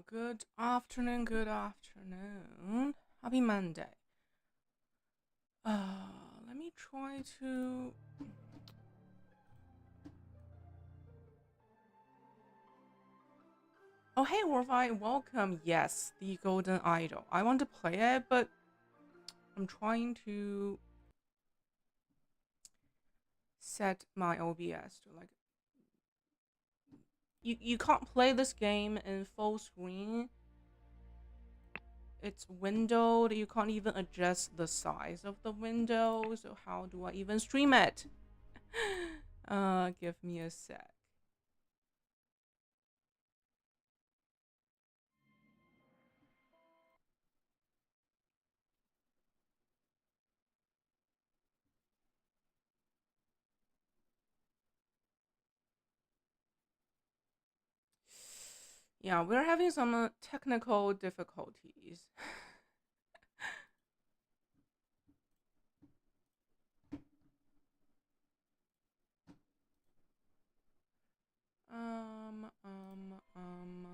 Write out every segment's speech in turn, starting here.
Good afternoon, good afternoon. Happy Monday. Let me try to. Oh, hey, Warfi, welcome. Yes, the Golden Idol. I want to play it, but I'm trying to set my OBS to like. You can't play this game in full screen. It's windowed. You can't even adjust the size of the window. So how do I even stream it? Give me a sec. Yeah, we're having some technical difficulties. um, um, um.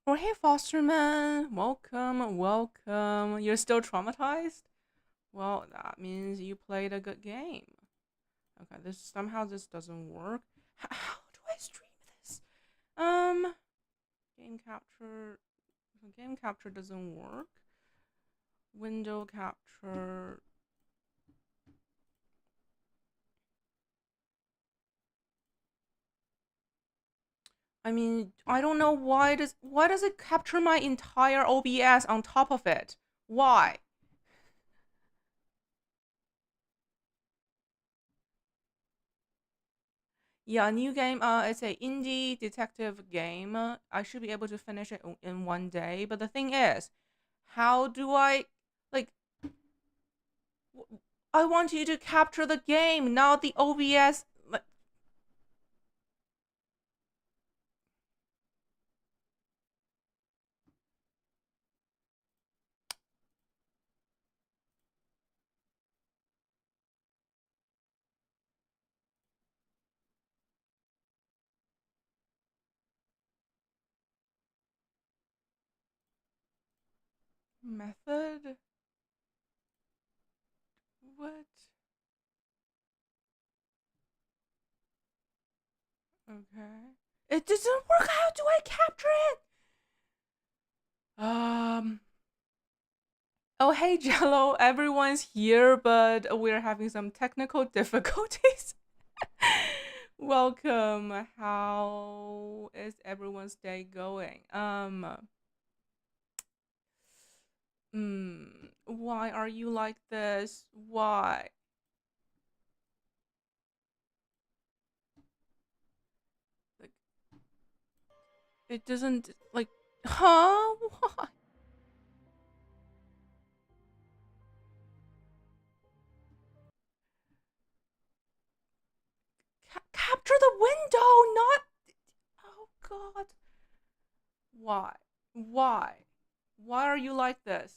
Oh, hey, Fosterman. Welcome, welcome. You're still traumatized? Well, that means you played a good game. Okay, this doesn't work. How do I stream this? Um, game capture. Game capture doesn't work. Window capture. I mean, I don't know why does it capture my entire OBS on top of it? Why? Yeah, new game. It's a indie detective game. I should be able to finish it in one day. But the thing is, how do I like? I want you to capture the game, not the OBS. Method. What? Okay. It doesn't work. How do I capture it? Oh, hey, Jello. Everyone's here, but we're having some technical difficulties. Welcome. How is everyone's day going? Why are you like this? Why? Like, it doesn't, like, huh? Why? Capture the window, not. Oh, God. Why? Why? Why are you like this?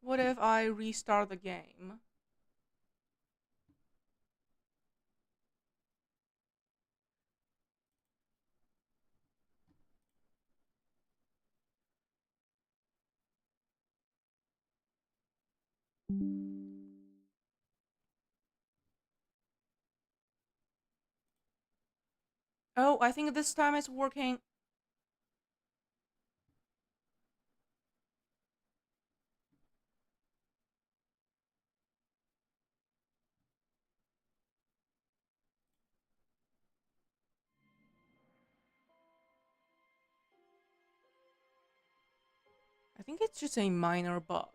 What if I restart the game? Oh, I think this time it's working. I think it's just a minor bug.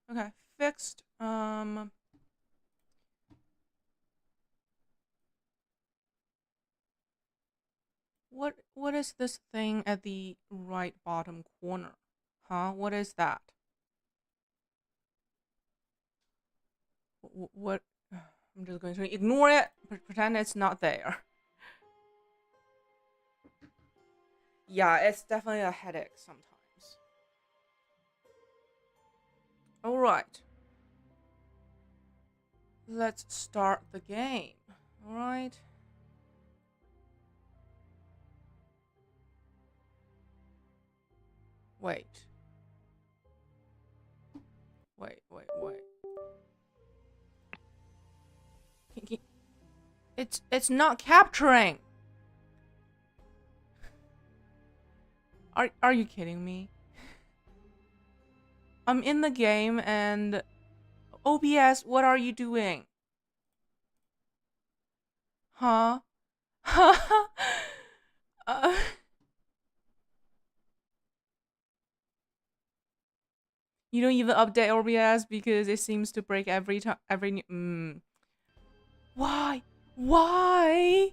Okay, fixed. What is this thing at the right bottom corner? Huh? What is that? What? I'm just going to ignore it. Pretend it's not there. Yeah, it's definitely a headache sometimes. All right. Let's start the game. All right. Wait. Wait. It's not capturing. Are you kidding me? I'm in the game and OBS, what are you doing? Huh? uh, you don't even update OBS because it seems to break every time. Why? Why?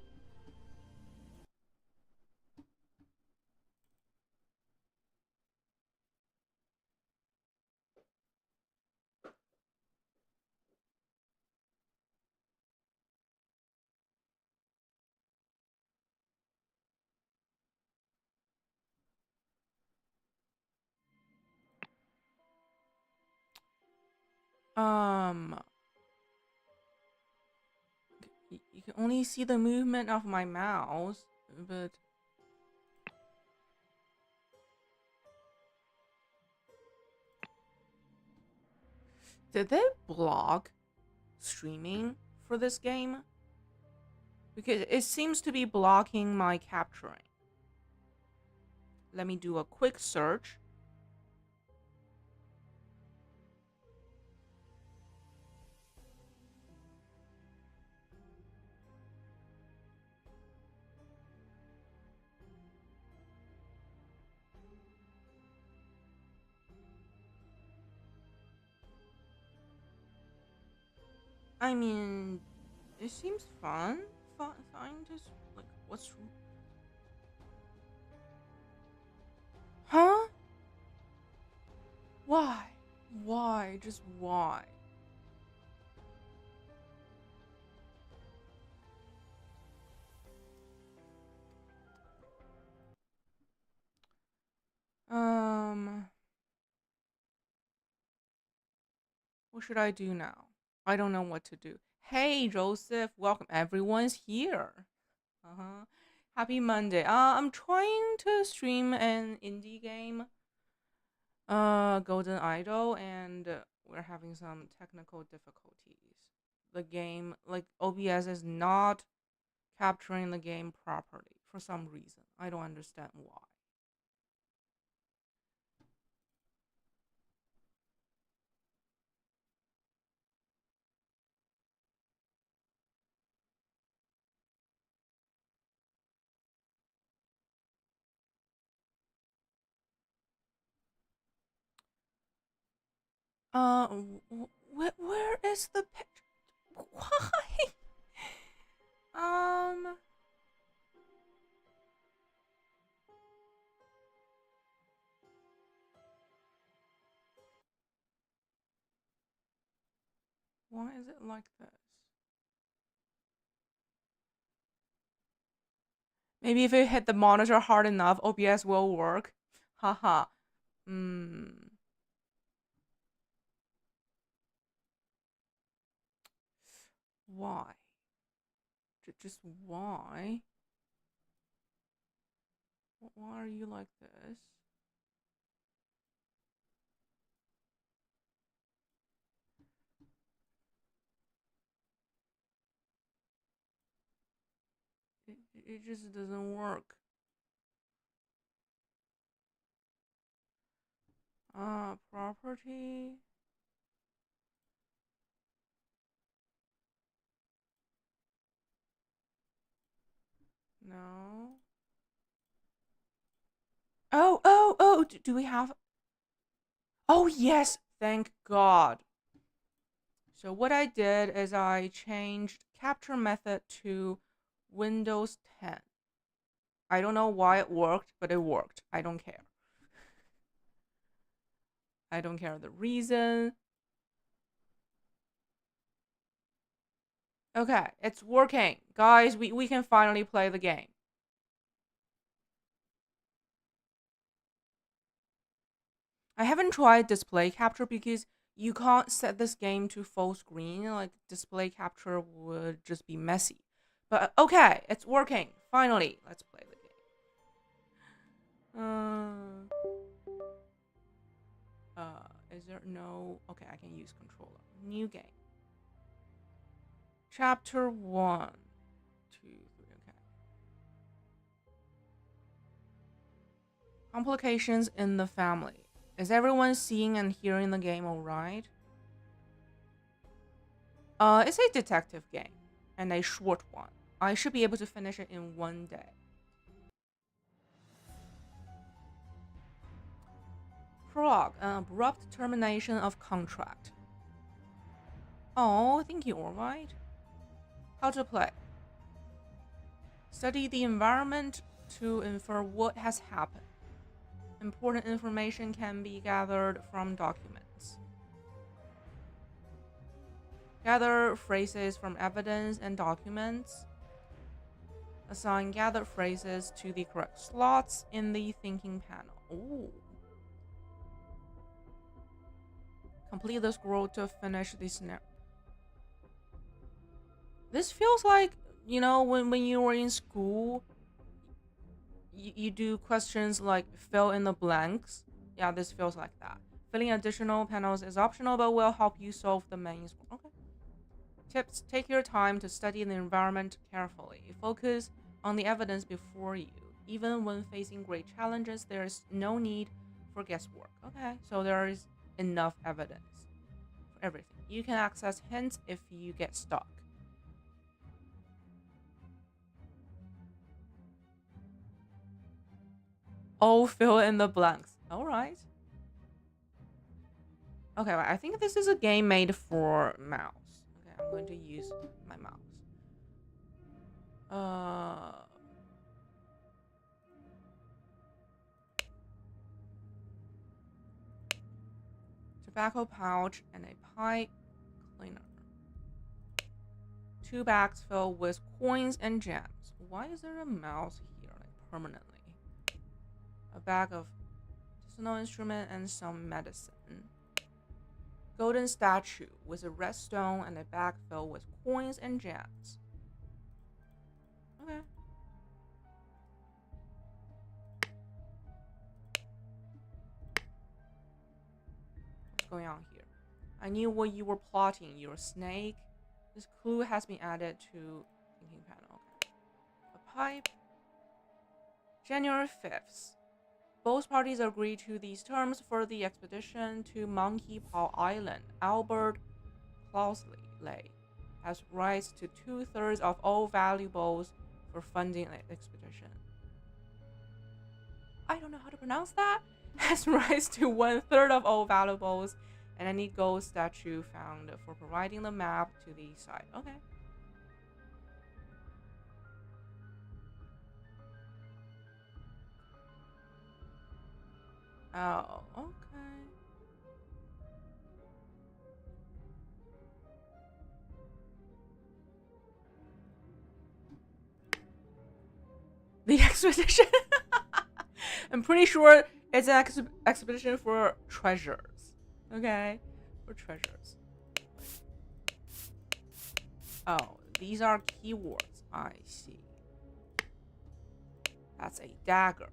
Um, you can only see the movement of my mouse, but did they block streaming for this game? Because it seems to be blocking my capturing. Let me do a quick search. I mean, it seems fun. Fine, just like what's huh? Why? Why? Just why? Um, what should I do now? I don't know what to do. Hey, Joseph, welcome. Everyone's here. Uh-huh. Happy Monday. I'm trying to stream an indie game, Golden Idol, and we're having some technical difficulties. The game, like OBS, is not capturing the game properly for some reason. I don't understand why. Uh, where is the picture? Why? Um, why is it like this? Maybe if you hit the monitor hard enough, OBS will work. Haha. Hmm. Why? Just why? Why are you like this? It just doesn't work. Property. No. Oh. Do we have? Oh, yes. Thank God. So what I did is I changed capture method to Windows 10. I don't know why it worked, but it worked. I don't care. I don't care the reason. Okay, it's working. Guys, we can finally play the game. I haven't tried display capture because you can't set this game to full screen. Like, display capture would just be messy. But okay, it's working. Finally, let's play the game. Is there no? Okay, I can use controller. New game. Chapter 1, 2, 3. Okay. Complications in the family. Is everyone seeing and hearing the game all right? It's a detective game and a short one. I should be able to finish it in one day. Frog, an abrupt termination of contract. Oh, thank you, alright. How to play. Study the environment to infer what has happened. Important information can be gathered from documents. Gather phrases from evidence and documents. Assign gathered phrases to the correct slots in the thinking panel. Ooh. Complete the scroll to finish the scenario. This feels like, when you were in school, you do questions like fill in the blanks. Yeah, this feels like that. Filling additional panels is optional, but will help you solve the main scroll. Okay. Tips: take your time to study the environment carefully. Focus on the evidence before you. Even when facing great challenges, there is no need for guesswork. Okay, so there is enough evidence for everything. You can access hints if you get stuck. Oh, fill in the blanks. All right. Okay, well, I think this is a game made for mouse. Okay, I'm going to use my mouse. Tobacco pouch and a pipe cleaner. 2 bags filled with coins and gems. Why is there a mouse here, like permanently? A bag of medicinal instrument and some medicine. Golden statue with a red stone and a bag filled with coins and gems. Okay. What's going on here? I knew what you were plotting. You're a snake. This clue has been added to thinking panel. Okay. A pipe. January 5th. Both parties agreed to these terms for the expedition to Monkey Paw Island. Albert Clousley has rights to 2/3 of all valuables for funding the expedition. I don't know how to pronounce that. Has rights to 1/3 of all valuables and any gold statue found for providing the map to the site. Okay. Oh, okay. The expedition. I'm pretty sure it's an expedition for treasures. Okay, for treasures. Oh, these are keywords. I see. That's a dagger.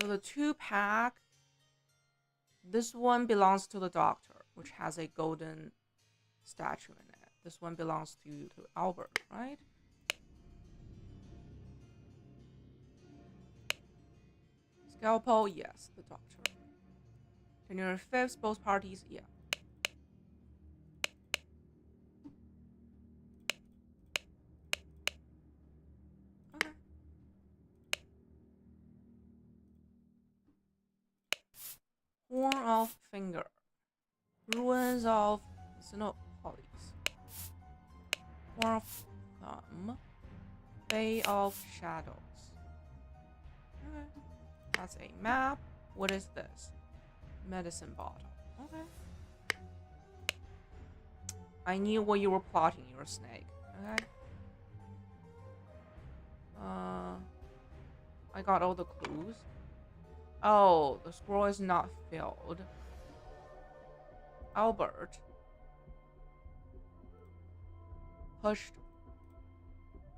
So the 2-pack, this one belongs to the doctor, which has a golden statue in it. This one belongs to Albert, right? Scalpel, yes, the doctor. January 5th, both parties, yeah. Okay. of Finger. Ruins of Sinopolis. Horn of Thumb. Bay of Shadows. Okay. That's a map. What is this? Medicine bottle. Okay. I knew what you were plotting, you're a snake. Okay. I got all the clues. Oh, the scroll is not filled. Albert. Pushed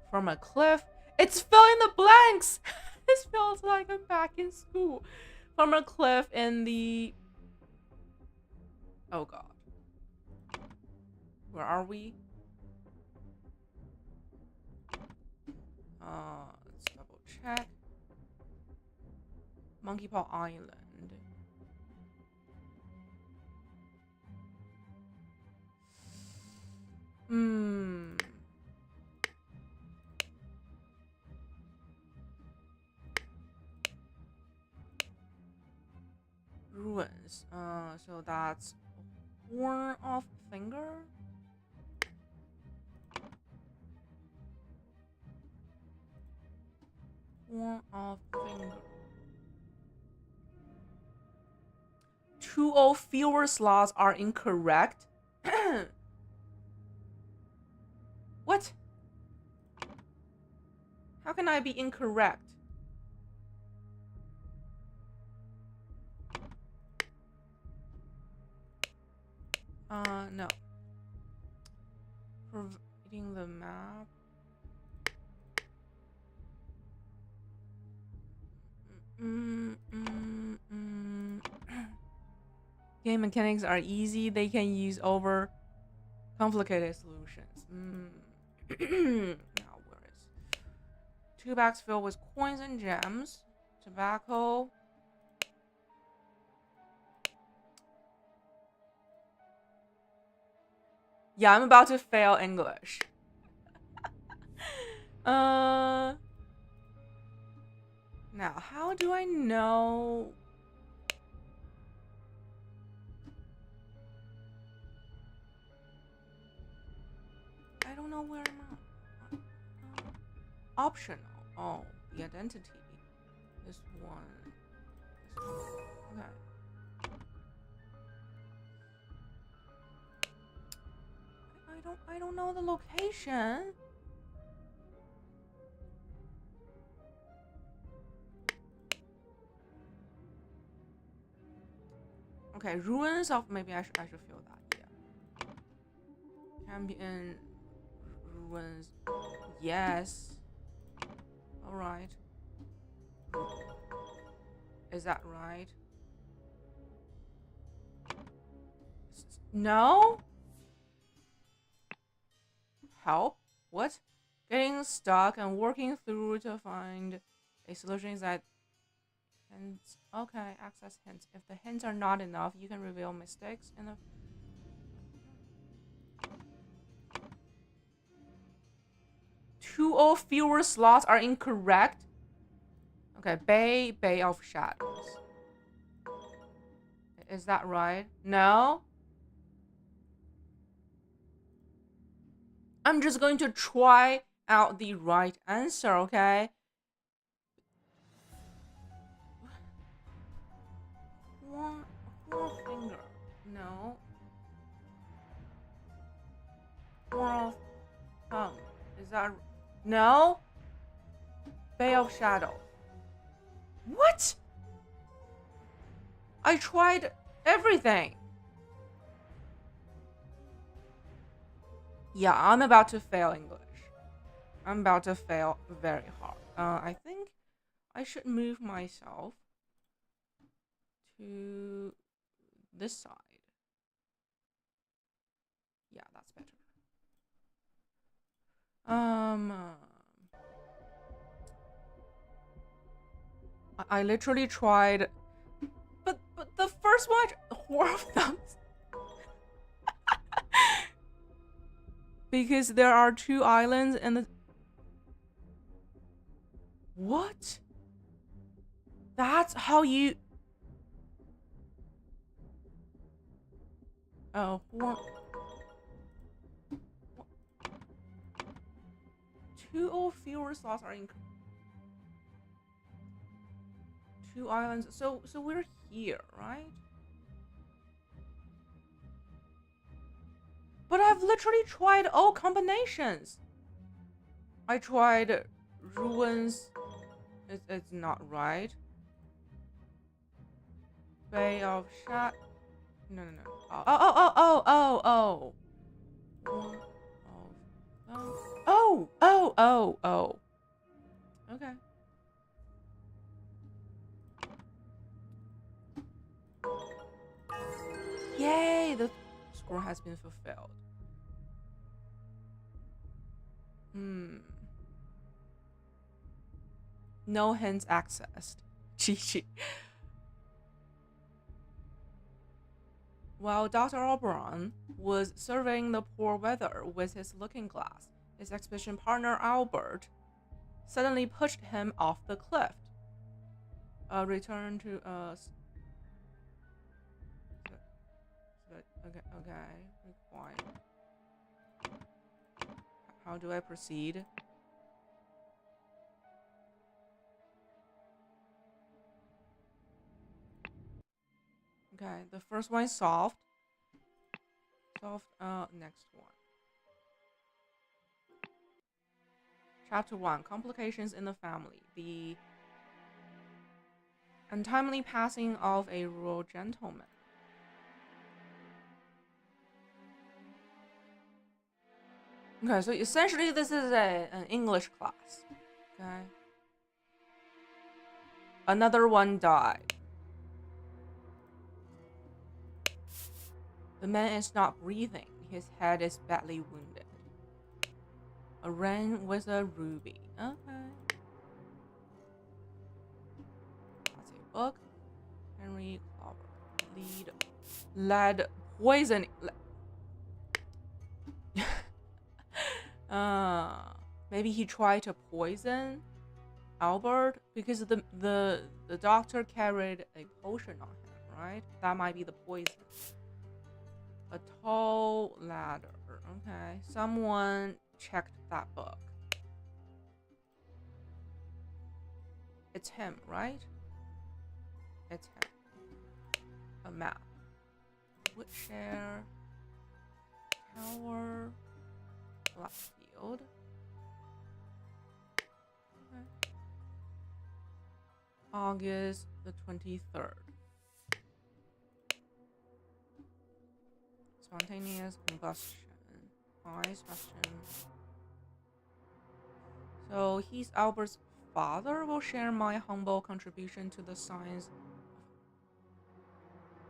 from a cliff. It's filling the blanks! This feels like I'm back in school. From a cliff in the... Oh god. Where are we? Let's double check. Monkey Paw Island. Ruins. So that's Horn of Finger? Horn of Finger. 2 fewer slots are incorrect. What? How can I be incorrect? No. Providing the map. Game mechanics are easy. They can use over complicated solutions. Now, where is 2 bags filled with coins and gems, tobacco. Yeah, I'm about to fail English. Now, how do I know? I don't know where I'm at. Optional. Oh, the identity. This one. Okay. I don't know the location. Okay, ruins of maybe I should feel that. Yeah. Champion ruins. Yes. All right. Is that right? No? Help? What? Getting stuck and working through to find a solution is that hints. Okay, access hints. If the hints are not enough, you can reveal mistakes in the... Two fewer slots are incorrect. Okay, Bay of Shadows. Is that right? No? I'm just going to try out the right answer, okay? One finger. No. Horn of Thumb. Is that... No? Bay of Shadow. What? I tried everything. Yeah, I'm about to fail English. I'm about to fail very hard. I think I should move myself to this side. Yeah, that's better. I literally tried, but the first one, Horror of Thumbs. Because there are 2 islands and the... What? That's how you... Oh, two or fewer slots are in 2 islands. So we're here, right? But I've literally tried all combinations. I tried ruins. It's not right. Bay of Shat. No. Oh. Oh. Okay. Yay! The score has been fulfilled. No hints accessed. GG. While Dr. Oberon was surveying the poor weather with his looking glass, his expedition partner Albert suddenly pushed him off the cliff. Return to us. Okay. Required. How do I proceed? Okay, the first one is solved. Next one. Chapter 1, Complications in the Family. The untimely passing of a rural gentleman. Okay, so essentially this is an English class. Okay. Another one died. The man is not breathing. His head is badly wounded. A ring with a ruby. Okay. That's a book. Henry Clover. Lead poison. Maybe he tried to poison Albert because the doctor carried a potion on him, right? That might be the poison. A tall ladder. Okay. Someone checked that book. It's him, right? It's him. A map. Woodshare. Tower. Blackfield. Okay. August the 23rd. Spontaneous combustion. Ice question. So he's Albert's father. Will share my humble contribution to the science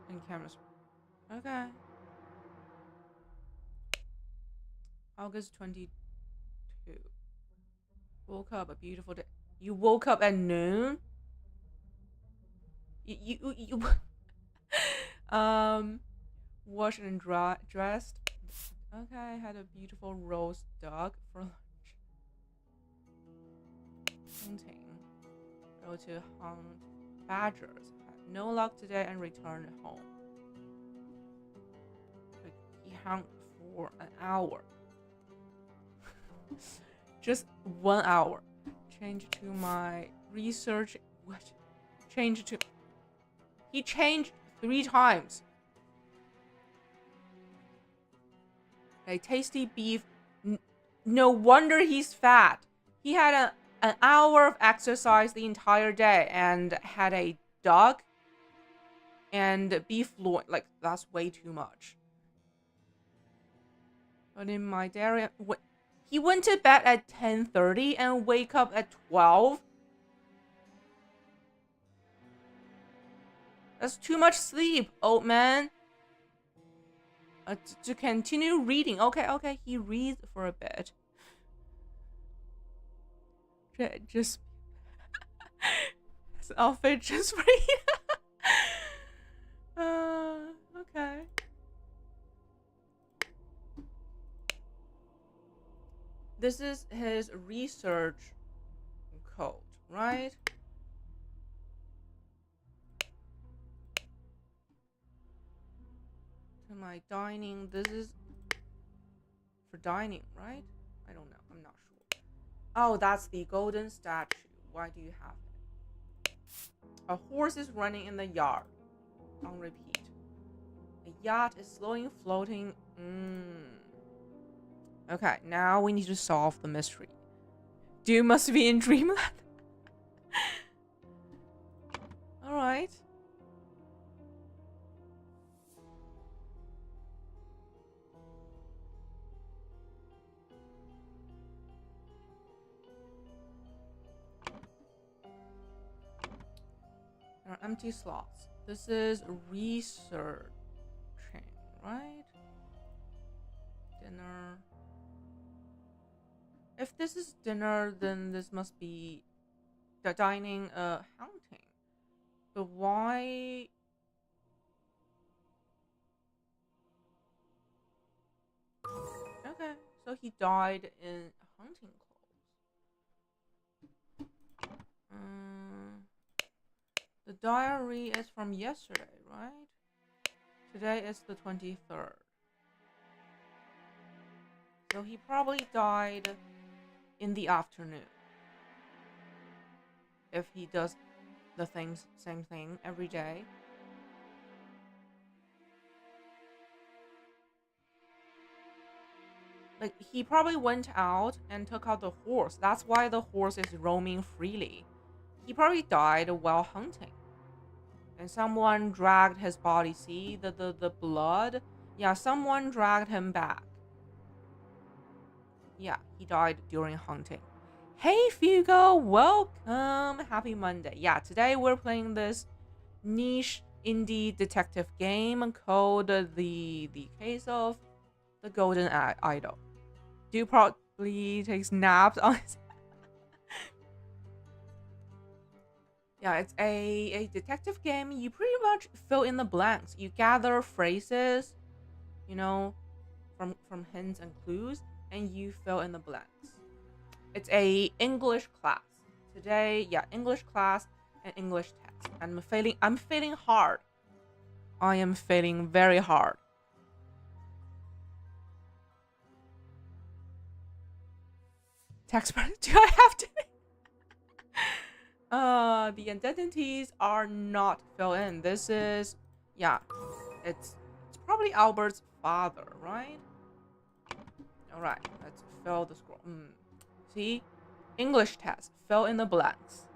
and chemistry. Okay. August 22. Woke up a beautiful day. You woke up at noon? You washed and dressed. Okay, had a beautiful roast duck for lunch. Hunting. Go to hunt badgers. Had no luck today and returned home. He hung for an hour. Just 1 hour. Change to my research. What? Change to. He changed 3 times. Okay, tasty beef. No wonder he's fat. He had an hour of exercise the entire day and had a duck and beef loin. Like, that's way too much. But in my diary, he went to bed at 10:30 and wake up at 12. That's too much sleep, old man. To continue reading. Okay, he reads for a bit. Just his outfit just for you. Okay. This is his research code, right? To am I dining? This is for dining, right? I don't know. I'm not sure. Oh, that's the golden statue. Why do you have it? A horse is running in the yard. On repeat. A yacht is slowly floating. Okay, now we need to solve the mystery. Dude must be in dreamland. Alright. There are empty slots. This is researching, right? Dinner. If this is dinner, then this must be the dining, hunting. But why? Okay, so he died in hunting clothes. The diary is from yesterday, right? Today is the 23rd. So he probably died in the afternoon. If he does the same thing every day. Like, he probably went out and took out the horse. That's why the horse is roaming freely. He probably died while hunting. And someone dragged his body. See the blood? Yeah, someone dragged him back. Yeah, he died during hunting. Hey, Fugo, welcome. Happy Monday. Yeah, today we're playing this niche indie detective game called The Case of the Golden Idol. Dude probably takes naps on his... Yeah, it's a detective game. You pretty much fill in the blanks. You gather phrases, you know, from hints and clues, and you fill in the blanks. It's a English class. Today, yeah, English class and English test. I'm failing hard. I am failing very hard. Tax do I have to? The identities are not filled in. This is, yeah, it's probably Albert's father, right? All right, let's fill the scroll. See, English test. Fill in the blanks.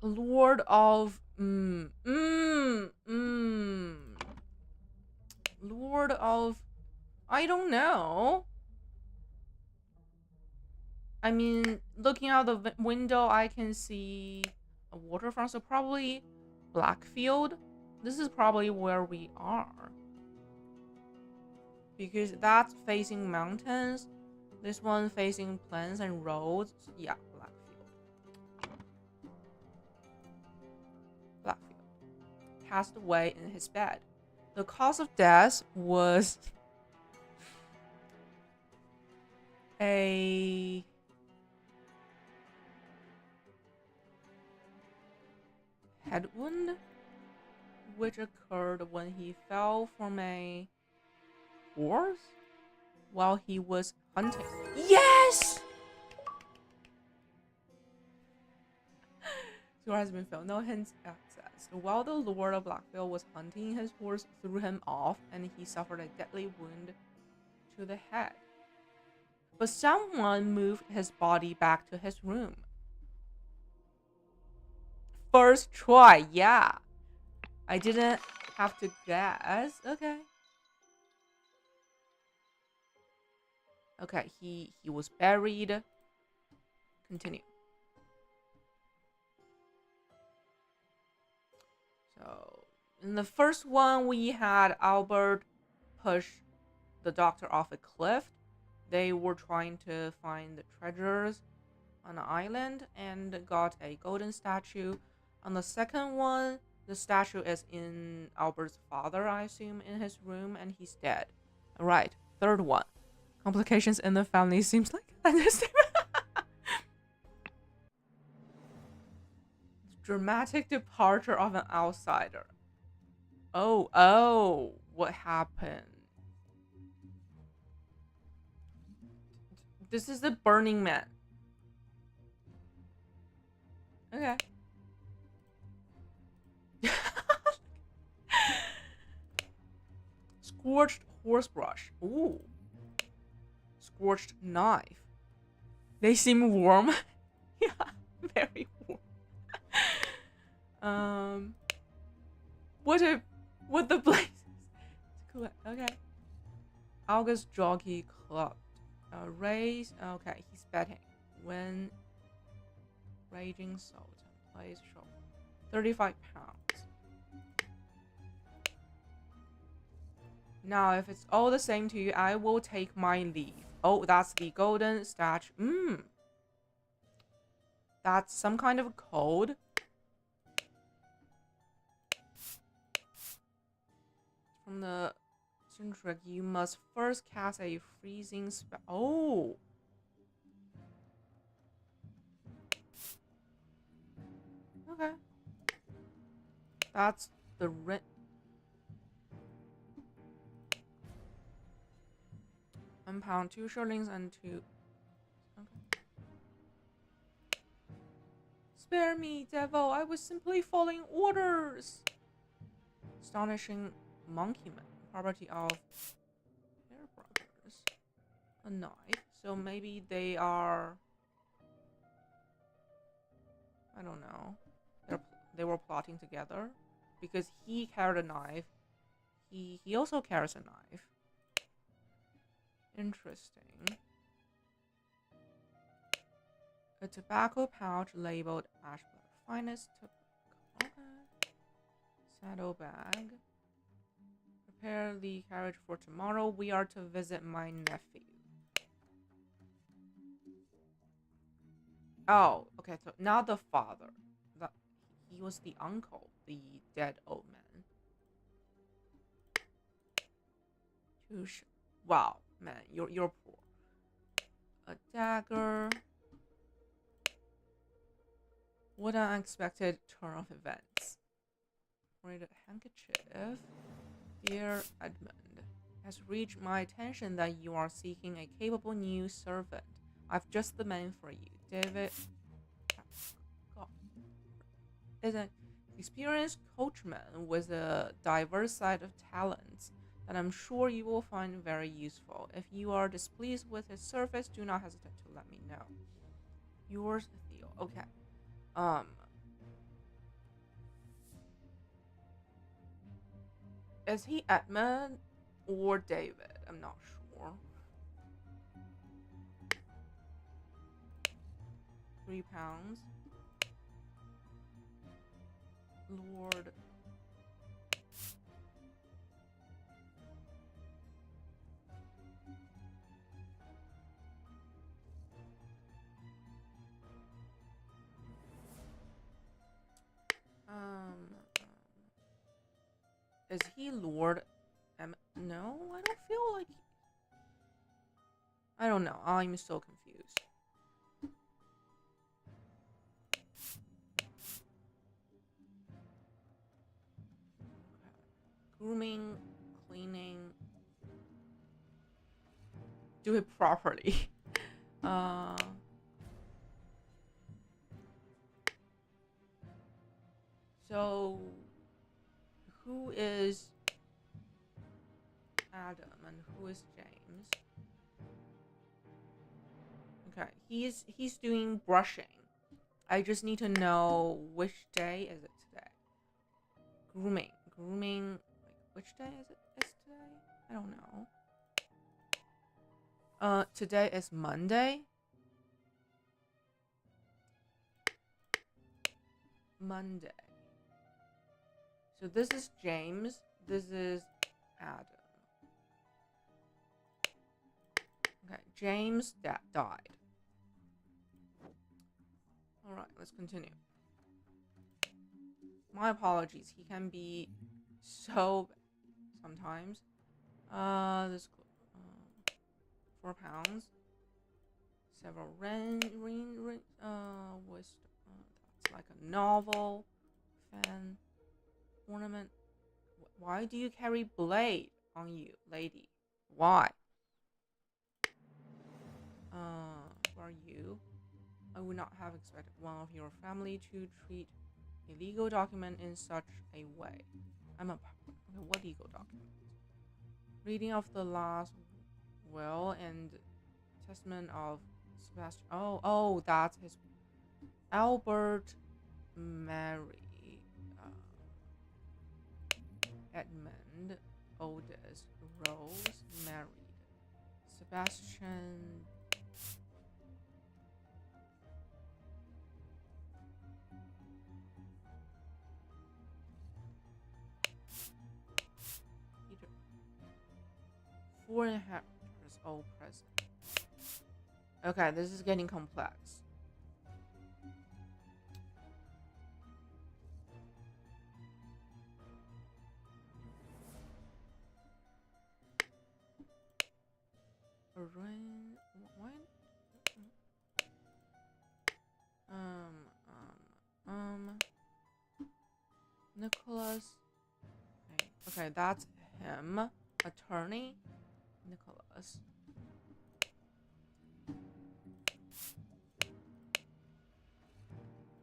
Lord of Lord of, I don't know. I mean, looking out the window, I can see a waterfront, so probably Blackfield. This is probably where we are. Because that's facing mountains. This one facing plains and roads. Yeah, Blackfield. Blackfield. Passed away in his bed. The cause of death was a head wound, which occurred when he fell from a horse while he was hunting. Yes! Door has been filled. No hints accessed. While the Lord of Blackfield was hunting, his horse threw him off and he suffered a deadly wound to the head. But someone moved his body back to his room. First try, yeah. I didn't have to guess. Okay. Okay, he was buried. Continue. So, in the first one, we had Albert push the doctor off a cliff. They were trying to find the treasures on an island and got a golden statue. On the second one, the statue is in Albert's father, I assume, in his room, and he's dead. All right, third one. Complications in the family seems like understatement. Dramatic departure of an outsider. Oh, what happened? This is the Burning Man. Okay. Scorched horsebrush. Ooh. Scorched knife. They seem warm. Yeah, very warm. What the blazes? Cool. Okay. August Jockey Club. Race. Okay, he's betting. When Raging Sultan plays show. 35 pounds. Now, if it's all the same to you, I will take my leave. Oh, that's the golden statue. That's some kind of code. From the trick, you must first cast a freezing spell. Oh. Okay. That's the £1, 2 shillings, and 2. Okay. Spare me, devil. I was simply following orders. Astonishing monkeyman. Property of Hair Brothers. A knife. So maybe they are... I don't know. They were plotting together. Because he carried a knife. He also carries a knife. Interesting. A tobacco pouch labeled Ashblood. Finest tobacco. Okay. Saddlebag. Prepare the carriage for tomorrow. We are to visit my nephew. Oh, okay. So not the father. He was the uncle, the dead old man. Wow, man, you're poor. A dagger. What an unexpected turn of events. Rated handkerchief. Dear Edmund, it has reached my attention that you are seeking a capable new servant. I've just the man for you. David is an experienced coachman with a diverse set of talents that I'm sure you will find very useful. If you are displeased with his service, do not hesitate to let me know. Yours, Theo. Okay. Is he Edmund or David? I'm not sure. £3. Lord. Is he Lord No, I don't feel like... I don't know. I'm so confused. Grooming, cleaning. Do it properly. So who is Adam and who is James? Okay, he's doing brushing. I just need to know which day is it today. Grooming. Like which day is today? I don't know. Today is Monday. So this is James. This is Adam. Okay, James died. Alright, let's continue. My apologies. He can be so bad sometimes. This £4. Several wisdom. That's like a novel, fan, ornament. Why do you carry blade on you, lady? Why? Who are you? I would not have expected one of your family to treat a legal document in such a way. Okay, what legal document? Reading of the last will and testament of Sebastian. Oh, that's his Albert, Mary, Edmund, oldest, Rose, married, Sebastian. Peter. 4.5 years old present. Okay, this is getting complex. When? Nicholas. Okay, that's him. Attorney. Nicholas.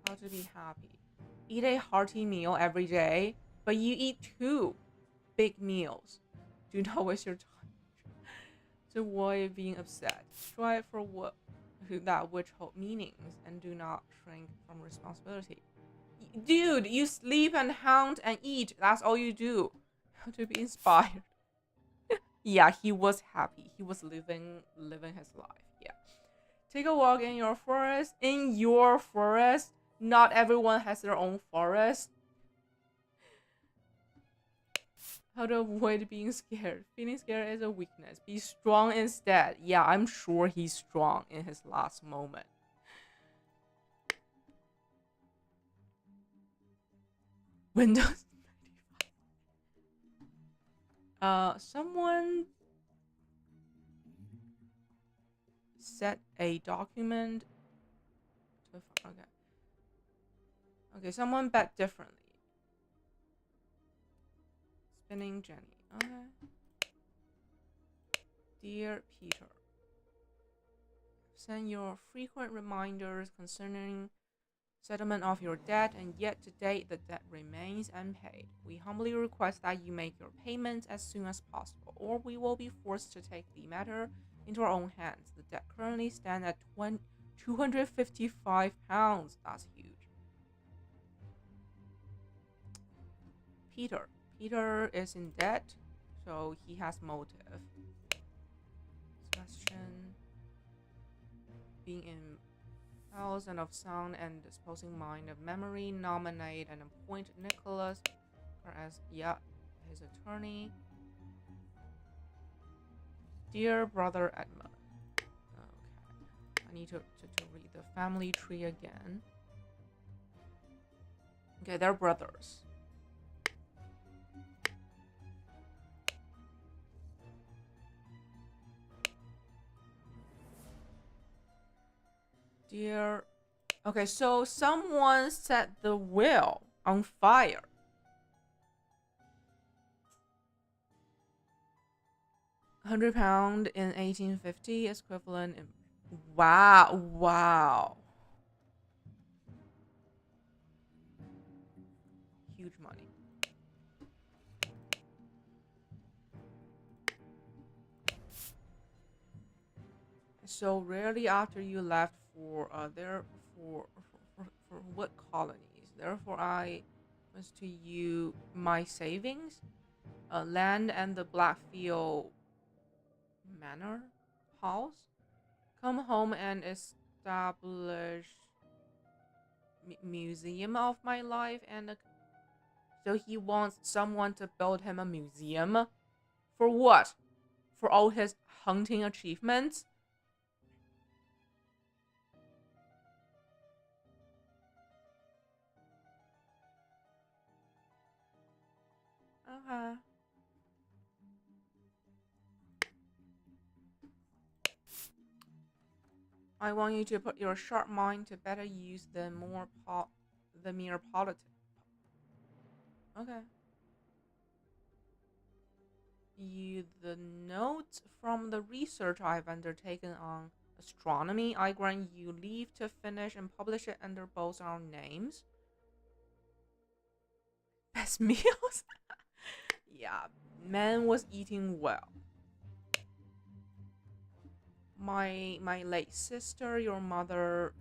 How to be happy. Eat a hearty meal every day, but you eat 2 big meals. Do not waste your time to avoid being upset. Strive for that which hold meanings and do not shrink from responsibility. Dude, you sleep and hunt and eat. That's all you do. How to be inspired. Yeah, he was happy. He was living his life. Yeah. Take a walk in your forest. In your forest. Not everyone has their own forest. How to avoid being scared. Feeling scared is a weakness. Be strong instead. Yeah, I'm sure he's strong in his last moment. Windows 95. Someone set a document to okay. Okay, someone bet differently. Spinning Jenny. Okay. Dear Peter, send your frequent reminders concerning settlement of your debt, and yet to date the debt remains unpaid. We humbly request that you make your payments as soon as possible, or we will be forced to take the matter into our own hands. The debt currently stands at £255. That's huge. Peter is in debt, so he has motive. Sebastian being in thousand of sound and disposing mind of memory, nominate and appoint Nicholas as his attorney. Dear brother Edmund. Okay. I need to read the family tree again. Okay, they're brothers. Dear. Okay, so someone set the will on fire. £100 in 1850, equivalent in. Wow. Huge money. So rarely after you left for what colonies? Therefore, I was to you my savings, land and the Blackfield Manor house. Come home and establish museum of my life, and so he wants someone to build him a museum. For what? For all his hunting achievements? Okay. I want you to put your sharp mind to better use the more the mere politics. Okay. The notes from the research I've undertaken on astronomy, I grant you leave to finish and publish it under both our names. Best meals? Yeah, man was eating well. My late sister, your mother,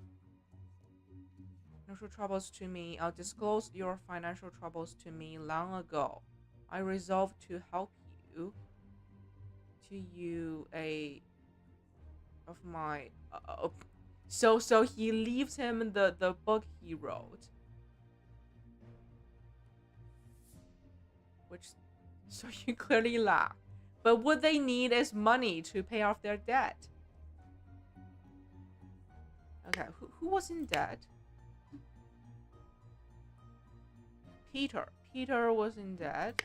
financial troubles to me. I'll disclose your financial troubles to me long ago. I resolved to help you. To you, a of my. So he leaves him the book he wrote, which so you clearly laugh. But what they need is money to pay off their debt. Okay, who was in debt? Peter. Peter was in debt.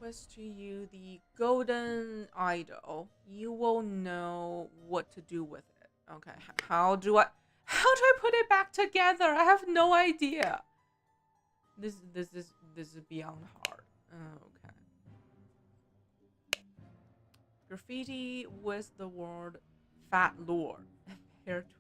Was to you the golden idol. You will know what to do with it. Okay, how do I put it back together? I have no idea. This is beyond hard. Okay. Graffiti with the word fat lord. Pair twins.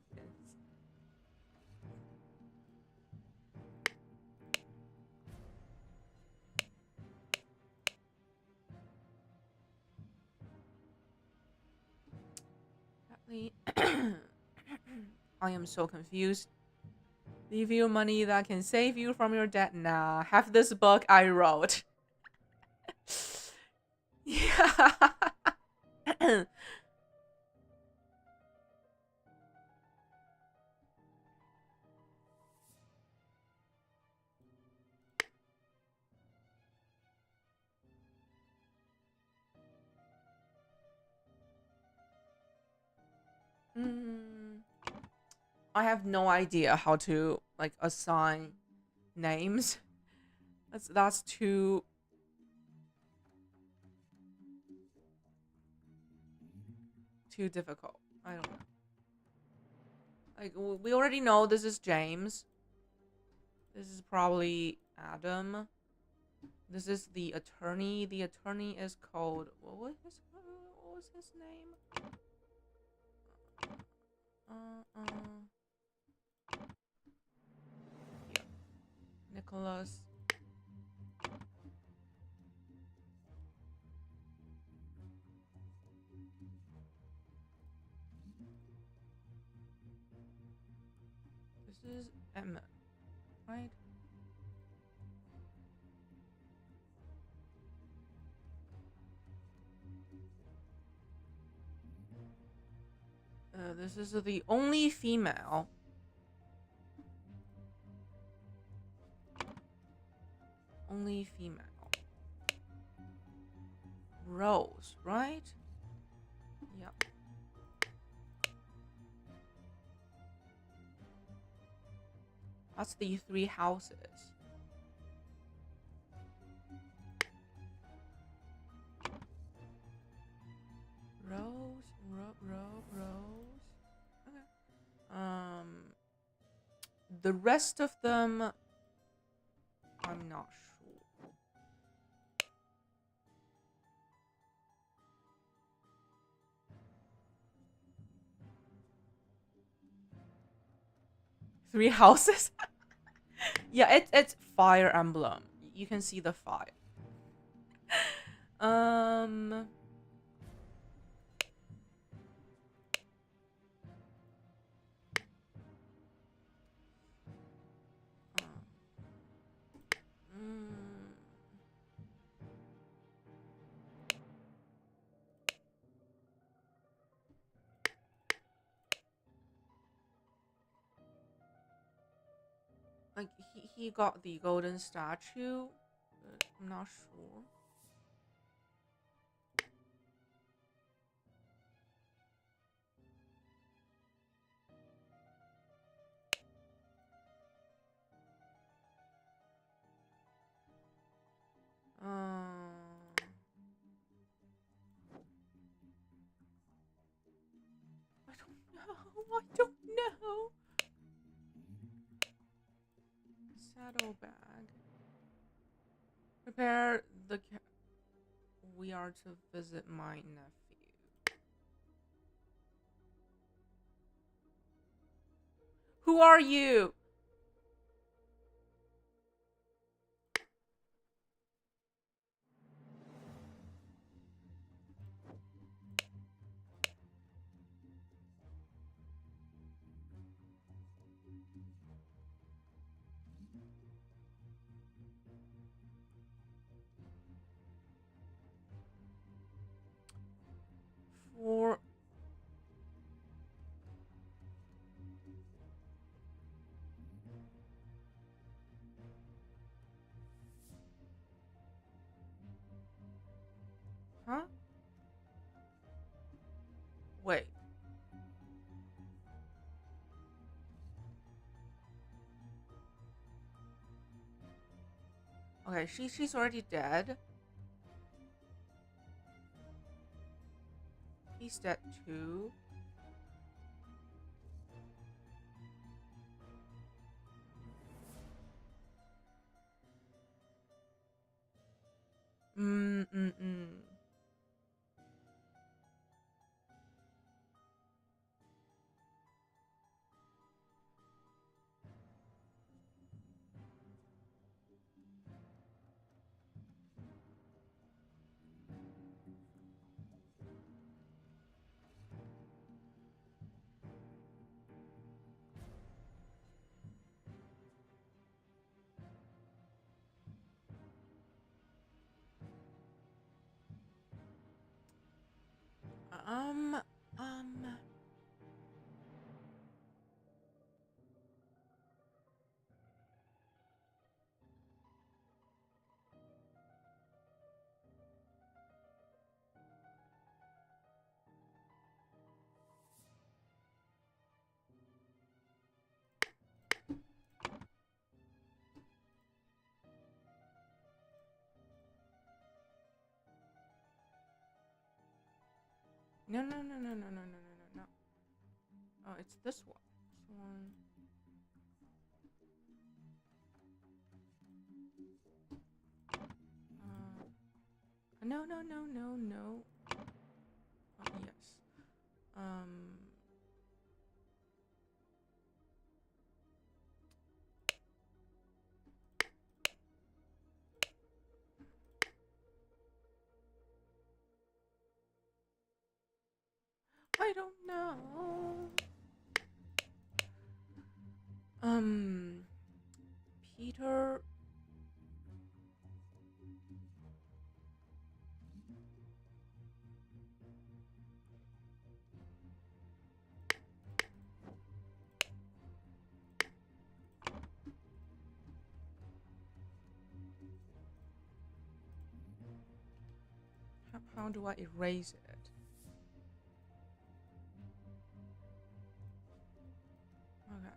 I am so confused. Leave you money that can save you from your debt. Nah, have this book I wrote. Yeah. Mm, I have no idea how to like assign names. That's too difficult. I don't know. Like we already know this is James. This is probably Adam. This is the attorney. The attorney is called what was his name? Yeah. Nicholas. This is Emma, right? This is the only female. Only female. Rose, right? Yep. That's the three houses. Rose. Okay. The rest of them, I'm not sure. Three houses? Yeah, it's Fire Emblem. You can see the fire. Um. Mm, like he got the golden statue, but I'm not sure. I don't know. Saddlebag. Prepare the we are to visit my nephew. Who are you? For huh? Wait. Okay, she's already dead. He's dead too. Mm. Um, um. No. Oh, it's this one. This one. No. Yes. Um. I don't know. Peter. How do I erase it? Okay.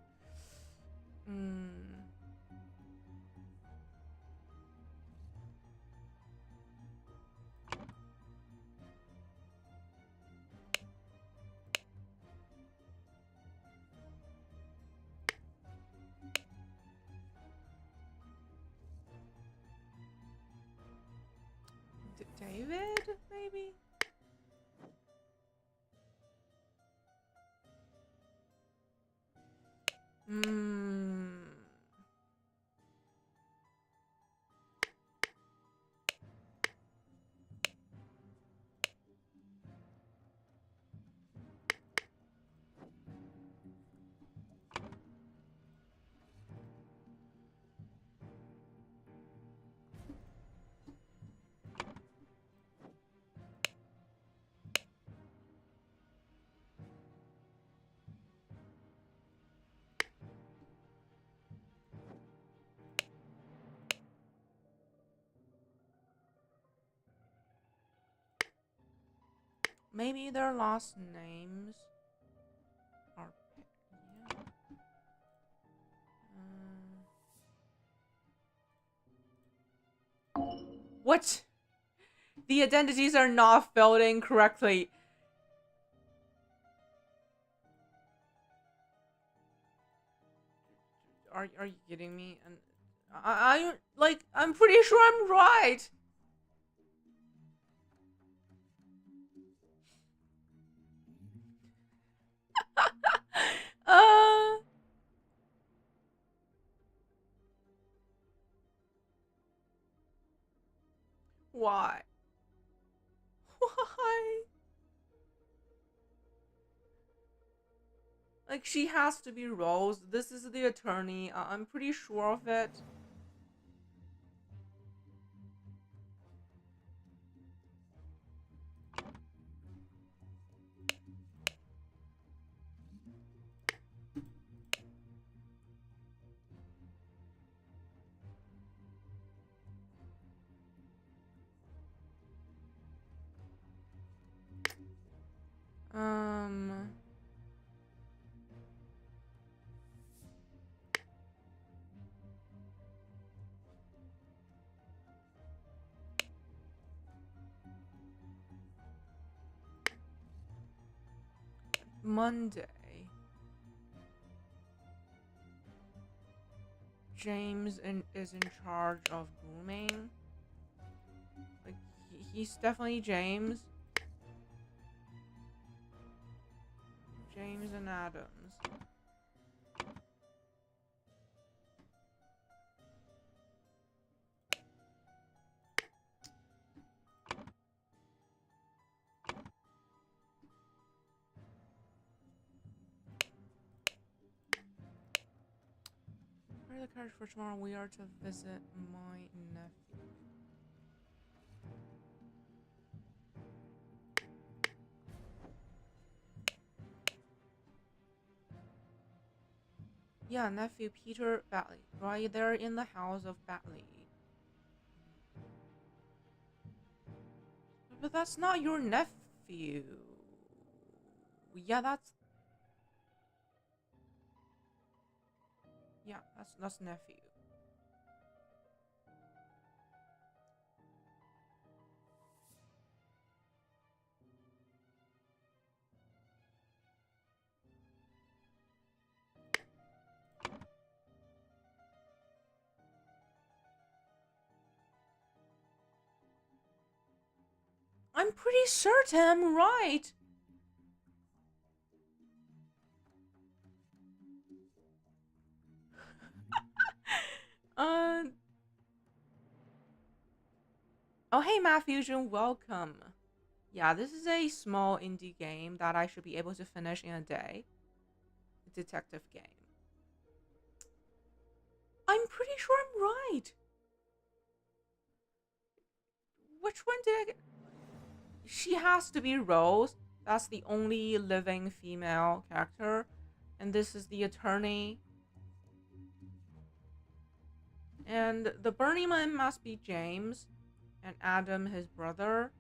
David, maybe? Maybe their last names are. Yeah. What? The identities are not filled in correctly. Are you kidding me? And I'm pretty sure I'm right. uh, why? Why? Like she has to be Rose. This is the attorney. I'm pretty sure of it. Um. Monday. James is in charge of grooming. Like he's definitely James. James and Adams. Where are the cards for tomorrow? We are to visit my nephew. Yeah, nephew Peter Batley. Right there in the house of Batley. But that's not your nephew. Yeah, that's nephew. I'm pretty certain I'm right. uh oh, hey Matt Fusion, welcome. Yeah, this is a small indie game that I should be able to finish in a day. A detective game. I'm pretty sure I'm right. Which one did I get? She has to be Rose. That's the only living female character. And this is the attorney. And the Burning Man must be James. And Adam, his brother.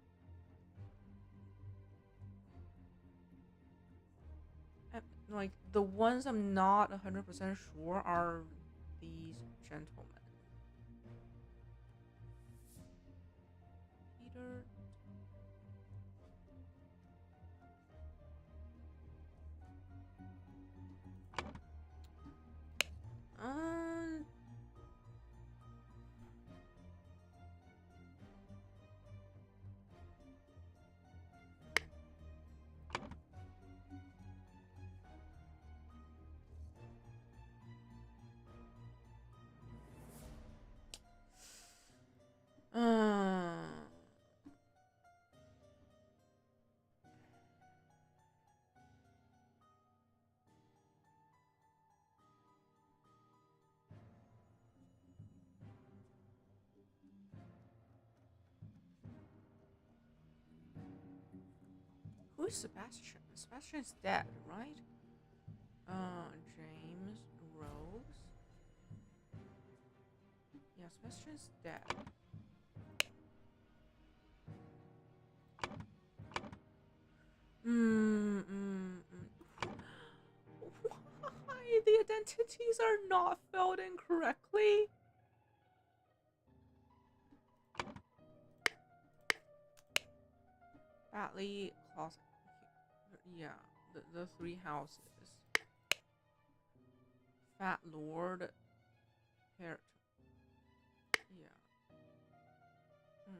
And, like, the ones I'm not 100% sure are these gentlemen. Peter. Uh, uh, who's Sebastian? Sebastian's dead, right? James, Rose. Yeah, Sebastian's dead. Why the identities are not filled in correctly? Batley closet. Yeah, the three houses. Fat Lord. Here. Yeah. Hmm.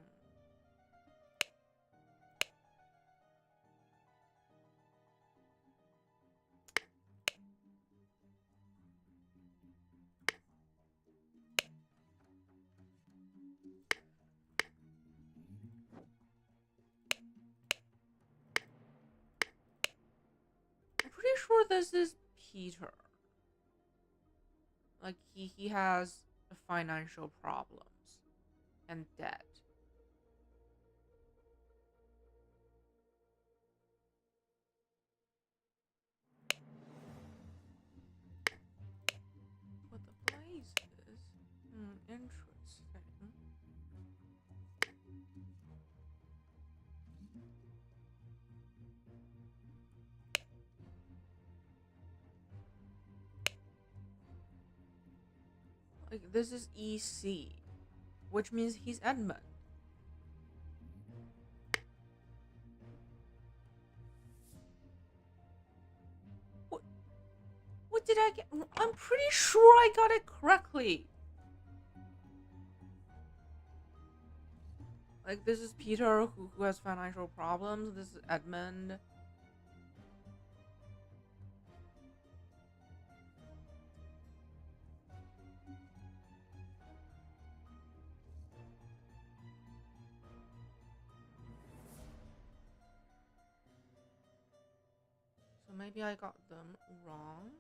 I'm pretty sure this is Peter. Like he has financial problems and debt. What the blazes? Interesting. Like this is EC, which means he's Edmund. What? What did I get? I'm pretty sure I got it correctly. Like this is Peter who has financial problems. This is Edmund. So maybe I got them wrong.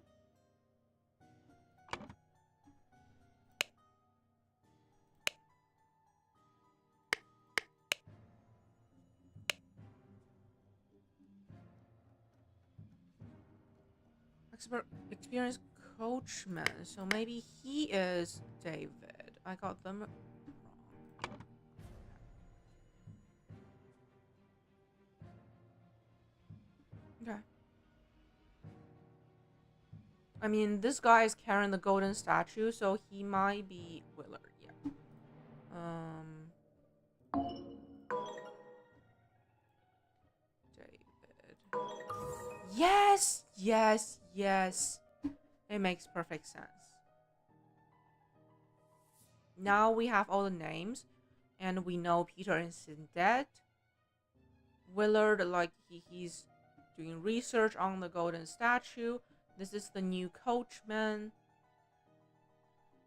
Experienced coachman. So maybe he is David. I got them wrong. Okay. I mean, this guy is carrying the golden statue, so he might be Willard. Yeah. David. Yes, yes, yes. It makes perfect sense. Now we have all the names, and we know Peter is in debt. Willard, like he's doing research on the golden statue. This is the new coachman.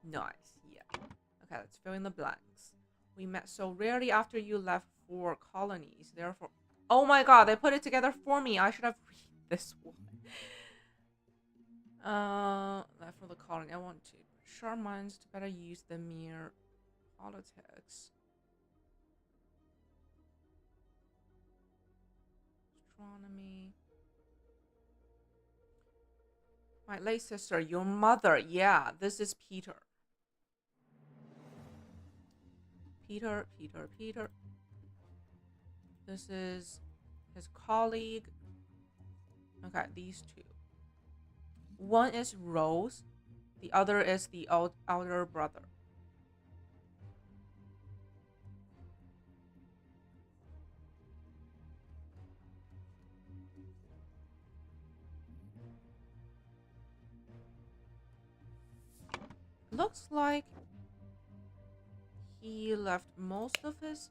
Nice, yeah. Okay, let's fill in the blanks. We met so rarely after you left for colonies. Therefore, oh my god, they put it together for me. I should have read this one. Left for the colony. I want to sharp minds to better use the mere politics. Astronomy. My late sister, your mother. Yeah, this is Peter. Peter. This is his colleague. Okay, these two. One is Rose, the other is the elder brother. Looks like he left most of his.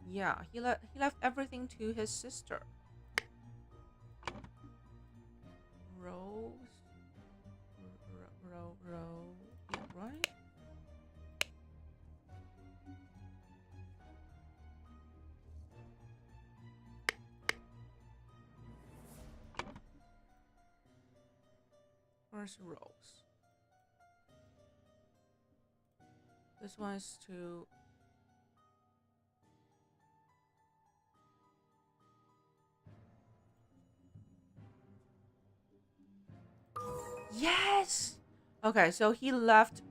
Yeah, he left everything to his sister. Rose. Yeah, right? Where's Rose? This one is to. Yes! Okay, so he left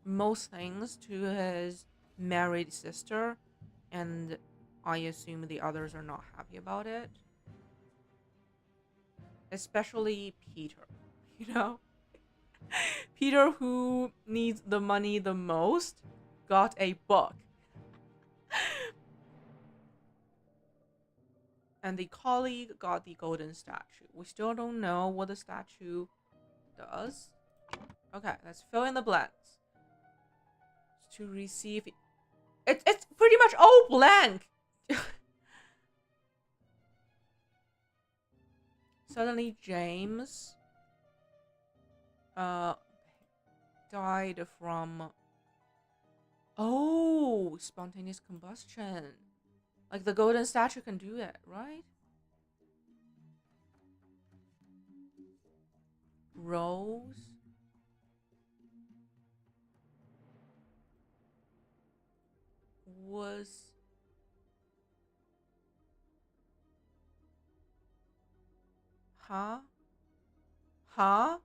most things to his married sister, and I assume the others are not happy about it. Especially Peter, you know? Peter, who needs the money the most, got a book. And the colleague got the golden statue. We still don't know what the statue does. Okay, let's fill in the blanks. To receive... It's pretty much all blank! Suddenly, James... died from... Oh, spontaneous combustion. Like the golden statue can do it, right? Rose. Was... Huh? Huh?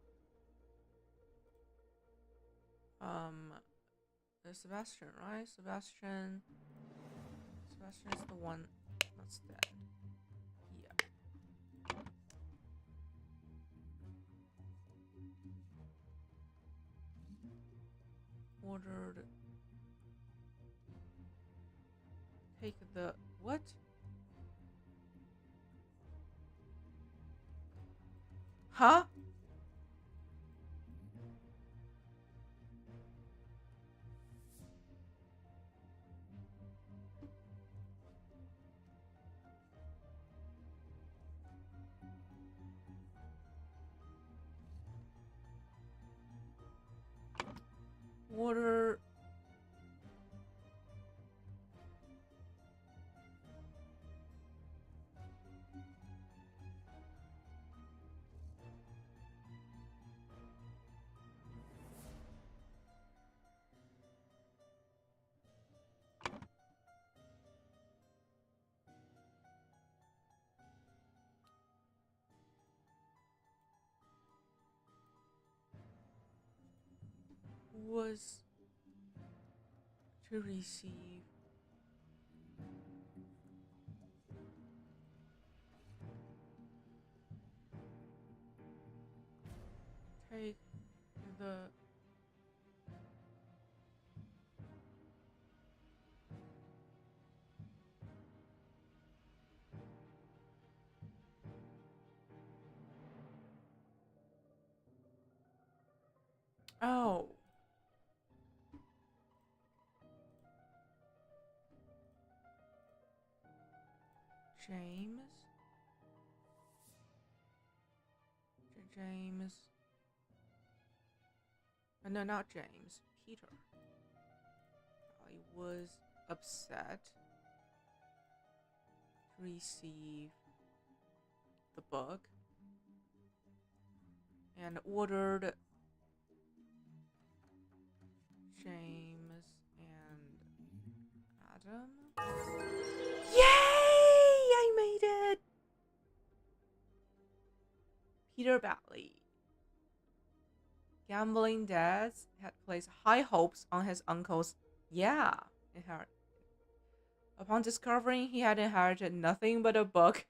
There's Sebastian, right? Sebastian is the one that's dead. Yeah. Ordered. Take the... What? Huh? Order... was to receive take the oh James James no, not James, Peter. I was upset to receive the book and ordered James and Adam. Yay! I made it! Peter Batley. Gambling dads had placed high hopes on his uncle's, inheritance. Upon discovering he had inherited nothing but a book,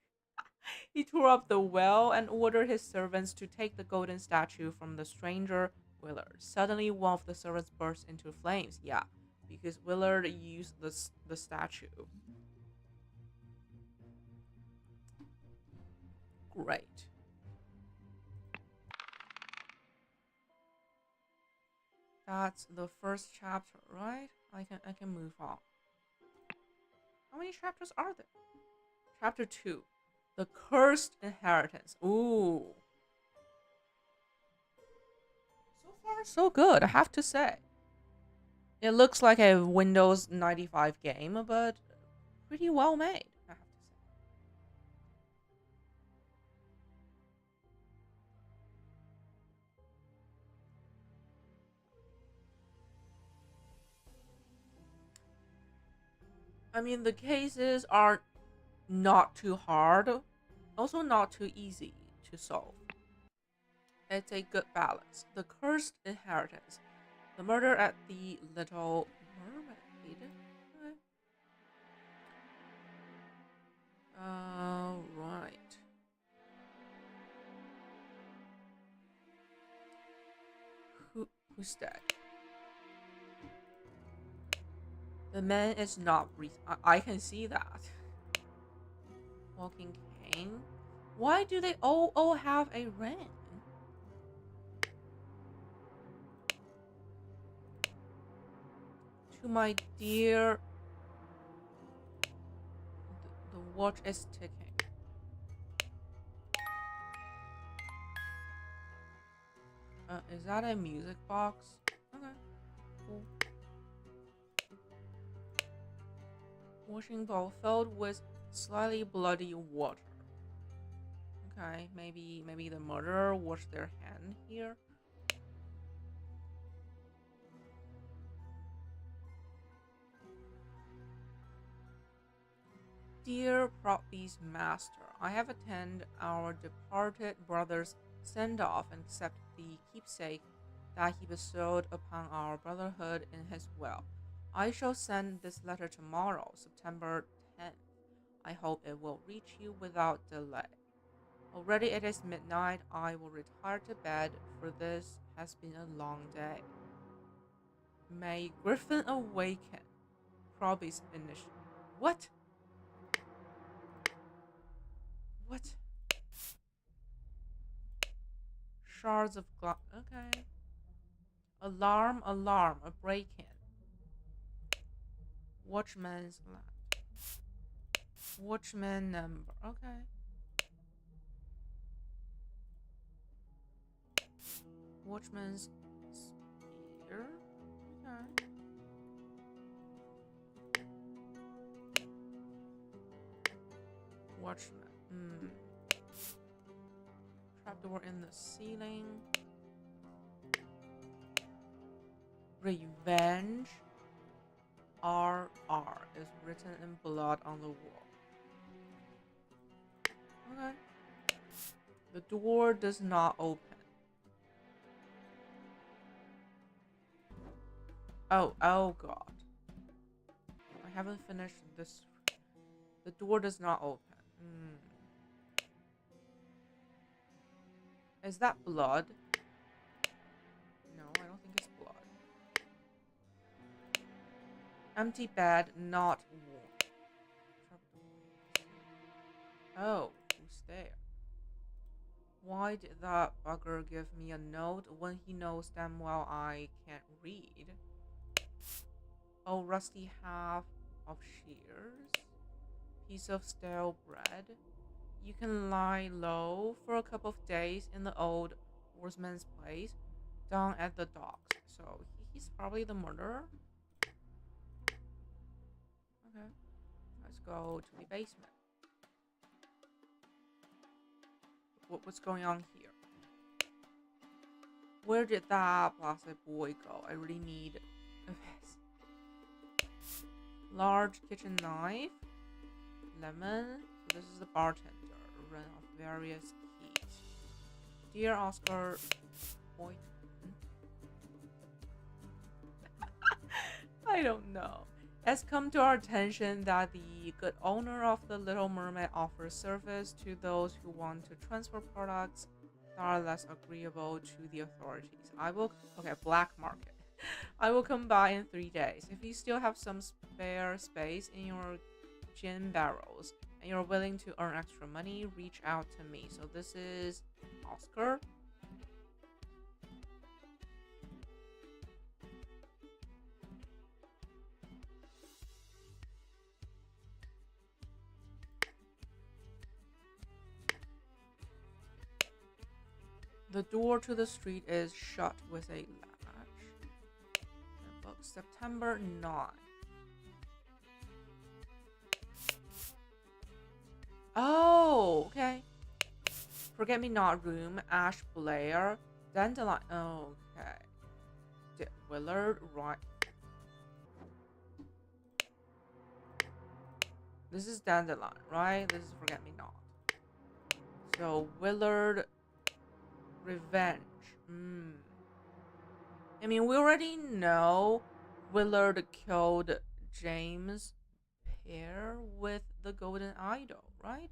he tore up the will and ordered his servants to take the golden statue from the stranger Willard. Suddenly, one of the servants burst into flames. Yeah, because Willard used the statue. Great. That's the first chapter, right? I can move on. How many chapters are there? Chapter 2. The Cursed Inheritance. Ooh. So far, so good, I have to say. It looks like a Windows 95 game, but pretty well made, I have to say. I mean, the cases are not too hard, also not too easy to solve. It's a good balance. The Cursed Inheritance. The Murder at the Little Mermaid. Right. Who's dead? The man is not I can see that. Walking cane. Why do they all have a ring? To my dear, the watch is ticking. Is that a music box? Okay, cool. Washing bowl filled with slightly bloody water. Okay, maybe the murderer washed their hand here. Dear Propby's master, I have attended our departed brother's send-off and accept the keepsake that he bestowed upon our brotherhood in his will. I shall send this letter tomorrow, September 10th. I hope it will reach you without delay. Already it is midnight. I will retire to bed, for this has been a long day. May Griffin awaken. Probby's initial. What? What? Shards of glass. Okay. Alarm, alarm, a break in. Watchman's lamp. Watchman number. Okay. Watchman's spear. Okay. Watchman. Trapdoor in the ceiling. Revenge. RR is written in blood on the wall. Okay. The door does not open. Oh god. I haven't finished this. The door does not open. Is that blood? No, I don't think it's blood. Empty bed, not warm. Oh, who's there? Why did that bugger give me a note when he knows damn well I can't read? Oh, rusty half of shears. Piece of stale bread. You can lie low for a couple of days in the old horseman's place down at the docks. So he's probably the murderer. Okay, let's go to the basement. What's going on here? Where did that placid boy go? I really need this. Large kitchen knife. Lemon. So this is the bartender. Run of various keys. Dear Oscar Boy. I don't know. It's come to our attention that the good owner of the Little Mermaid offers service to those who want to transfer products that are less agreeable to the authorities. Okay, black market. I will come by in 3 days. If you still have some spare space in your gin barrels and you're willing to earn extra money, reach out to me. So this is Oscar. The door to the street is shut with a latch. The book, September 9. Oh, okay. Forget Me Not Room, Ash Blair, Dandelion. Okay. Willard, right. This is Dandelion, right? This is Forget Me Not. So, Willard, Revenge. I mean, we already know Willard killed James Pear with the golden idol, right?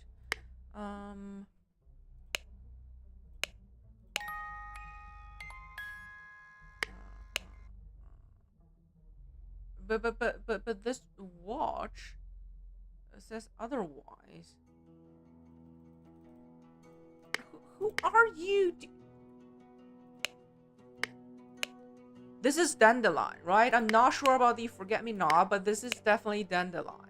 But this watch says otherwise. Who are you? This is Dandelion, right? I'm not sure about the Forget-Me-Not, but this is definitely Dandelion.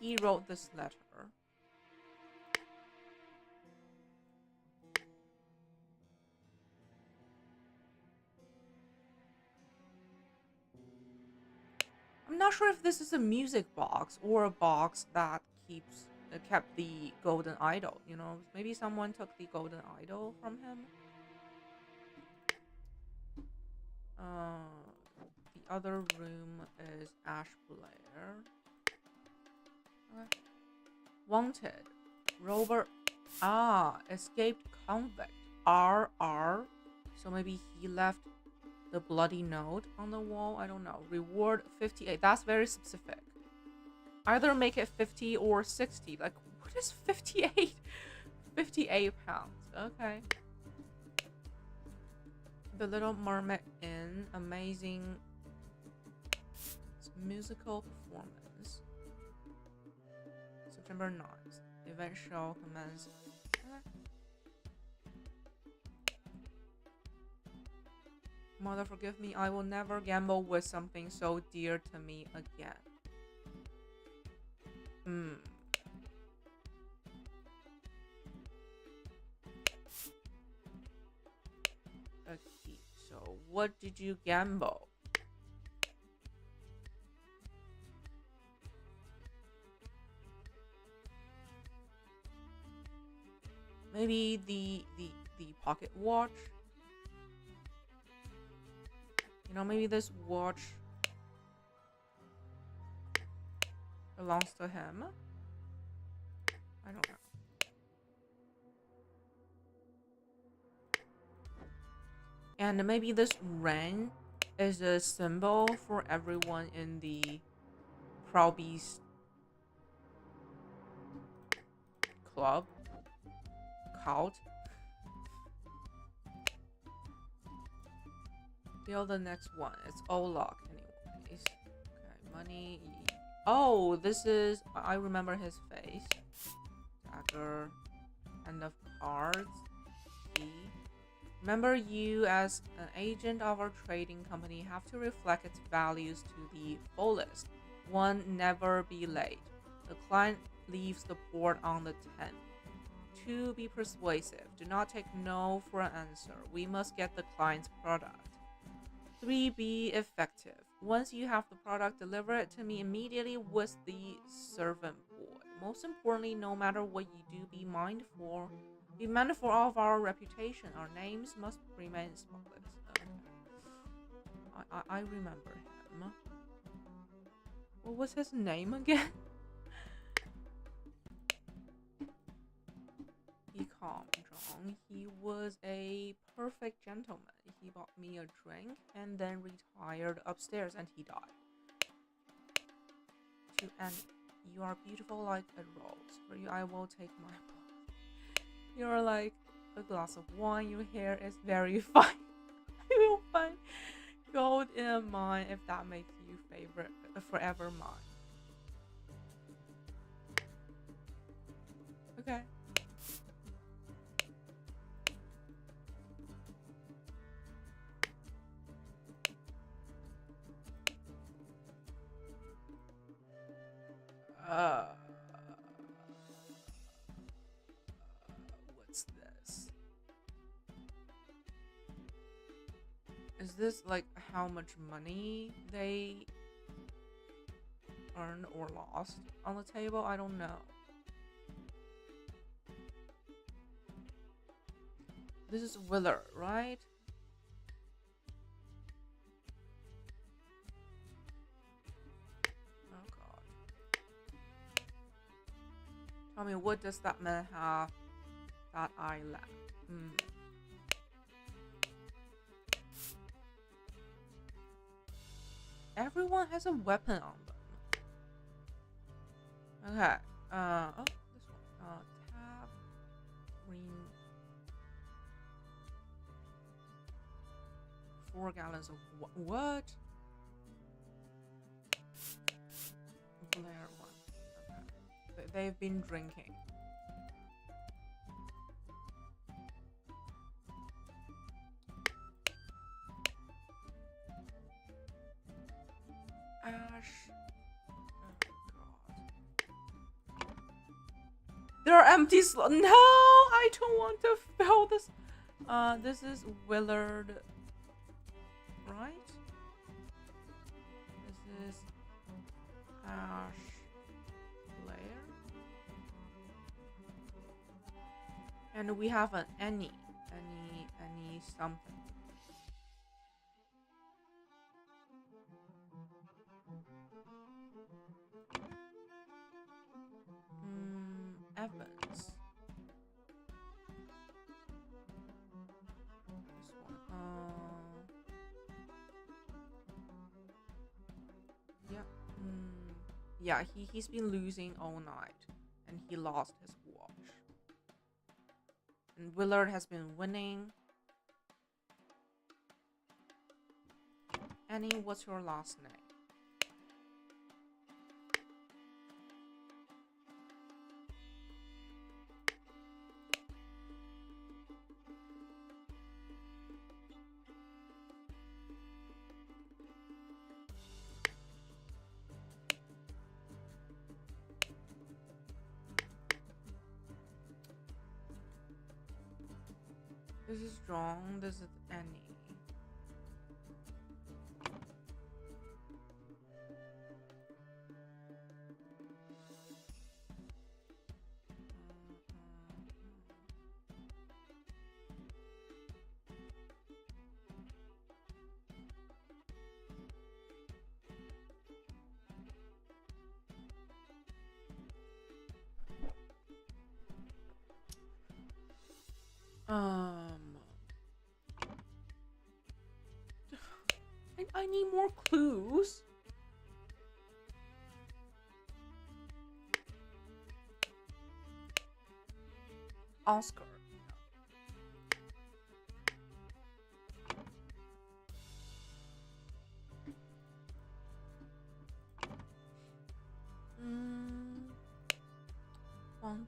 He wrote this letter. I'm not sure if this is a music box or a box that kept the golden idol. You know, maybe someone took the golden idol from him. The other room is Ash Blair. Wanted, Robert. Escaped convict. RR. So maybe he left the bloody note on the wall. I don't know. Reward 58. That's very specific. Either make it 50 or 60. Like, what is 58? 58 pounds. Okay. The Little Mermaid Inn. Amazing musical performance. September 9th. Event show commences. Mother, forgive me. I will never gamble with something so dear to me again. Okay, so what did you gamble? Maybe the pocket watch. You know, maybe this watch belongs to him. I don't know. And maybe this ring is a symbol for everyone in the Proud Beast club. Cult. Deal the next one. It's Olok anyways. Okay, money. Oh, this is... I remember his face. Dagger. End of cards. Key. Remember, you as an agent of our trading company have to reflect its values to the fullest. 1. Never be late. The client leaves the board on the 10th. 2. Be persuasive. Do not take no for an answer. We must get the client's product. 3. Be effective. Once you have the product, deliver it to me immediately with the servant boy. Most importantly, no matter what you do, be mindful of our reputation. Our names must remain spotless. Okay. I remember him. What was his name again? He calmed Zhang. He was a perfect gentleman. He bought me a drink and then retired upstairs, and he died. To end, you are beautiful like a rose. For you, I will take my blood. You're like a glass of wine. Your hair is very fine. I will find gold in a mine if that makes you forever mine. Okay. What's this? Is this like how much money they earned or lost on the table? I don't know. This is Willard, right? Oh god. Tell me, what does that man have that I lack? Everyone has a weapon on them. Okay. Oh, this one. Tab. Green. 4 gallons of what? Blair one. Okay. They've been drinking. Ash. Oh god. There are empty slots. No, I don't want to fill this. This is Willard, right? This is Ash Blair. And we have an any something. Evans. This one. Yeah. Yeah, he's been losing all night. And he lost his watch. And Willard has been winning. Annie, what's your last name? This is John. This is Annie. I need more clues. Oscar. Wanted.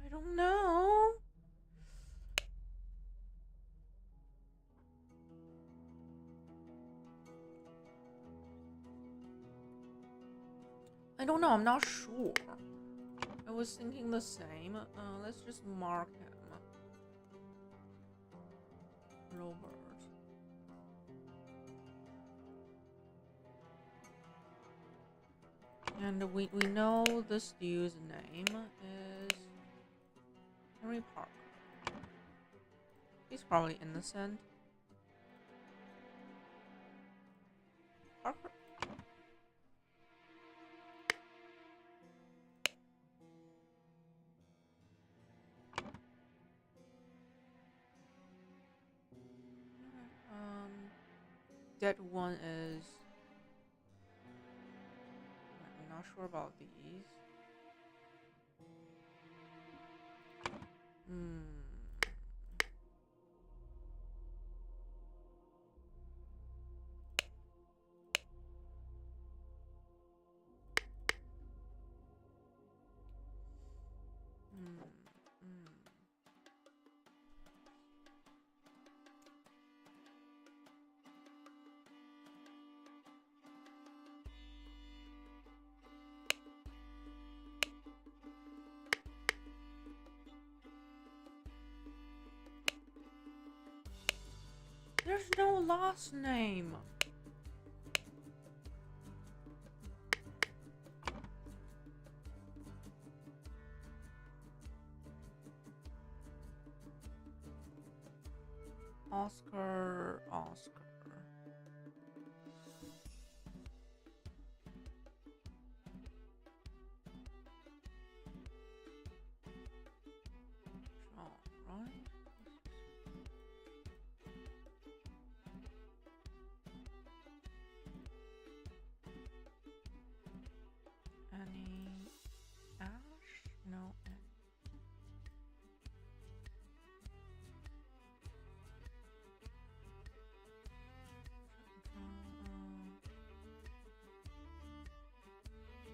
I don't know. I don't know. I'm not sure. I was thinking the same. Let's just mark him. Robert. And we know this dude's name is Henry Parker. He's probably innocent. Parker. That one is. I'm not sure about these. There's no last name. Oscar. All right. Annie. Ash? No.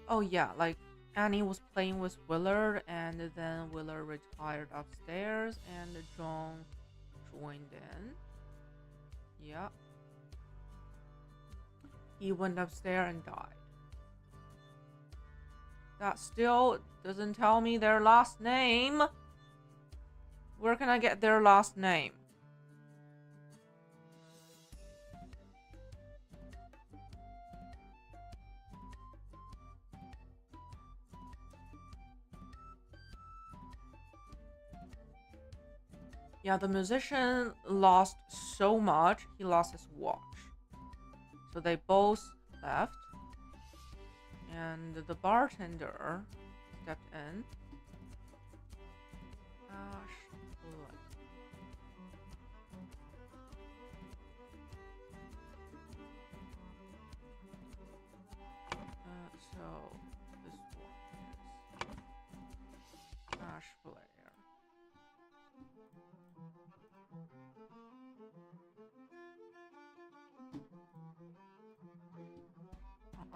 Oh yeah, like Annie was playing with Willard, and then Willard retired upstairs, and John joined in. Yeah. He went upstairs and died. That still doesn't tell me their last name. Where can I get their last name? Yeah, the musician lost so much, he lost his watch. So they both left. And the bartender stepped in. Ash Black. So this one is Ash Blair.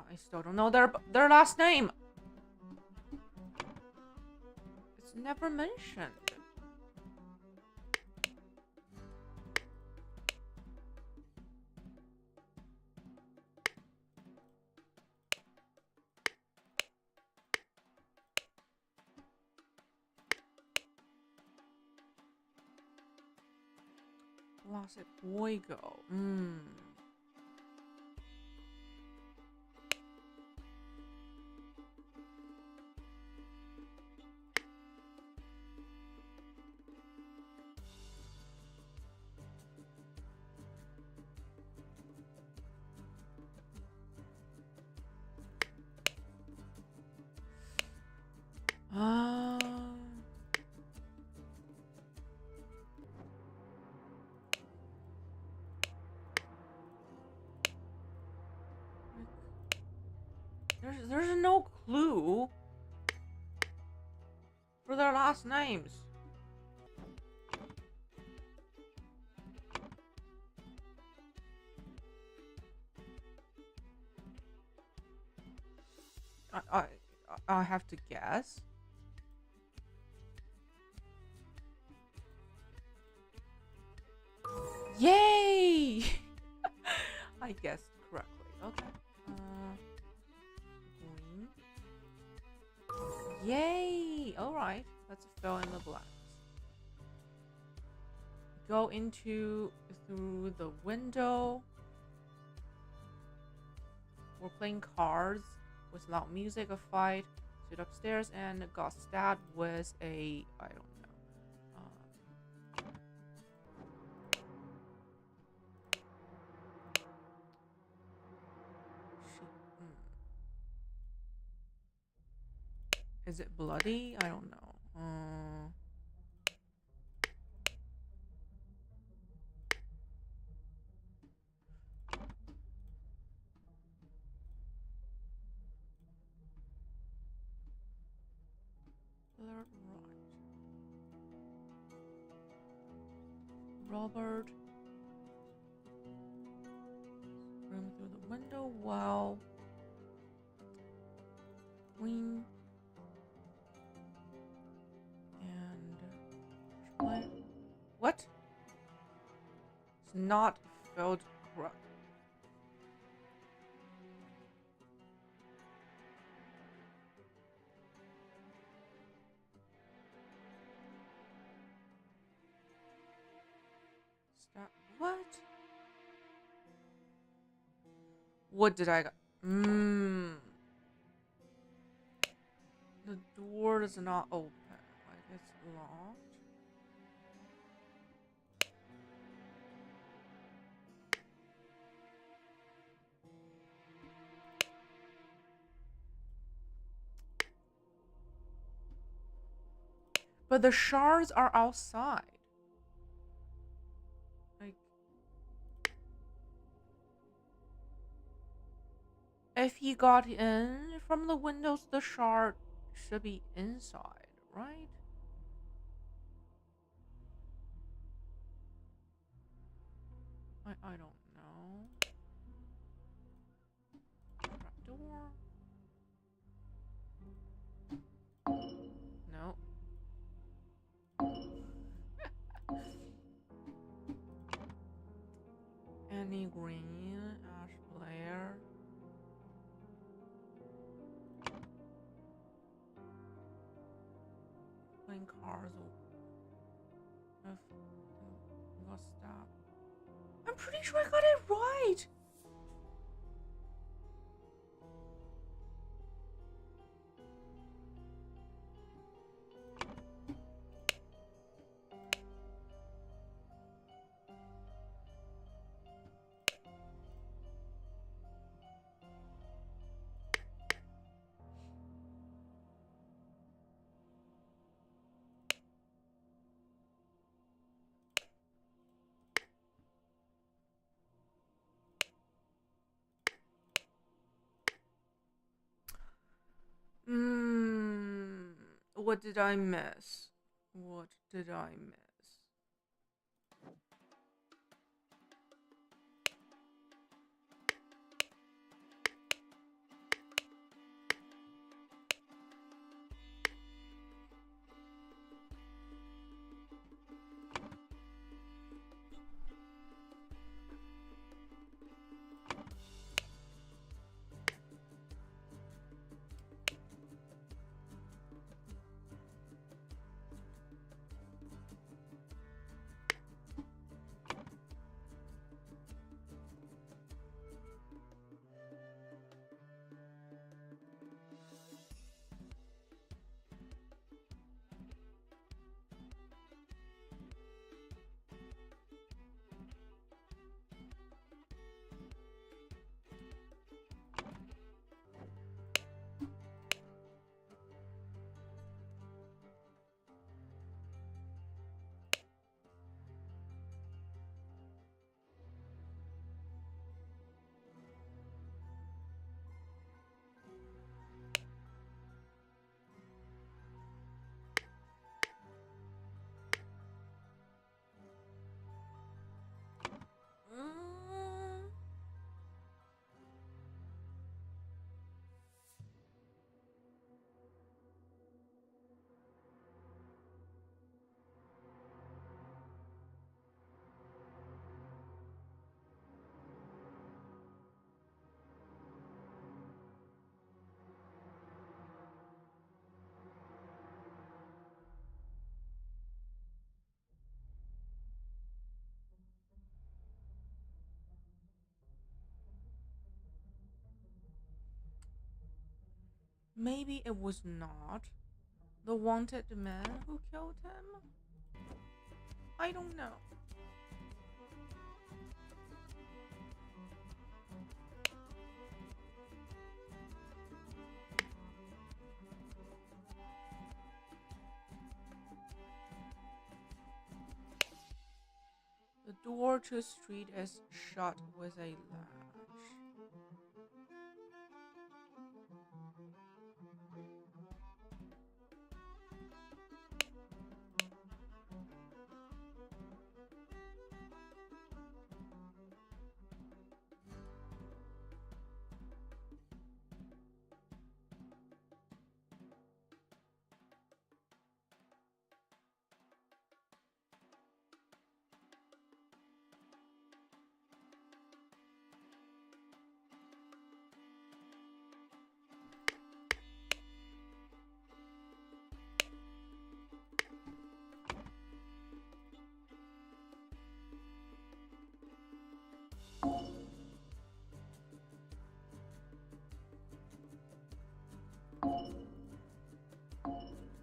I still don't know their last name. It's never mentioned. Lost it. Boygo. There's no clue for their last names. I have to guess. Yay! I guessed correctly. Okay. Green. Yay! Alright. Let's fill in the blanks. Go through the window. We're playing cards with loud music, a fight. Stood upstairs and got stabbed with a, I don't know. Is it bloody? I don't know. Right. Robert. Room through the window. Wow. Queen. And what? It's not filled correct. Stop. What? What did I got? The door is not open. Like it's locked. But the shards are outside. Like, if he got in from the windows, the shard should be inside, right? I don't know. Trap door. No. Annie Green, Ash Blair. Playing cards with Gustav. I'm pretty sure I got it right. What did I miss? What did I miss? Maybe it was not the wanted man who killed him? I don't know. The door to the street is shut with a latch.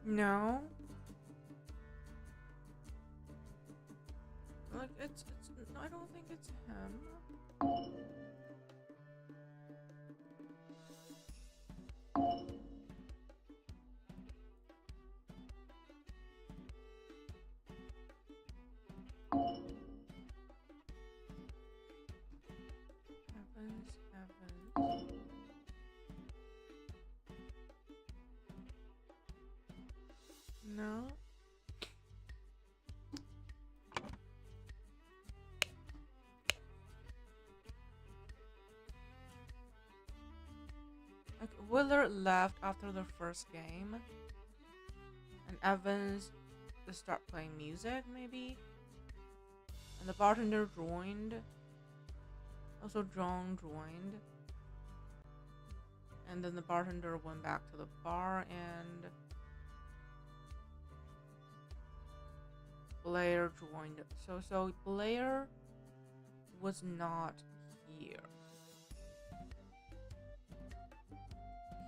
No. Like it's I don't think it's him. No. Like Willard left after the first game, and Evans to start playing music, maybe. And the bartender joined. Also, John joined. And then the bartender went back to the bar, and Blair joined. So Blair was not here.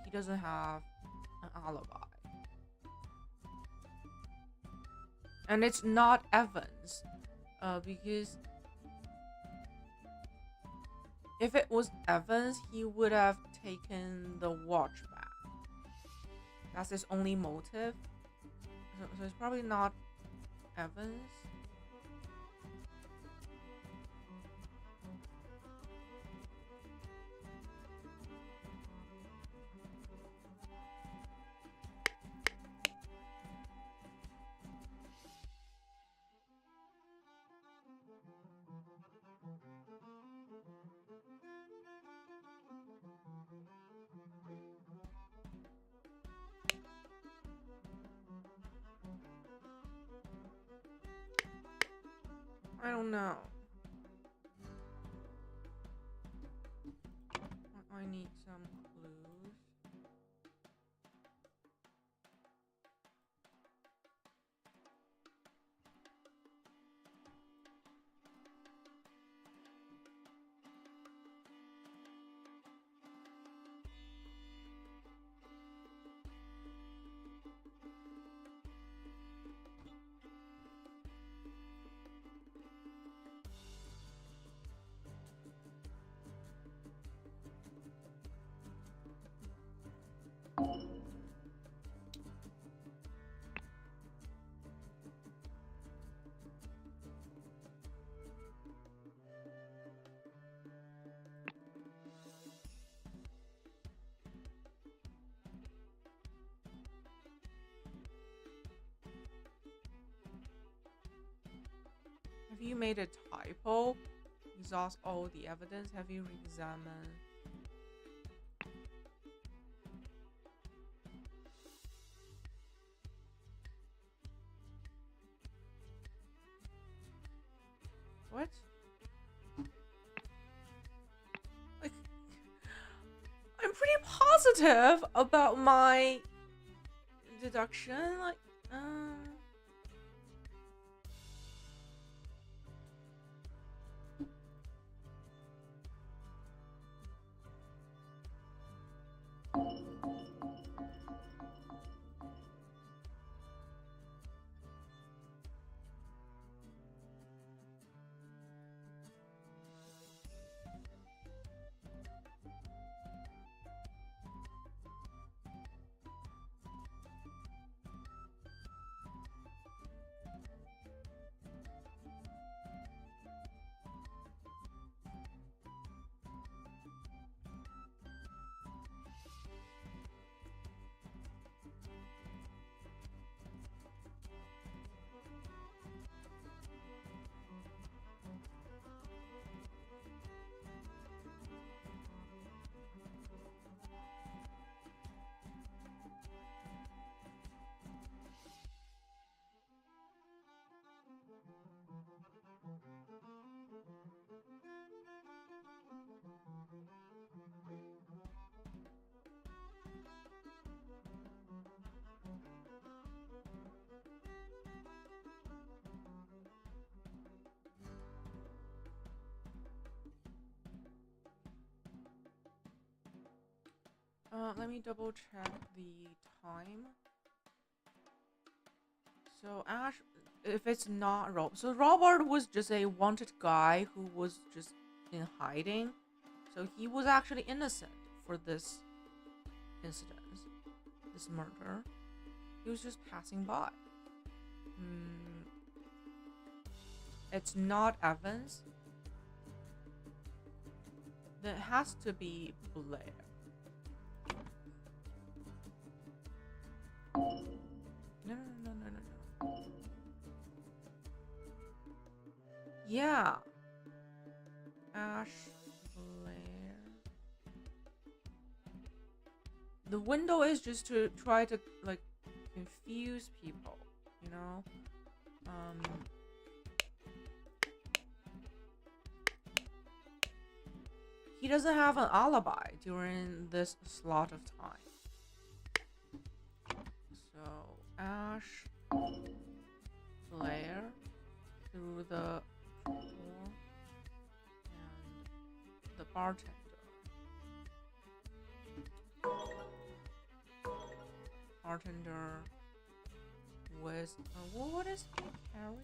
He doesn't have an alibi. And it's not Evans. Because if it was Evans, he would have taken the watch back. That's his only motive. So it's probably not Evans. I don't know. I need some clues. Have you made a typo? Exhaust all the evidence? Have you re-examined? What? Like, I'm pretty positive about my deduction. Like, let me double check the time. So Ash, if it's not Rob, so Robert was just a wanted guy who was just in hiding. So he was actually innocent for this incident, this murder. He was just passing by. It's not Evans. Then it has to be Blair. No. Yeah. Ash Blair. The window is just to try to like confuse people, you know? He doesn't have an alibi during this slot of time. So Ash Blair through the door and the bartender. Bartender with what is he carrying?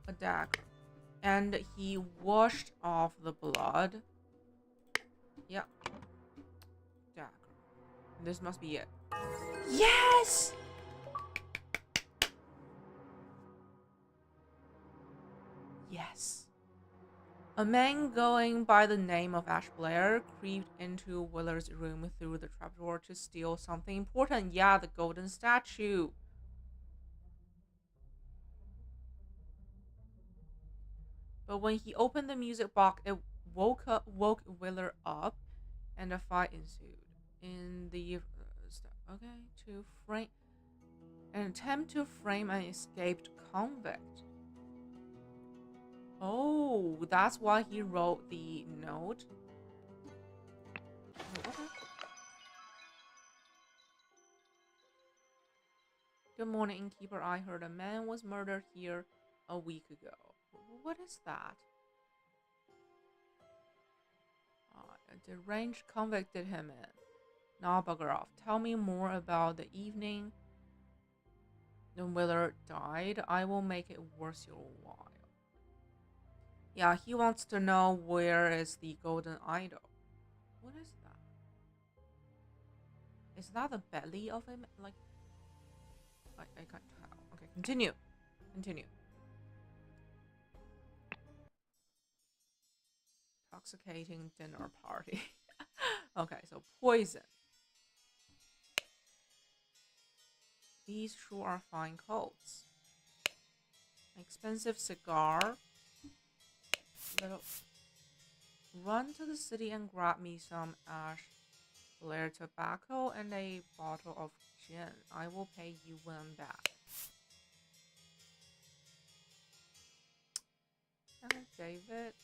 A dagger. And he washed off the blood. Yeah. Dagger. This must be it. Yes! Yes. A man going by the name of Ash Blair creeped into Willard's room through the trapdoor to steal something important. Yeah, the golden statue. But when he opened the music box, it woke Willard up, and a fight ensued. In the to frame an attempt to frame an escaped convict. Oh, that's why he wrote the note. Oh, okay. Good morning, innkeeper. I heard a man was murdered here a week ago. What is that? A deranged convict did him in. Now bugger off. Tell me more about the evening when Willard died. I will make it worth your while. Yeah, he wants to know where is the golden idol. What is that? Is that the belly of him? Like, I can't tell. Okay, continue. Continue. Intoxicating dinner party. Okay, so poison. These sure are fine coats. Expensive cigar. Little. Run to the city and grab me some Ash Blair tobacco and a bottle of gin. I will pay you when I'm back. David.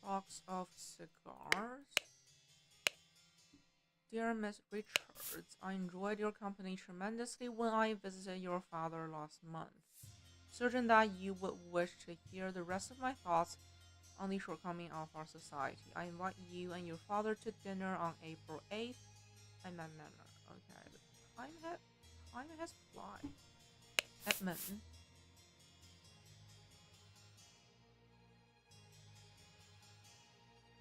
Box of cigars. Dear Miss Richards, I enjoyed your company tremendously when I visited your father last month. Certain that you would wish to hear the rest of my thoughts on the shortcoming of our society. I invite you and your father to dinner on April 8th at my manor. Okay, the time has fly. Edmonton.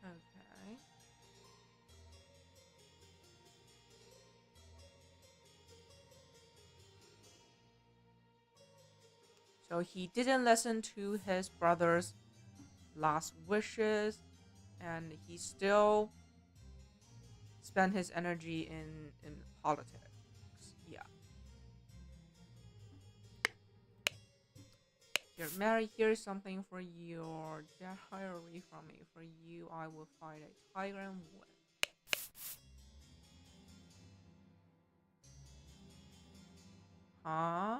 Okay. So he didn't listen to his brother's last wishes, and he still spent his energy in politics. Yeah. Here, Mary, here's something for your diary from me. For you, I will fight a tiger and win. Huh?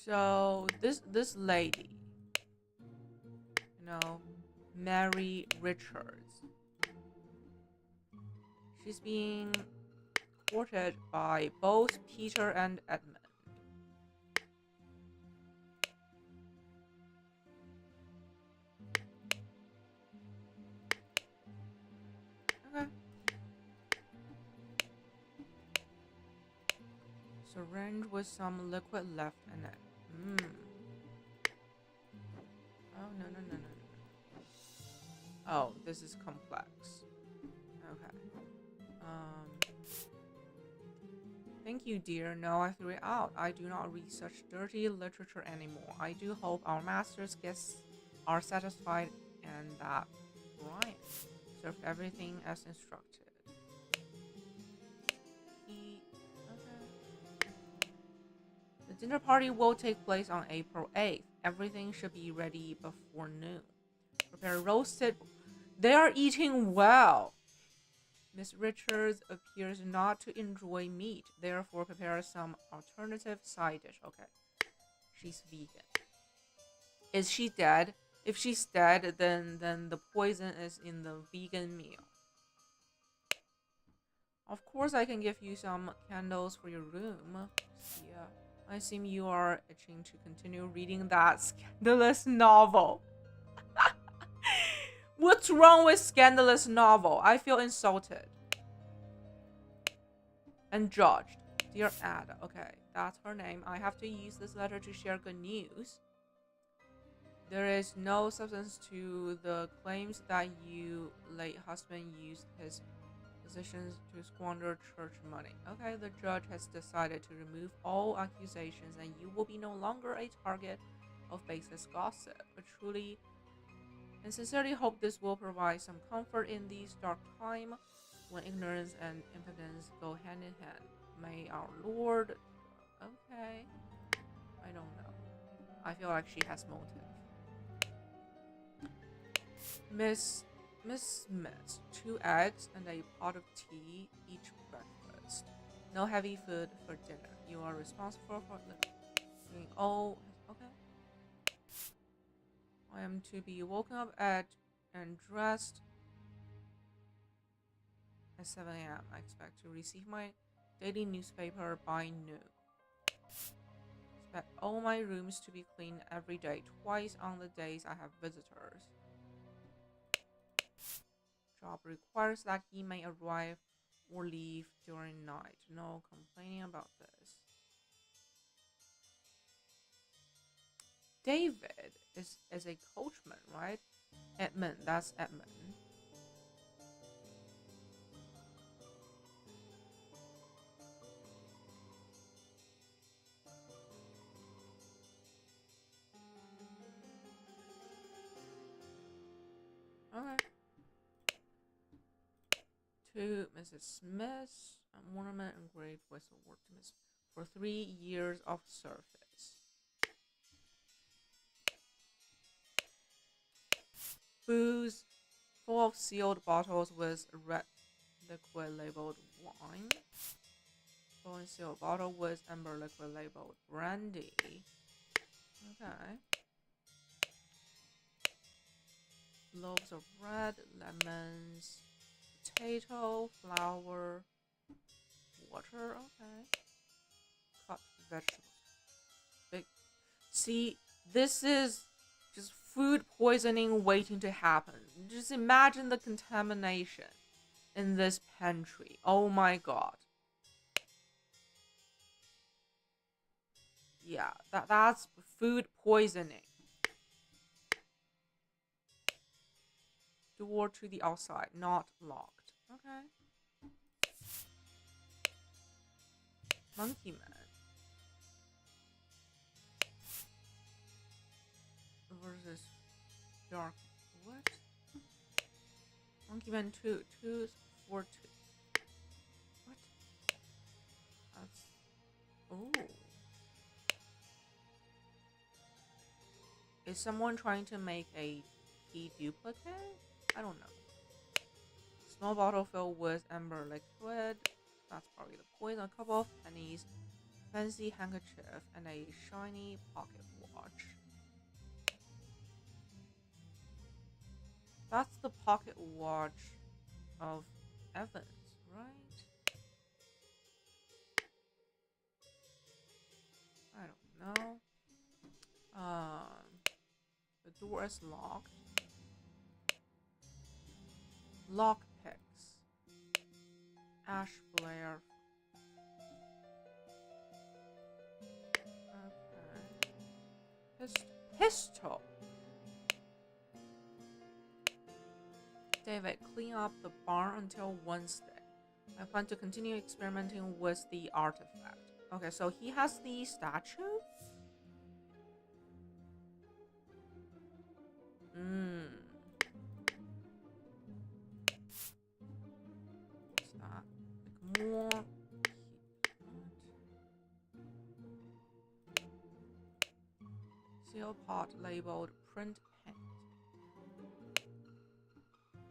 So this lady, Mary Richards, she's being courted by both Peter and Edmund. syringe with some liquid left in it. Oh, no, no, no, no, no. Oh, this is complex. Okay. Thank you, dear. No, I threw it out. I do not read such dirty literature anymore. I do hope our master's guests are satisfied and that Brian served everything as instructed. Okay. The dinner party will take place on April 8th. Everything should be ready before noon. Prepare roasted. They are eating well. Miss Richards appears not to enjoy meat, therefore prepare some alternative side dish. Okay, she's vegan. Is she dead? If she's dead, then the poison is in the vegan meal. Of course, I can give you some candles for your room. Yeah, I assume you are itching to continue reading that scandalous novel. What's wrong with scandalous novel? I feel insulted. And judged. Dear Ada. Okay, that's her name. I have to use this letter to share good news. There is no substance to the claims that your late husband used his positions to squander church money. Okay, the judge has decided to remove all accusations and you will be no longer a target of baseless gossip. I truly and sincerely hope this will provide some comfort in these dark times when ignorance and impotence go hand in hand. May our Lord... Okay. I don't know. I feel like she has motive. Miss Smith, 2 eggs and a pot of tea each breakfast. No heavy food for dinner. You are responsible for doing all... Okay. I am to be woken up at and dressed at 7 a.m. I expect to receive my daily newspaper by noon. Expect all my rooms to be cleaned every day, twice on the days I have visitors. Job requires that he may arrive or leave during night. No complaining about this. David is a coachman, right? Edmund, that's Edmund. Okay. To Mrs. Smith, an ornament engraved with a word to Miss for 3 years of service. Booze full of sealed bottles with red liquid labeled wine. Full and sealed bottle with amber liquid labeled brandy. Okay. Loaves of bread, lemons, potato, flour, water. Okay. Cut vegetables. Big. See, this is just food poisoning waiting to happen. Just imagine the contamination in this pantry. Oh my god. Yeah, that's food poisoning. Door to the outside, not locked. Okay. Monkey Man. Versus Dark. What? Monkey Man 2. 2 4 2. What? That's. Oh. Is someone trying to make a key duplicate? I don't know. Small bottle filled with amber liquid. That's probably the poison. A couple of pennies. Fancy handkerchief. And a shiny pocket watch. That's the pocket watch of Evans, right? I don't know. The door is locked. Lock picks. Ash Blair. Pistol. David, clean up the barn until Wednesday. I plan to continue experimenting with the artifact. Okay, so he has the statue? What's that? Like more. Seal pot labeled print paint.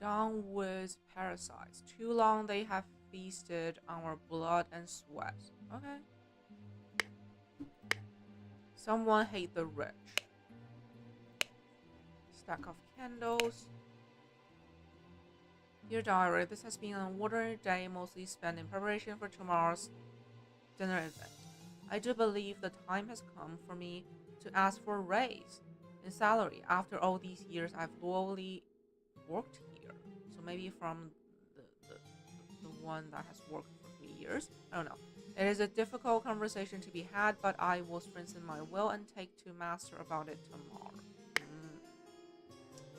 Down with parasites. Too long they have feasted on our blood and sweat. Okay. Someone hate the rich. Stack of candles. Dear diary, this has been an ordinary day, mostly spent in preparation for tomorrow's dinner event. I do believe the time has come for me to ask for a raise in salary. After all these years, I've loyally worked here. So maybe from the one that has worked for 3 years. I don't know. It is a difficult conversation to be had, but I will strengthen my will and take to master about it tomorrow.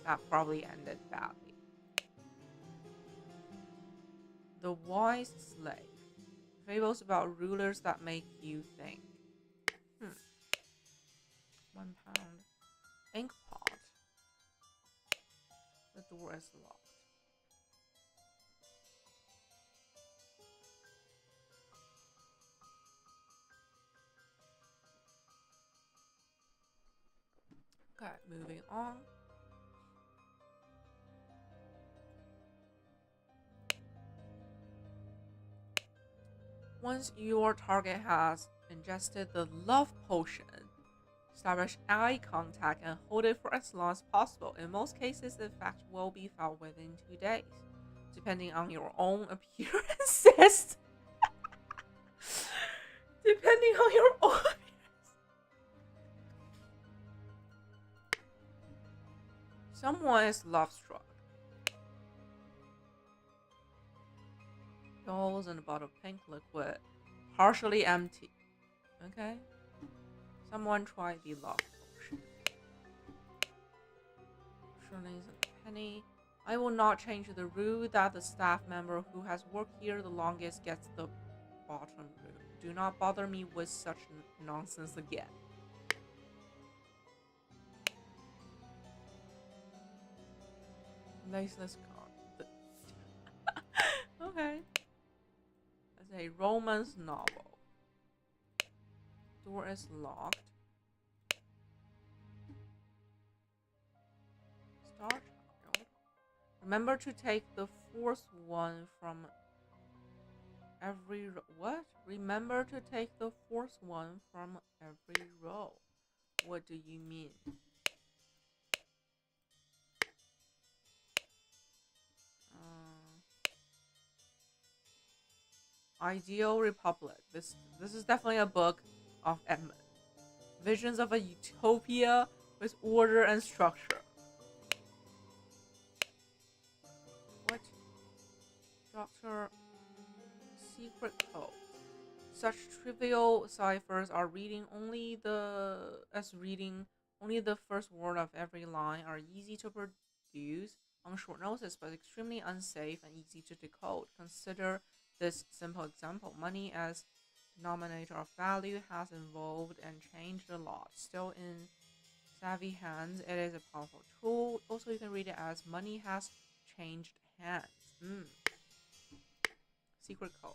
That probably ended badly. The Wise Slave. Fables about rulers that make you think. 1 pound. Ink pot. The door is locked. Okay, moving on. Once your target has ingested the love potion, establish eye contact and hold it for as long as possible. In most cases, the effect will be felt within 2 days, depending on your own appearances. Depending on your own appearance. Someone is love struck. Dolls and a bottle of pink liquid, partially empty. Okay. Someone tried the love potion. Shillings and a penny. I will not change the rule that the staff member who has worked here the longest gets the bottom rule. Do not bother me with such nonsense again. Laceless card. Okay. It's a romance novel. Door is locked. Star Child. Remember to take the fourth one from every what? Remember to take the fourth one from every row. What do you mean? Ideal Republic. This is definitely a book of Edmund. Visions of a utopia with order and structure. What? Doctor Secret Code. Such trivial ciphers are reading only the first word of every line are easy to produce on short notice, but extremely unsafe and easy to decode. Consider this simple example. Money as denominator of value has evolved and changed a lot. Still in savvy hands, it is a powerful tool. Also, you can read it as money has changed hands. Secret code.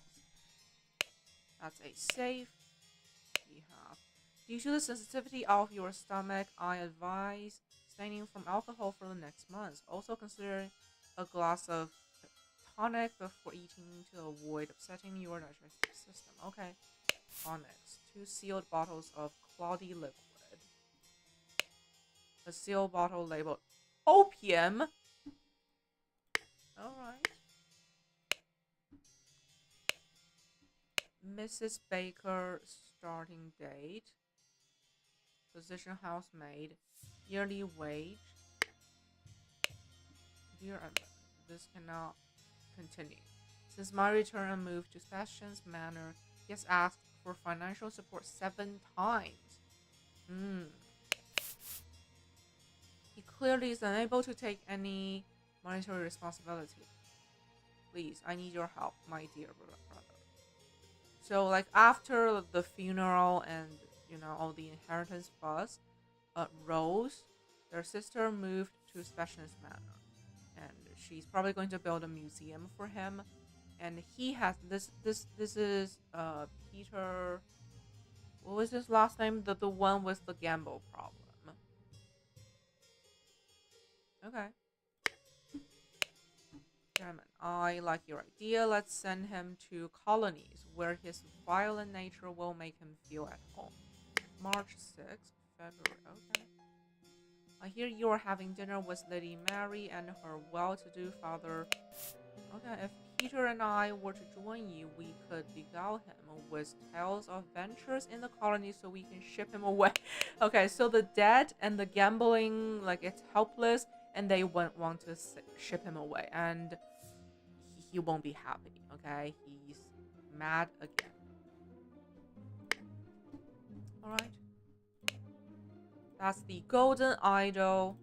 That's a safe. We have. Due to the sensitivity of your stomach, I advise abstaining from alcohol for the next month. Also consider a glass of tonic before eating to avoid upsetting your digestive system. Okay. Tonics. 2 sealed bottles of cloudy liquid. A sealed bottle labeled opium. Alright. Mrs. Baker starting date. Position housemaid. Yearly wage. Dear Edmund, this cannot continue. Since my return and move to Sebastian's Manor, he has asked for financial support 7 times. clearly is unable to take any monetary responsibility. Please, I need your help, my dear brother. So, like, after the funeral and, all the inheritance fuss, Rose, their sister, moved to Specialist Manor. And she's probably going to build a museum for him. And he has this is Peter. What was his last name? The one with the gamble problem. Okay. Gentlemen, I like your idea. Let's send him to colonies where his violent nature will make him feel at home. March 6th, February. Okay. I hear you are having dinner with Lady Mary and her well-to-do father. Okay, if Peter and I were to join you, we could beguile him with tales of ventures in the colony so we can ship him away. Okay, so the debt and the gambling, like, it's helpless, and they won't want to ship him away, and he won't be happy. Okay, he's mad again. All right, that's the golden idol.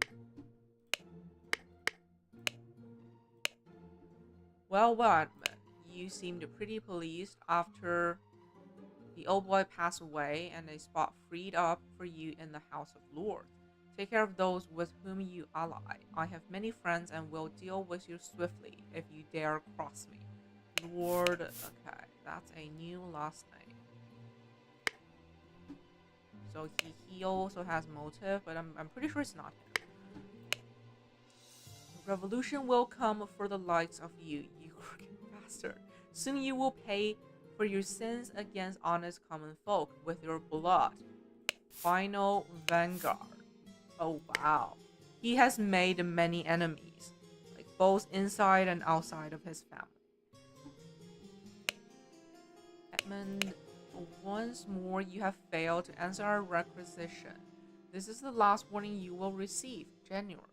Well, you seemed pretty pleased after the old boy passed away and a spot freed up for you in the House of Lords. Take care of those with whom you ally. I have many friends and will deal with you swiftly if you dare cross me. Lord, okay, that's a new last name. So he also has motive, but I'm pretty sure it's not him. Revolution will come for the likes of you, you crooked bastard. Soon you will pay for your sins against honest common folk with your blood. Final Vanguard. Oh wow. He has made many enemies, like both inside and outside of his family. Edmund, once more you have failed to answer our requisition. This is the last warning you will receive. January.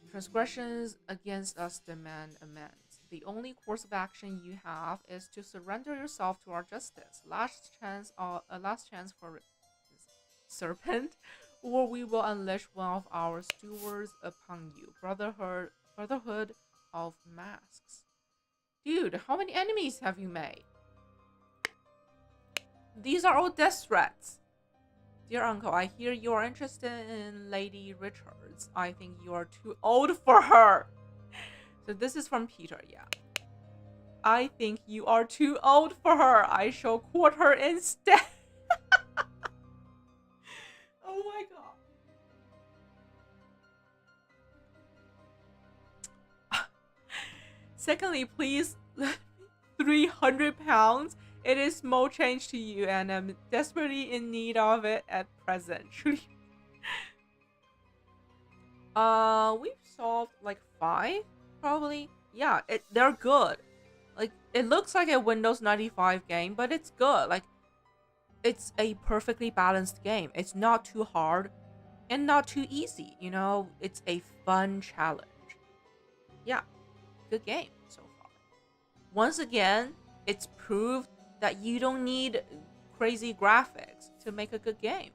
Transgressions against us demand amends. The only course of action you have is to surrender yourself to our justice. Last chance for serpent, or we will unleash one of our stewards upon you. Brotherhood of Masks. Dude, how many enemies have you made? These are all death threats. Dear uncle, I hear you are interested in Lady Richards. I think you are too old for her. So this is from Peter, yeah. I think you are too old for her. I shall court her instead. Oh my god. Secondly, please let me 300 pounds. It is small change to you, and I'm desperately in need of it at present. We've solved like 5, probably. Yeah, they're good. Like, it looks like a Windows 95 game, but it's good. Like, it's a perfectly balanced game. It's not too hard and not too easy, It's a fun challenge. Yeah, good game so far. Once again, it's proved that you don't need crazy graphics to make a good game.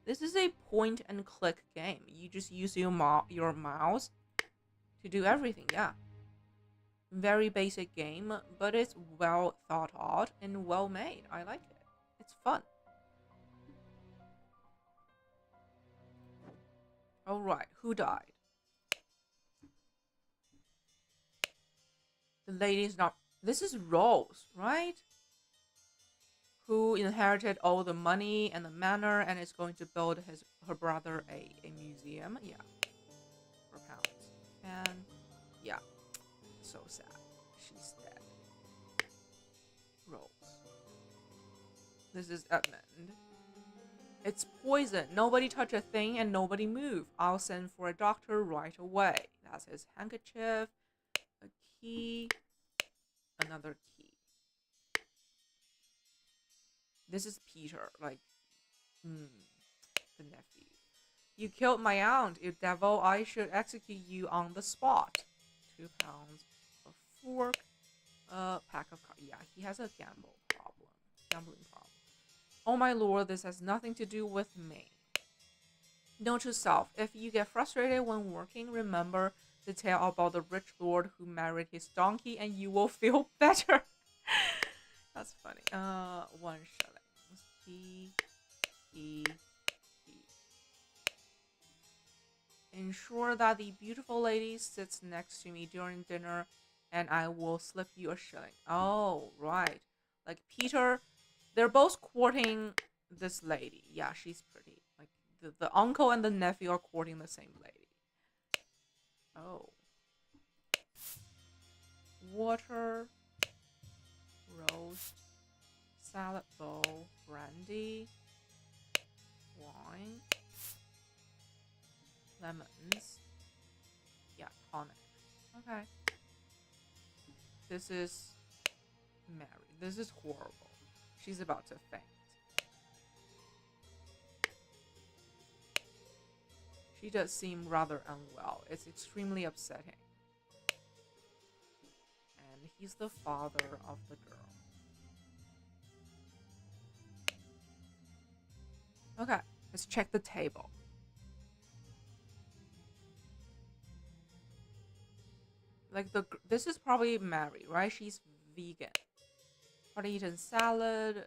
This is a point and click game. You just use your mouse to do everything, yeah. Very basic game, but it's well thought out and well made. I like it. It's fun. Alright, who died? The lady's not... This is Rose, right? Who inherited all the money and the manor and is going to build her brother a museum. Yeah. For pounds. And yeah. So sad. She's dead. Rose. This is Edmund. It's poison. Nobody touch a thing and nobody move. I'll send for a doctor right away. That's his handkerchief. A key. Another key. This is Peter, like, the nephew. You killed my aunt, you devil. I should execute you on the spot. 2 pounds. A fork. A pack of cards. Yeah, he has a gambling problem. Oh my lord, this has nothing to do with me. Note to self: if you get frustrated when working, remember the tale about the rich lord who married his donkey, and you will feel better. That's funny. 1 shillings. P E E. Ensure that the beautiful lady sits next to me during dinner, and I will slip you a shilling. Oh, right. Like Peter, they're both courting this lady. Yeah, she's pretty. Like the uncle and the nephew are courting the same lady. Oh. Water, roast, salad bowl, brandy, wine, lemons. Yeah, tonic. Okay. This is Mary. This is horrible. She's about to faint. She does seem rather unwell. It's extremely upsetting. And he's the father of the girl. Okay, let's check the table. Like this is probably Mary, right? She's vegan. Party eaten salad.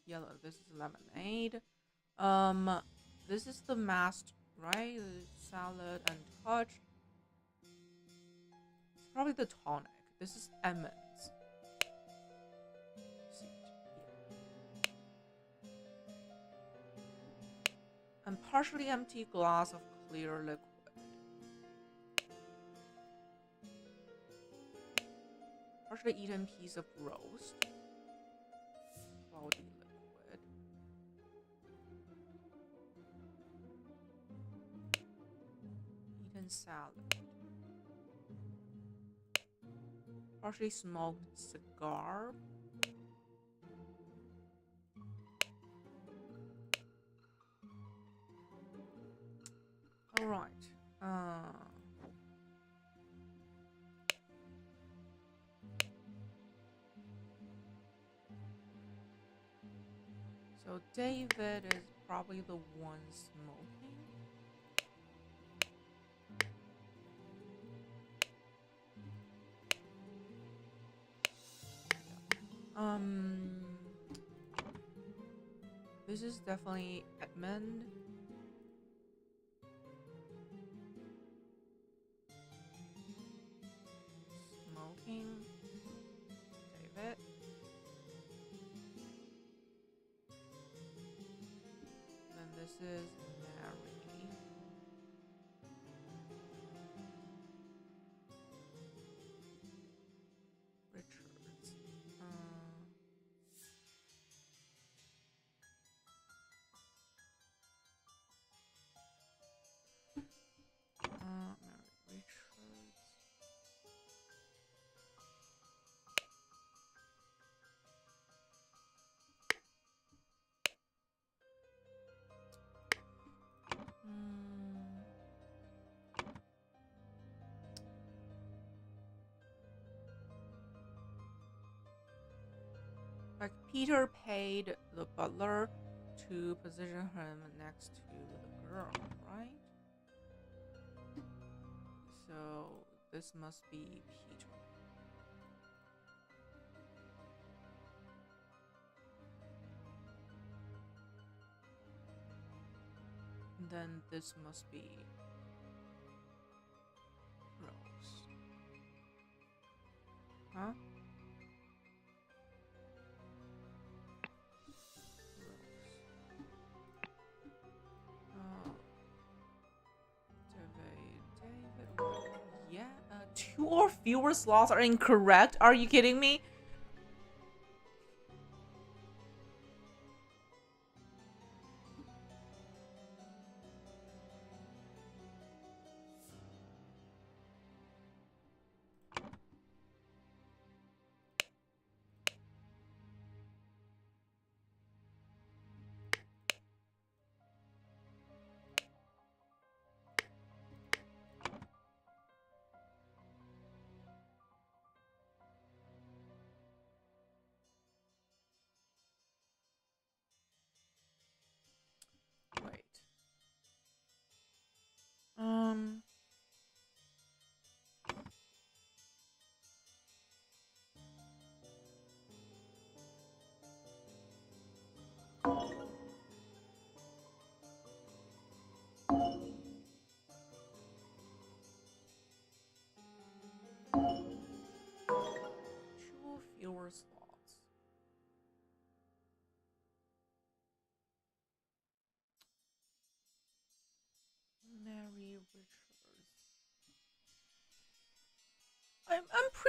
Yellow. This is lemonade. Um, this is the masked, right? Salad and touch. It's probably the tonic. This is Emmons. And partially empty glass of clear liquid. Partially eaten piece of roast. Cloudy liquid. Eaten salad. Partially smoked cigar. All right. So David is probably the one smoking. This is definitely Edmund. Smoking. David. Then this is Mary. Richards. Mary Richards. Like Peter paid the butler to position him next to the girl, right? So this must be Peter. And then this must be Rose. Huh? David. Yeah, 2 or fewer slots are incorrect. Are you kidding me?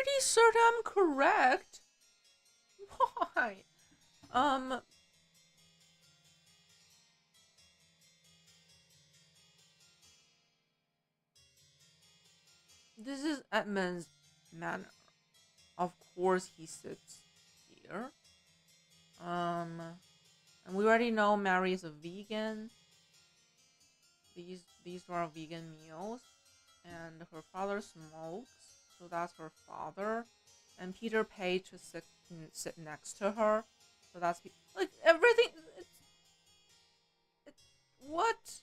pretty certain I'm correct. Why? This is Edmund's manor. Of course he sits here. And we already know Mary is a vegan. These are vegan meals. And her father smokes, so that's her father. And Peter paid to sit next to her, so that's like everything. It's what?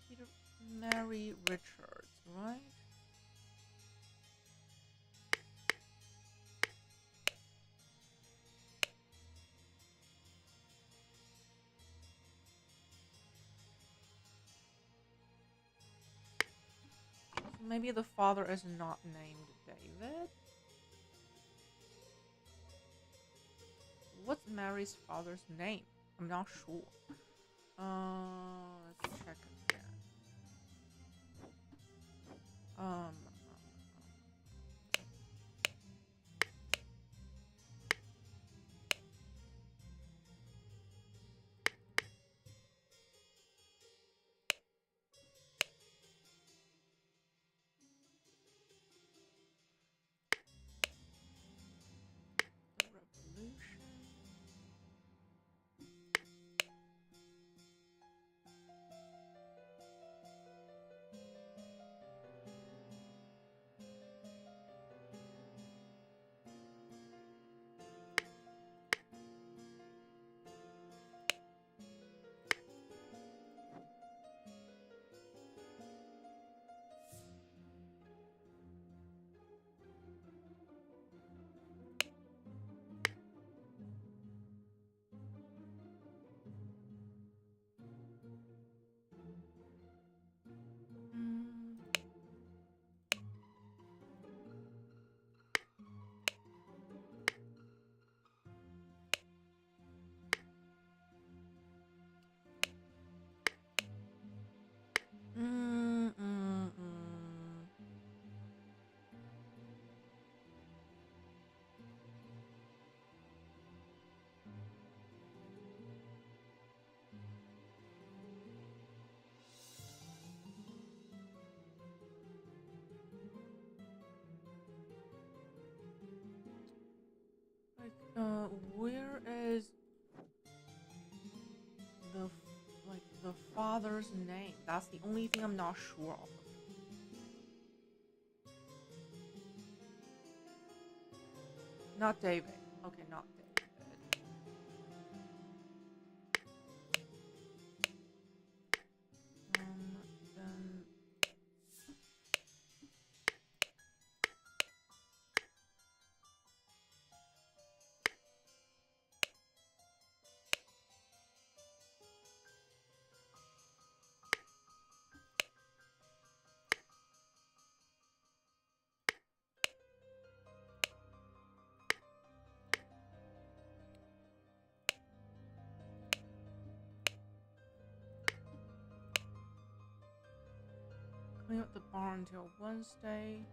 Peter, Mary Richards, right? Maybe the father is not named David. What's Mary's father's name? I'm not sure. Let's check again. Um, the Revolution. Mm. Mm, mm, mm. Like, where is the father's name? That's the only thing I'm not sure of. Not David. Okay, not David. Then clean up the barn till Wednesday.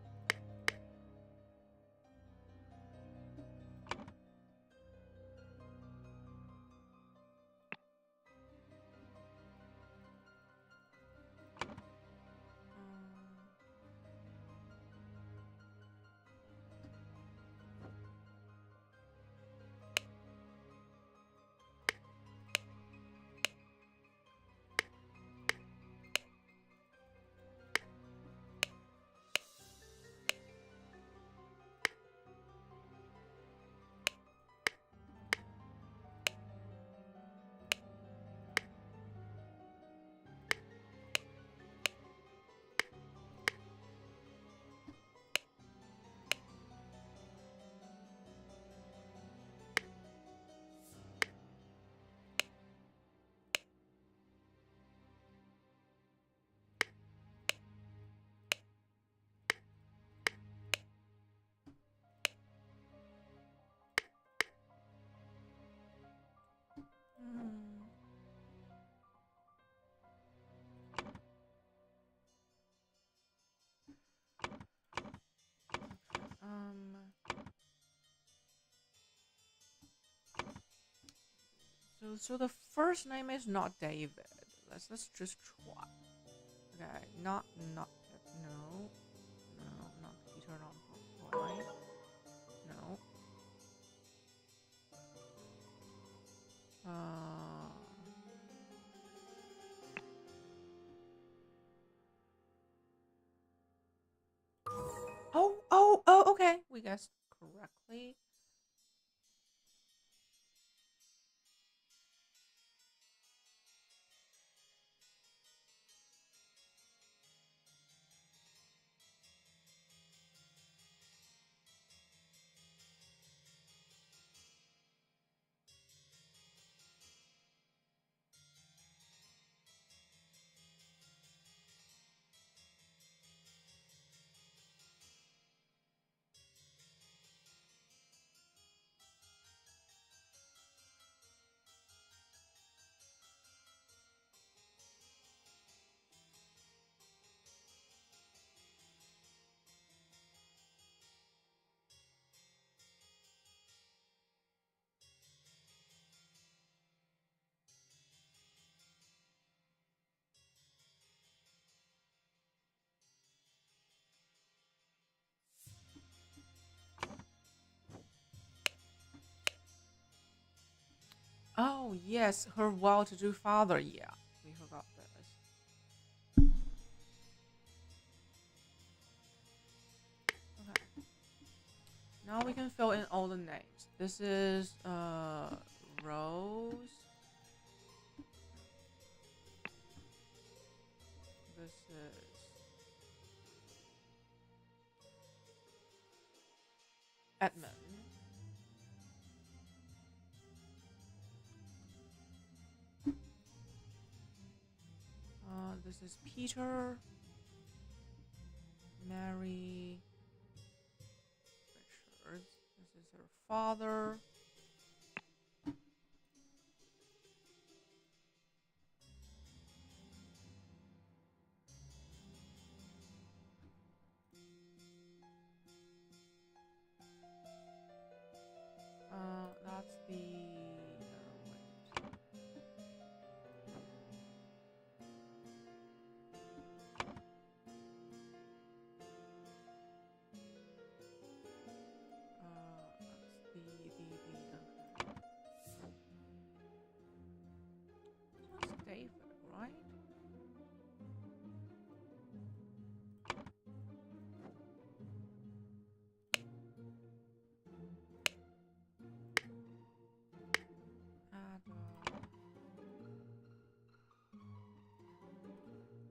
So the first name is not David. Let's just try. Okay, not no, not Peter, not Brian. No. Oh, okay. We guessed correctly. Oh, yes, her well-to-do father. Yeah, we forgot this. Okay. Now we can fill in all the names. This is Rose. This is Edmund. This is Peter. Mary. Richard. This is her father. That's the. Wait. That's the. This one's David, right? Ada.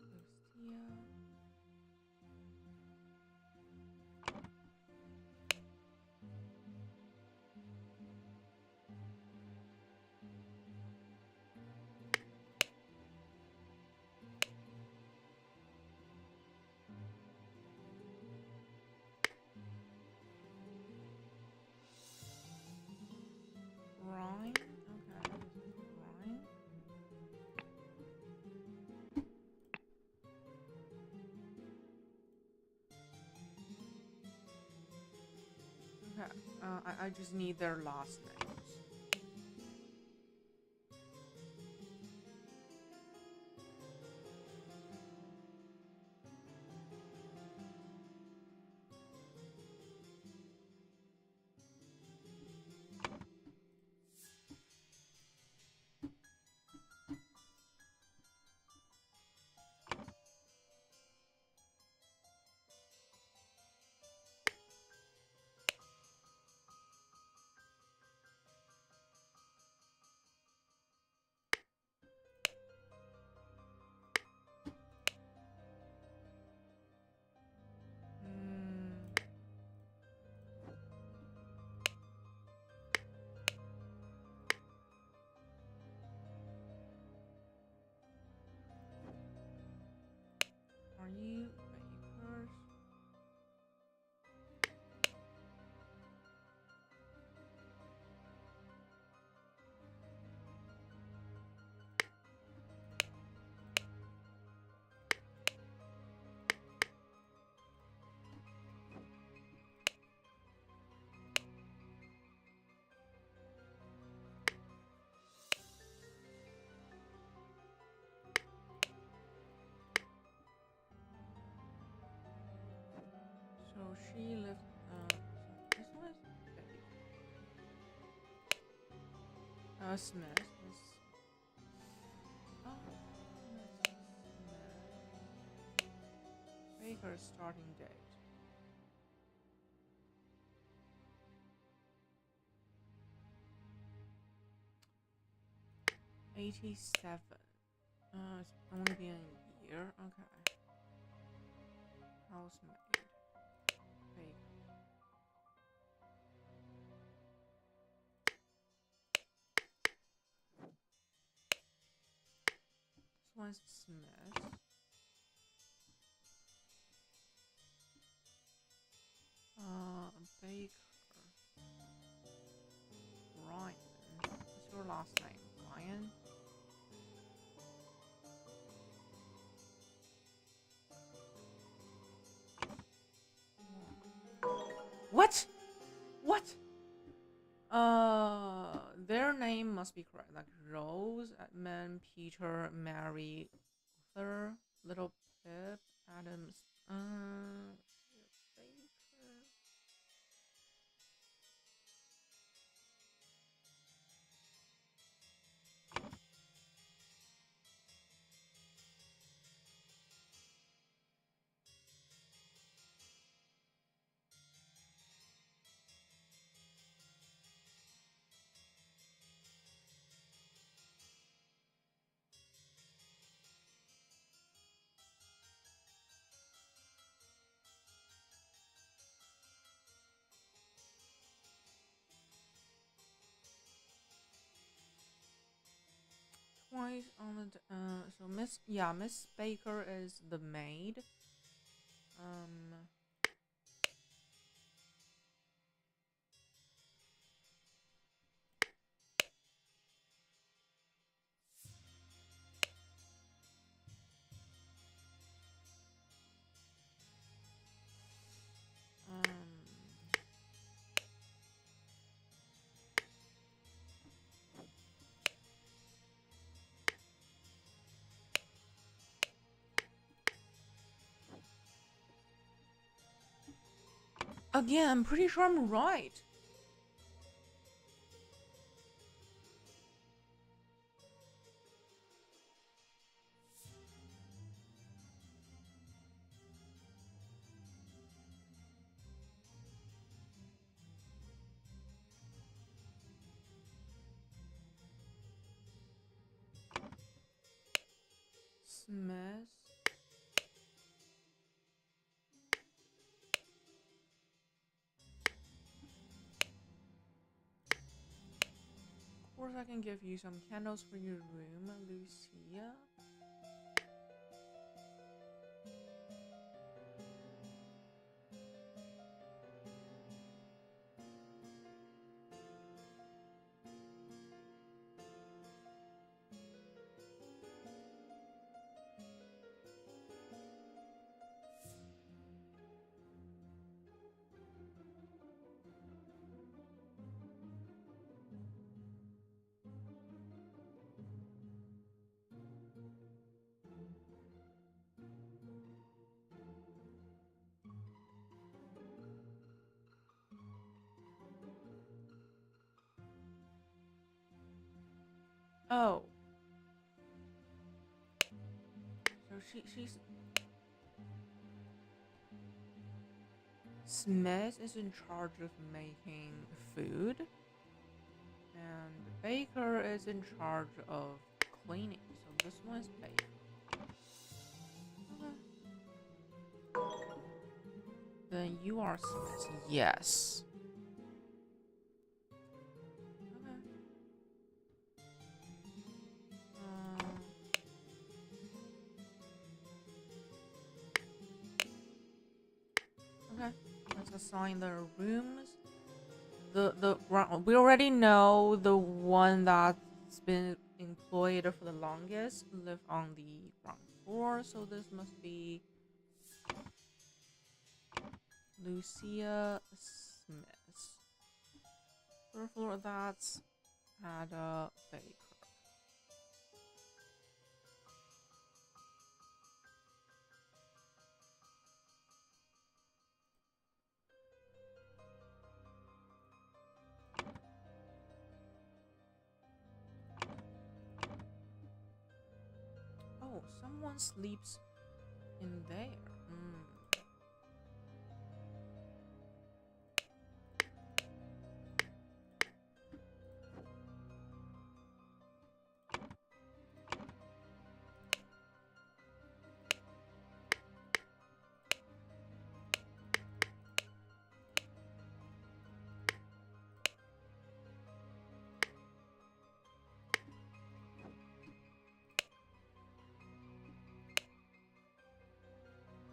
Lucia. Ryan. Okay, this is Ryan. Okay. I just need their last names. He lives. So this one is Smith. Oh, Miss Smith. Baker starting date. 87. It's only been a year. Okay. Housemaid. Baker. This one's Smith. Baker. Ryan. What's your last name? Ryan? What? What? Their name must be correct. Like Rose, Edmund, Peter, Mary, Luther, Little Pip, Adams. Baker. Twice on the so Miss Baker is the maid. Um um Again, I'm pretty sure I'm right. Smith. Of course, I can give you some candles for your room, Lucia. Oh, so she's Smith is in charge of making food, and Baker is in charge of cleaning. So this one is Baker. Then you are Smith. Yes. Okay. Okay. Let's assign the rooms. We already know the one that's been employed for the longest live on the ground floor, so this must be Lucia Smith. Third floor, that's Ada Baker. someone sleeps in there.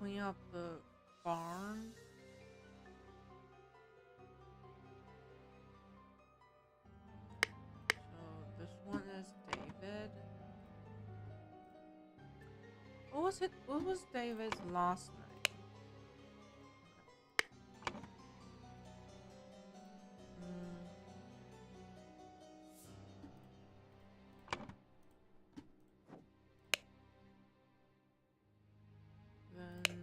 Clean up the barn. So this one is David. What was it? What was David's last name? Then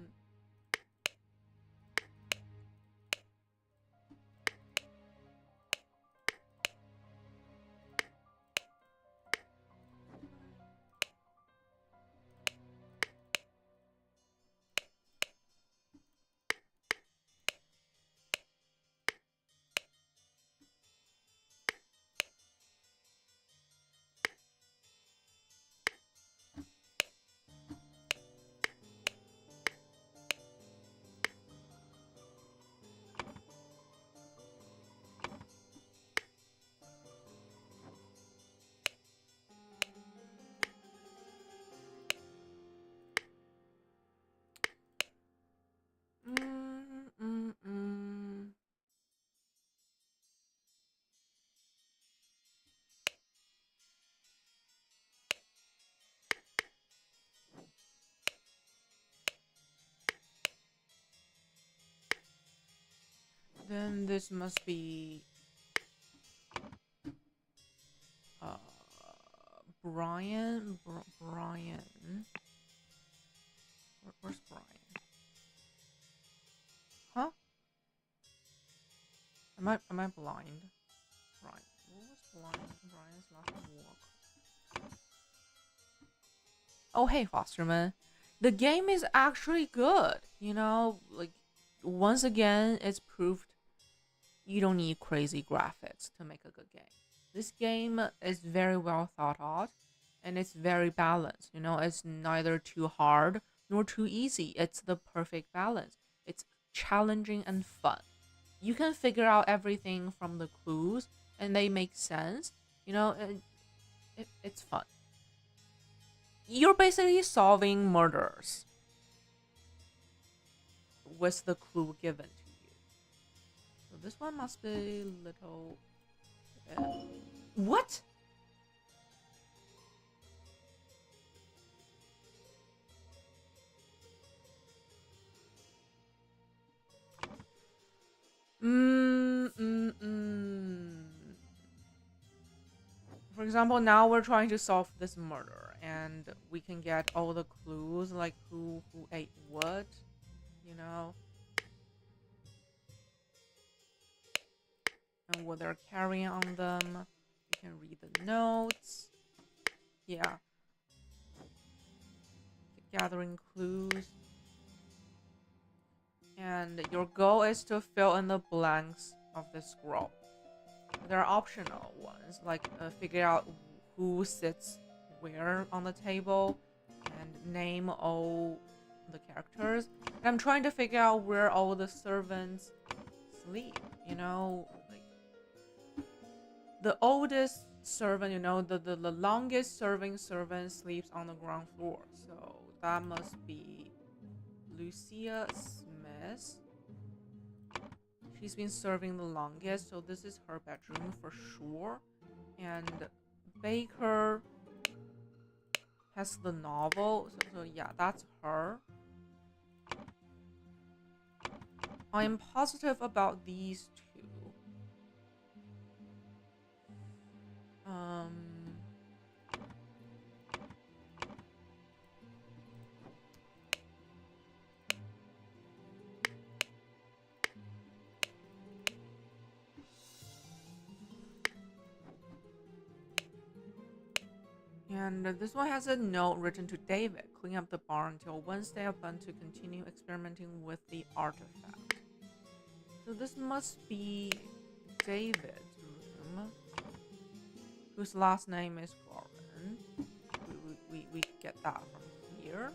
Then this must be Brian. Brian. Where's Brian? Huh? Am I blind? Brian. What was blind? Brian's last work. Oh hey Fosterman. The game is actually good. You know, like once again it's proved you don't need crazy graphics to make a good game. This game is very well thought out and it's very balanced. You know, it's neither too hard nor too easy. It's the perfect balance. It's challenging and fun. You can figure out everything from the clues and they make sense. You know, it's fun. You're basically solving murders with the clue given to you. So this one must be little... what? For example, now we're trying to solve this murder, and we can get all the clues, like who ate what, you know, and what they're carrying on them. You can read the notes. Yeah. Gathering clues. And your goal is to fill in the blanks of the scroll. There are optional ones, like figure out who sits where on the table and name all the characters. And I'm trying to figure out where all the servants sleep, you know, like the oldest servant, you know, the longest serving servant sleeps on the ground floor. So that must be Lucia Smith. She's been serving the longest, so this is her bedroom for sure. And Baker has the novel, so yeah, that's her. I am positive about these two. And this one has a note written to David. Clean up the barn until Wednesday. I plan to continue experimenting with the artifact. So this must be David's room, whose last name is Gorman. We get that from here.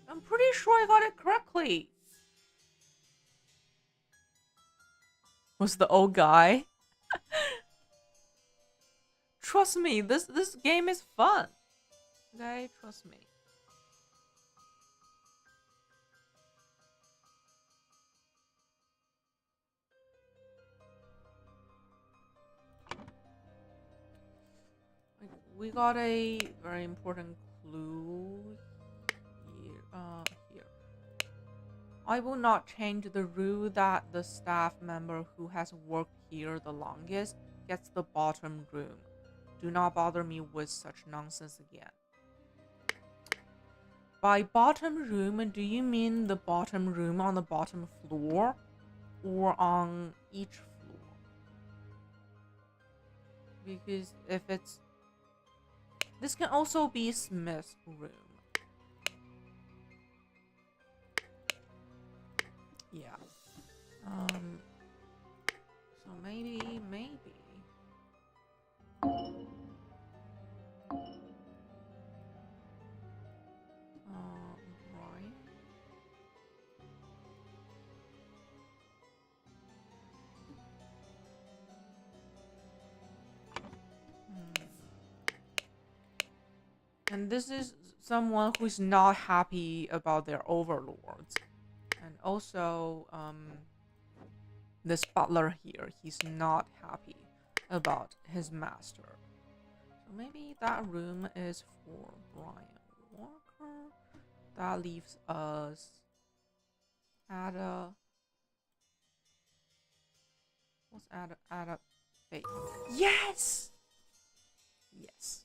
I'm pretty sure I got it correctly. Was the old guy? Trust me, this game is fun. Okay, trust me. We got a very important clue here. I will not change the rule that the staff member who has worked here the longest gets the bottom room. Do not bother me with such nonsense again. By bottom room, do you mean the bottom room on the bottom floor or on each floor? Because if it's... This can also be Smith's room. Yeah. So maybe. Right. And this is someone who's not happy about their overlords. And also, this butler here, he's not happy about his master. So maybe that room is for Brian Walker. That leaves us Ada. What's Ada Baker? Yes! Yes.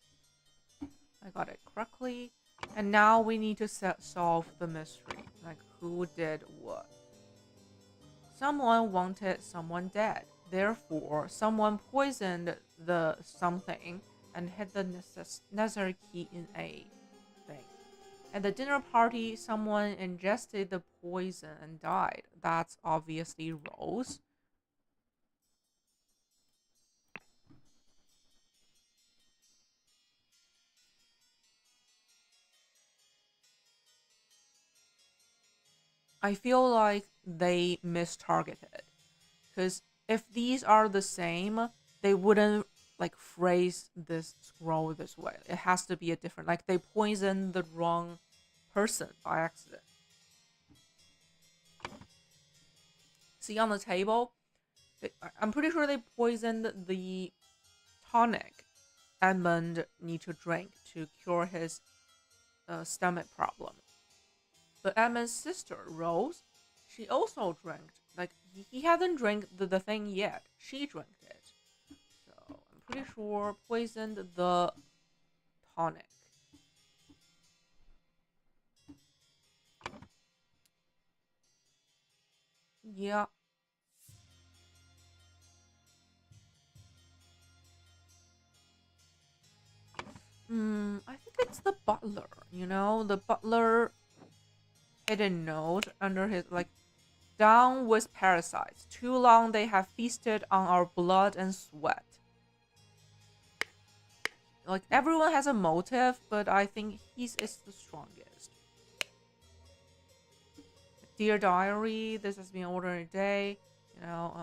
I got it correctly. And now we need to solve the mystery. Like, who did what? Someone wanted someone dead. Therefore, someone poisoned the something and hid the necessary key in a thing. At the dinner party, someone ingested the poison and died. That's obviously Rose. I feel like they mistargeted. Because if these are the same, they wouldn't like phrase this scroll this way. It has to be a different, like they poisoned the wrong person by accident. See on the table, I'm pretty sure they poisoned the tonic Edmund need to drink to cure his stomach problem. But Edmund's sister, Rose, she also drank. Like, he hadn't drank the thing yet. She drank it. So, I'm pretty sure poisoned the tonic. Yeah. I think it's the butler, you know? The butler hidden note under his, like, down with parasites. Too long they have feasted on our blood and sweat. Like, everyone has a motive, but I think his is the strongest. Dear Diary, this has been an ordinary day. You know,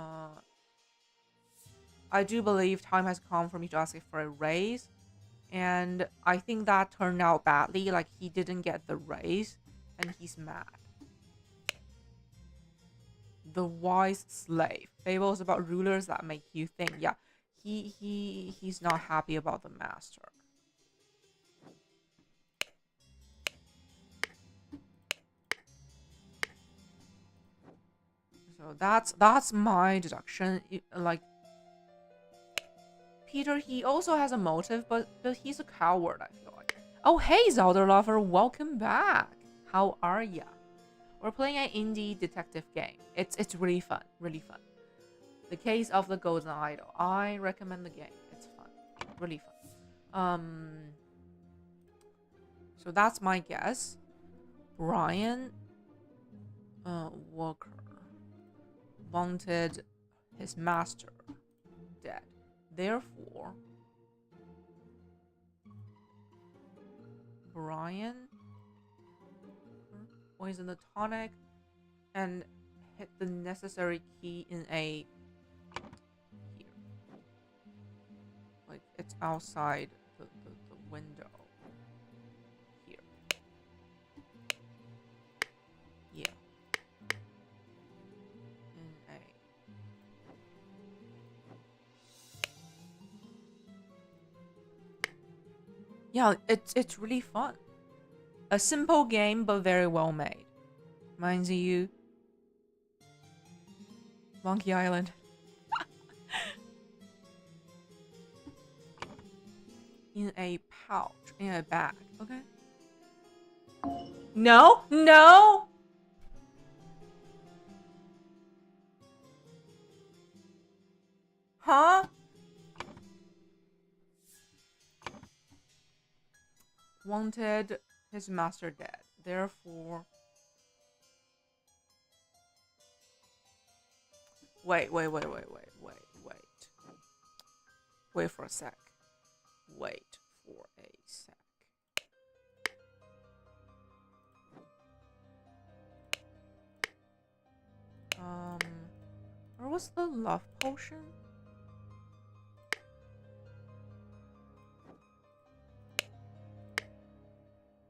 I do believe time has come for me to ask for a raise. And I think that turned out badly. Like, he didn't get the raise, and he's mad. The wise slave. Fables about rulers that make you think. Yeah, he's not happy about the master. So that's my deduction. Like, Peter, he also has a motive, but he's a coward, I feel like. Oh, hey, Zelda welcome back. How are ya? We're playing an indie detective game. It's really fun, really fun. The Case of the Golden Idol. I recommend the game. It's fun, really fun. So that's my guess. Brian Walker wanted his master dead. Therefore, Brian poisoned the tonic and hit the necessary key in a here. Like it's outside the window. Here. Yeah. In a yeah, it's really fun. A simple game but very well made. Reminds you Monkey Island. In a pouch, in a bag, okay? No, no! Huh? Wanted his master dead. Therefore... Wait. Wait for a sec. Wait for a sec. Where was the love potion?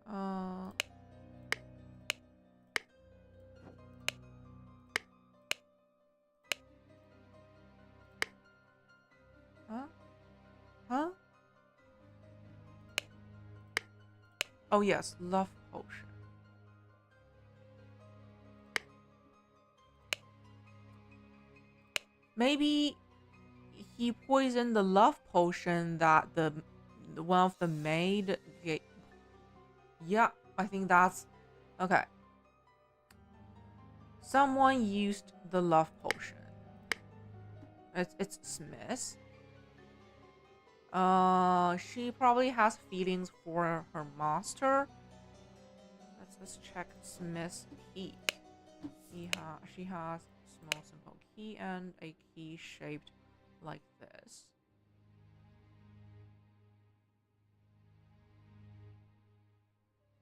Huh? Huh? Oh yes, love potion. Maybe he poisoned the love potion that the one of the maid gave. Yeah, I think that's okay. Someone used the love potion. It's Smith. She probably has feelings for her master. Let's check Smith's key. She has a small simple key and a key shaped like this.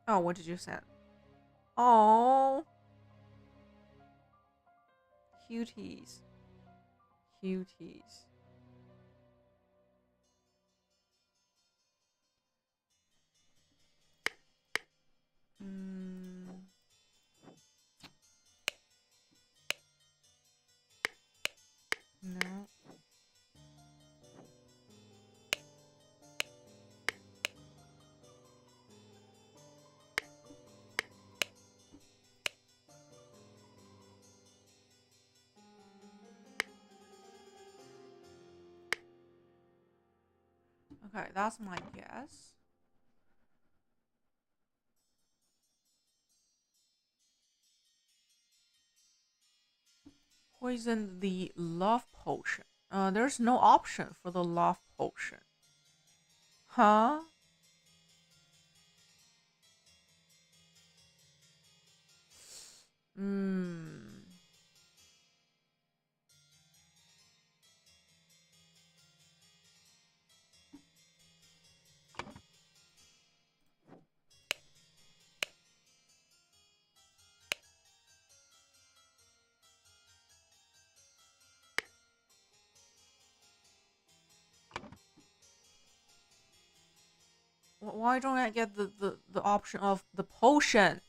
Oh, what did you send? Oh, cuties. No. Okay, that's my guess. Poison the love potion. There's no option for the love potion. Huh? Why don't I get the option of the potion?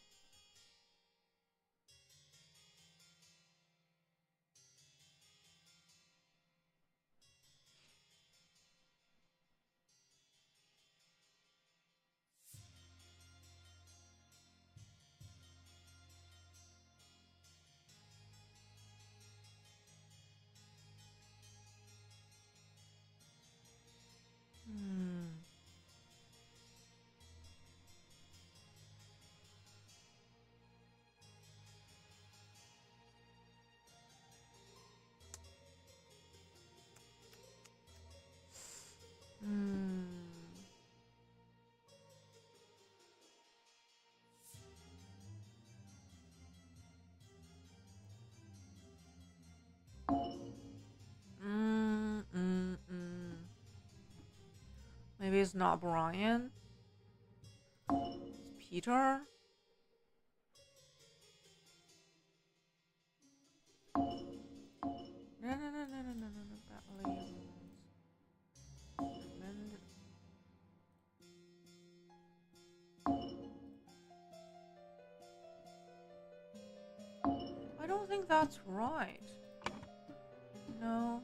Maybe it's not Brian. It's Peter. No, no, no, no, no, no, no, no. That labels. Amend. I don't think that's right. No.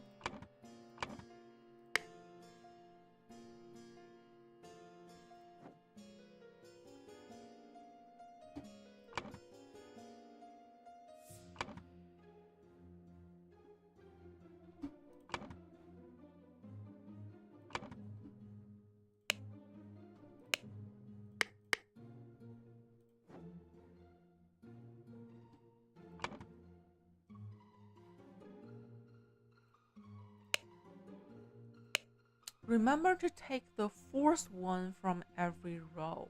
Remember to take the fourth one from every row.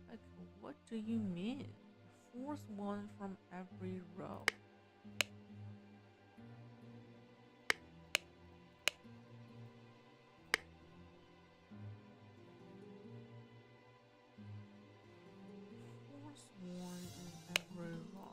Like, what do you mean? Fourth one from every row. Fourth one in every row.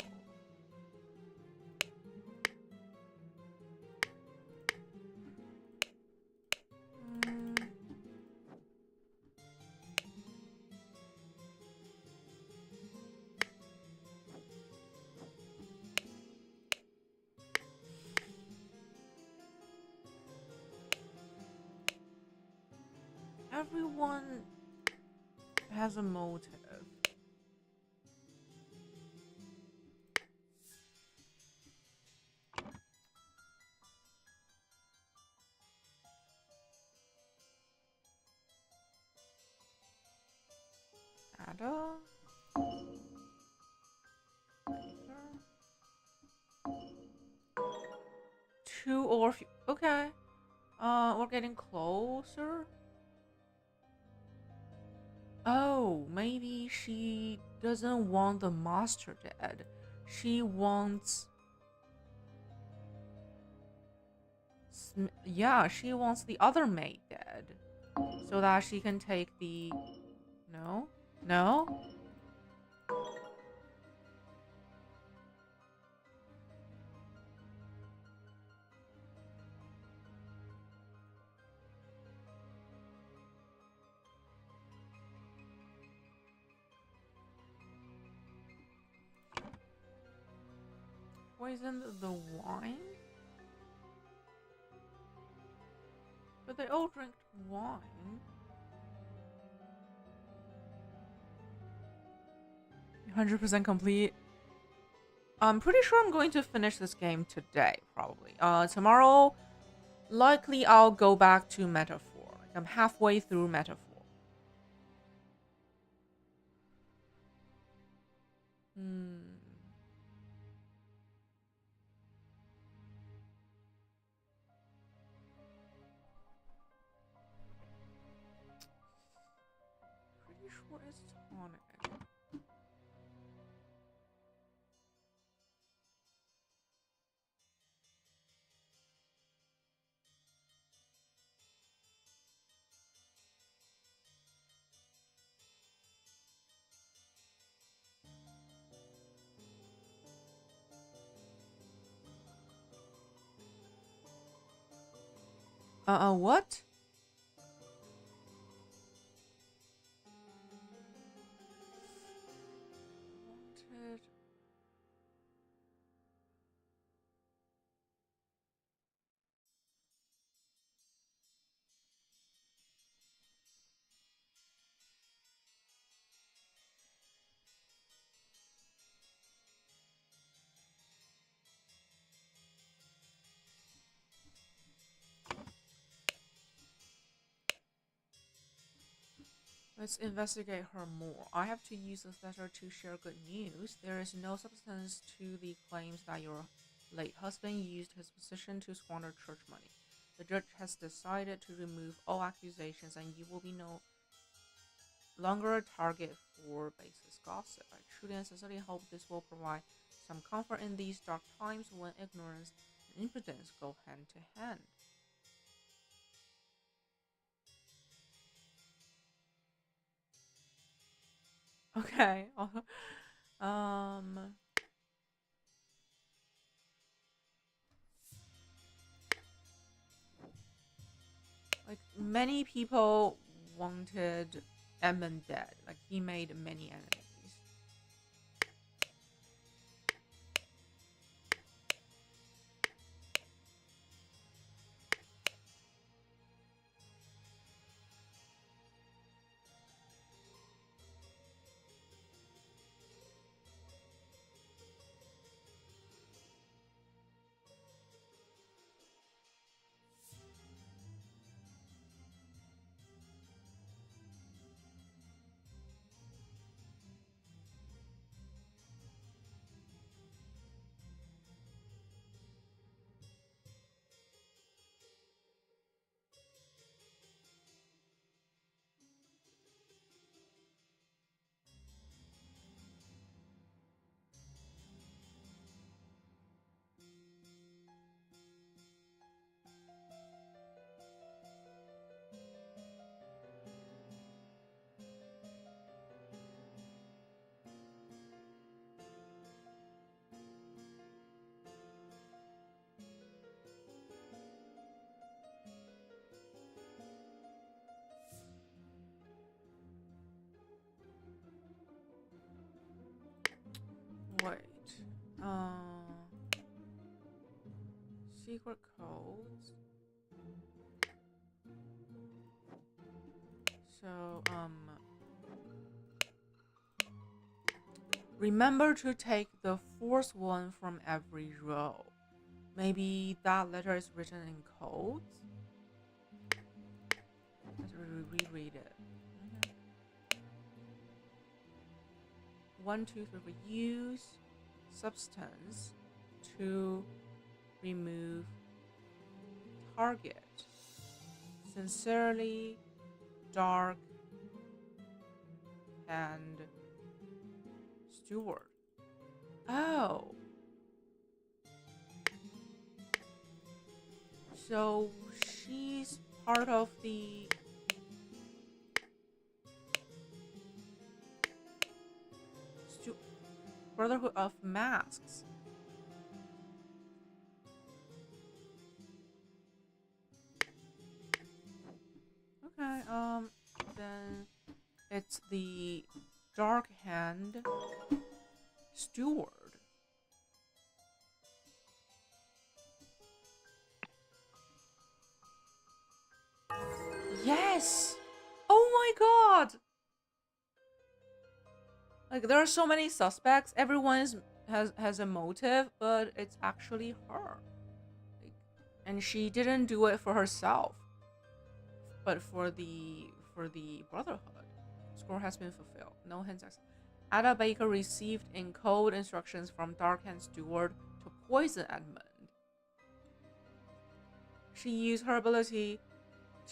Everyone has a motive. Ada? Two or few. Okay. We're getting closer. Oh, maybe she doesn't want the master dead. She wants. Yeah, she wants the other maid dead. So that she can take the. No? No? Poison the wine? But they all drink wine. 100% complete. I'm pretty sure I'm going to finish this game today, probably. Tomorrow, likely I'll go back to Metaphor. Like I'm halfway through Metaphor. Hmm. Pretty sure it's tonic. What? Wanted. Let's investigate her more. I have to use this letter to share good news. There is no substance to the claims that your late husband used his position to squander church money. The judge has decided to remove all accusations, and you will be no longer a target for baseless gossip. I truly and sincerely hope this will provide some comfort in these dark times when ignorance and impotence go hand to hand. Okay. Um, like many people wanted Edmund dead. Like he made many enemies. Wait. Secret codes. So, remember to take the fourth one from every row. Maybe that letter is written in codes? Let's reread it. Mhm. 1, 2, 3 use substance to remove target. Sincerely, dark and steward. Oh, so she's part of the Brotherhood of Masks. Okay, then it's the Dark Hand Steward. Yes! Oh my god! Like there are so many suspects. Everyone has a motive, but it's actually her. Like, and she didn't do it for herself, but for the Brotherhood. Score has been fulfilled. No hints. Ada Baker received in code instructions from Darkhand Steward to poison Edmund. She used her ability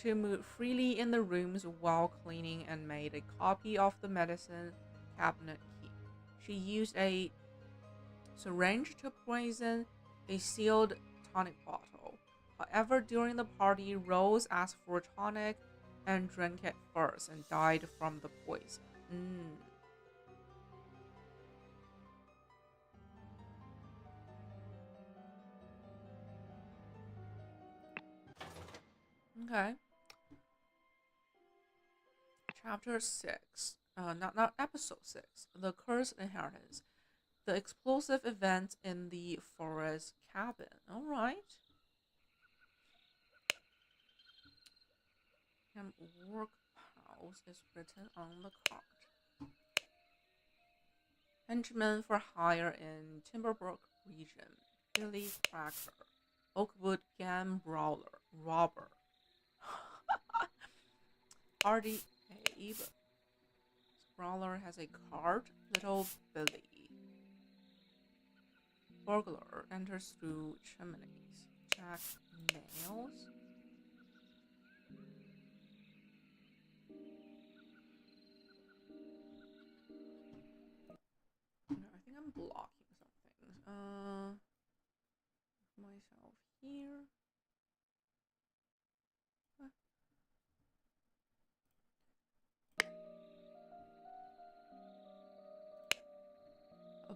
to move freely in the rooms while cleaning and made a copy of the medicine cabinet key. She used a syringe to poison a sealed tonic bottle. However, during the party, Rose asked for tonic and drank it first and died from the poison. Okay. Chapter 6. Not episode 6. The Cursed Inheritance. The explosive event in the forest cabin. Alright. And workhouse is written on the card. Henchman for hire in Timberbrook region. Billy Cracker. Oakwood Gang Brawler. Robber. Hardy Abe. Brawler has a card. Little Billy. Burglar enters through chimneys. Jack Nails. No, I think I'm blocking something. Myself here.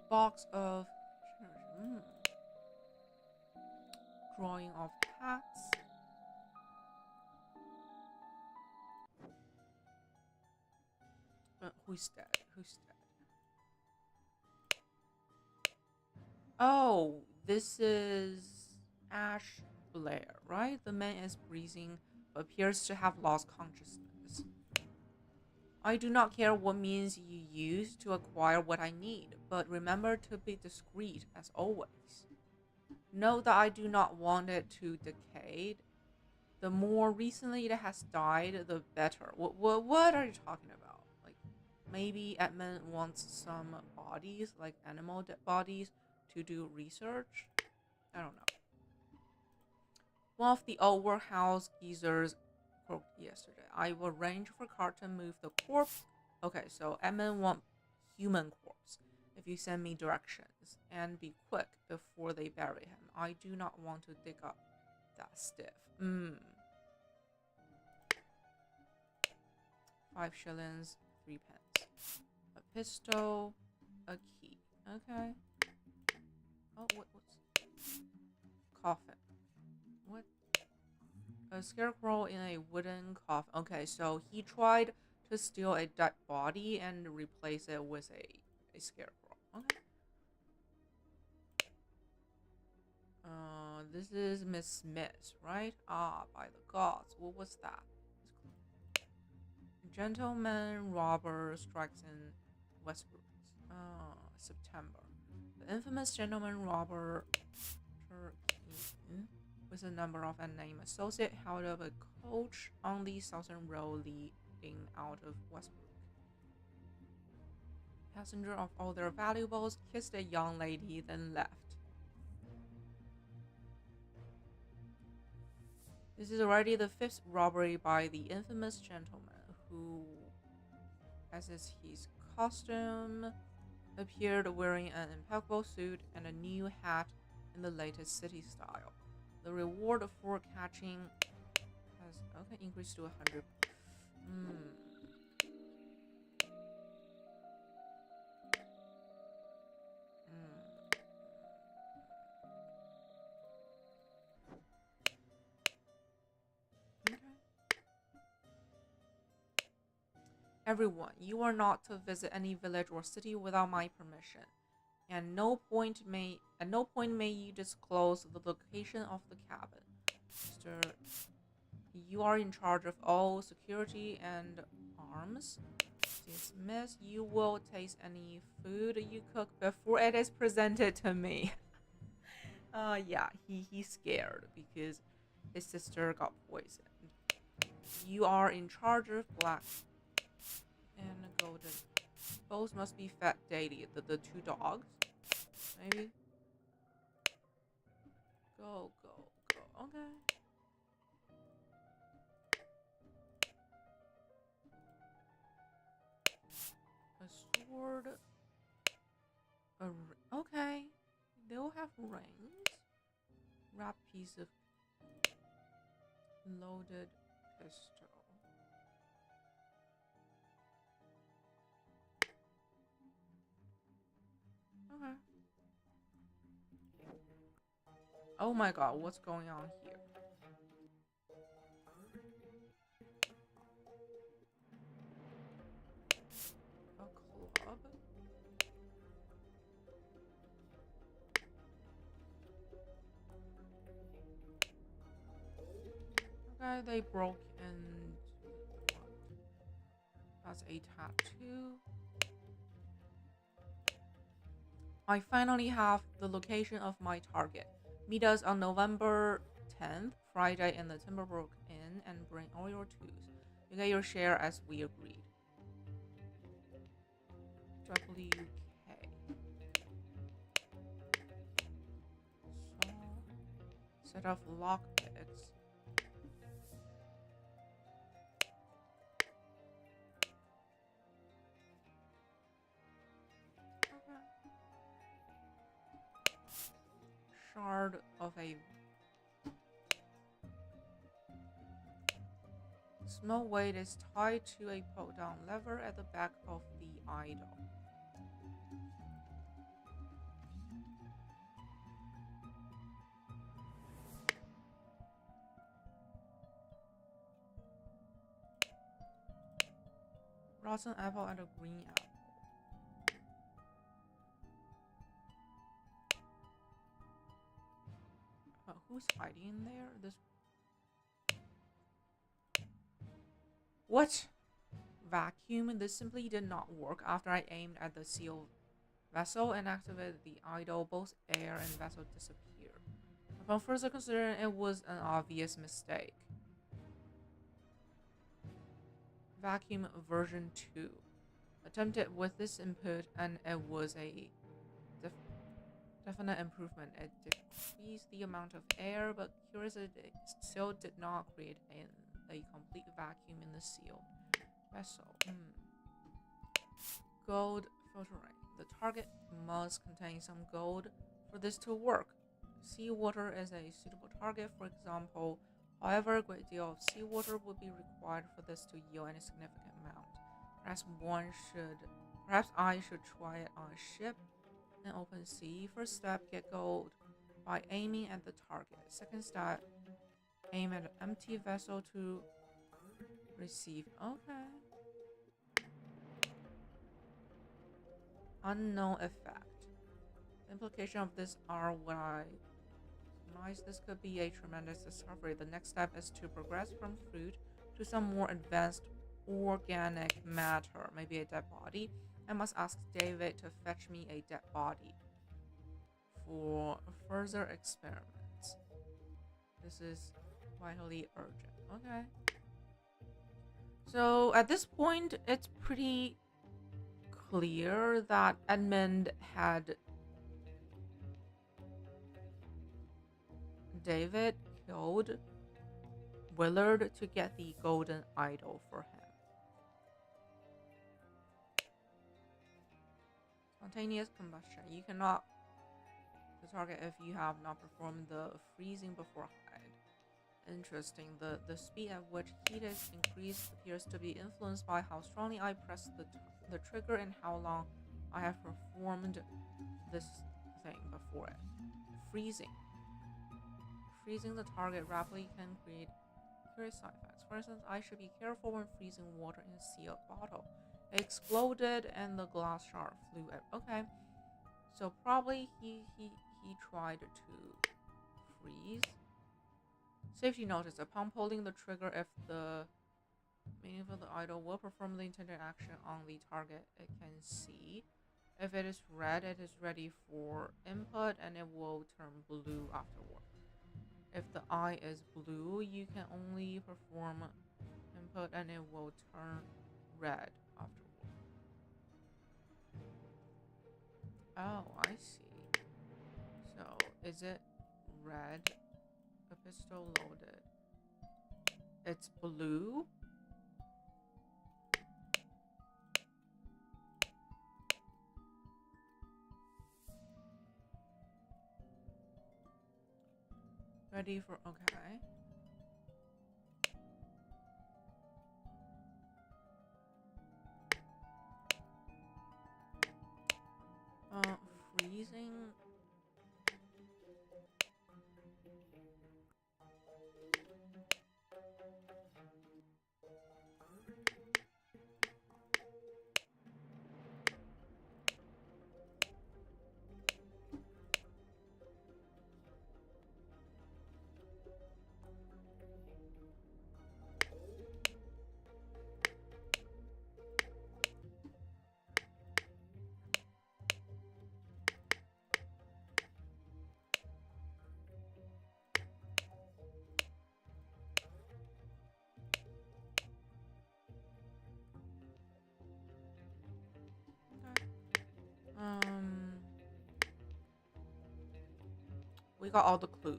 box of drawing of cats. Who's dead? Who's dead? Oh, this is Ash Blair, right? The man is breathing, but appears to have lost consciousness. I do not care what means you use to acquire what I need, but remember to be discreet as always. Note that I do not want it to decay. The more recently it has died, the better. What are you talking about? Like, maybe Edmund wants some bodies, like animal dead bodies, to do research? I don't know. One of the old warehouse geezers croaked yesterday. I will arrange for Cart to move the corpse. Okay, so Edmund want human corpse. If you send me directions, and be quick before they bury him. I do not want to dig up that stiff. 5 shillings, 3 pence. A pistol, a key. Okay. Oh, what's coffin? What? A scarecrow in a wooden coffin. Okay, so he tried to steal a dead body and replace it with a scarecrow. Okay. This is Miss Smith, right? Ah, by the gods. What was that? Gentleman robber strikes in Westbrook. September. The infamous gentleman robber with a number of unnamed associate held up a coach on the southern road leading out of Westbrook. Passenger of all their valuables kissed a young lady, then left. This is already the 5th robbery by the infamous gentleman who, as is his costume, appeared wearing an impeccable suit and a new hat in the latest city style. The reward for catching has increased to 100. Everyone, you are not to visit any village or city without my permission. And at no point may you disclose the location of the cabin. Mr. You are in charge of all security and arms. Dismiss. You will taste any food you cook before it is presented to me. Yeah, he's scared because his sister got poisoned. You are in charge of black and golden. Both must be fed daily. The 2 dogs, maybe. Go. Okay. A sword. Okay. They'll have rings. Wrap piece of loaded pistol. Okay. Oh my god, what's going on here? A club? Okay, they broke and that's a tattoo. I finally have the location of my target. Meet us on November 10th, Friday in the Timberbrook Inn, and bring all your tools. You get your share as we agreed. WK. Set of lockpicks. Okay. Shard of a small weight is tied to a pull-down lever at the back of the idol. rotten apple and a green apple. Who's hiding in there? This. What? Vacuum? This simply did not work. After I aimed at the sealed vessel and activated the idol, both air and vessel disappeared. Upon further considering, it was an obvious mistake. Vacuum version 2. Attempted with this input and it was a definite improvement. It decreased the amount of air, but curiously it still did not create a complete vacuum in the sealed vessel. Gold filtering. The target must contain some gold for this to work. Seawater is a suitable target, for example. However, a great deal of seawater would be required for this to yield any significant amount. Perhaps I should try it on a ship in open sea. First step, get gold by aiming at the target. Second step, aim at an empty vessel to receive. Okay. Unknown effect. The implications of this are what I surmise. This could be a tremendous discovery. The next step is to progress from fruit to some more advanced organic matter, maybe a dead body. I must ask David to fetch me a dead body for further experiments. This is vitally urgent. Okay. So at this point, it's pretty clear that Edmund had David killed Willard to get the golden idol for him. Spontaneous combustion. You cannot target if you have not performed the freezing beforehand. Interesting. The speed at which heat is increased appears to be influenced by how strongly I press the trigger and how long I have performed this thing before it. Freezing. Freezing the target rapidly can create curious side effects. For instance, I should be careful when freezing water in a sealed bottle. It exploded and the glass shard flew at. Okay, so probably he tried to freeze. Safety notice: upon pulling the trigger, if the meaning of the idol will perform the intended action on the target it can see. If it is red, it is ready for input and it will turn blue afterward. If the eye is blue, you can only perform input and it will turn red afterward. Oh, I see. So, is it red? The pistol loaded. It's blue? Ready for, okay. Freezing. We got all the clues.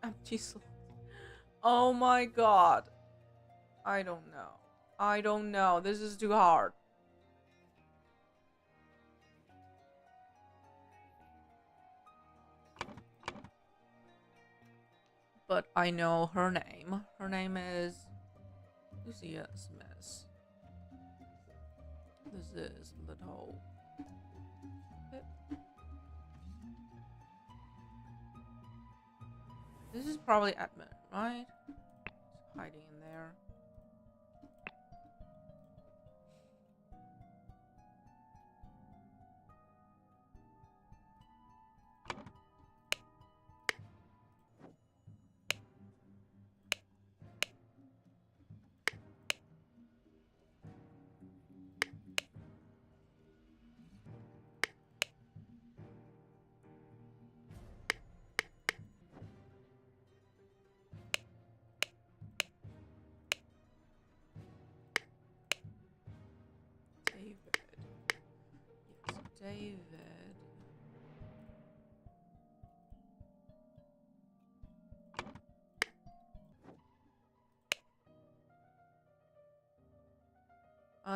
Empty slot. Oh my god. I don't know. I don't know. This is too hard. But I know her name. Her name is Lucia Smith. This is Little Pip. This is probably Edmund, right? He's hiding in there. David.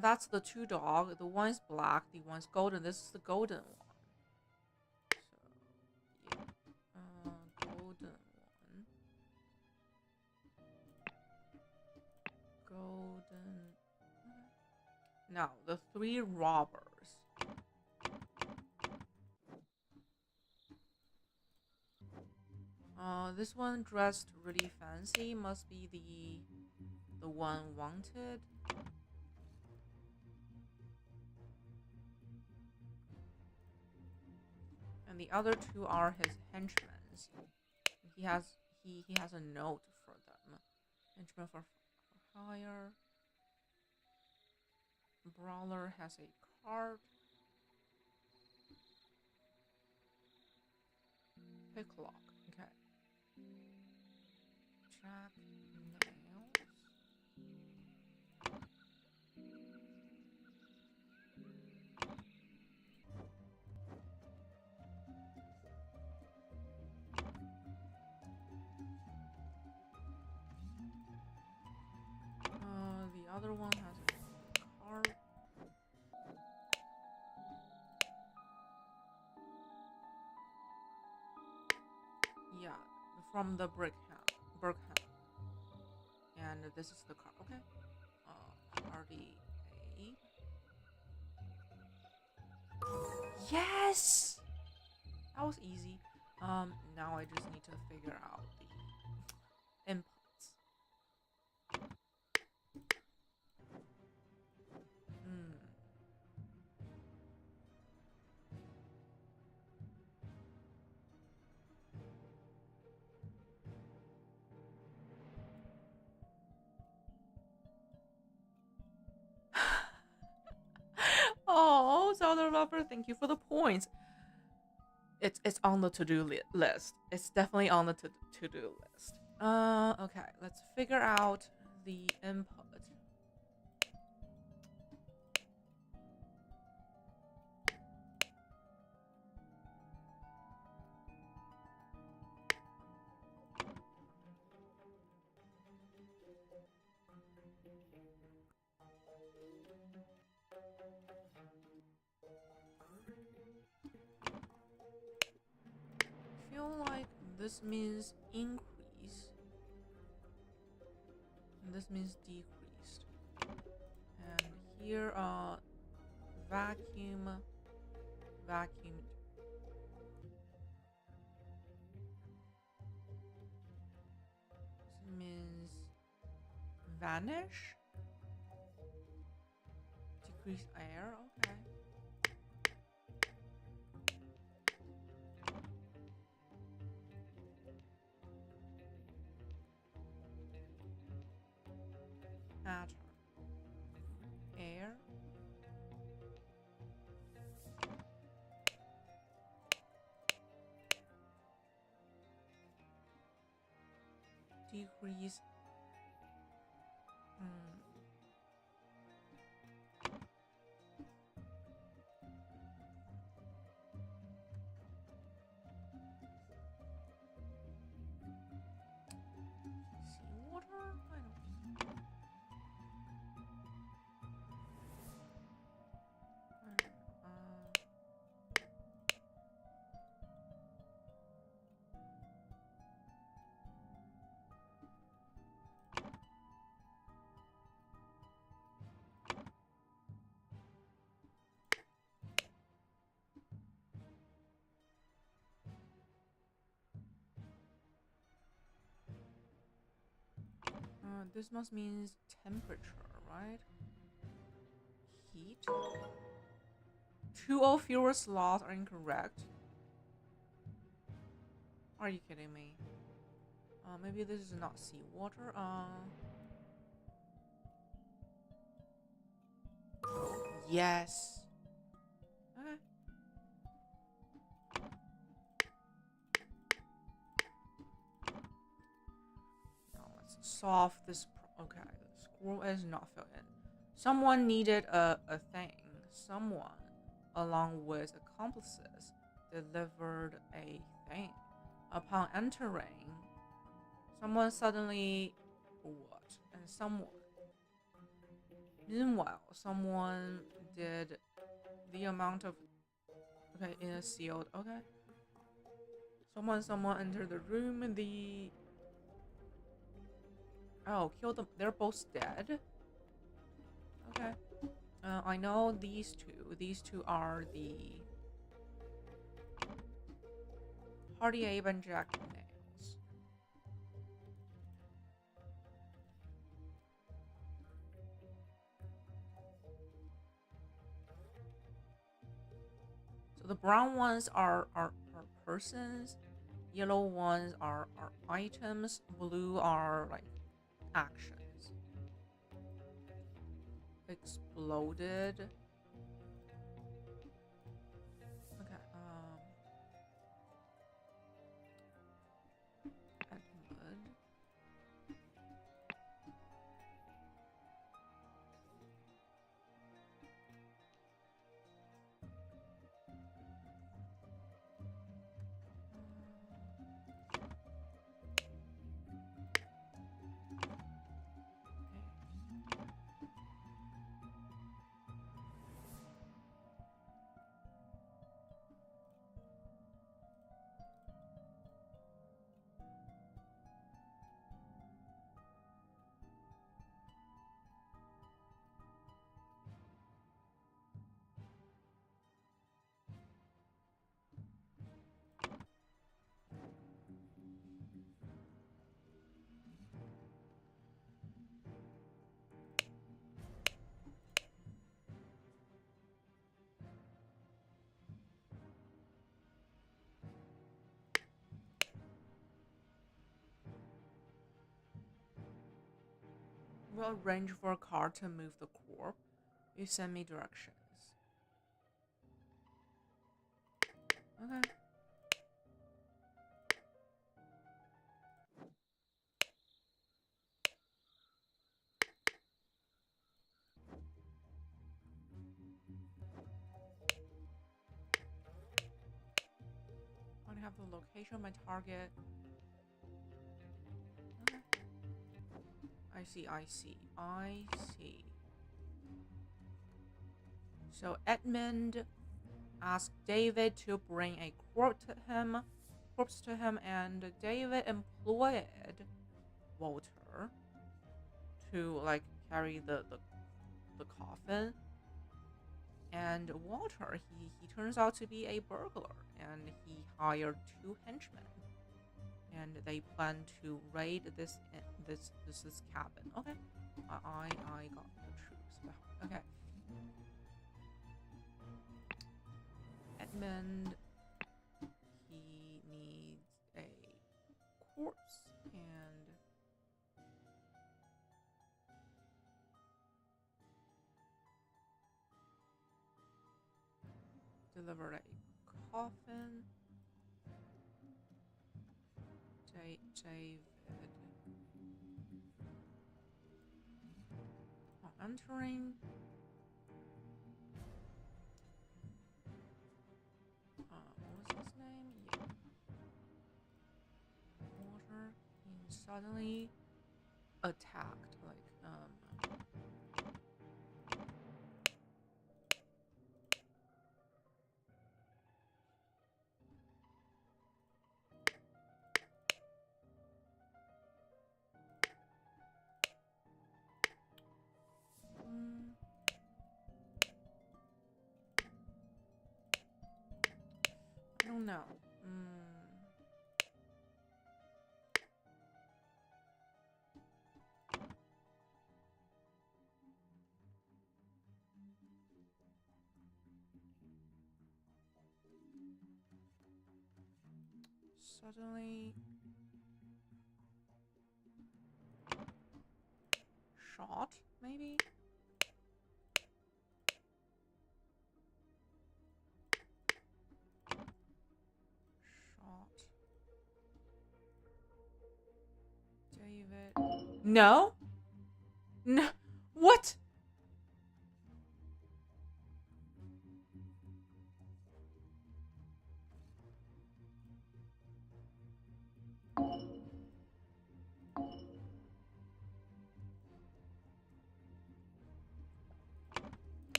That's the two dog. The one's black, the one's golden. This is the golden one. So, yeah. Golden one. Golden. Now, the three robbers. This one dressed really fancy. Must be the one wanted. And the other two are his henchmen. He has a note for them. Henchmen for hire. Brawler has a card. Picklock. Okay. Jack nails. The other one has a card. Yeah, from the Brickham. And this is the card. Okay. Party A. Yes! That was easy. Now I just need to figure out the inputs. Oh, Zelda lover, thank you for the points. It's on the to-do list. It's definitely on the to-do list. Okay, let's figure out the input. I feel like this means increase, and this means decreased. And here, vacuum. This means vanish. Decrease air. Okay. Matter. Air. Decrease. Seawater? I don't. This must means temperature, right? Heat. 2 or fewer slots are incorrect. Are you kidding me? Maybe this is not seawater. Yes. Okay. Now let's solve this. Okay, the squirrel is not filled in. Someone needed a thing. Someone. along with accomplices, delivered a thing. Upon entering, someone suddenly what? And someone. Meanwhile, someone did the amount of okay in a sealed okay. Someone entered the room. The killed them. They're both dead. Okay. I know these two. These two are the Hardy Abe and Jack Nails. So the brown ones are persons, yellow ones are items, blue are like actions. Exploded. Okay, Edmund. We'll arrange for a car to move the corpse. You send me directions. Okay. I have the location of my target. Okay. I see. So Edmund asked David to bring a corpse to him, and David employed Walter to like carry the coffin. And Walter, he turns out to be a burglar, and he hired 2 henchmen, and they plan to raid this cabin. Okay, I got the truth. Okay, Edmund, he needs a corpse and delivered a coffin. David. Entering. What was his name? Yeah. Water. He suddenly attacked. I don't know. Suddenly shot, maybe? Shot. David. No? No. What?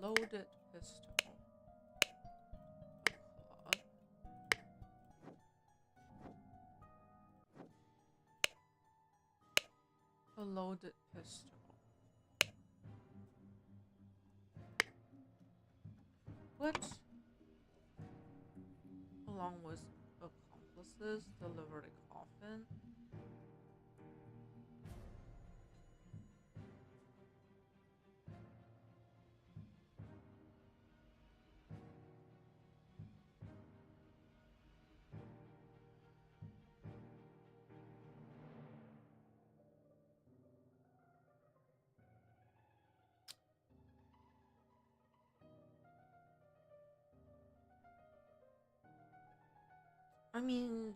Loaded pistol. A club. A loaded pistol. What? Along with accomplices, delivered a coffin. I mean,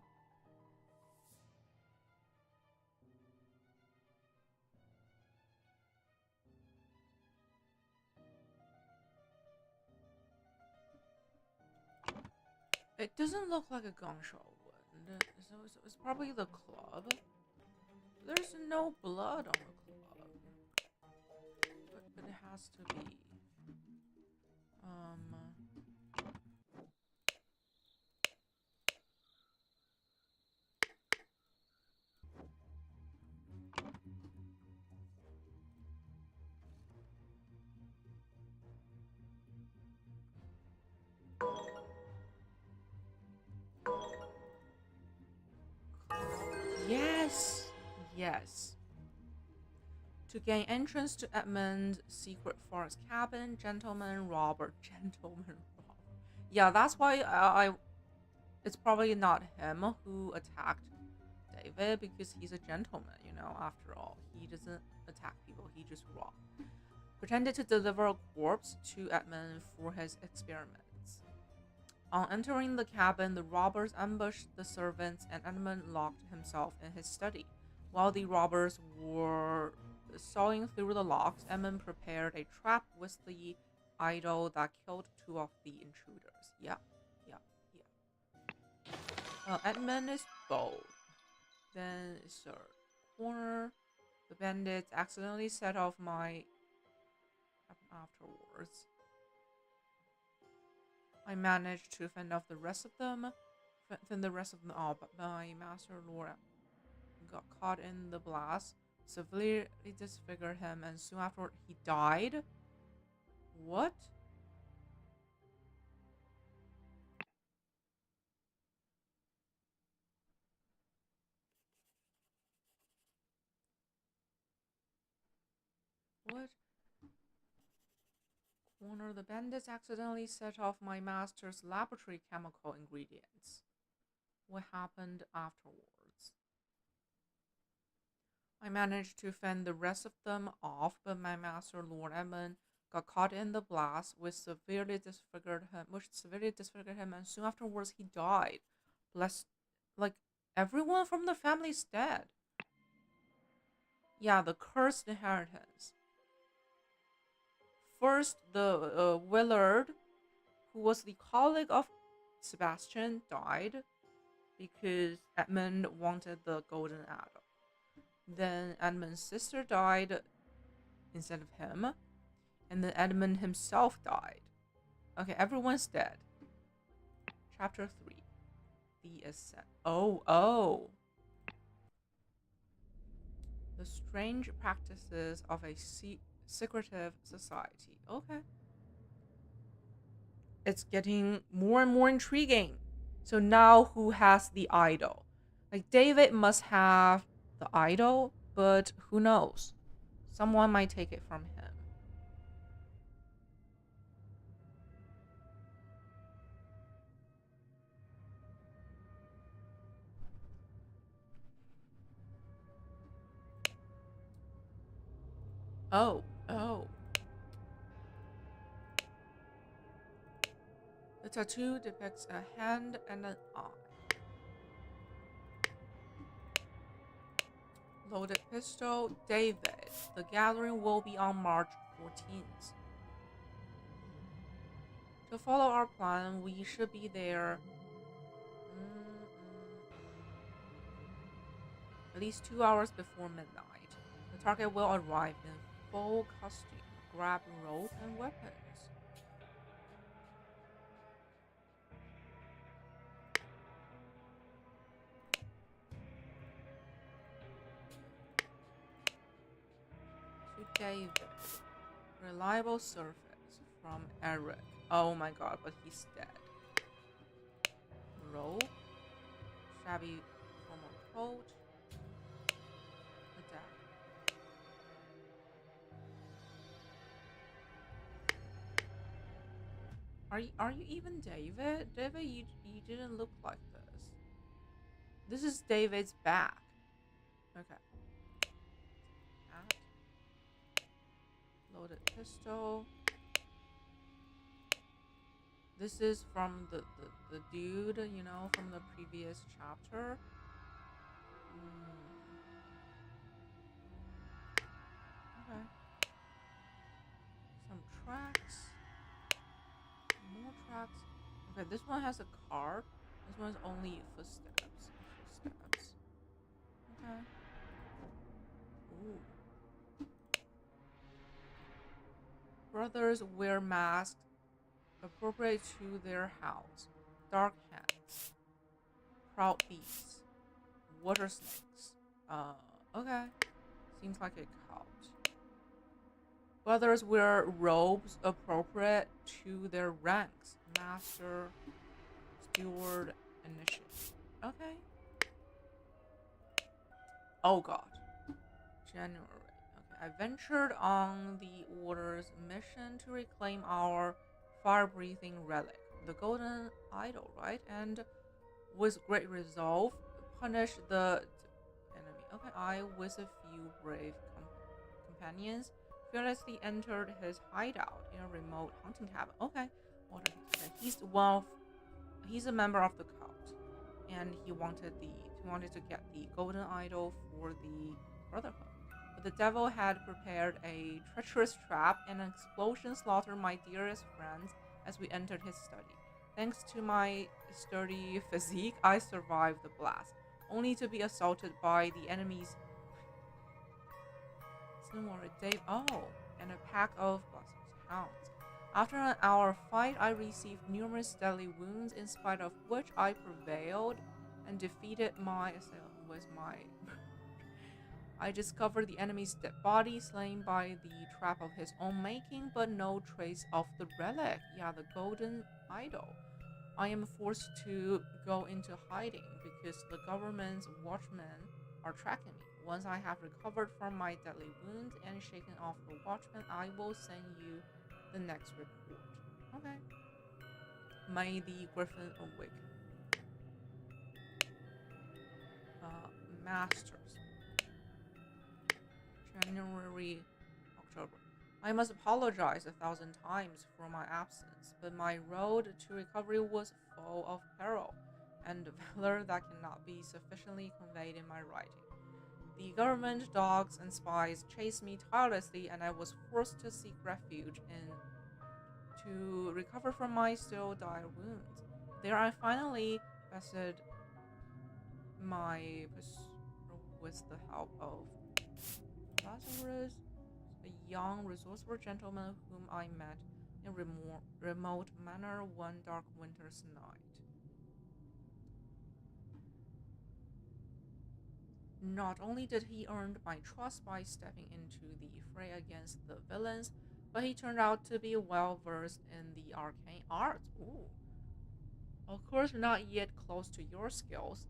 it doesn't look like a gunshot wound, so it's probably the club. There's no blood on the club, but it has to be. Yes, yes. To gain entrance to Edmund's secret forest cabin, gentleman robber. Yeah, that's why it's probably not him who attacked David because he's a gentleman, after all. He doesn't attack people, he just robs. Pretended to deliver a corpse to Edmund for his experiments. On entering the cabin, the robbers ambushed the servants and Edmund locked himself in his study. While the robbers were sawing through the locks, Edmund prepared a trap with the idol that killed two of the intruders. Yeah, yeah, yeah. Edmund is bold. Then third corner. The bandits accidentally set off my afterwards. I managed to fend off the rest of them, off, but my master lord got caught in the blast, severely disfigured him, and soon afterward he died. What? What? Corner, the bandits accidentally set off my master's laboratory chemical ingredients. What happened afterwards? I managed to fend the rest of them off, but my master, Lord Edmund, got caught in the blast, which severely disfigured him, and soon afterwards he died. Bless, like everyone from the family's dead. Yeah, the cursed inheritance. First, the Willard, who was the colleague of Sebastian, died because Edmund wanted the golden apple. Then Edmund's sister died instead of him, and then Edmund himself died. Okay, everyone's dead. Chapter 3. The Ascent. Oh. The strange practices of a secretive society. Okay. It's getting more and more intriguing. So now who has the idol? Like David must have the idol, but who knows? Someone might take it from him. Oh. The tattoo depicts a hand and an eye. Loaded pistol, David. The gathering will be on March 14th. To follow our plan, we should be there at least 2 hours before midnight. The target will arrive in full costume, grab rope and weapons. David. Reliable surface from Eric. Oh my god, but he's dead. Roll. Shabby former coach. Adapt. Are you even David? David, you didn't look like this. This is David's back. Okay. At. Loaded pistol. This is from the dude, you know, from the previous chapter. Okay. Some tracks. More tracks. Okay, this one has a card. This one's only footsteps. Footsteps. Okay. Ooh. Brothers wear masks appropriate to their house. Dark hands. Proud beasts. Water snakes. Okay. Seems like a cult. Brothers wear robes appropriate to their ranks. Master, steward, initiate. Okay. Oh god. January. Okay. I ventured on the Order's mission to reclaim our fire-breathing relic, the golden idol, right? And with great resolve, punish the enemy. Okay, I, with a few brave companions, fearlessly entered his hideout in a remote hunting cabin. Okay, he's a member of the cult, and he wanted to get the golden idol for the Brotherhood. But the devil had prepared a treacherous trap, and an explosion slaughtered my dearest friends as we entered his study. Thanks to my sturdy physique, I survived the blast, only to be assaulted by the enemy's and a pack of hounds. After an hour fight, I received numerous deadly wounds, in spite of which I prevailed and defeated my assailant with my. I discovered the enemy's dead body, slain by the trap of his own making, but no trace of the relic. Yeah, the golden idol. I am forced to go into hiding because the government's watchmen are tracking me. Once I have recovered from my deadly wound and shaken off the watchmen, I will send you the next report. Okay. May the griffin awaken. Masters. January, October. I must apologize 1,000 times for my absence, but my road to recovery was full of peril and valor that cannot be sufficiently conveyed in my writing. The government dogs and spies chased me tirelessly, and I was forced to seek refuge in to recover from my still dire wounds. There I finally bested my with the help of Lazarus, a young, resourceful gentleman whom I met in remote manner one dark winter's night. Not only did he earn my trust by stepping into the fray against the villains, but he turned out to be well versed in the arcane arts. Ooh. Of course, not yet close to your skills.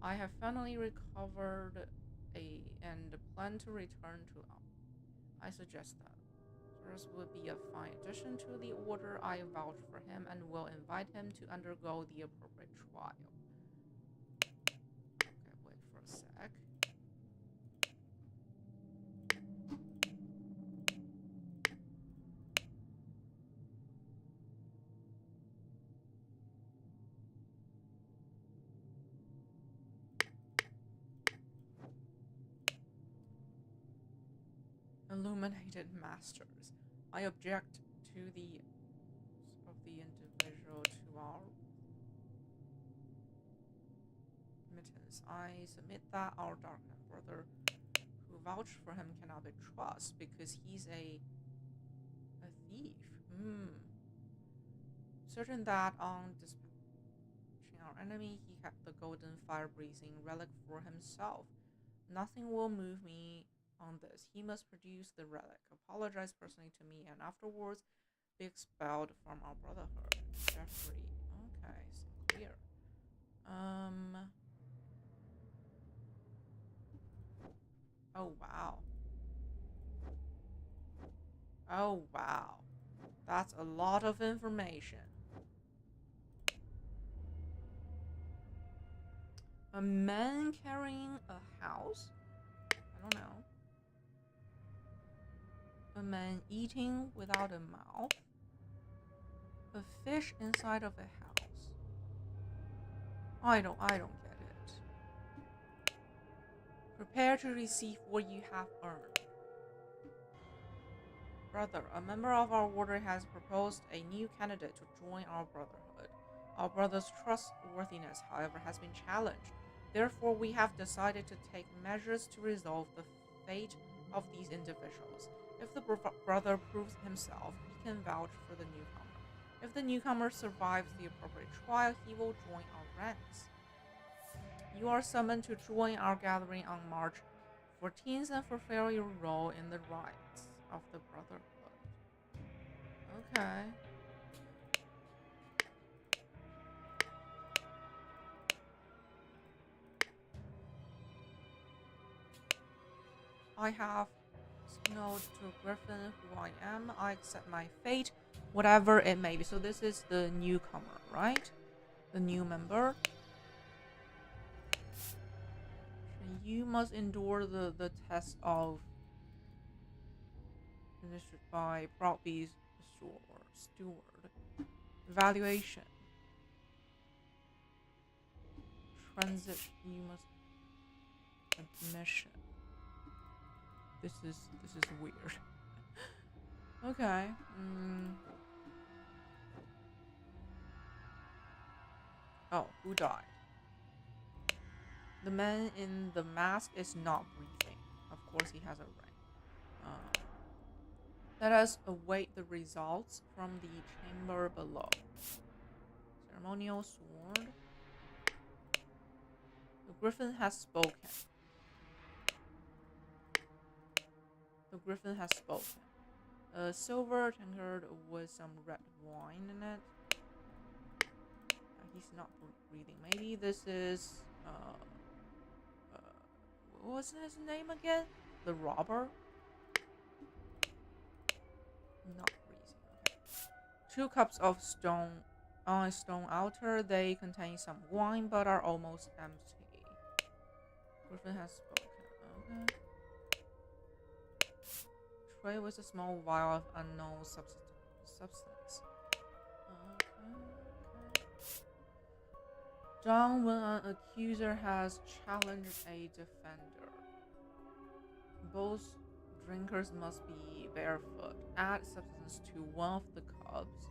I have finally recovered and plan to return to. I suggest that. Cyrus would be a fine addition to the order. I vouch for him and will invite him to undergo the appropriate trial. Okay, wait for a sec. Illuminated masters. I object to the of the individual to our mittens. I submit that our Darknet brother who vouched for him cannot be trusted because he's a thief. Certain that on dispatching our enemy, he kept the golden fire breathing relic for himself. Nothing will move me upon this, he must produce the relic, apologize personally to me, and afterwards be expelled from our brotherhood. Jeffrey. Okay, so clear. Oh wow. Oh wow. That's a lot of information. A man carrying a house? I don't know. A man eating without a mouth? A fish inside of a house? I don't get it. Prepare to receive what you have earned. Brother, a member of our order has proposed a new candidate to join our brotherhood. Our brother's trustworthiness, however, has been challenged. Therefore, we have decided to take measures to resolve the fate of these individuals. If the brother proves himself, he can vouch for the newcomer. If the newcomer survives the appropriate trial, he will join our ranks. You are summoned to join our gathering on March 14th and fulfill your role in the rites of the Brotherhood. Okay. I have signaled to Griffin who I am. I accept my fate, whatever it may be. So this is the newcomer, right? The new member. You must endure the test of administered by Broadby's steward. Evaluation. Transition. You must admission. This is weird. Okay. Oh, who died? The man in the mask is not breathing. Of course, he has a ring. Let us await the results from the chamber below. Ceremonial sword. The griffin has spoken. The griffin has spoken. A silver tankard with some red wine in it. He's not breathing. Maybe this is what was his name again? The robber? Not breathing. Okay. 2 cups of stone on a stone altar. They contain some wine but are almost empty. Griffin has spoken. Okay. Tray with a small vial of unknown substance. Okay. Done when an accuser has challenged a defender. Both drinkers must be barefoot. Add substance to one of the cups.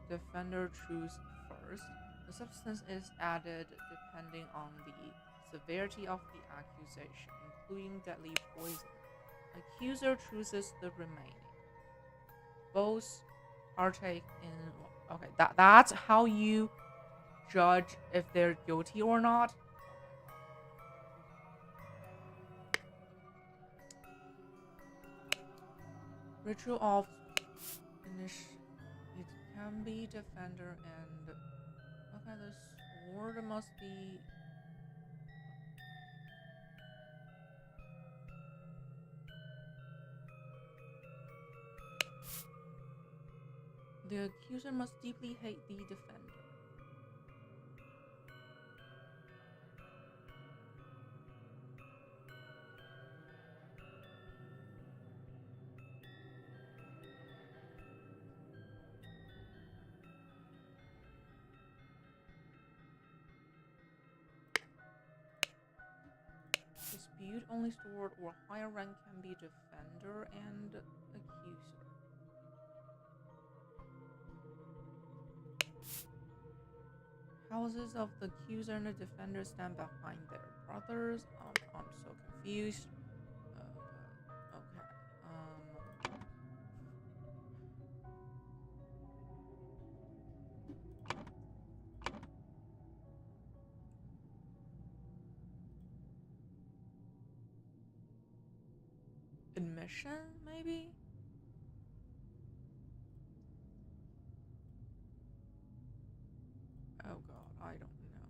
Defender choose first. The substance is added depending on the severity of the accusation, including deadly poison. Accuser chooses the remaining. Both partake in. Okay, that's how you judge if they're guilty or not. Ritual of finish. It can be defender and. Okay, the sword must be. The accuser must deeply hate the defender. Dispute only sword or higher rank can be defender and accuser. Houses of the accuser and the defender stand behind their brothers. I'm so confused. Okay. admission, maybe? Oh god, I don't know.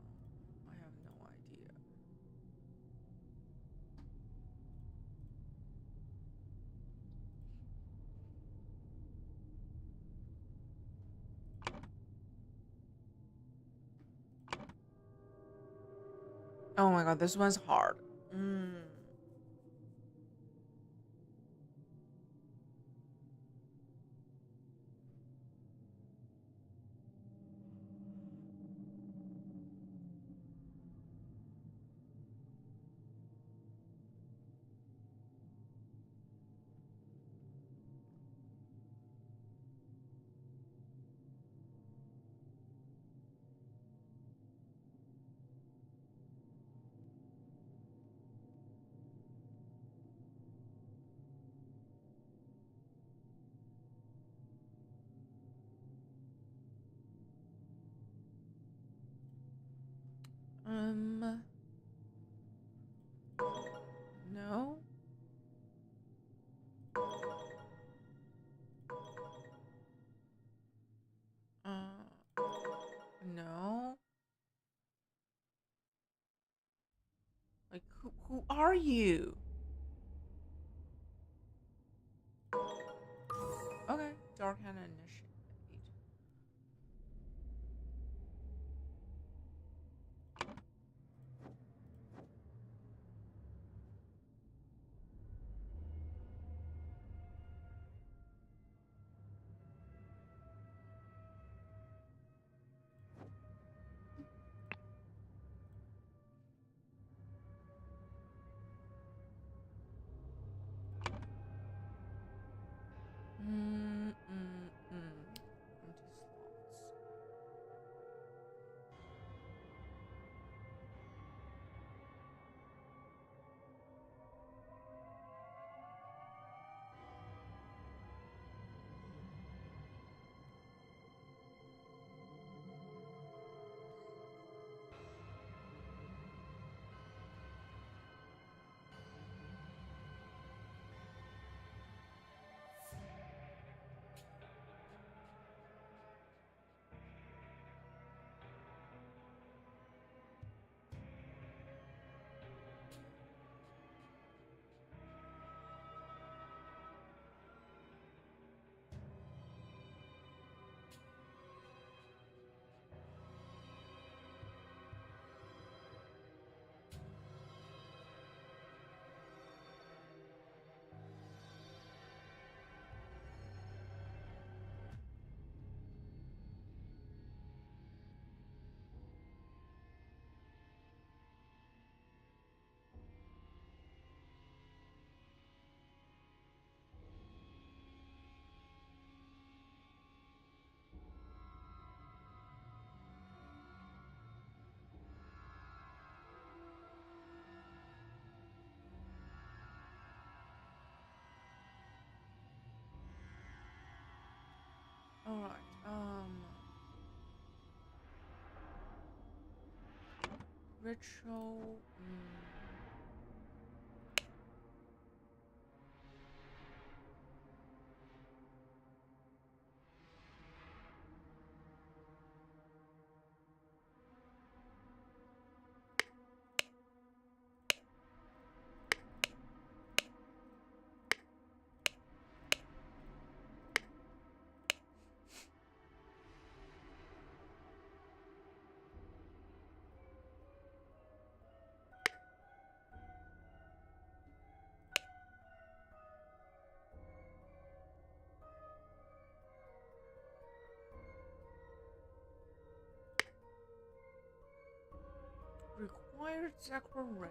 I have no idea. Oh my god, this one's hard. No? No? Like, who are you? Okay, Dark Hannah Initiate. Empty slots. Alright, ritual. Required declaration.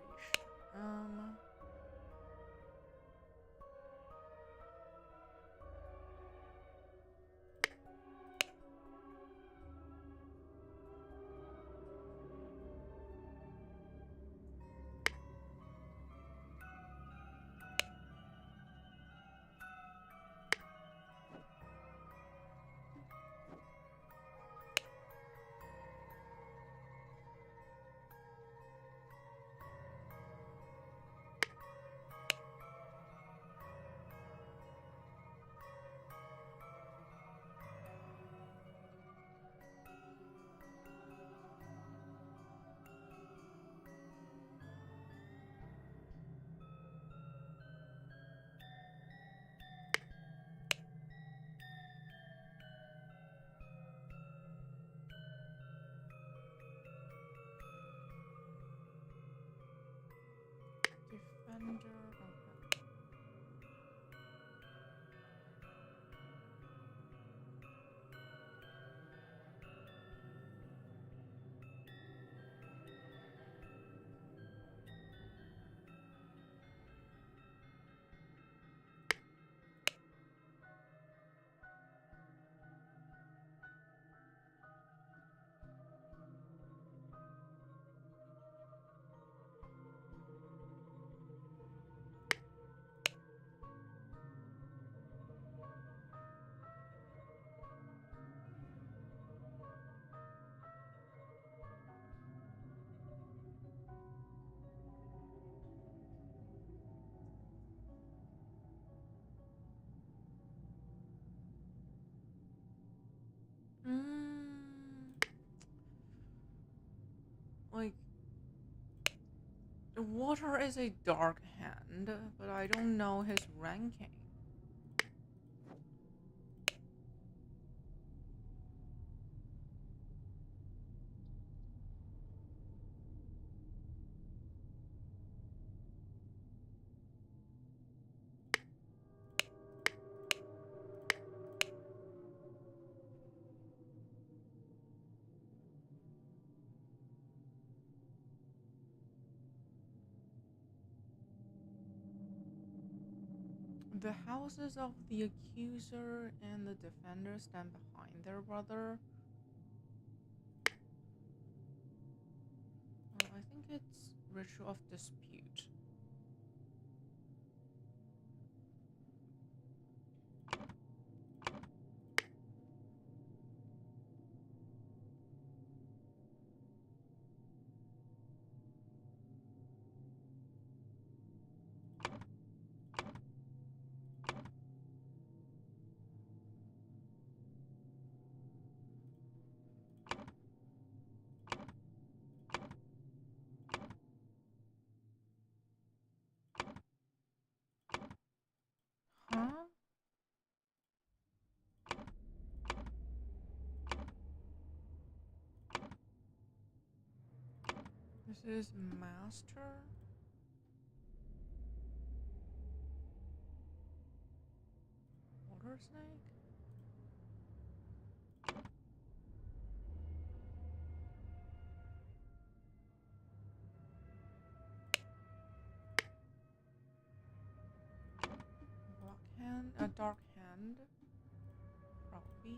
Water is a dark hand, but I don't know his ranking. The houses of the accuser and the defender stand behind their brother. I think it's Ritual of Dispute. Huh? This is Master? Water Snake? Black Hand? A Dark Hand? Proud Beast?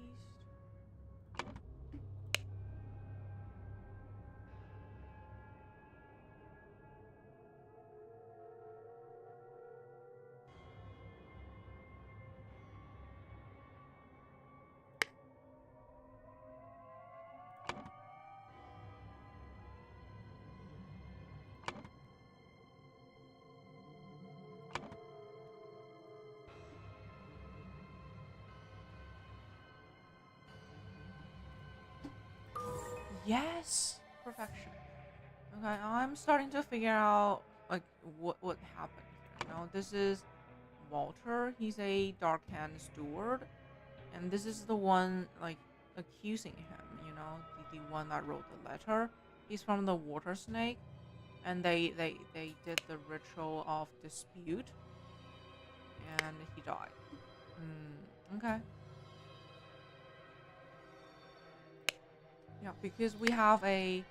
Yes! Perfection. Okay, I'm starting to figure out like what happened here. You know, this is Walter. He's a Dark Hand steward, and this is the one like accusing him. You know, the one that wrote the letter. He's from the Water Snake, and they did the ritual of dispute, and he died. Okay. Yeah, because we have a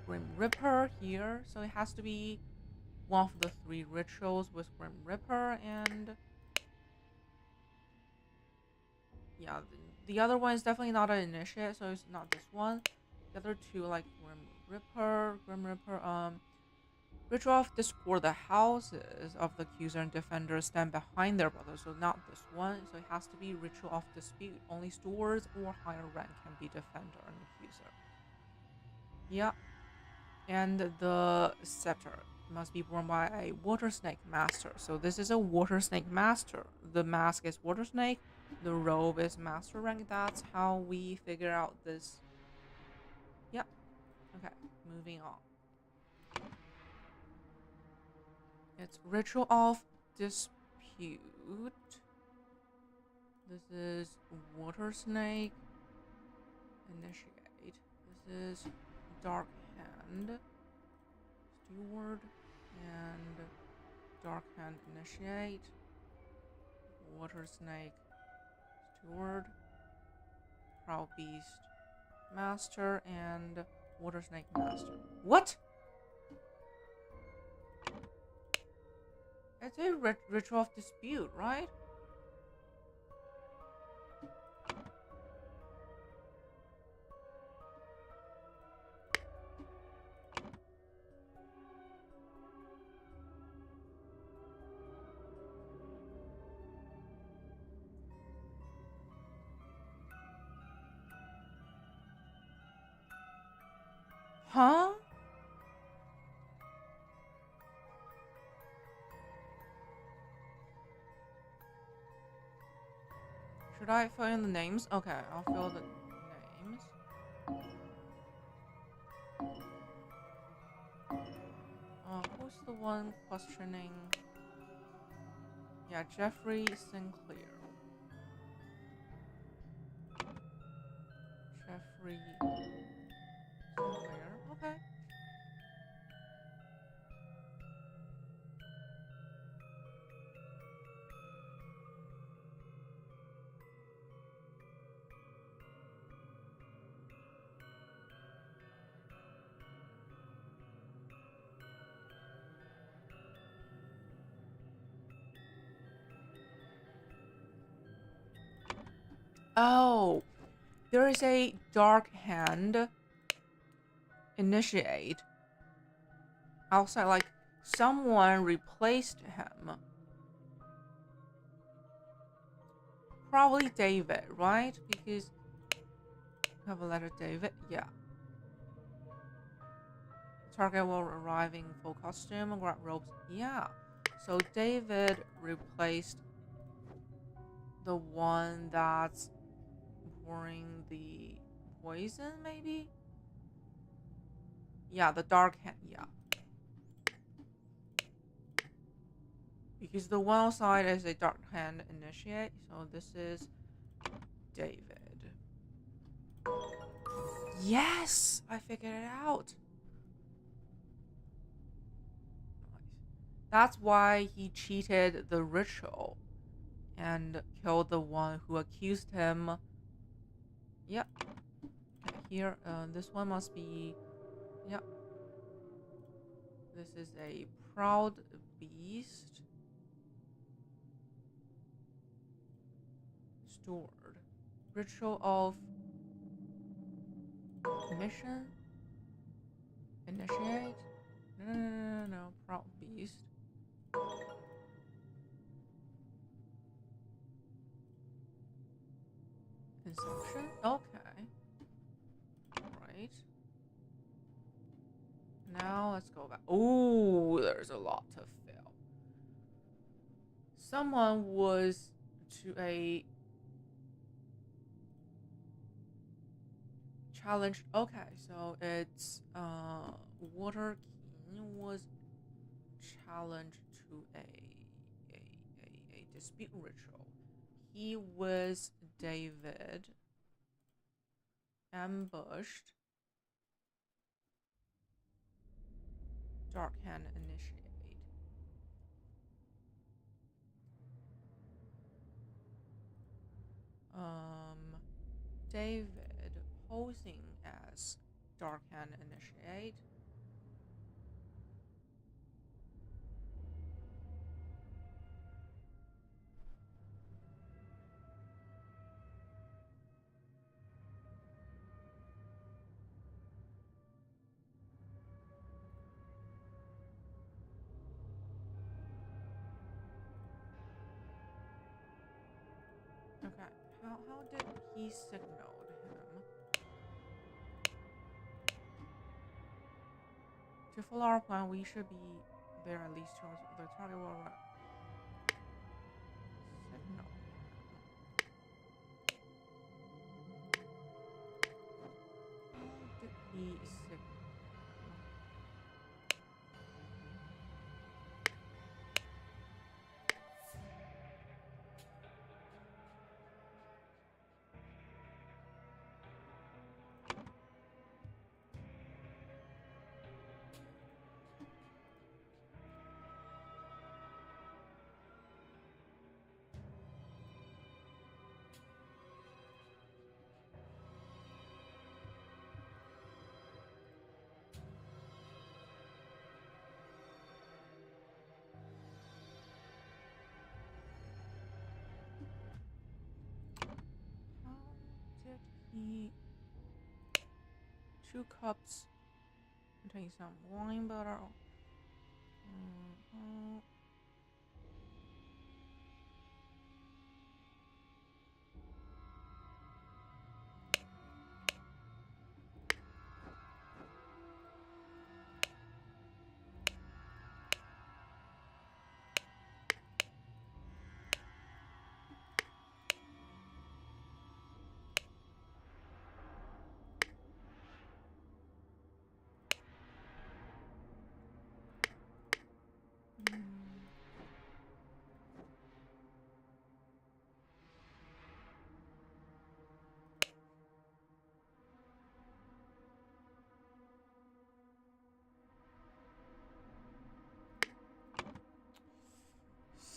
Grim Reaper here, so it has to be one of the 3 rituals with Grim Reaper, and yeah, the other one is definitely not an initiate, so it's not this one. The other 2, like Grim Reaper, Ritual of Discord, the houses of the accuser and defender stand behind their brother, so not this one, so it has to be Ritual of Dispute. Only stewards or higher rank can be defender and accuser. Yeah. And the scepter must be worn by a water snake master. So this is a water snake master. The mask is water snake. The robe is master rank. That's how we figure out this. Yep. Okay. Moving on. It's Ritual of Dispute. This is water snake. Initiate. This is dark hand. Steward. And Dark Hand Initiate, Water Snake Steward, Proud Beast Master, and Water Snake Master. What? It's a Ritual of Dispute, right? Huh? Should I fill in the names? Okay, I'll fill the names. Who's the one questioning? Yeah, Jeffrey Sinclair. Jeffrey Sinclair. Okay. Oh, there is a dark hand initiate outside, like someone replaced him. Probably David, right? Because have a letter, David. Yeah. Target will arrive in full costume, grab ropes. Yeah. So David replaced the one that's pouring the poison, maybe? Yeah, the dark hand. Yeah. Because the one outside is a dark hand initiate. So this is David. Yes! I figured it out. Nice. That's why he cheated the ritual and killed the one who accused him. Yep. Okay, here, this one must be. Yep. This is a proud beast. Stored. Ritual of mission. Initiate. No. Proud beast. Inception. Okay. Right. Now let's go back. Ooh, there's a lot to fill. Someone was to a challenge. Okay, so it's Water King was challenged to a dispute ritual. He was David ambushed. Dark Hand initiate. David posing as Dark Hand initiate. Okay, how did he signal him? To follow our plan, we should be there at least 2 hours. The target will arrive. Signal him. How did he signal? How did he? 2 cups containing some wine butter.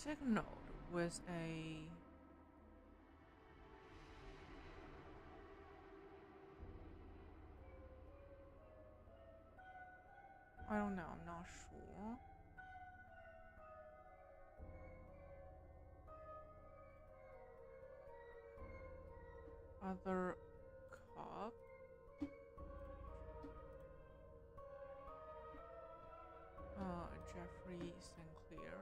signaled with a... I don't know, I'm not sure. Other cup. Jeffrey Sinclair.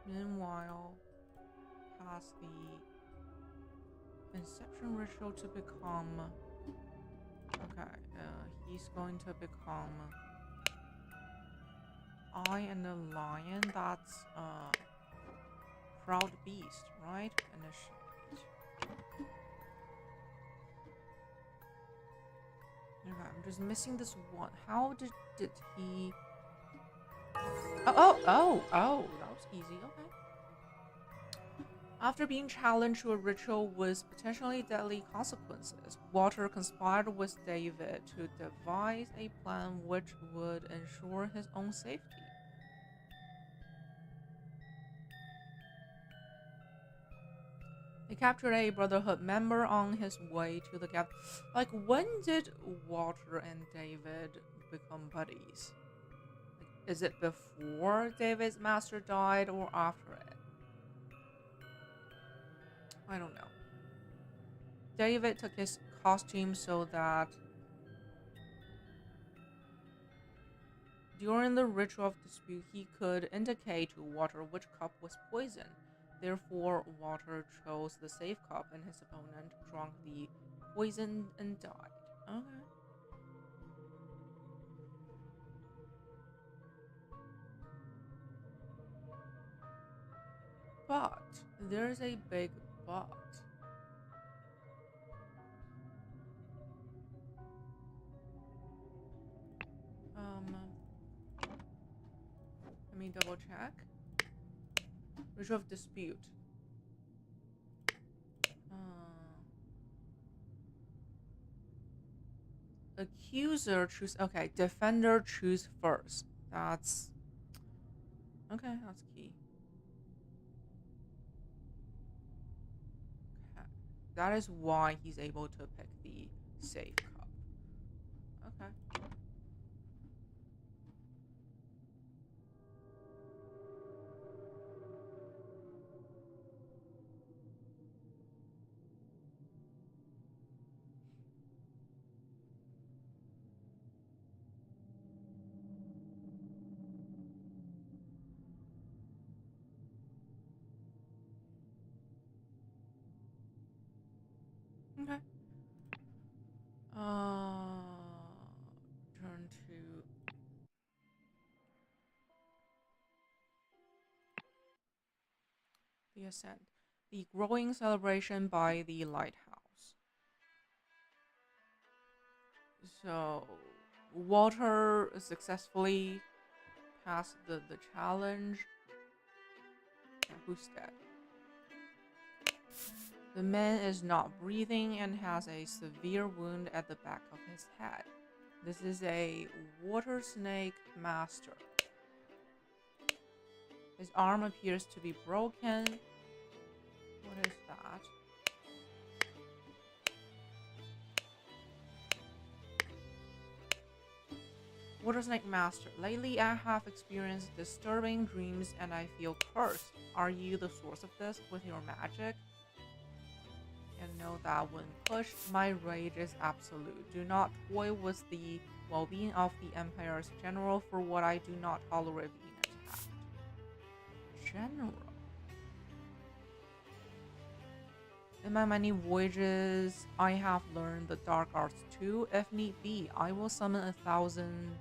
Meanwhile, has the Inception ritual to become... Okay, he's going to become... I and the Lion, that's Proud Beast, right? Initiate. Okay, I'm just missing this one. How did he... Oh, that was easy, okay. After being challenged to a ritual with potentially deadly consequences, Walter conspired with David to devise a plan which would ensure his own safety. He captured a Brotherhood member on his way to the gap. Like, when did Walter and David become buddies? Like, is it before David's master died or after it? I don't know. David took his costume so that during the ritual of dispute he could indicate to Walter which cup was poisoned. Therefore, Walter chose the safe cup and his opponent drank the poison and died. Okay. But there's a big but. Let me double check. Ritual of dispute. Accuser choose. Okay, defender choose first. That's okay. That's key. Okay. That is why he's able to pick the safe cup. Okay. Okay. Turn to the ascent. The growing celebration by the lighthouse. So Walter successfully passed the challenge. And who's dead? The man is not breathing and has a severe wound at the back of his head. This is a water snake master. His arm appears to be broken. What is that? Water Snake Master. Lately, I have experienced disturbing dreams and I feel cursed. Are you the source of this with your magic? And know that when pushed, my rage is absolute. Do not toy with the well-being of the Empire's general, for what I do not tolerate being attacked. General. In my many voyages, I have learned the dark arts too. If need be, I will summon 1,000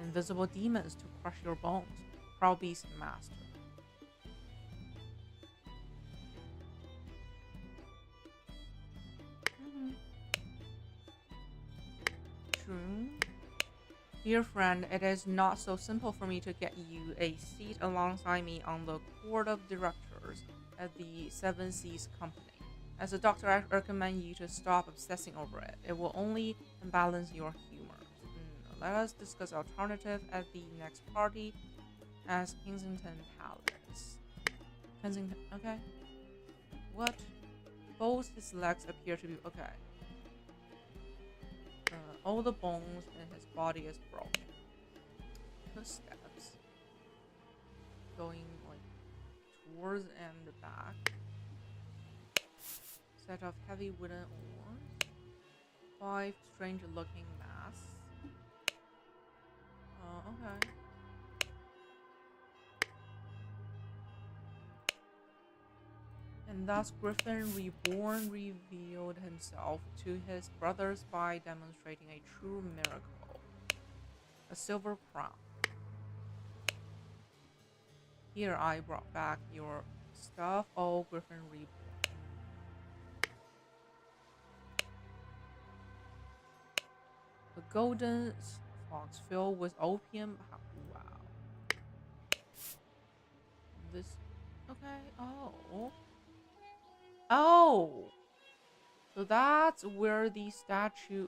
invisible demons to crush your bones. Proud Beast Master. True. Dear friend, it is not so simple for me to get you a seat alongside me on the Board of Directors at the Seven Seas Company. As a doctor, I recommend you to stop obsessing over it. It will only imbalance your humor. Let us discuss alternative at the next party. as Kensington Palace. Kensington, okay. What? Both his legs appear to be okay. All the bones in his body is broken. Footsteps going like towards and back. Set of heavy wooden oars. 5 strange-looking masks. Okay. And thus Griffin Reborn revealed himself to his brothers by demonstrating a true miracle. A silver crown. Here I brought back your stuff, oh Griffin Reborn. The golden box filled with opium. Wow. This. Okay. Oh. Oh. So that's where the statue.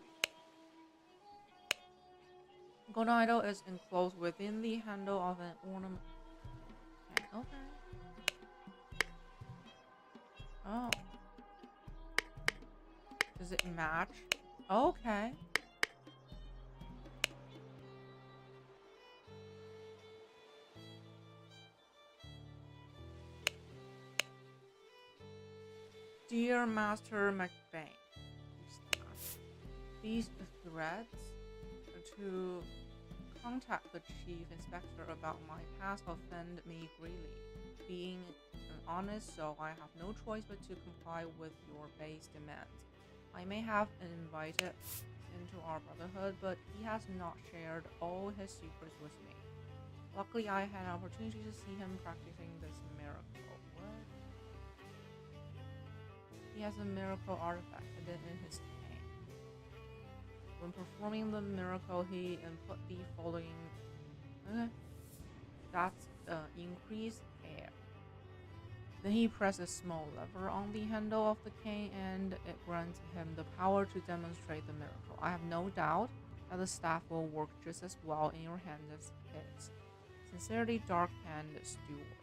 Golden idol is enclosed within the handle of an ornament. Okay. Oh. Does it match? Okay. Dear Master McBain, these threats to contact the Chief Inspector about my past offend me greatly. Being an honest soul, I have no choice but to comply with your base demands. I may have invited into our brotherhood, but he has not shared all his secrets with me. Luckily, I had an opportunity to see him practicing this miracle. What? He has a miracle artifact hidden in his cane. When performing the miracle, he input the following. Okay. That's increased air. Then he pressed a small lever on the handle of the cane and it grants him the power to demonstrate the miracle. I have no doubt that the staff will work just as well in your hands as his. Sincerely, Dark Hand Steward.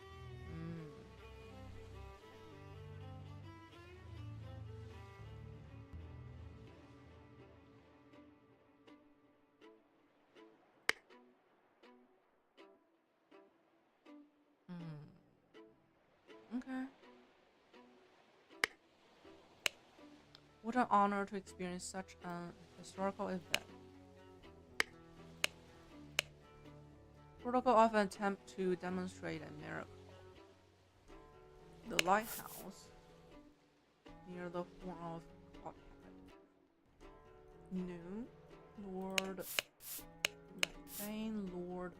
Okay. What an honor to experience such an historical event. Protocol of an attempt to demonstrate a miracle. The lighthouse near the horn of Clothead. Noon, Lord McBain, Lord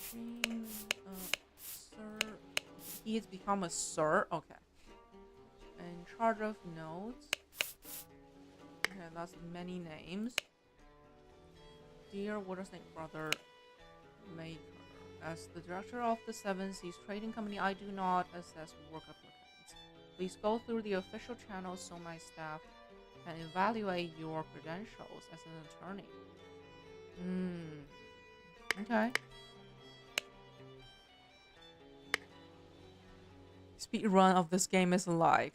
Virgin, Sir. He has become a Sir. Okay. In charge of notes. Okay, that's many names. Dear Watersnake Brother Maker, as the director of the Seven Seas Trading Company, I do not assess work applicants. Please go through the official channels so my staff can evaluate your credentials as an attorney. Okay. Speed run of this game is like,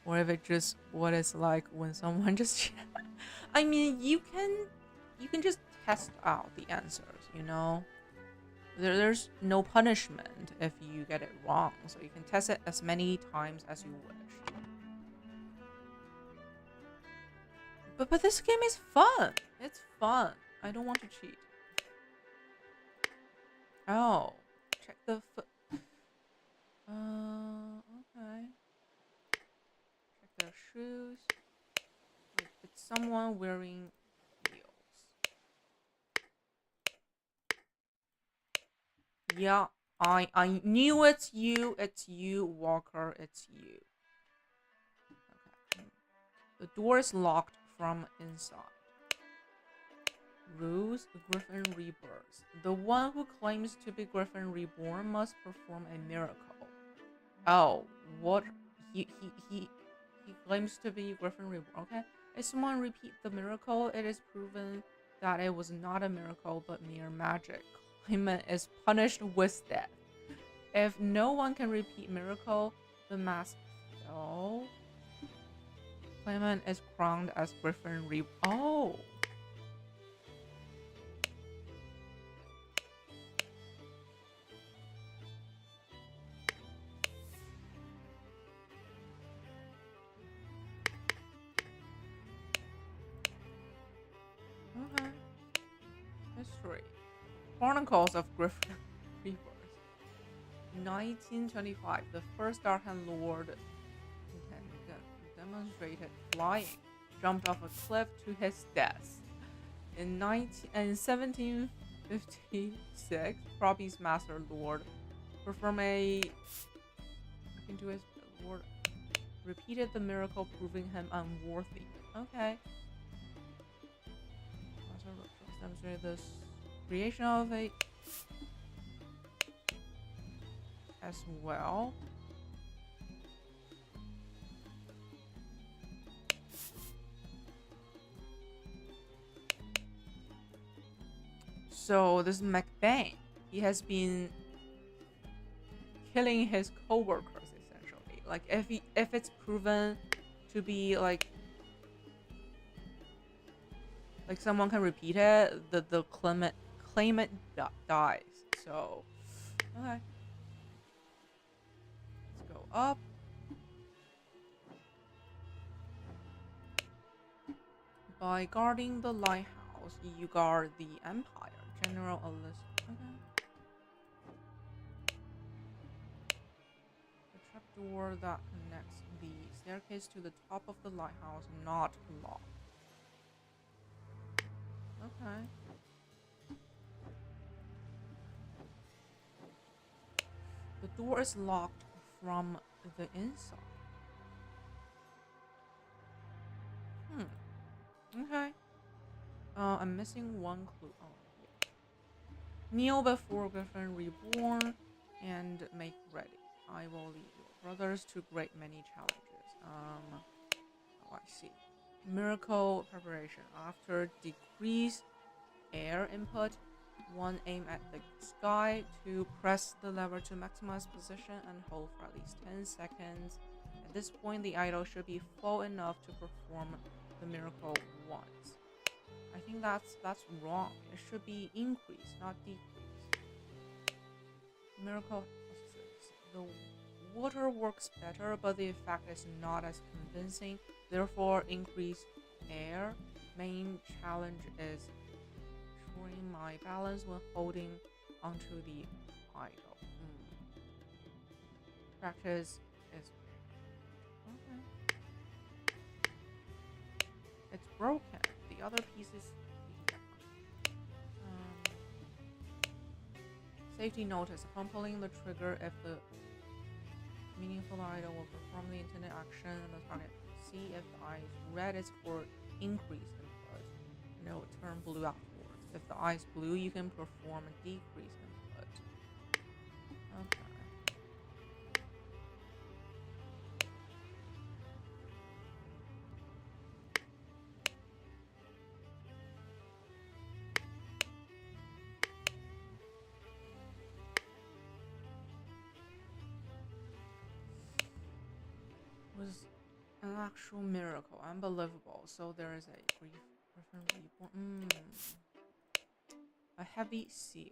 or if it just what it's like when someone just. I mean, you can just test out the answers, you know. There's no punishment if you get it wrong, so you can test it as many times as you wish. But this game is fun. It's fun. I don't want to cheat. Oh, check the foot. Okay. Check their shoes. Wait, it's someone wearing heels. Yeah, I knew it's you. It's you, Walker. It's you. Okay. The door is locked from inside. Rules: Griffin Rebirth. The one who claims to be Griffin Reborn must perform a miracle. Oh, what? He claims to be Griffin Reborn. Okay. If someone repeat the miracle, it is proven that it was not a miracle but mere magic. Clement is punished with death. If no one can repeat miracle, the mask fell. Clement is crowned as Griffin Reap. Oh. Okay. History. Chronicles of Griffin Reapers. 1925, the first Darkhand Lord demonstrated flying, jumped off a cliff to his death. In 1756, Proby's Master Lord performed into his Lord repeated the miracle, proving him unworthy. Okay. Also demonstrated this creation of a as well. So this McBain, he has been killing his co-workers essentially. Like if it's proven to be like someone can repeat it, the claimant dies. So okay, let's go up. By guarding the lighthouse, you guard the empire. General Alyssa. Okay. The trapdoor that connects the staircase to the top of the lighthouse not locked. Okay. The door is locked from the inside. Okay. I'm missing one clue. Oh, yeah. Kneel before Griffin Reborn and make ready. I will lead your brothers to great many challenges. Oh, I see. Miracle preparation. After decrease air input, 1 aim at the sky, 2 press the lever to maximize position and hold for at least 10 seconds. At this point, the idol should be full enough to perform the miracle once. I think that's wrong. It should be increase, not decrease. Miracle. The water works better, but the effect is not as convincing. Therefore, increase air. Main challenge is ensuring my balance when holding onto the idol. Practice is okay. It's broken. The other pieces. Safety notice. Upon pulling the trigger, if the meaningful idol will perform the intended action and the target see if the eye is red, it's for increase input, and it will turn blue afterwards. If the eye is blue, you can perform a decrease input. Okay. Was an actual miracle, unbelievable. So there is a reborn. A heavy seal.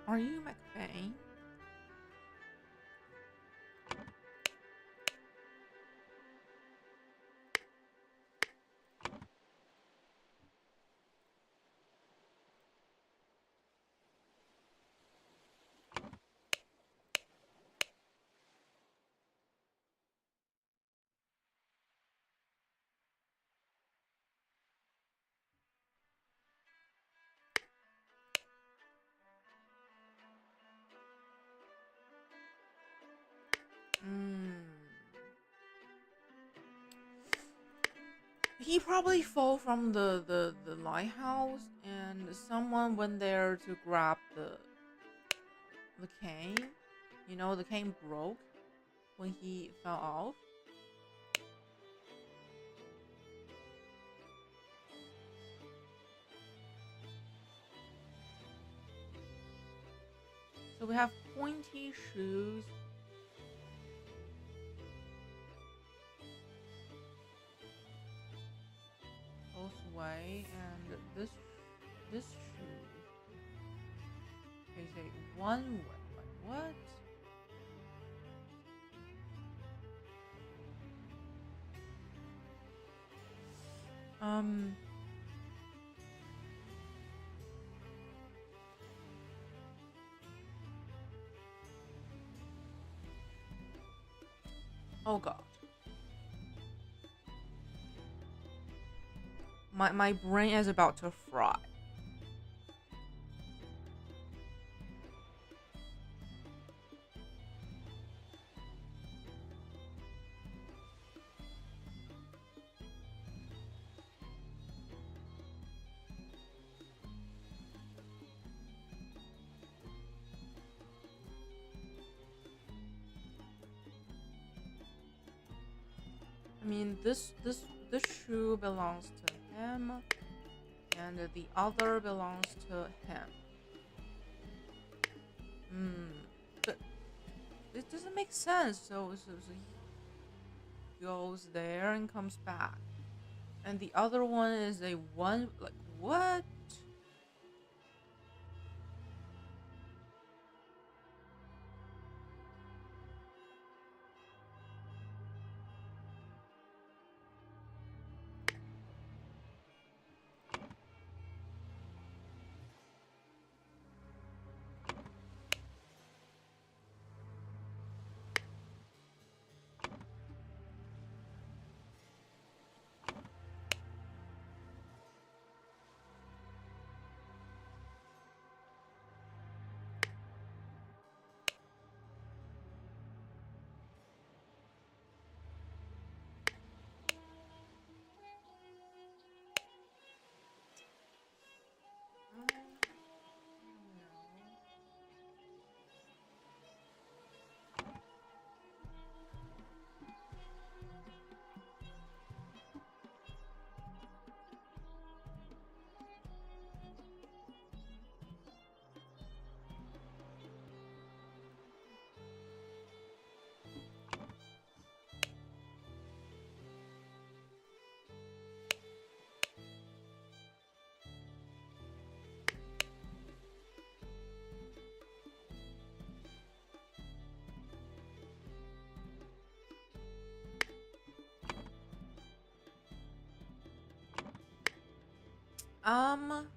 Are you McBain? He probably fell from the lighthouse, and someone went there to grab the cane. You know, the cane broke when he fell off. So we have pointy shoes. Both way, and this shoe is a one way. Like what? Um. Oh God. My brain is about to fry. I mean, this shoe belongs to him, and the other belongs to him. But it doesn't make sense. So he goes there and comes back, and the other one is a one. Like what? Um.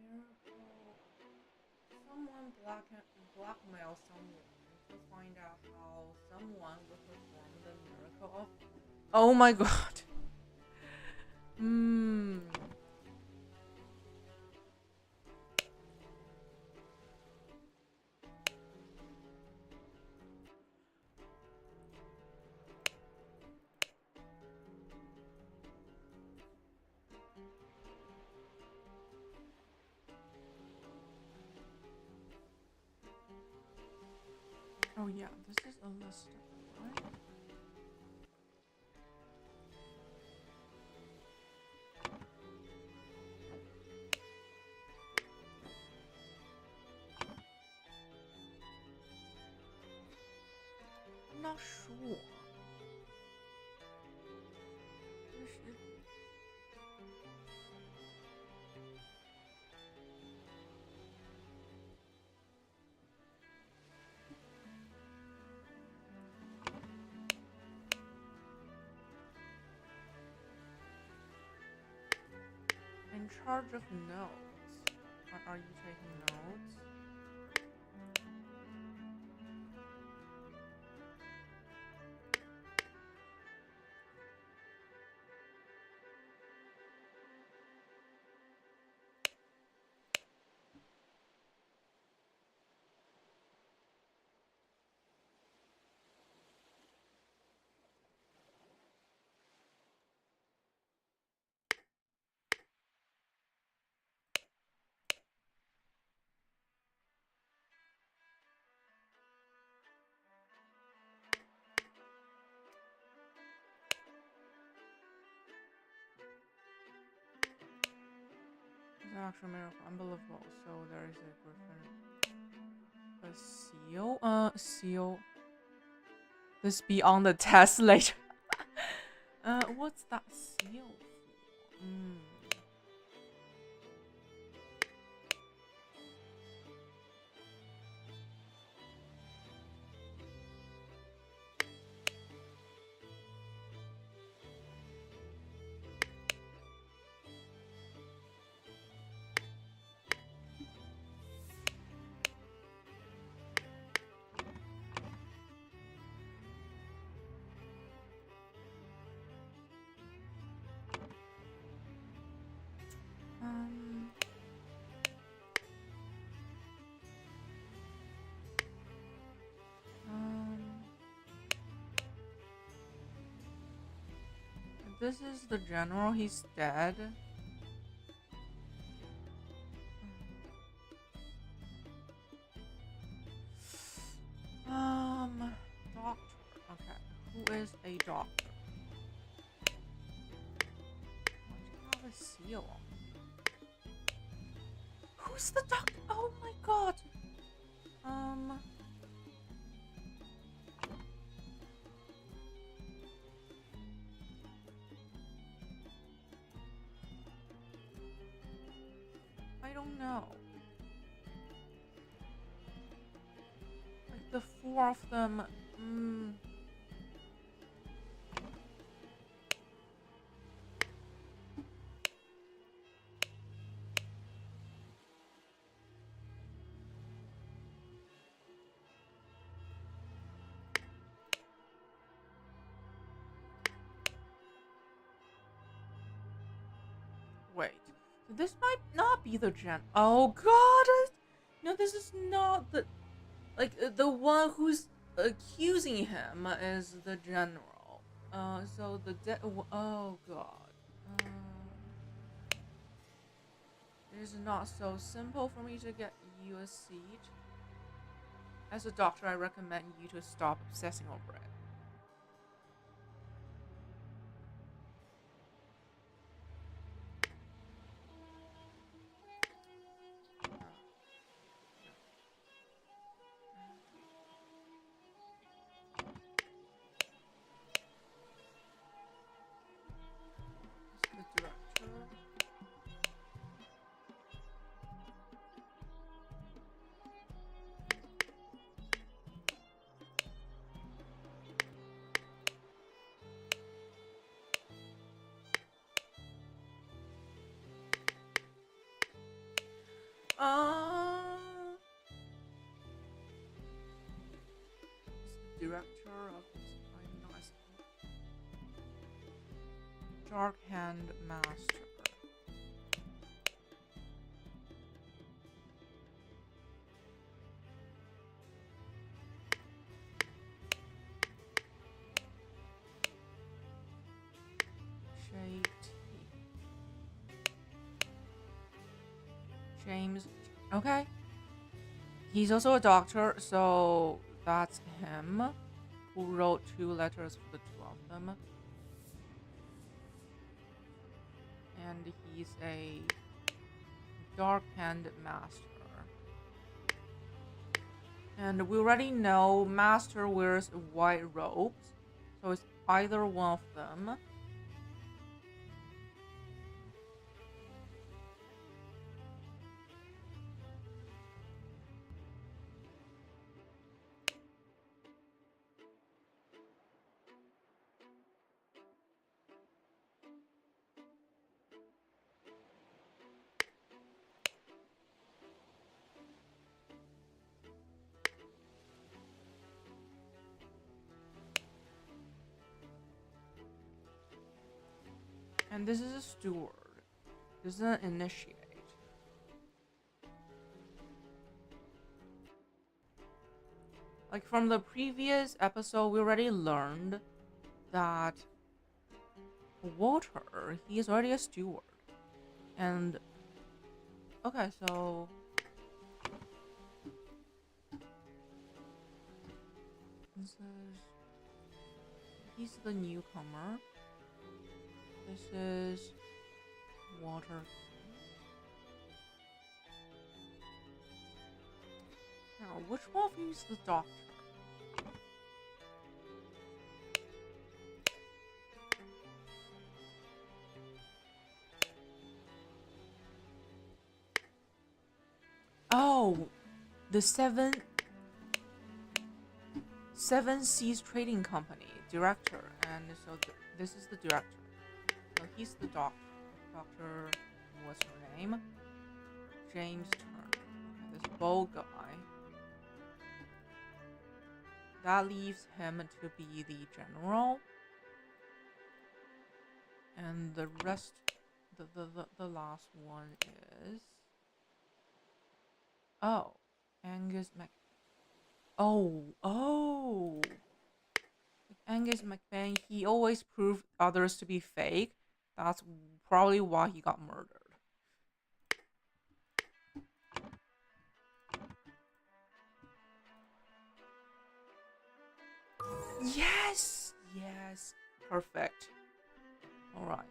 Miracle. Someone blackmail someone to find out how someone will perform the miracle of Oh my god. Hmm. Oh yeah, this is a list, right? I'm not sure. In charge of notes. Are you taking notes? It's an actual miracle. Unbelievable. So there is a griffin. A seal? Seal. This be on the test later. What's that seal for? Um, um, this is the general. He's dead. Doctor. Okay. Who is a doctor? Why do you have a seal on? Who's the doctor? Oh my god. I don't know. Like the four of them. Wait. So this might not be the gen. Oh god. No, this is not the. Like the one who's accusing him is the general. So the oh god. It is not so simple for me to get you a seat. As a doctor, I recommend you to stop obsessing over it. The director. Director of. I'm not. Dark Hand Master. James. Okay. He's also a doctor, so that's him who wrote 2 letters for the 2 of them. And he's a Dark Hand Master. And we already know Master wears white robes, so it's either one of them. And this is a steward. This is an initiate. Like from the previous episode, we already learned that Walter, he is already a steward. And okay, so this is, he's the newcomer. This is Walter. Now, which one of you is the doctor? Oh, the Seven Seas Trading Company director, and so this is the director. So he's the doctor. Doctor, what's her name? James Turner. Okay, this bold guy. That leaves him to be the general, and the rest, the last one is. Oh, Angus Mc. Oh. Angus McBain, he always proved others to be fake. That's probably why he got murdered. Yes! Yes. Perfect. Alright.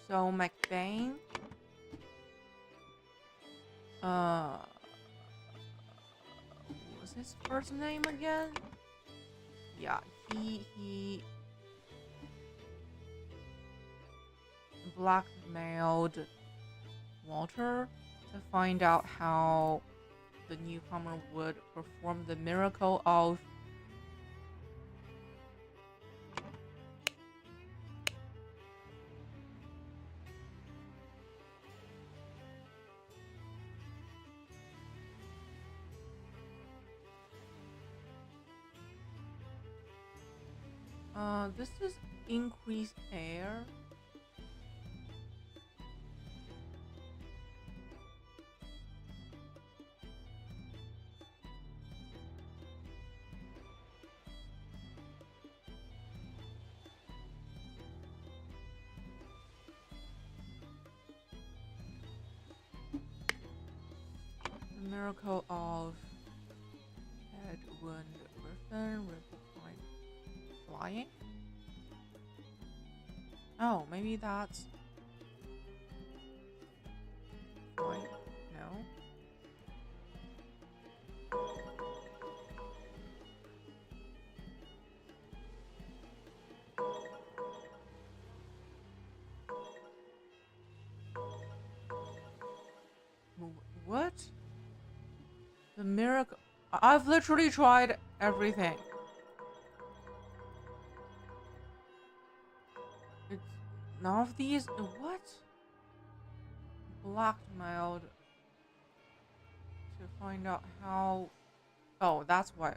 So McBain. What's his first name again? Yeah, he blackmailed Walter to find out how the newcomer would perform the miracle of this is increased air. The miracle of Edwin Griffin flying. Oh, maybe that's fine. No. What? The miracle. I've literally tried everything. It's none of these. What? blackmailed to find out how. Oh, that's why.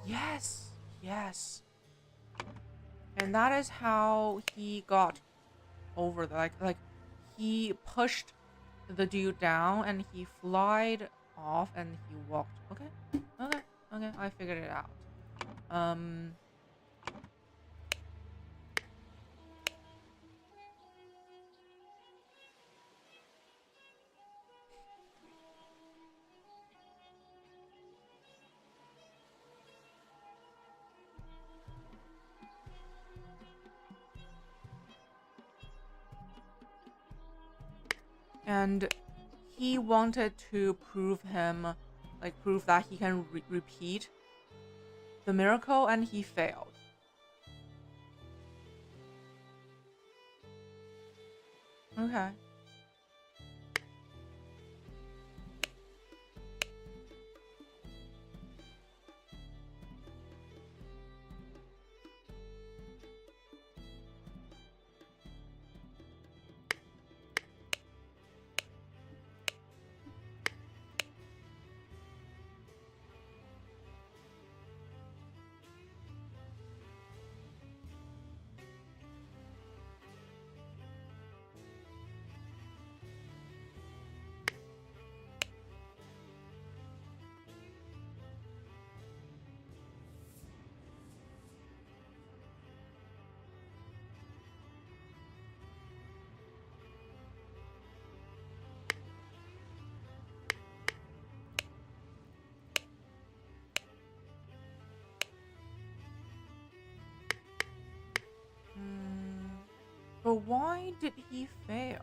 Yes, yes, and that is how he got over the like he pushed the dude down and he flied off and he walked. Okay, okay, okay. I figured it out. Um. And he wanted to prove that he can repeat the miracle, and he failed. Okay. But why did he fail?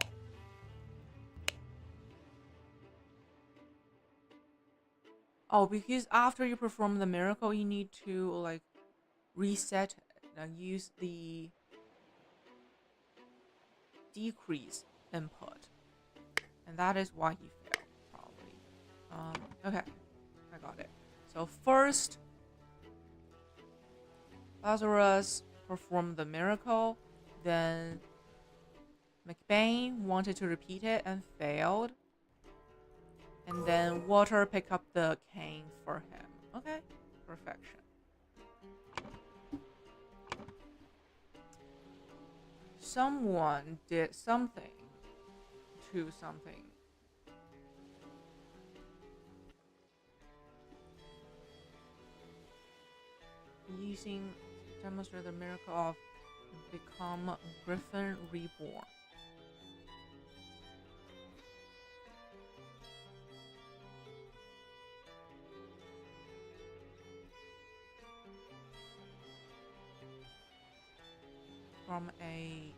Oh, because after you perform the miracle, you need to like reset it and use the decrease input, and that is why he failed, probably. Okay, I got it. So first, Lazarus performed the miracle, then McBain wanted to repeat it and failed, and then Walter picked up the cane for him. Okay, perfection. Someone did something to something. Using to demonstrate the miracle of become Griffin reborn. From a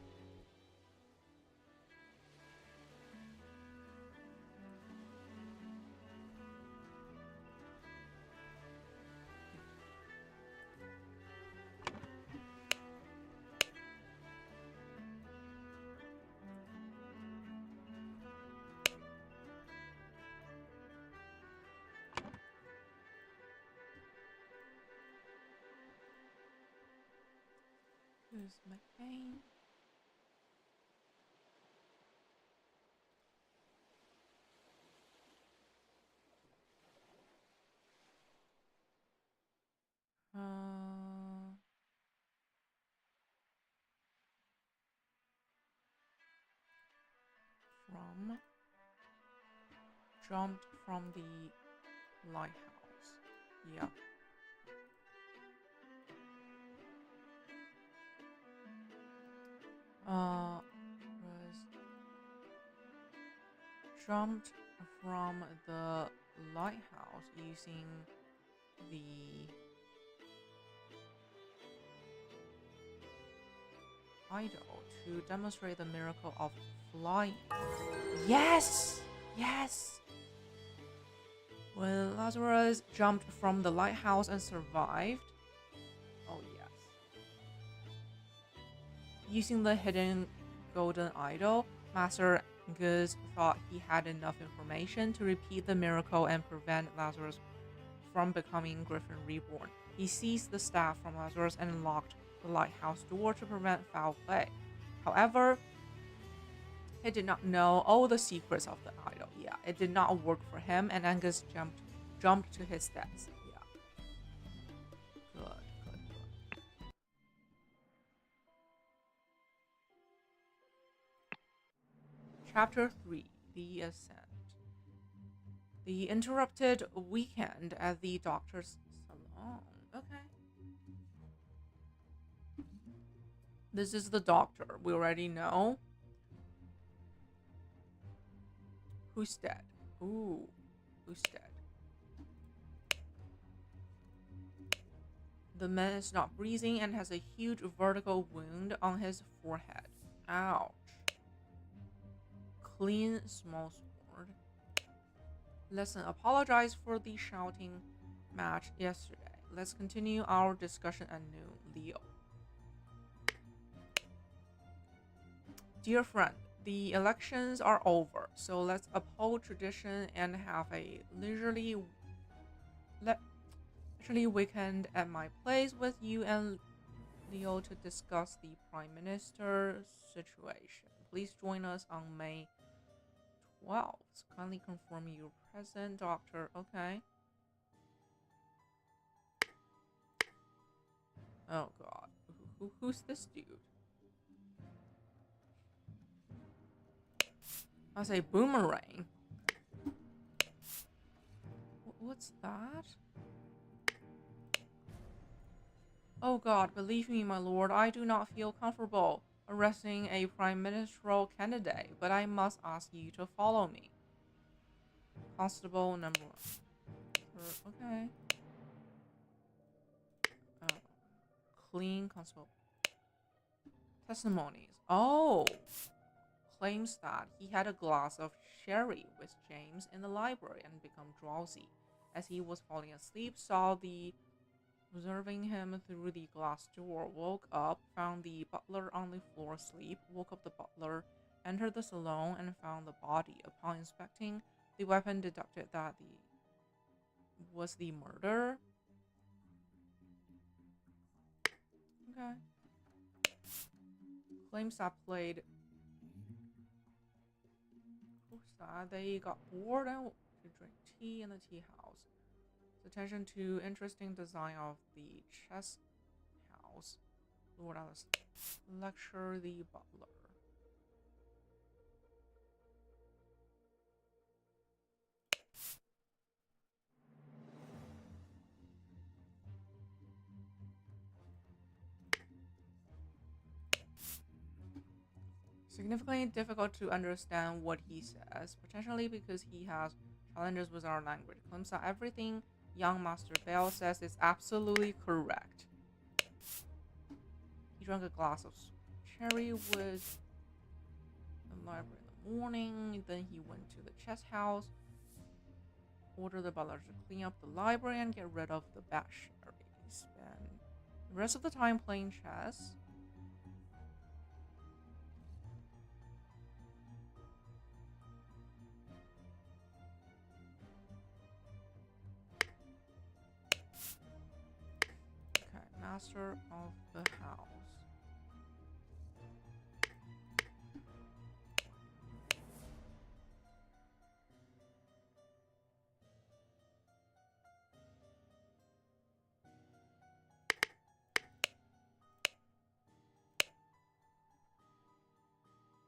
who's McBain? Uh, from jumped from the lighthouse. Yeah. Was jumped from the lighthouse using the idol to demonstrate the miracle of flying. Yes! Yes! When Lazarus jumped from the lighthouse and survived. Oh, yes. Using the hidden golden idol, Master Gus thought he had enough information to repeat the miracle and prevent Lazarus from becoming Griffin reborn. He seized the staff from Lazarus and locked the lighthouse door to prevent foul play. However, He did not know all the secrets of the idol. Yeah, it did not work for him, and Angus jumped to his death. Yeah. Good. Chapter 3: The Ascent. The interrupted weekend at the doctor's salon. Okay. This is the doctor. We already know. Who's dead? Ooh. Who's dead? The man is not breathing and has a huge vertical wound on his forehead. Ouch. Clean small sword. Listen, apologize for the shouting match yesterday. Let's continue our discussion at noon, Leo. Dear friend, the elections are over, so let's uphold tradition and have a leisurely weekend at my place with you and Leo to discuss the Prime Minister's situation. Please join us on May 12th. Kindly confirm your present, doctor. Okay. Oh god. Who's this dude? I say boomerang. What's that? Oh god, believe me, my lord, I do not feel comfortable arresting a prime ministerial candidate, but I must ask you to follow me. Constable number 1. Okay. Clean constable. Testimonies. Oh! Claims that he had a glass of sherry with James in the library and become drowsy. As he was falling asleep, saw the observing him through the glass door, woke up, found the butler on the floor asleep, woke up the butler, entered the salon, and found the body. Upon inspecting the weapon, deducted that was the murder. Okay. Claims that played. They got bored and to drink tea in the tea house. Attention to interesting design of the chess house. Lord Alice lecture the butler. Significantly difficult to understand what he says, potentially because he has challenges with our language. Claims that everything young Master Bell says is absolutely correct. He drank a glass of cherry with the library in the morning. Then he went to the chess house, ordered the butler to clean up the library and get rid of the bad sherry. He spent the rest of the time playing chess. Master of the house.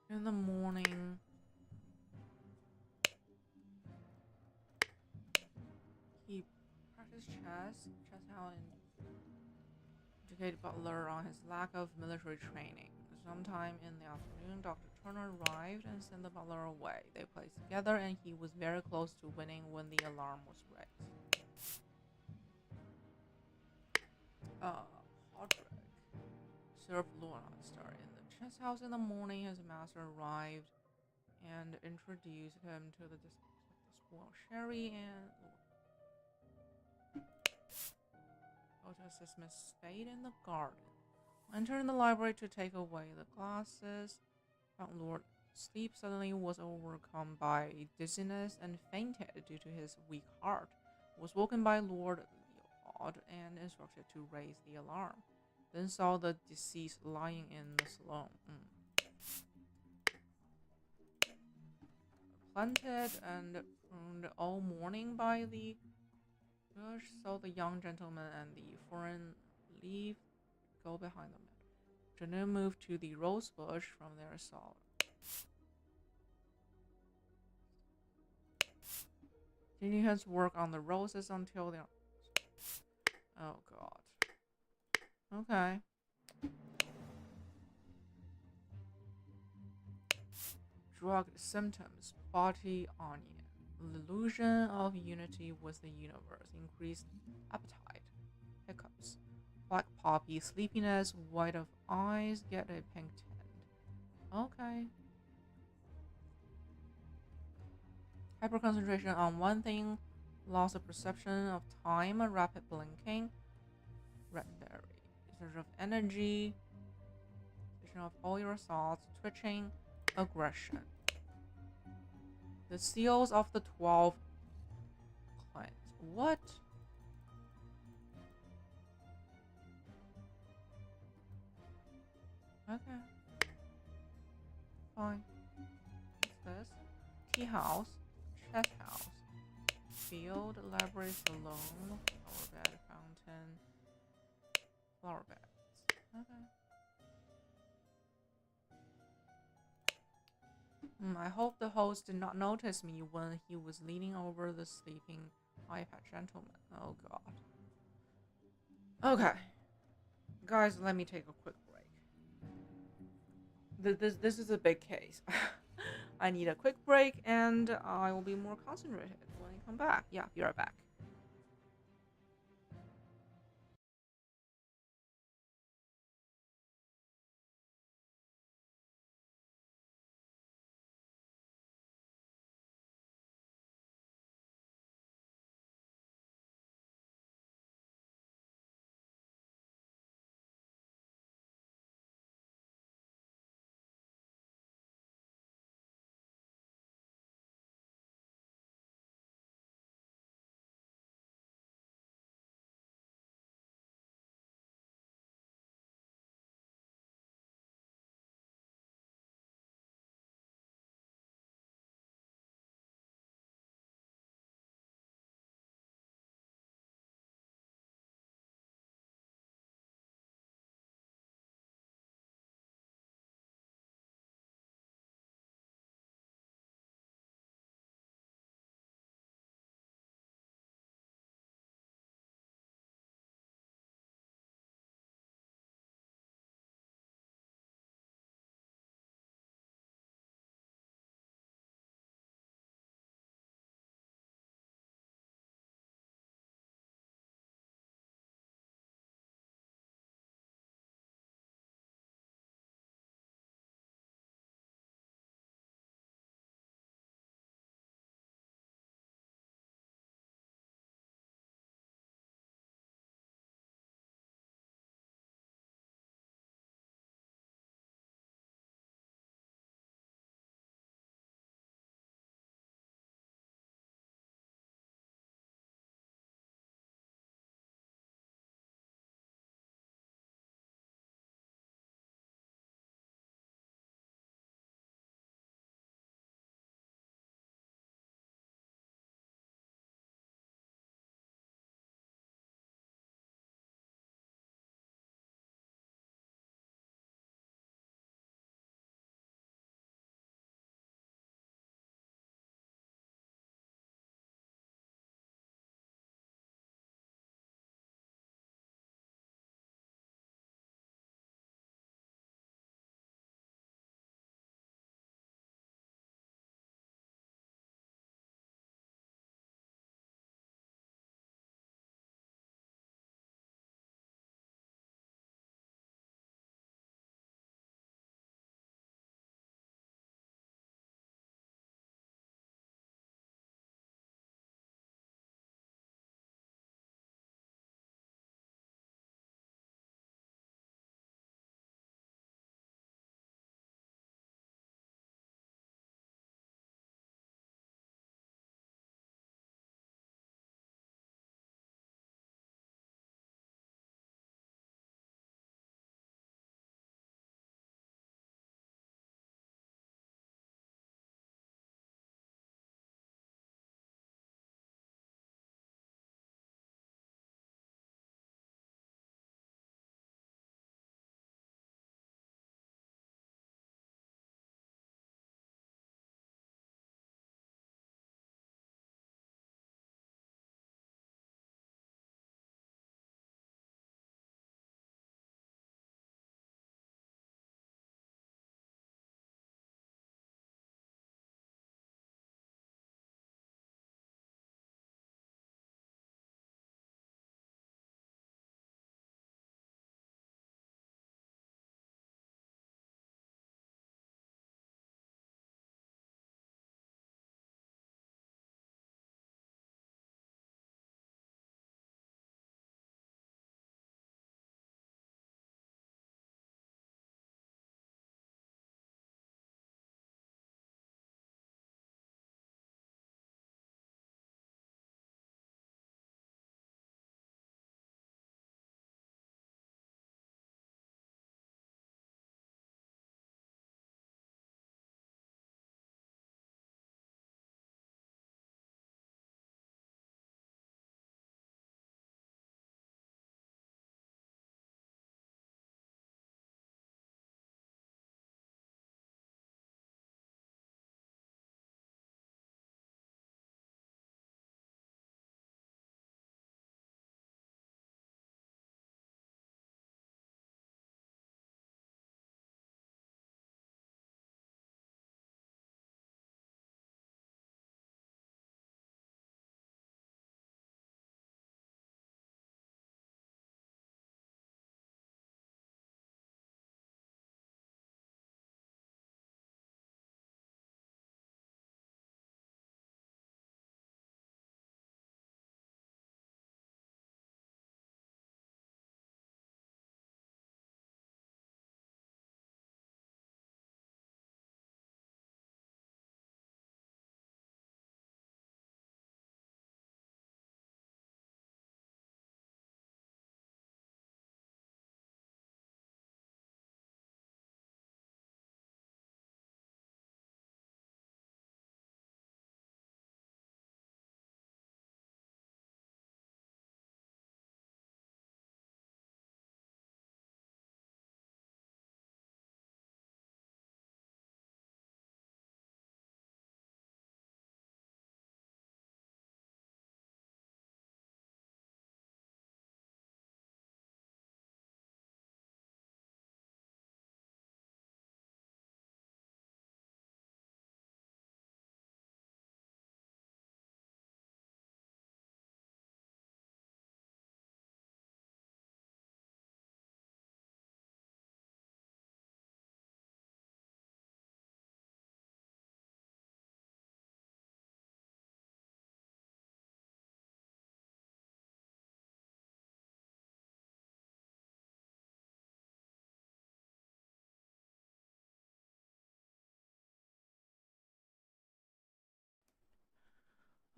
In the morning, he practiced chess how and educated Butler on his lack of military training. Sometime in the afternoon, Dr. Turner arrived and sent the butler away. They played together, and he was very close to winning when the alarm was raised. Podrick served Lorna in the chess house in the morning. His master arrived and introduced him to the spoiled sherry and to assist Miss Spade in the garden. Entering the library to take away the glasses, found Lord Sleep suddenly was overcome by dizziness and fainted due to his weak heart. Was woken by Lord Leopold and instructed to raise the alarm. Then saw the deceased lying in the salon. planted and pruned all morning by the bush, so the young gentleman and the foreign leaf go behind them. Janu moved to the rose bush from their saw. Continues work on the roses until they're. Oh god. Okay. Drug symptoms, body onion. Illusion of unity with the universe, increased appetite, hiccups, black poppy, sleepiness, white of eyes, get a pink tint. Okay. Hyperconcentration on one thing, loss of perception of time, rapid blinking, red berry, surge of energy, vision of all your thoughts, twitching, aggression. The seals of the 12 clans. What? Okay. Fine. What's this? Tea house, chess house, field, library, salon, flower bed, fountain, flower beds. Okay. I hope the host did not notice me when he was leaning over the sleeping iPad gentleman. Oh god. Okay. Guys, let me take a quick break. This is a big case. I need a quick break and I will be more concentrated when I come back. Yeah, be right back.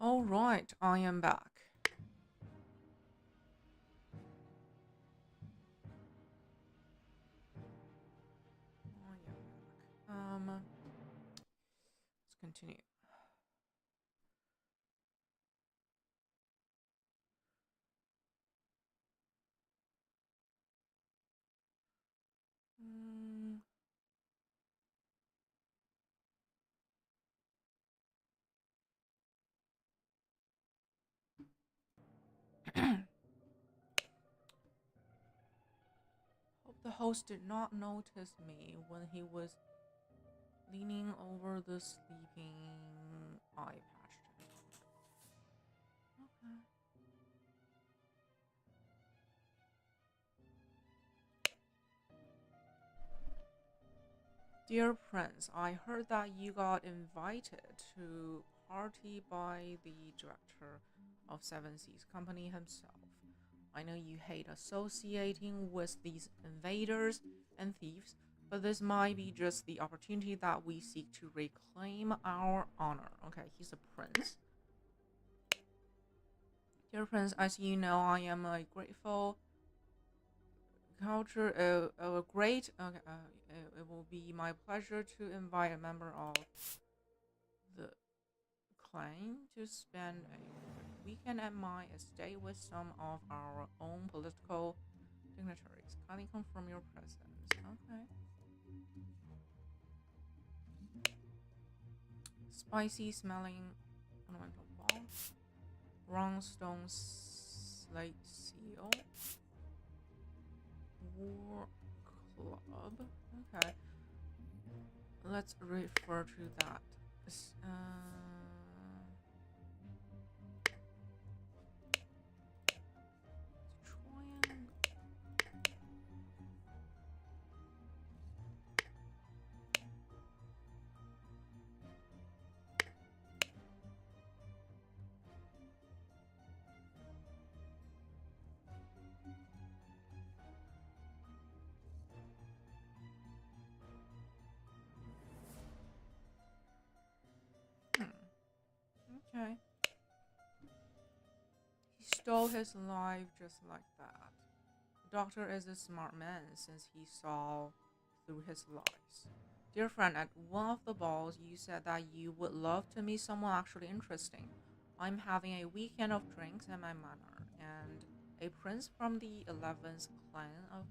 All right, I am back. I am back. Let's continue. Mm. Hope the host did not notice me when he was leaning over the sleeping eye patch. Okay. Dear Prince, I heard that you got invited to party by the director of Seven Seas Company himself. I know you hate associating with these invaders and thieves, but this might be just the opportunity that we seek to reclaim our honor. Okay, he's a prince. Dear Prince, as you know, I am a grateful culture, a great. It will be my pleasure to invite a member of the clan to spend a weekend at my estate with some of our own political dignitaries. Kindly confirm your presence. Okay. Spicy smelling ornamental ball. Brownstone slate seal. War club. Okay. Let's refer to that. Troyan. Okay. He stole his life just like that. The doctor is a smart man since he saw through his lies. Dear friend, at one of the balls, you said that you would love to meet someone actually interesting. I'm having a weekend of drinks at my manor, and a prince from the 11th clan of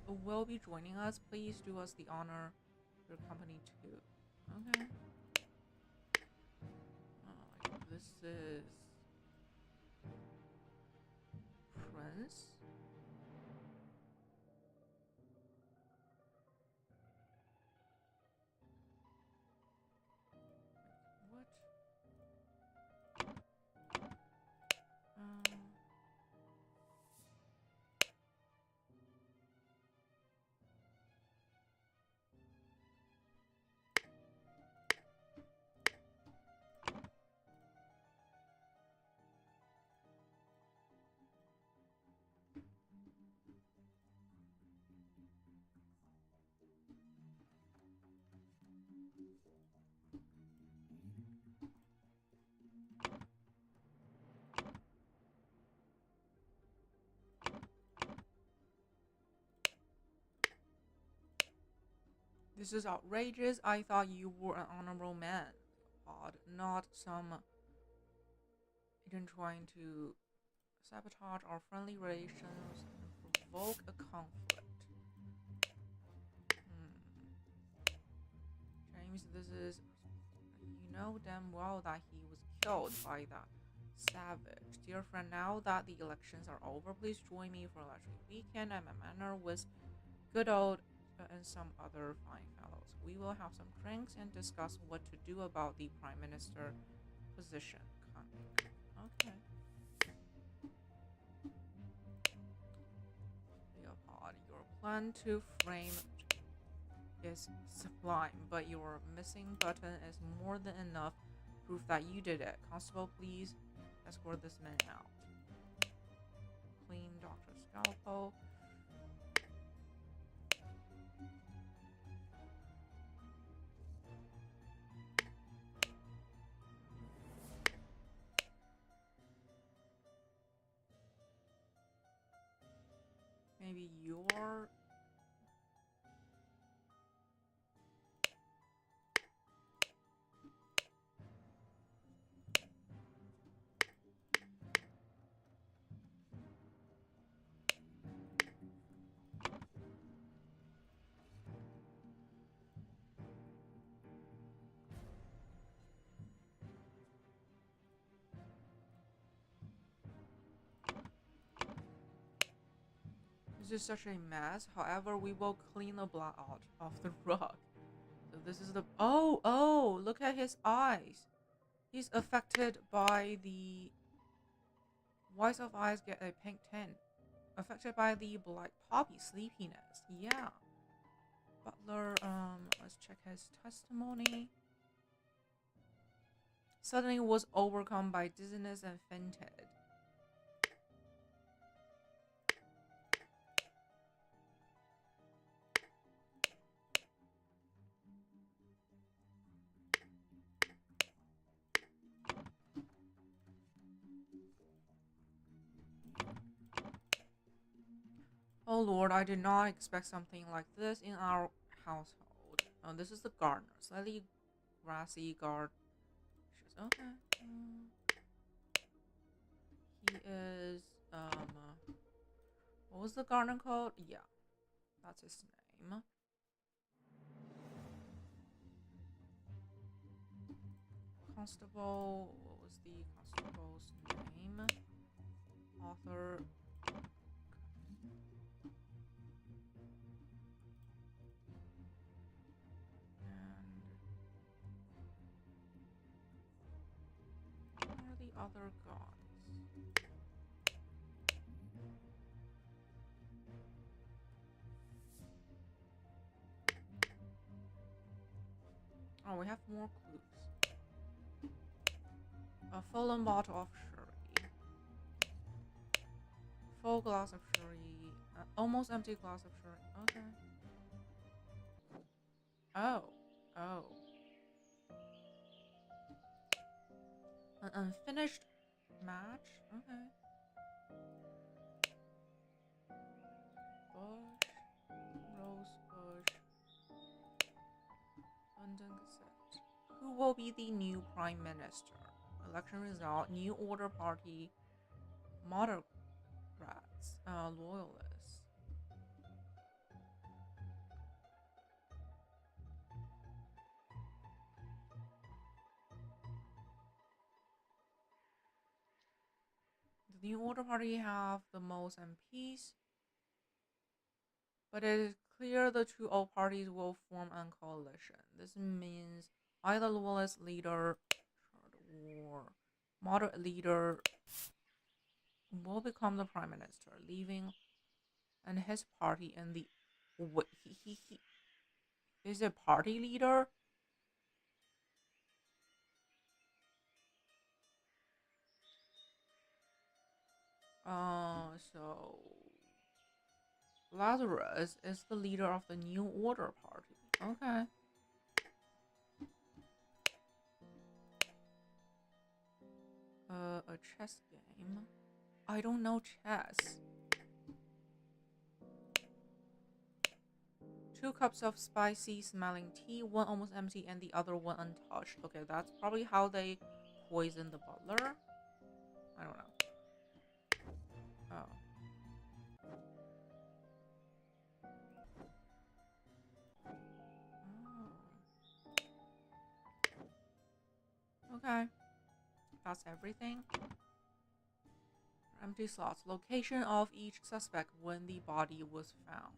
who will be joining us. Please do us the honor of your company too. Okay. This is Prince. What? Um. This is outrageous. I thought you were an honorable man. Odd, not some agent trying to sabotage our friendly relations and provoke a conflict. James, this is. You know damn well that he was killed by that savage. Dear friend, now that the elections are over, please join me for a leisure weekend at my manor with good old and some other fine fellows. We will have some drinks and discuss what to do about the prime minister position. Okay. Leopold, your plan to frame is sublime, but your missing button is more than enough proof that you did it. Constable, please escort this man out. Clean Dr. Scalpel. Maybe you are. This is such a mess. However, we will clean the blood out of the rug. So this is the oh, look at his eyes. He's affected by the whites of eyes get a pink tint. Affected by the black poppy sleepiness. Yeah. Butler, let's check his testimony. Suddenly was overcome by dizziness and fainted. Oh Lord, I did not expect something like this in our household. Oh, this is the gardener. Slightly grassy garden. Okay. He is, what was the gardener called? Yeah, that's his name. Constable, what was the constable's name? Author. And where are the other gods? Oh, we have more clues. A fallen bottle of sherry. Full glass of sherry. Almost empty glass of sherry. Okay. Oh. Oh. An unfinished match? Okay. Bush. Rose bush. London Gazette. Who will be the new prime minister? Election result. New Order Party. Moderats. Loyalists. The New Order Party have the most MPs, but it is clear the two old parties will form a coalition. This means either loyalist leader or moderate leader will become the prime minister, leaving and his party in the he is a party leader. So Lazarus is the leader of the New Order Party. Okay. A chess game. I don't know chess. 2 cups of spicy smelling tea, one almost empty and the other one untouched. Okay, that's probably how they poisoned the butler. I don't know. Oh. Oh. Okay. That's everything. Empty slots. Location of each suspect when the body was found.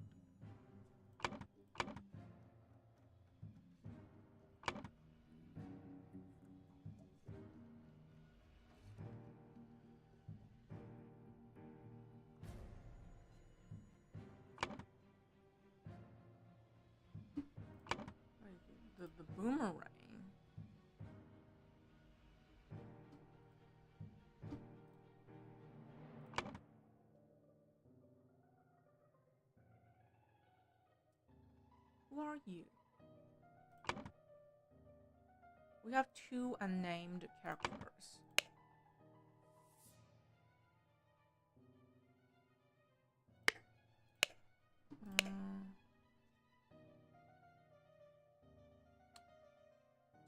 The boomerang. Who are you? We have 2 unnamed characters.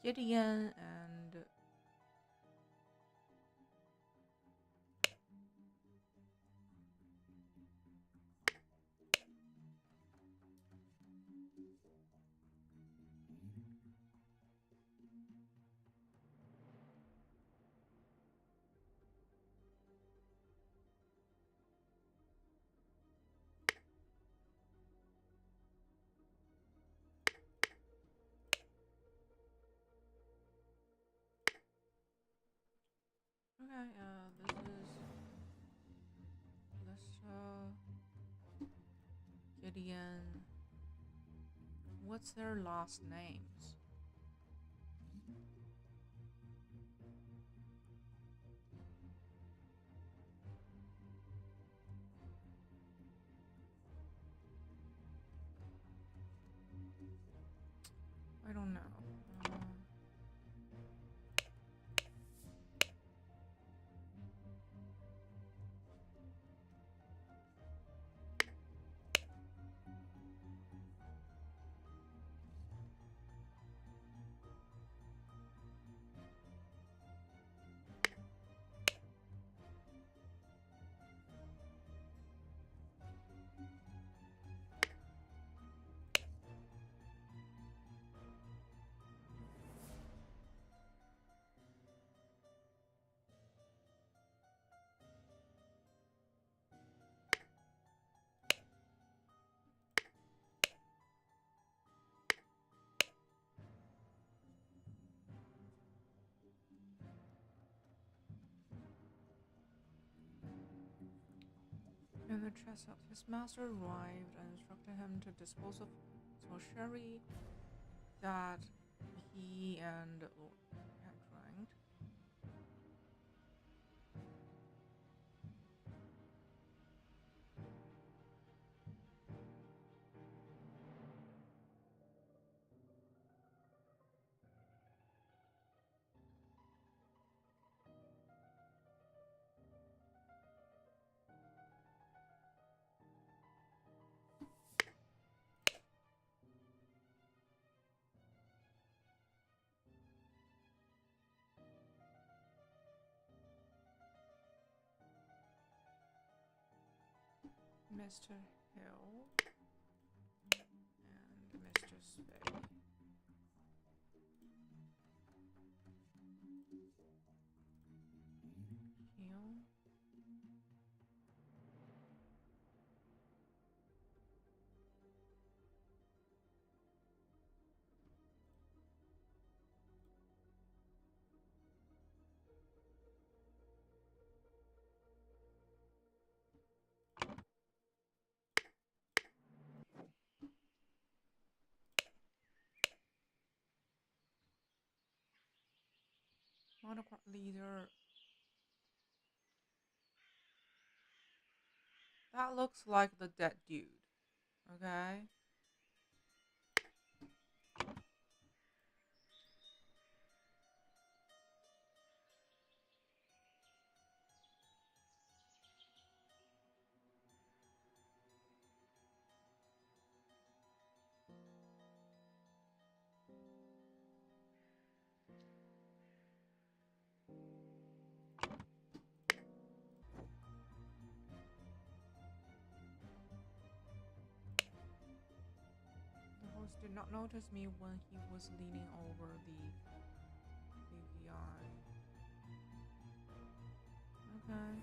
Gideon and okay, this is Gideon. What's their last names? I don't know. In the chest, his master arrived and instructed him to dispose of Sherry that he and Lord had drank. Mr. Hill and Mr. Spade. Hill. Monocrat leader. That looks like the dead dude. Okay. The host did not notice me when he was leaning over the VVI. Okay.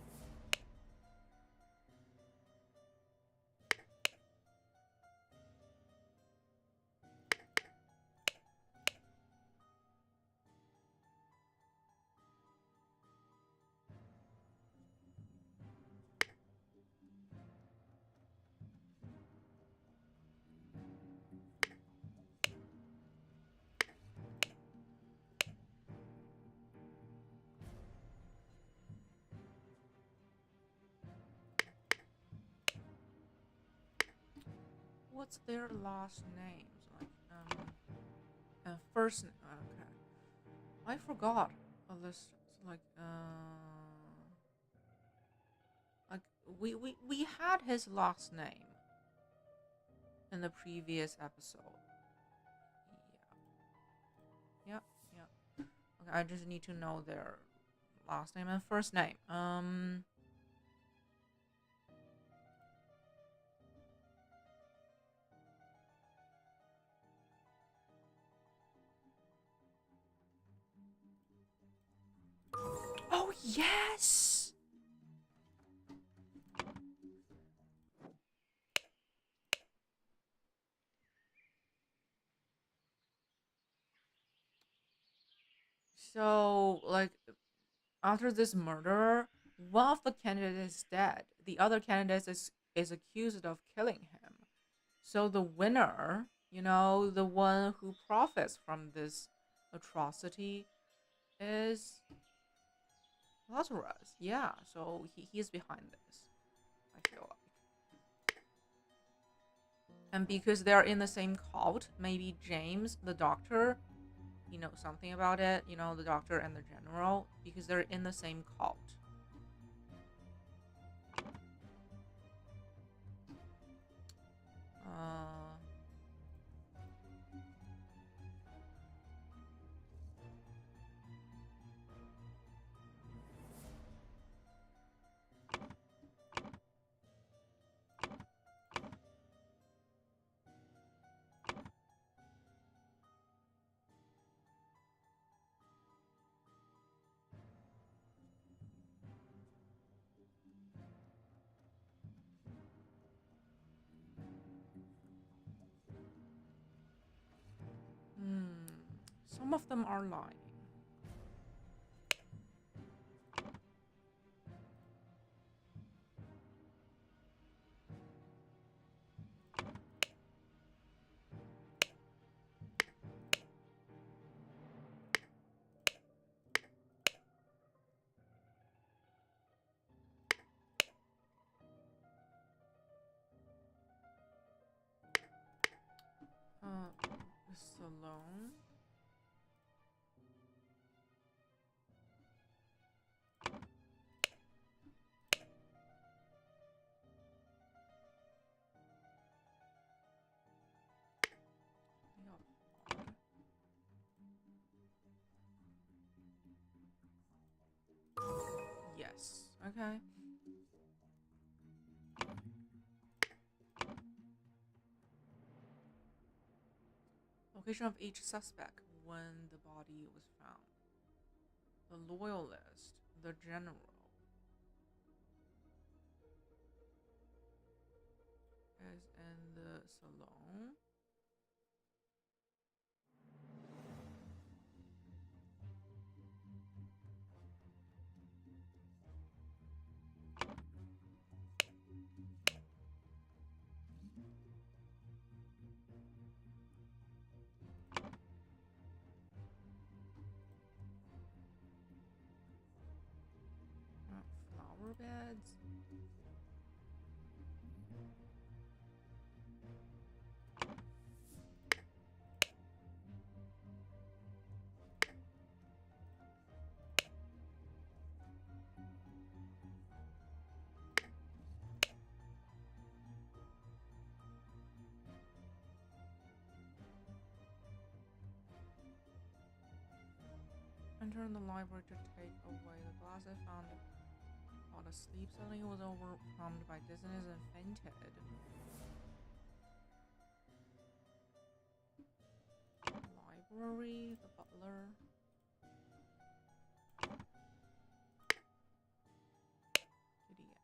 What's their last names? Like, first. Okay. I forgot a list. Like, like we had his last name in the previous episode. Yeah. Yep. Okay, I just need to know their last name and first name. Oh yes. So like after this murder, one of the candidates is dead. The other candidate is accused of killing him. So the winner, the one who profits from this atrocity is Lazarus. Yeah, so he's behind this, I feel like. And because they're in the same cult, maybe James, the doctor, something about it, the doctor and the general, because they're in the same cult. Uh, some of them are lying. Salone. Yes. Okay. Location of each suspect when the body was found. The loyalist, the general, is in the salon. Flower beds. Entered the library to take away the glasses, found while asleep. Suddenly he was overwhelmed by dizziness and fainted. Library, the butler. Gideon.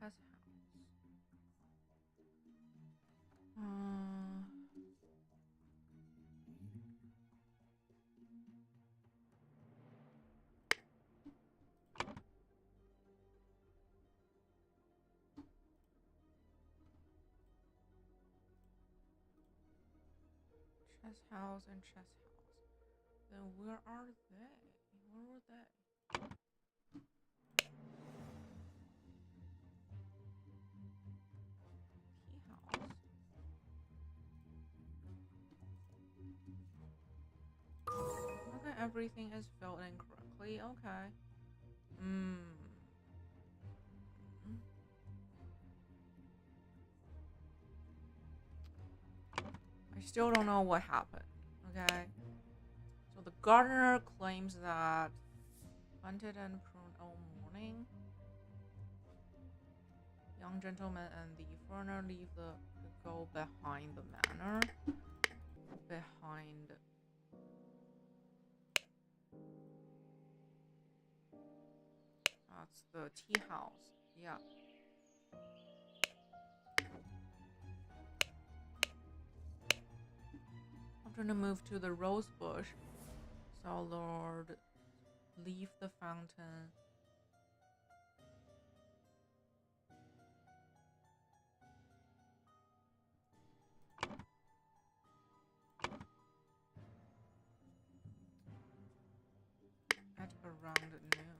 Chess house. Chess house and chess house. Then where are they? Where were they? Tea house. Okay, everything is filled in correctly. Okay. I still don't know what happened. Okay. So the gardener claims that planted and pruned all morning. Young gentleman and the foreigner leave the go behind the manor. Behind. That's the tea house. Yeah. After the move to the rose bush, saw Lord leave the fountain. At around noon.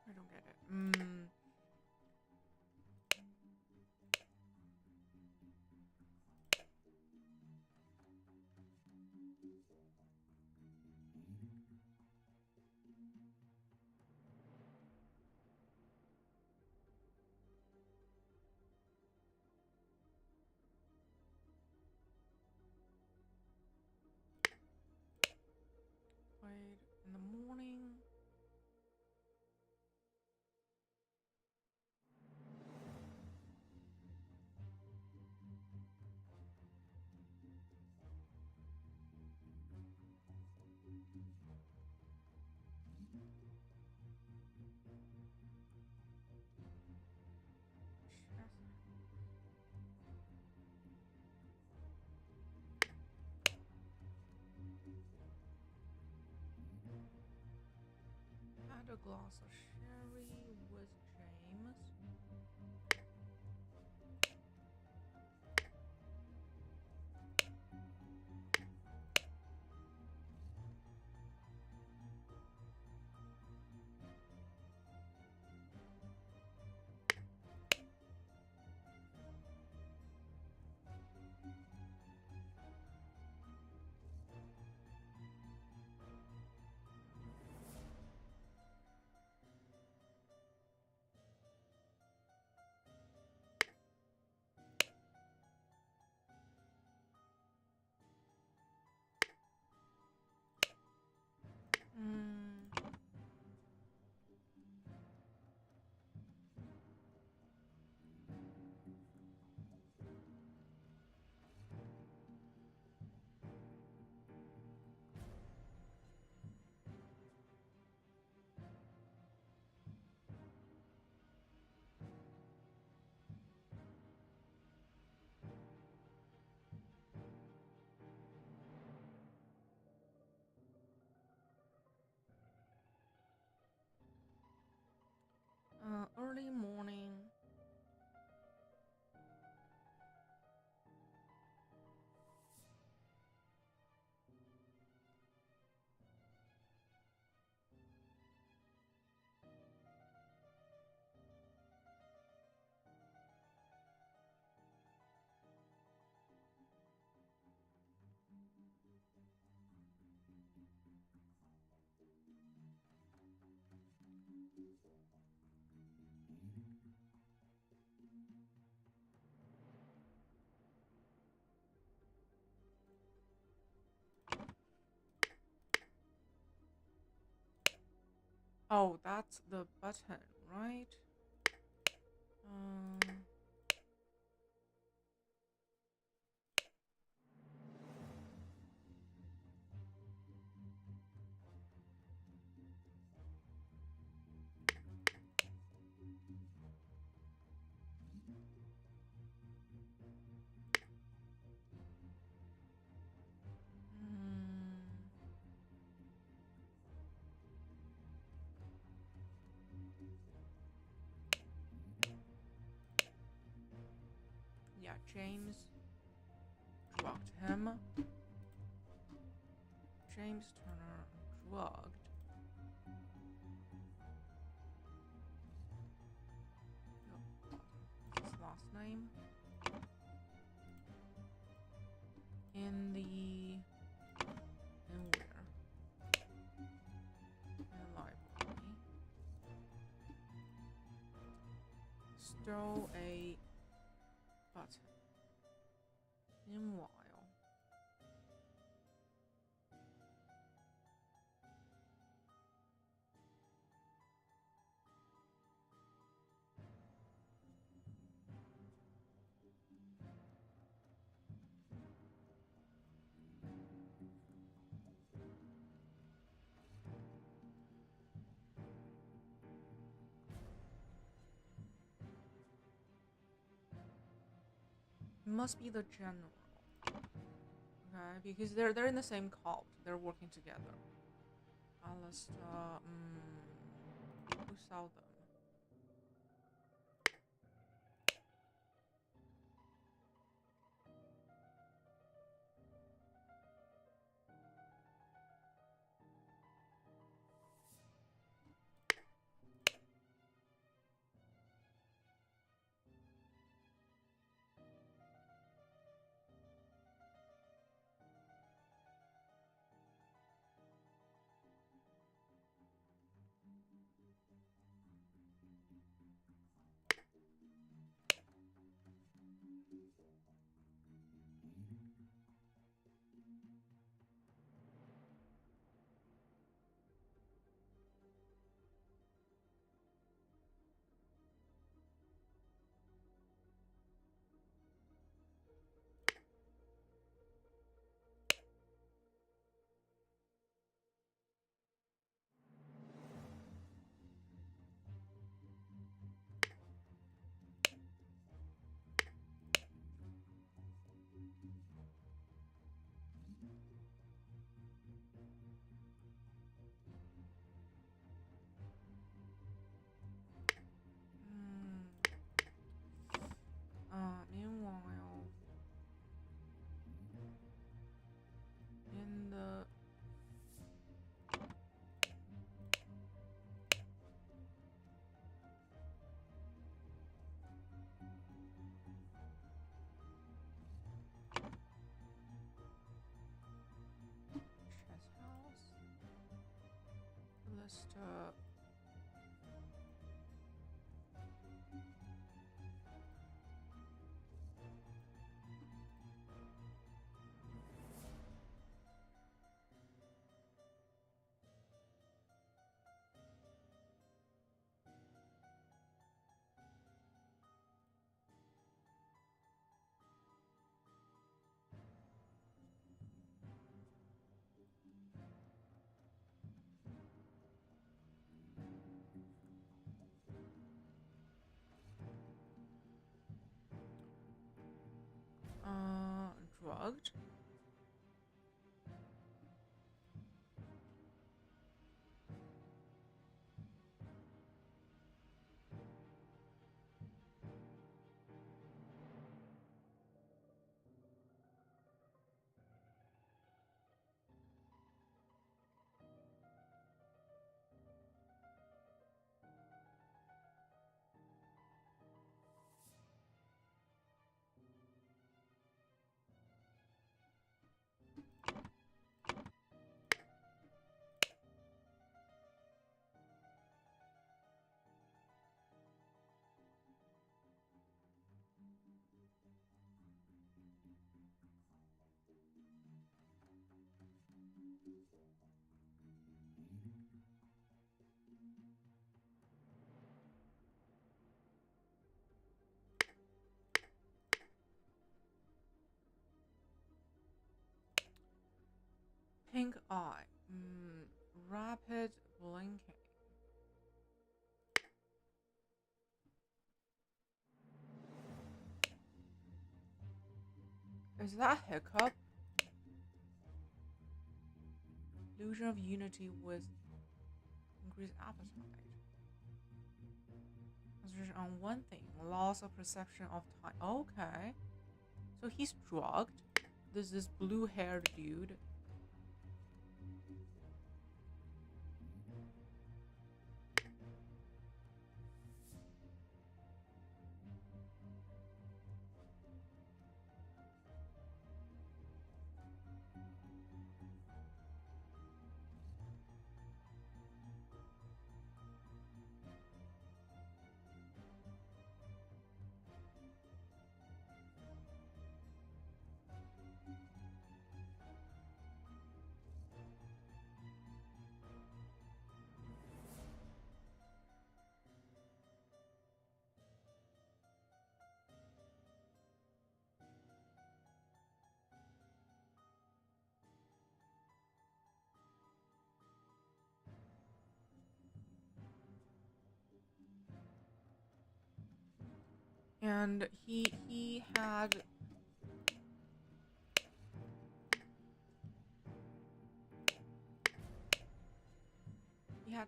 I don't get it. Played in the morning. Had a glass of sherry with James. Early morning. Oh, that's the button, right? Um. Yeah, James drugged him. James Turner drugged. His last name. In the. In where? In the library. Stole a button. Meanwhile. It must be the general. Okay, because they're in the same cult. They're working together. Alistair, who saw them? Meanwhile, in the chess house, Lister. Drugged. Pink eye. Rapid blinking. Is that hiccup? Illusion of unity with increased appetite. Concentration on one thing. Loss of perception of time. Okay. So he's drugged. There's this blue-haired dude. And he had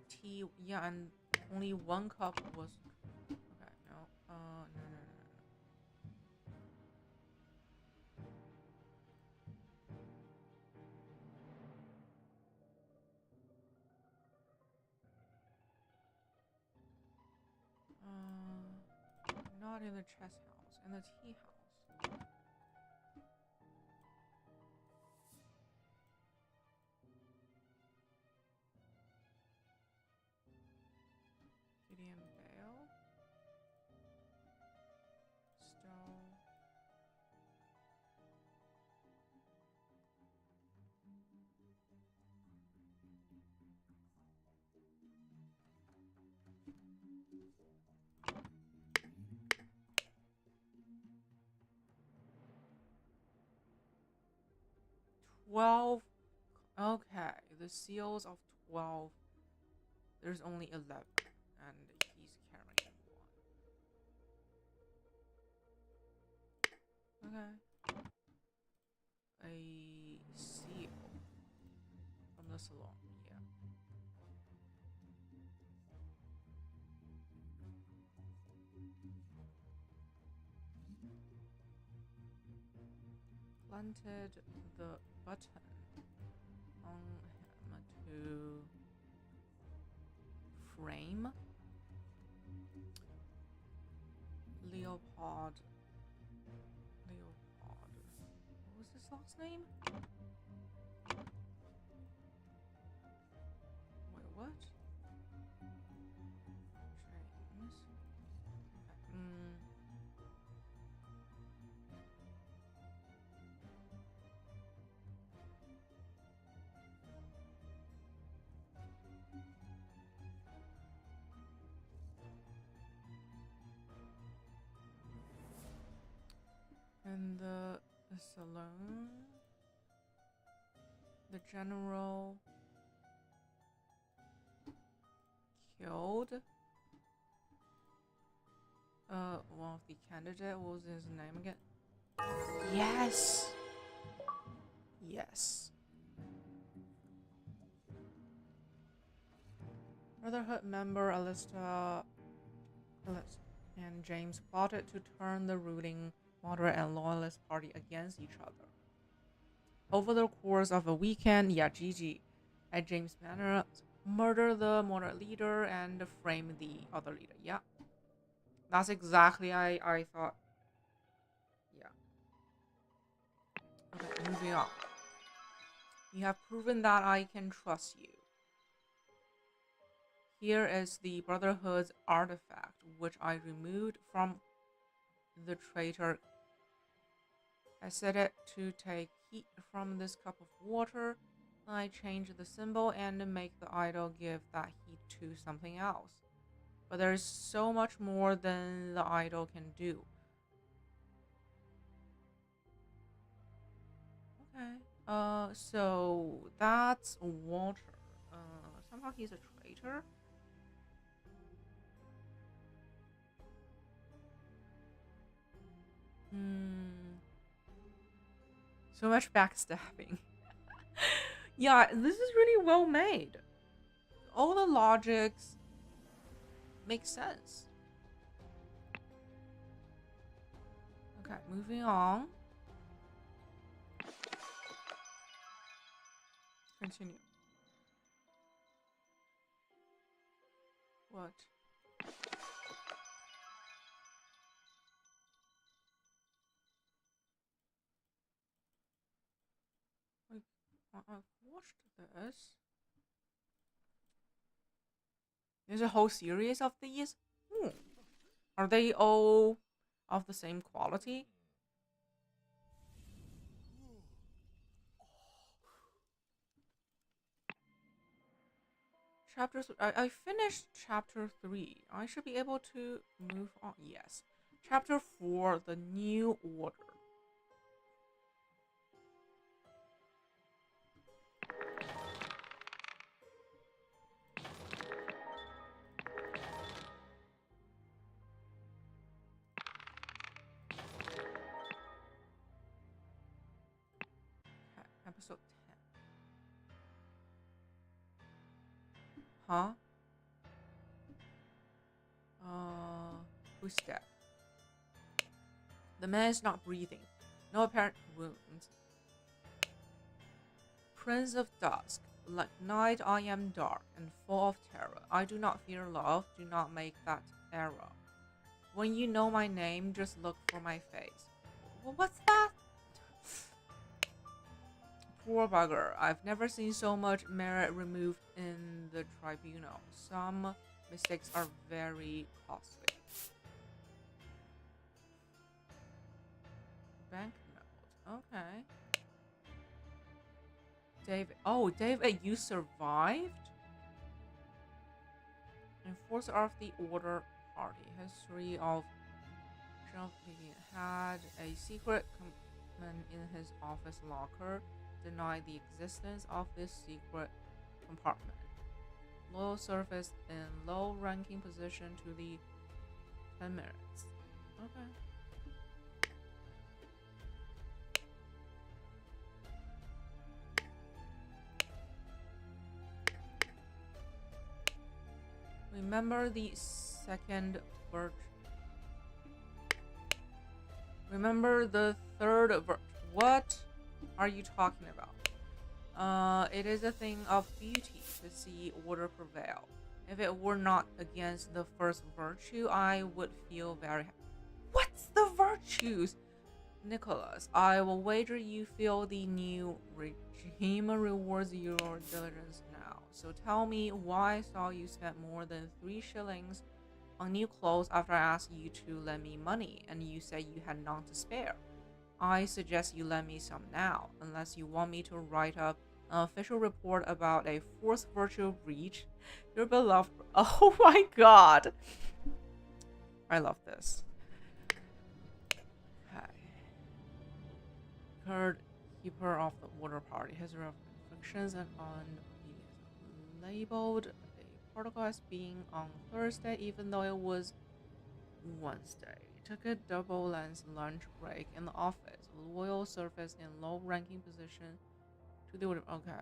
tea, yeah, and only one cup was okay. No, no. Not in the chess house, in the tea house. Gideon Bale. Stowe. $12. Okay, the seals of 12. There's only 11, and he's carrying one. Okay. A seal from the salon. Yeah. Planted the button on him to frame Leopold. What was his last name? Wait, what? James. Okay. In the saloon, the general killed one of the candidates. What was his name again? Yes. Yes. Brotherhood member Alista and James plotted to turn the ruling moderate and loyalist party against each other. Over the course of a weekend, Gigi at James Manor murder the moderate leader and frame the other leader. Yeah. That's exactly I thought. Yeah. Okay, moving on. You have proven that I can trust you. Here is the Brotherhood's artifact, which I removed from the traitor. I set it to take heat from this cup of water. I change the symbol and make the idol give that heat to something else. But there's so much more than the idol can do. Okay. So that's Walter. Somehow he's a traitor. Hmm. So much backstabbing. Yeah, this is really well made. All the logics make sense. Okay, moving on. Continue. What? Like, I've watched this. There's a whole series of these. Hmm. Are they all of the same quality? I finished chapter 3. I should be able to move on. Yes. Chapter 4, The New Order. Okay, episode 10. Huh? Who's dead? The man is not breathing. No apparent wounds. Prince of Dusk. Like night I am dark and full of terror. I do not fear love. Do not make that error. When you know my name, just look for my face. What's that? Poor bugger. I've never seen so much merit removed in the tribunal. Some mistakes are very costly. Banknote. Okay. David. Oh, David, you survived? Enforcer of the Order Party. History of had a secret compartment in his office locker. Denied the existence of this secret compartment. Loyal service in low ranking position to the 10 minutes. Okay. Remember the second virtue. Remember the third virtue. What are you talking about? It is a thing of beauty to see order prevail. If it were not against the first virtue, I would feel very happy. What's the virtues? Nicholas, I will wager you feel the new regime rewards your diligence now. So tell me why I saw you spend more than 3 shillings on new clothes after I asked you to lend me money and you said you had none to spare. I suggest you lend me some now, unless you want me to write up an official report about a fourth virtue breach. Your beloved. Oh my god! I love this. Hi. Kurd, keeper of the Order Party, history of infections and unobedience. Labeled a protocol as being on Thursday, even though it was Wednesday. Took a double length lunch break in the office. Loyal service in low ranking position to the order. Okay.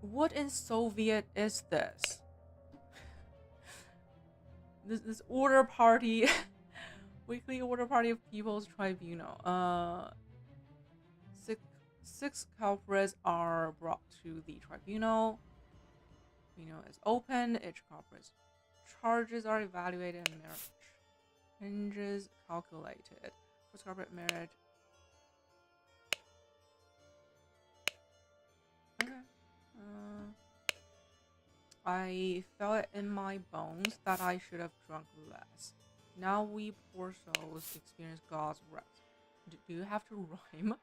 What in Soviet is this? This order party, weekly order party of People's Tribunal. Six culprits are brought to the tribunal. Tribunal is open. Each culprit's charges are evaluated and merit changes calculated. First culprit merit. Okay. I felt it in my bones that I should have drunk less. Now we poor souls experience God's wrath. Do you have to rhyme?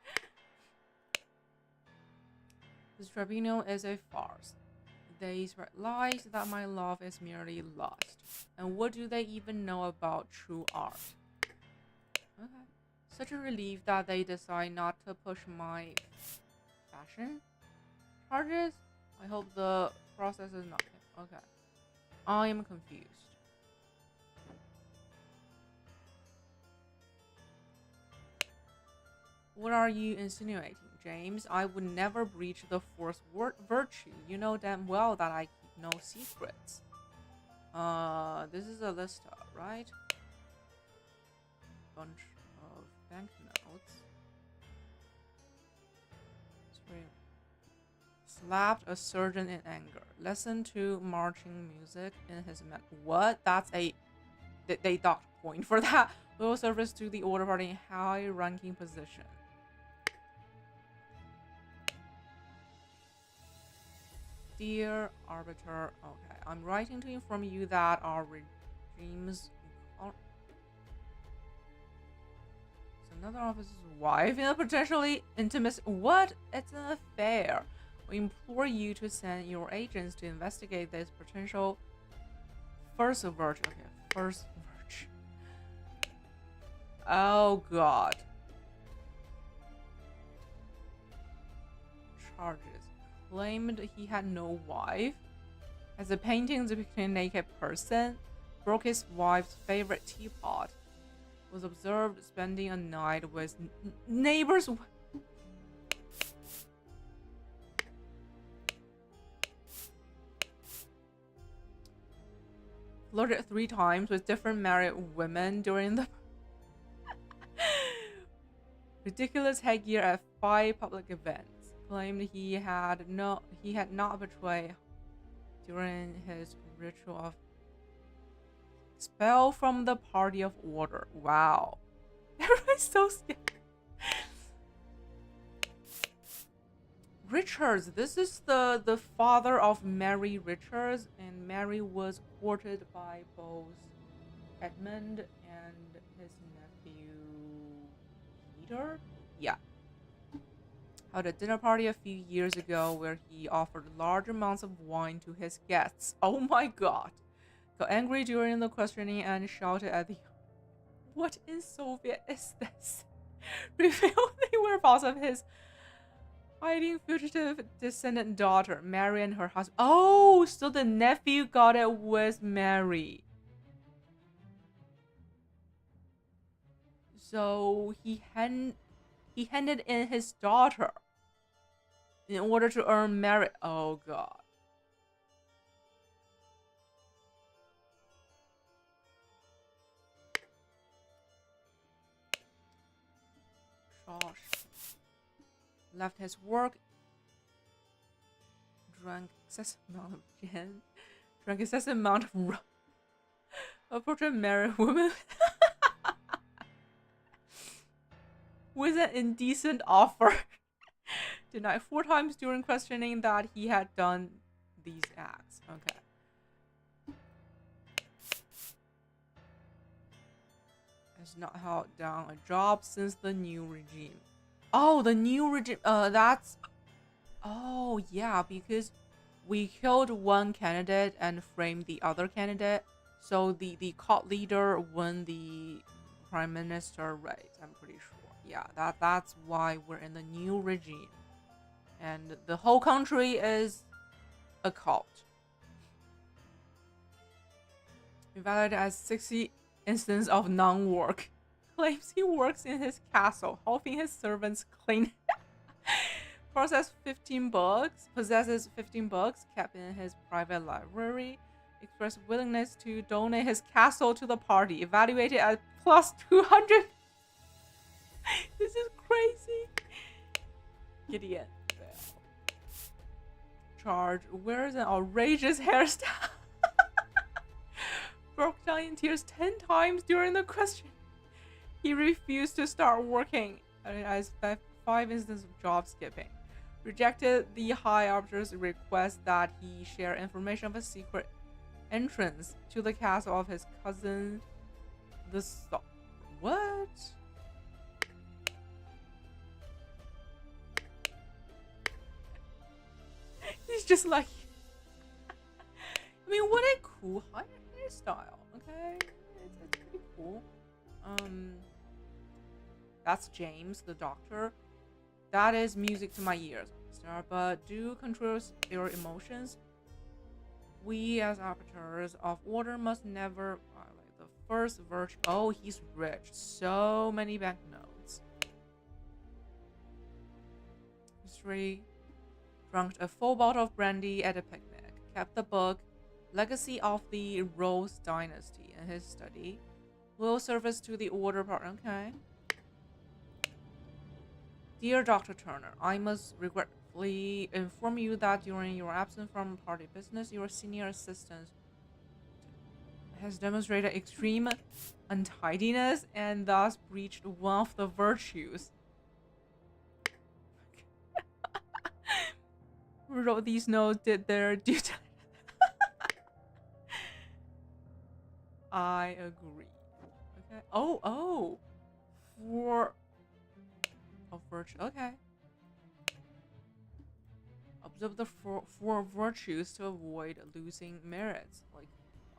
This tribunal is a farce. They spread lies that my love is merely lust. And what do they even know about true art? Okay. Such a relief that they decide not to push my fashion charges. I hope the process is not. Okay. I am confused. What are you insinuating, James? I would never breach the fourth virtue. You know damn well that I keep no secrets. This is a list, right? Bunch of banknotes. Slapped a surgeon in anger. Listened to marching music in his men. What? That's a... They docked point for that. Loyal service to the order party in high-ranking position. Dear Arbiter, okay, I'm writing to inform you that our regime's... another officer's wife in a potentially intimate... What? It's an affair. We implore you to send your agents to investigate this potential first virtue. Okay, first virtue. Oh, God. Charges. Claimed he had no wife. As a painting depicting a naked person. Broke his wife's favorite teapot. Was observed spending a night with neighbors. Flirted 3 times with different married women during the ridiculous headgear at 5 public events. Claimed he had not betrayed during his ritual of expel from the party of order. Wow. Everyone's so scared. Richards, this is the father of Mary Richards, and Mary was courted by both Edmund and his nephew Peter. Yeah. Held a dinner party a few years ago where he offered large amounts of wine to his guests. Oh my God. Got angry during the questioning and shouted at the... What in Soviet is this? Revealed the whereabouts of his hiding fugitive descendant daughter, Mary, and her husband. Oh, so the nephew got it with Mary. So he handed in his daughter in order to earn merit. Oh, God. Josh left his work, drank excessive amount of gin, drank excessive amount of rum, approached a married woman with an indecent offer. Denied 4 times during questioning that he had done these acts. Okay. Has not held down a job since the new regime. Oh, the new regime. That's... Oh, yeah, because we killed one candidate and framed the other candidate. So the cult leader won the prime minister race, I'm pretty sure. Yeah, that's why we're in the new regime. And the whole country is a cult. Evaluated as 60 instance of non-work. Claims he works in his castle, helping his servants clean. Possesses 15 books kept in his private library. Expressed willingness to donate his castle to the party. Evaluated at plus 200. This is crazy. Gideon. Charge wears an outrageous hairstyle. Broke down in tears 10 times during the question. He refused to start working as 5 instances of job skipping. Rejected the High Arbiter's request that he share information of a secret entrance to the castle of his cousin, the What? He's just like, I mean, what a cool hairstyle. Okay, it's pretty cool. That's James, the doctor. That is music to my ears, Star. But do control your emotions. We, as arbiters of order, must never violate the first virtue. Oh, he's rich. So many banknotes. History. Drunk a full bottle of brandy at a picnic. Kept the book, Legacy of the Rose Dynasty, in his study. Loyal service to the order part. Okay. Dear Dr. Turner, I must regretfully inform you that during your absence from party business, your senior assistant has demonstrated extreme untidiness and thus breached one of the virtues. Who wrote these notes did their due diligence. I agree. Okay. Oh. For a virtue. Okay. Observe the four virtues to avoid losing merits. Like,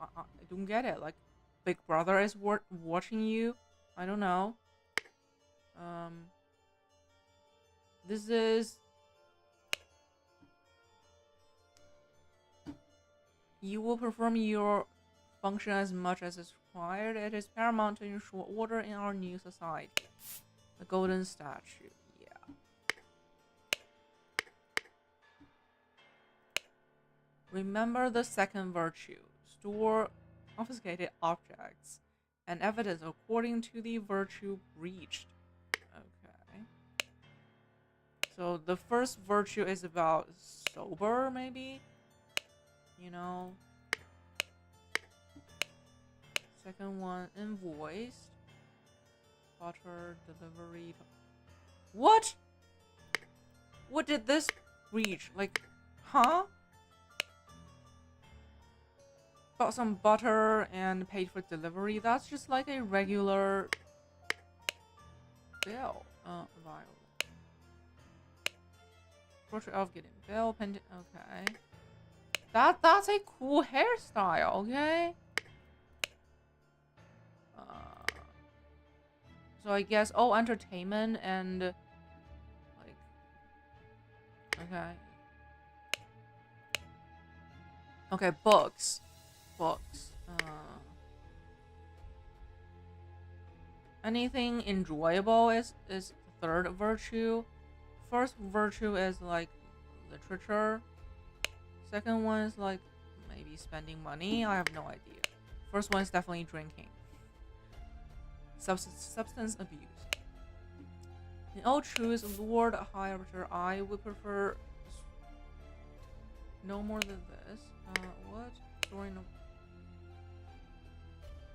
I don't get it. Like, Big Brother is watching you. I don't know. This is. You will perform your function as much as is required. It is paramount to ensure order in our new society. The golden statue. Yeah. Remember the second virtue. Store confiscated objects and evidence according to the virtue breached. Okay. So the first virtue is about sober, maybe? You know? Second one, invoiced. Butter delivery. What? What did this breach? Like, huh? Got some butter and paid for delivery. That's just like a regular bill. Violent. Portrait of getting bill pending. Okay. That's a cool hairstyle. Okay. So I guess entertainment and like okay. Okay, books. Anything enjoyable is third virtue. First virtue is like literature. Second one is like maybe spending money. I have no idea. First one is definitely drinking. Substance abuse. In all truth, Lord High Arbiter, I would prefer no more than this. What? During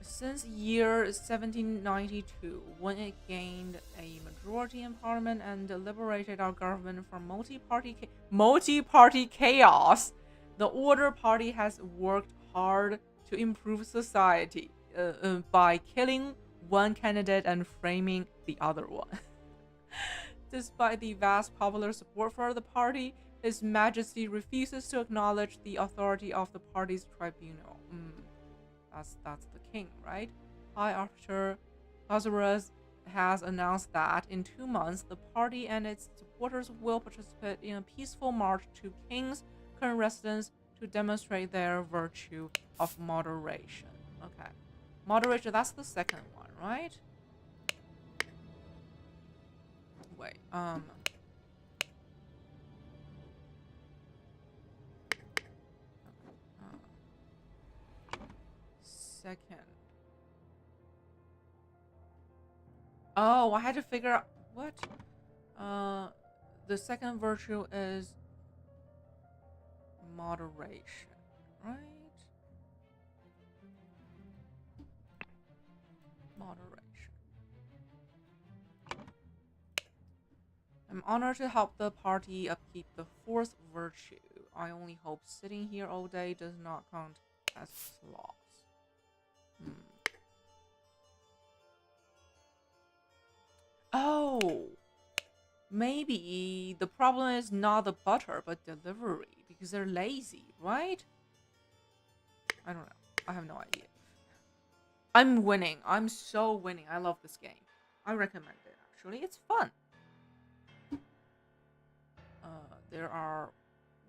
since year 1792, when it gained a majority in Parliament and liberated our government from multi-party chaos, the Order Party has worked hard to improve society by killing one candidate and framing the other one. Despite the vast popular support for the party, His Majesty refuses to acknowledge the authority of the party's tribunal. That's the king, right? High Arbiter Lazarus has announced that in 2 months, the party and its supporters will participate in a peaceful march to King's current residence to demonstrate their virtue of moderation. Okay. Moderation, that's the second one, right? Wait, second. Oh, I had to figure out what? The second virtue is moderation, right? Moderation. I'm honored to help the party upkeep the fourth virtue. I only hope sitting here all day does not count as sloth. Oh, maybe the problem is not the butter, but delivery. Because they're lazy, right? I don't know. I have no idea. I'm winning. I'm so winning. I love this game. I recommend it, actually. It's fun. There are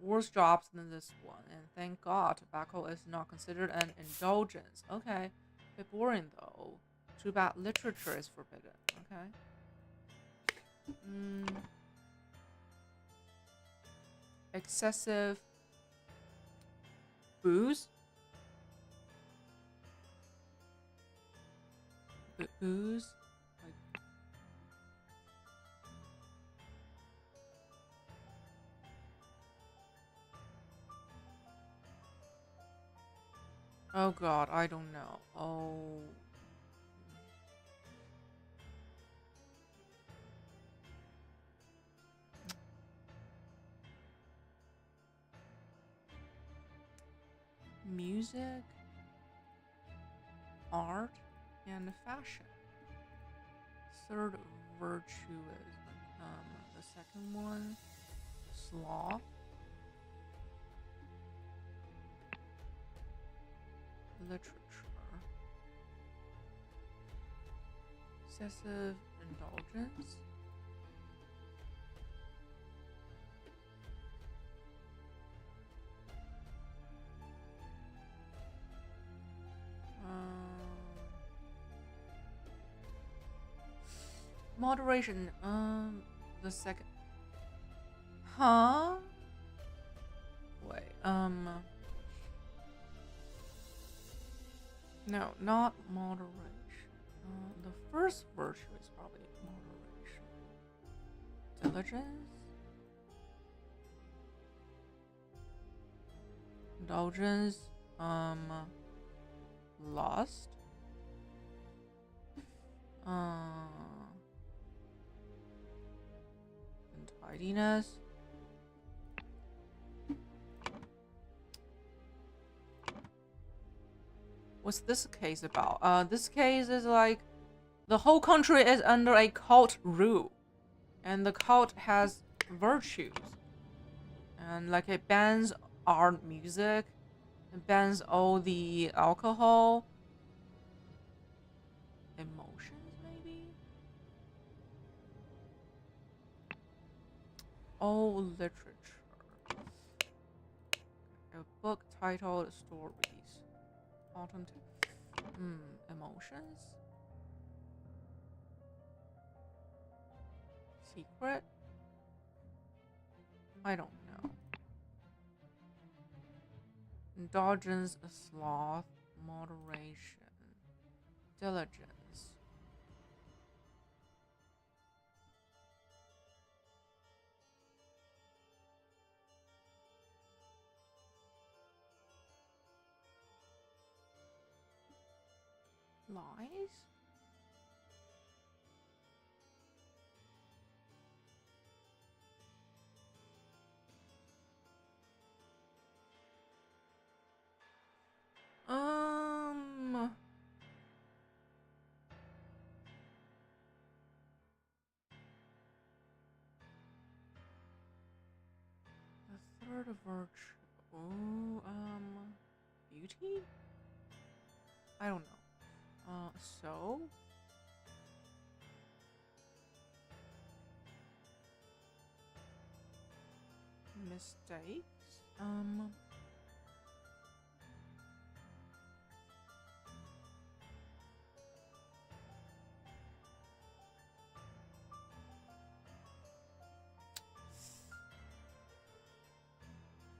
worse jobs than this one, and thank God tobacco is not considered an indulgence. Okay. A bit boring, though. Too bad literature is forbidden. Okay. Excessive booze? Booze? Like, oh god, I don't know. Oh. Music, art, and fashion. Third virtue is the second one, sloth. Literature. Excessive indulgence. Moderation. The second. Huh? Wait. No, not moderation. The first virtue is probably moderation. Diligence. Indulgence. Lust. Untidiness. What's this case about? This case is like the whole country is under a cult rule, and the cult has virtues, and like it bans art, music, it bans all the alcohol, emotions, maybe. All literature. A book titled Stories. Autumn. Emotions. Secret. I don't know. Indulgence, sloth, moderation, diligence. Lies? The third virtue. Oh, beauty? I don't know. So? Mistakes?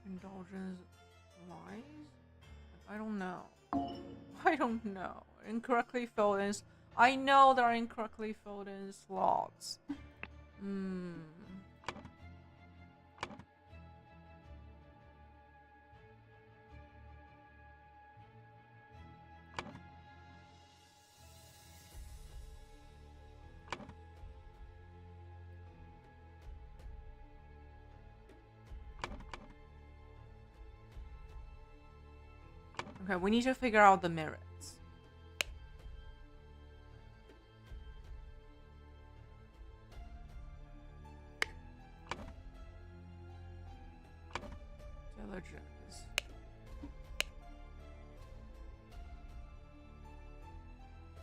Indulgence, lies? I don't know. I don't know. Incorrectly filled in. I know there are incorrectly filled in slots. Okay, we need to figure out the merits. Intelligence.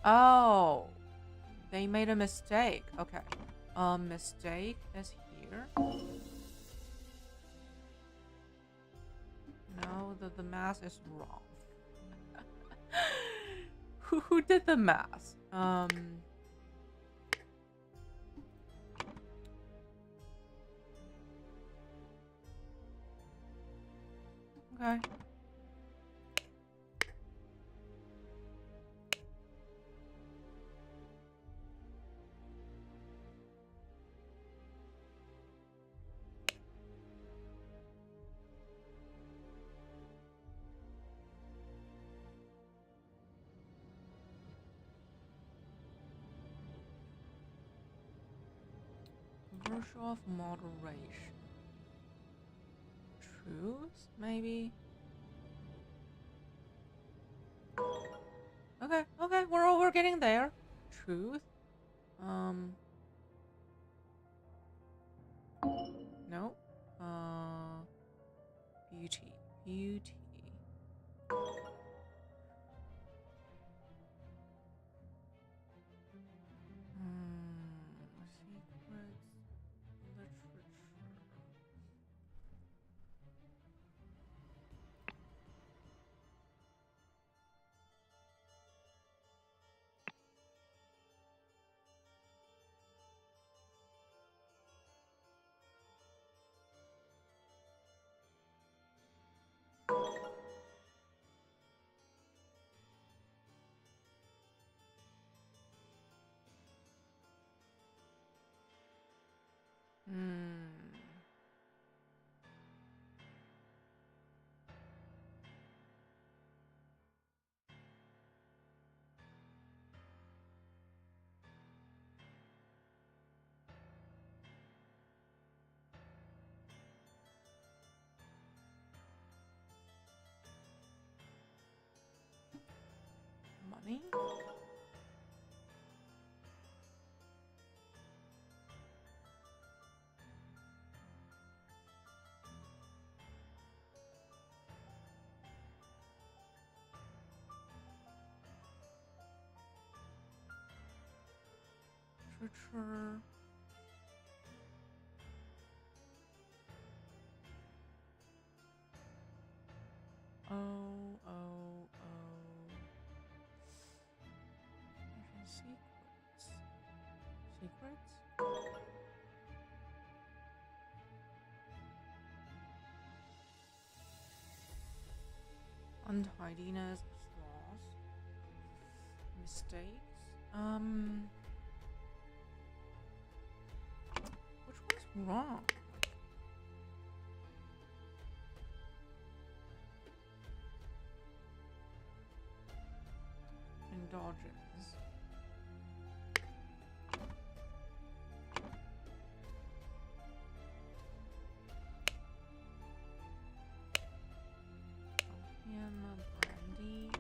Oh, they made a mistake. Okay. Mistake is here. No, the math is wrong. Who did the math? Okay. Virtue of moderation. Truth, maybe? Okay, okay, we're getting there. Truth. No. Beauty. Beauty. Secrets. Literature. Hmm. Money? Literature. Oh. Secrets. Secrets? Untidiness, flaws, mistakes. Which one's wrong? Indulgence. Opium, brandy.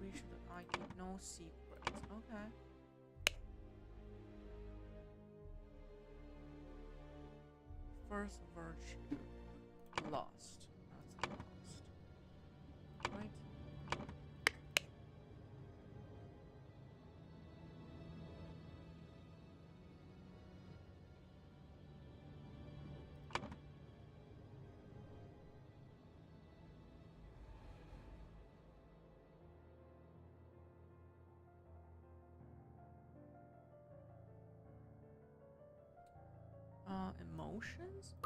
Reach the ID, no secrets. Okay. First virtue. Lost. That's lost. Right? Emotions?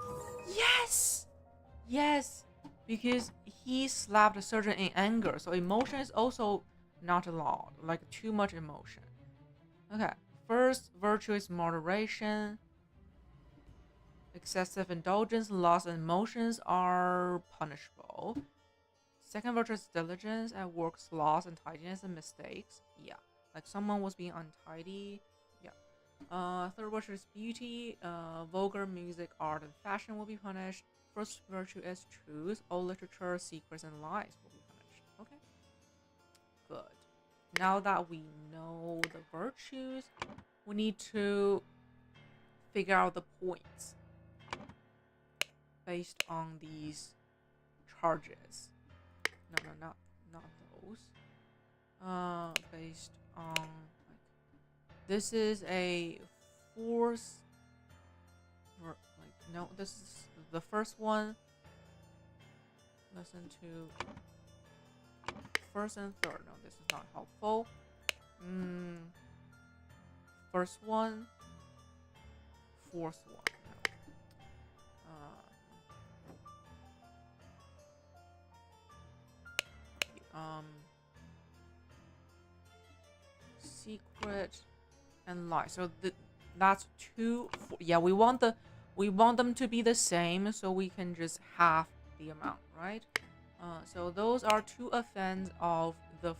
Yes! Yes! Because he slapped the surgeon in anger, so emotion is also not allowed. Like too much emotion. Okay. First virtue is moderation. Excessive indulgence, loss, and emotions are punishable. Second virtue is diligence at work, sloth, and tidiness and mistakes. Yeah, like someone was being untidy. Yeah. Third virtue is beauty. Vulgar music, art, and fashion will be punished. First virtue is truth. All literature, secrets, and lies will be punished. Okay. Good. Now that we know the virtues, we need to figure out the points based on these charges. No, not those. Based on like this is a force. Like no, this is the first one. Listen to first and third. No, this is not helpful. First one, fourth one. No. Secret and lie. So that's two. Yeah, we want them to be the same, so we can just half the amount, right? So those are two offense of the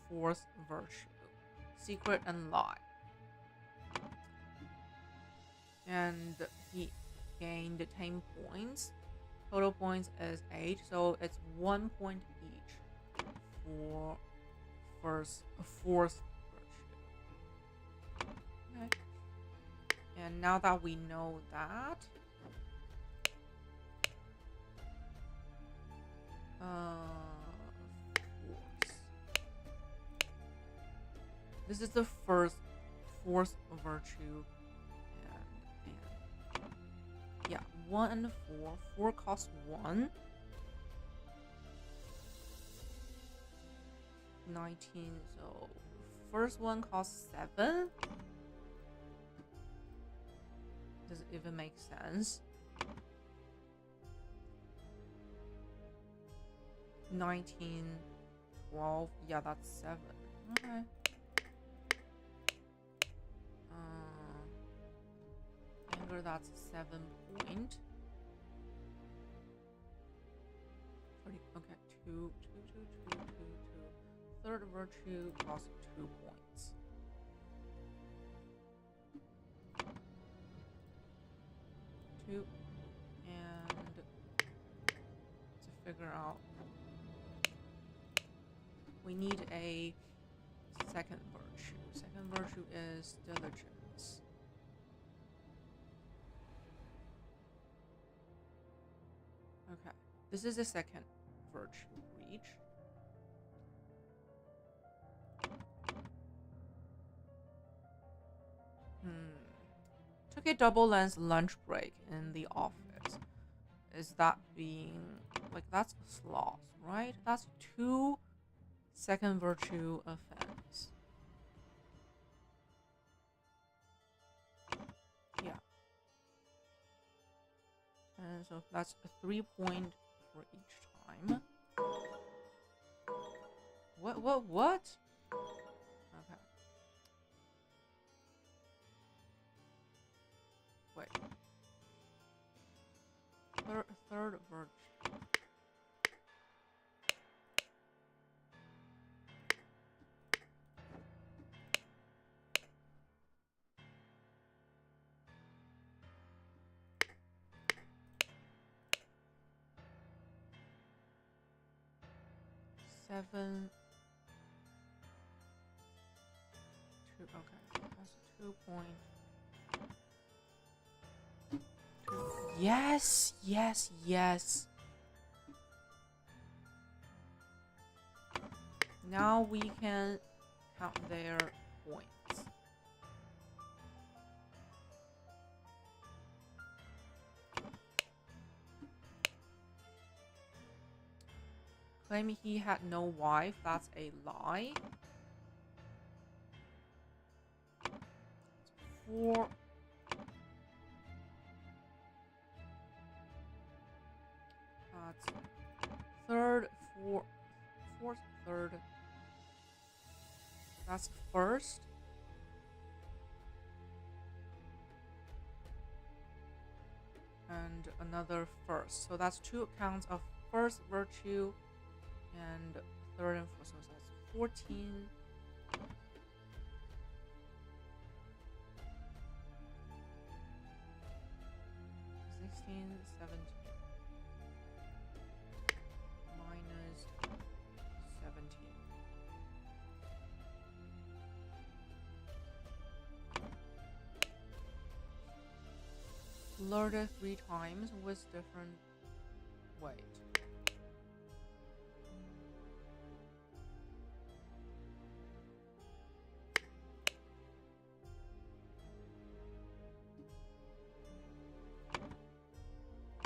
fourth virtue, secret and lie. And he gained 10 points. Total points is 8, so it's 1 point each for fourth virtue. Okay. And now that we know that, this is the fourth virtue, and yeah, 1 and 4. 4 costs 1. 19. So first one costs 7. Does it even make sense? 19, 12. Yeah, that's 7. Okay. Anger, that's 7 point. 30. Okay, 2. Third virtue costs 2 points. And to figure out, we need a second virtue. Second virtue is diligence. Okay, this is the second virtue reach. Took a double lens lunch break in the office. Is that being like, that's sloth, right? That's 2 second virtue offense. Yeah. And so that's a 3 point for each time. What? Okay. Wait. Third virtue. Seven. 2. Okay, that's a 2 point. Yes. Now we can count their points. Claiming he had no wife, that's a lie. 4. That's third, fourth, third. That's first. And another first. So that's 2 counts of first virtue and third and fourth, so that's 14. 16, 17. Minus 17. Loaded 3 times with different weight.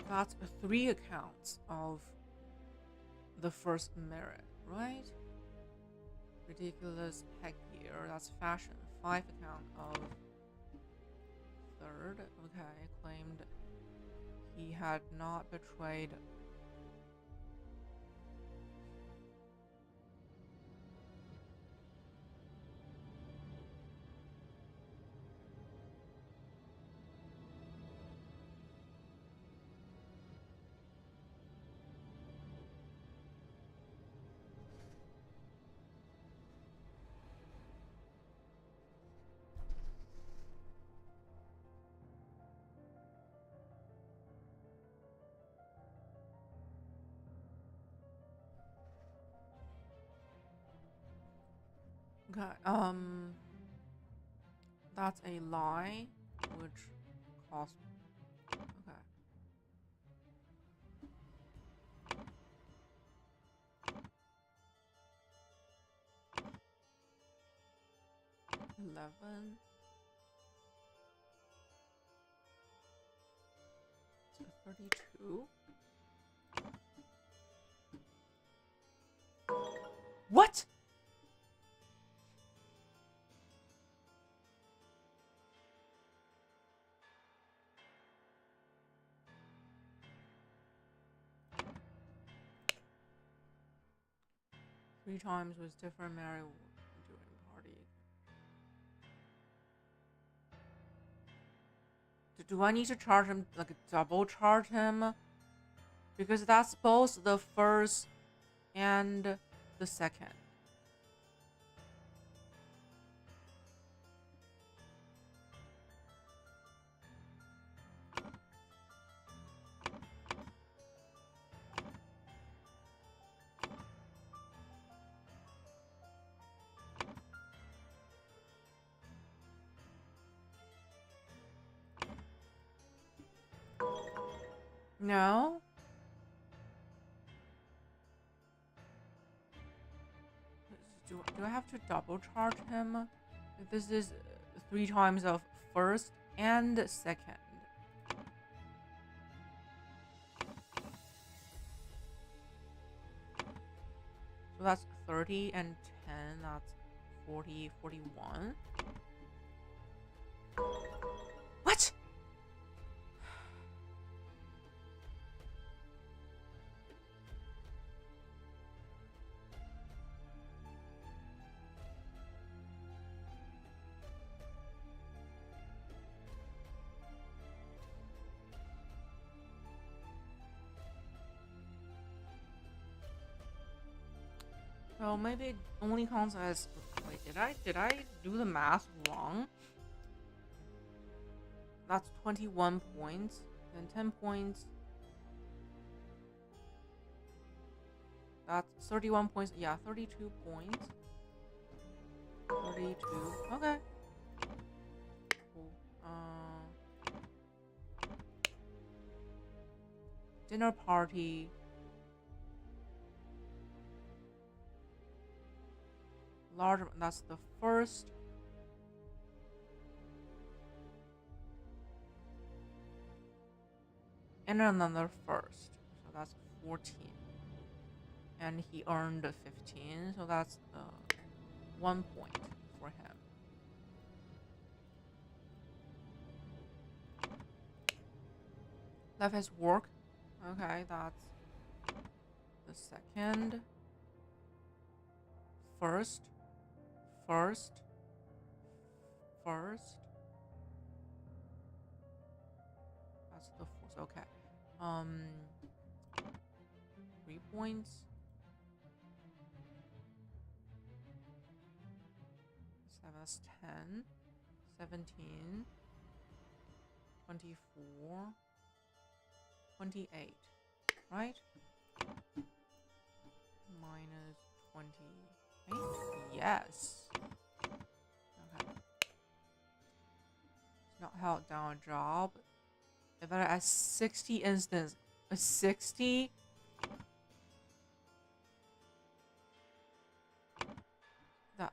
That's 3 accounts of the first merit, right? Ridiculous headgear, that's fashion. 5 account of third. Okay, claimed he had not betrayed. Okay, that's a lie, which cost. Okay. 11. So 32. What? Three times was different Mary during party. Do I need to charge him, like double charge him? Because that's both the first and the second. No? Do I have to double charge him? This is 3 times of first and second. So that's 30 and 10, that's 40, 41. What? So maybe it only counts as. Wait, did I do the math wrong? That's 21 points, then 10 points. That's 31 points. Yeah, 32 points. 32. Okay. Cool. Dinner party. Large. That's the first. And another first. So that's 14. And he earned 15. So that's 1 point for him. Left his work. Okay, that's the second. First. That's the fourth. Okay. 3 points. That's 10, 17, 24, 28, right? Minus 28. Yes. Okay. It's not held down a job. If I add 60 instance, a 60.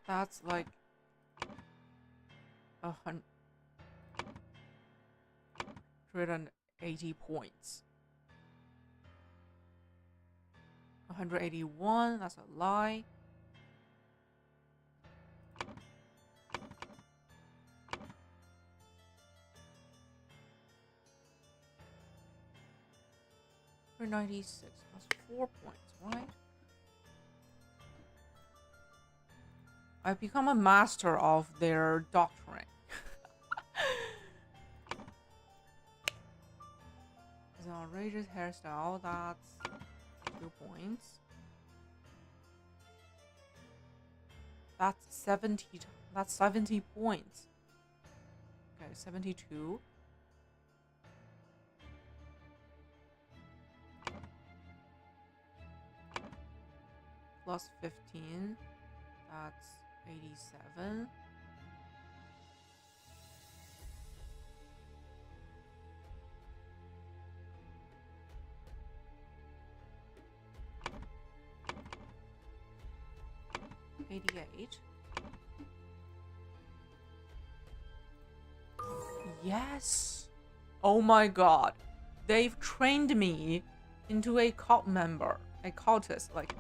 That's like 180 points. 181. That's a lie. For 96. That's 4 points, right? I've become a master of their doctrine. It's an outrageous hairstyle. That's 2 points. That's 70. That's 70 points. Okay, 72. Plus 15. That's 87. $88. Yes. Oh my god. They've trained me into a cult member. A cultist. Like,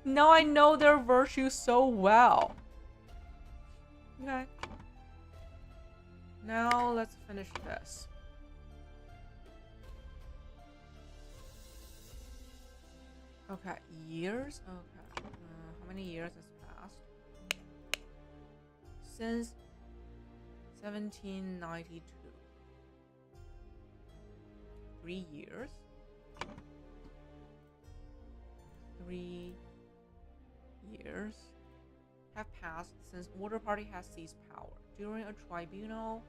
now I know their virtues so well. Okay. Now let's finish this. Okay, years? Okay. How many years has passed? Since 1792. 3 years. 3 years have passed since Order Party has seized power. During a tribunal,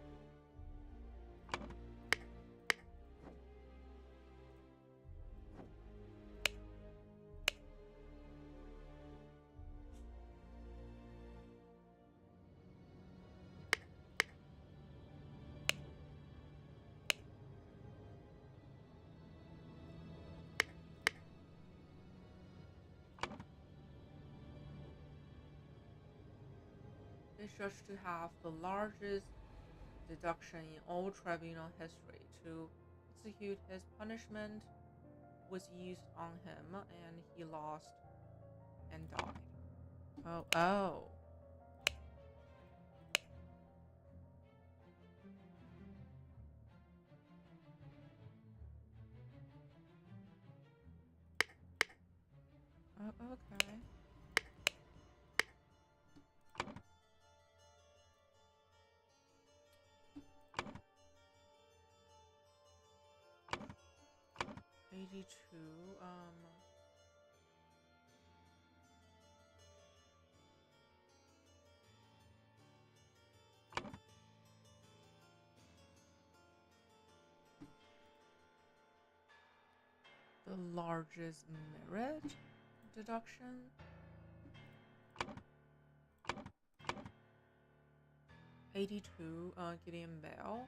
is judged to have the largest deduction in all tribunal history. To execute his punishment was used on him, and he lost and died. Oh. Okay. $82. The largest merit deduction. 82. Gideon Bell.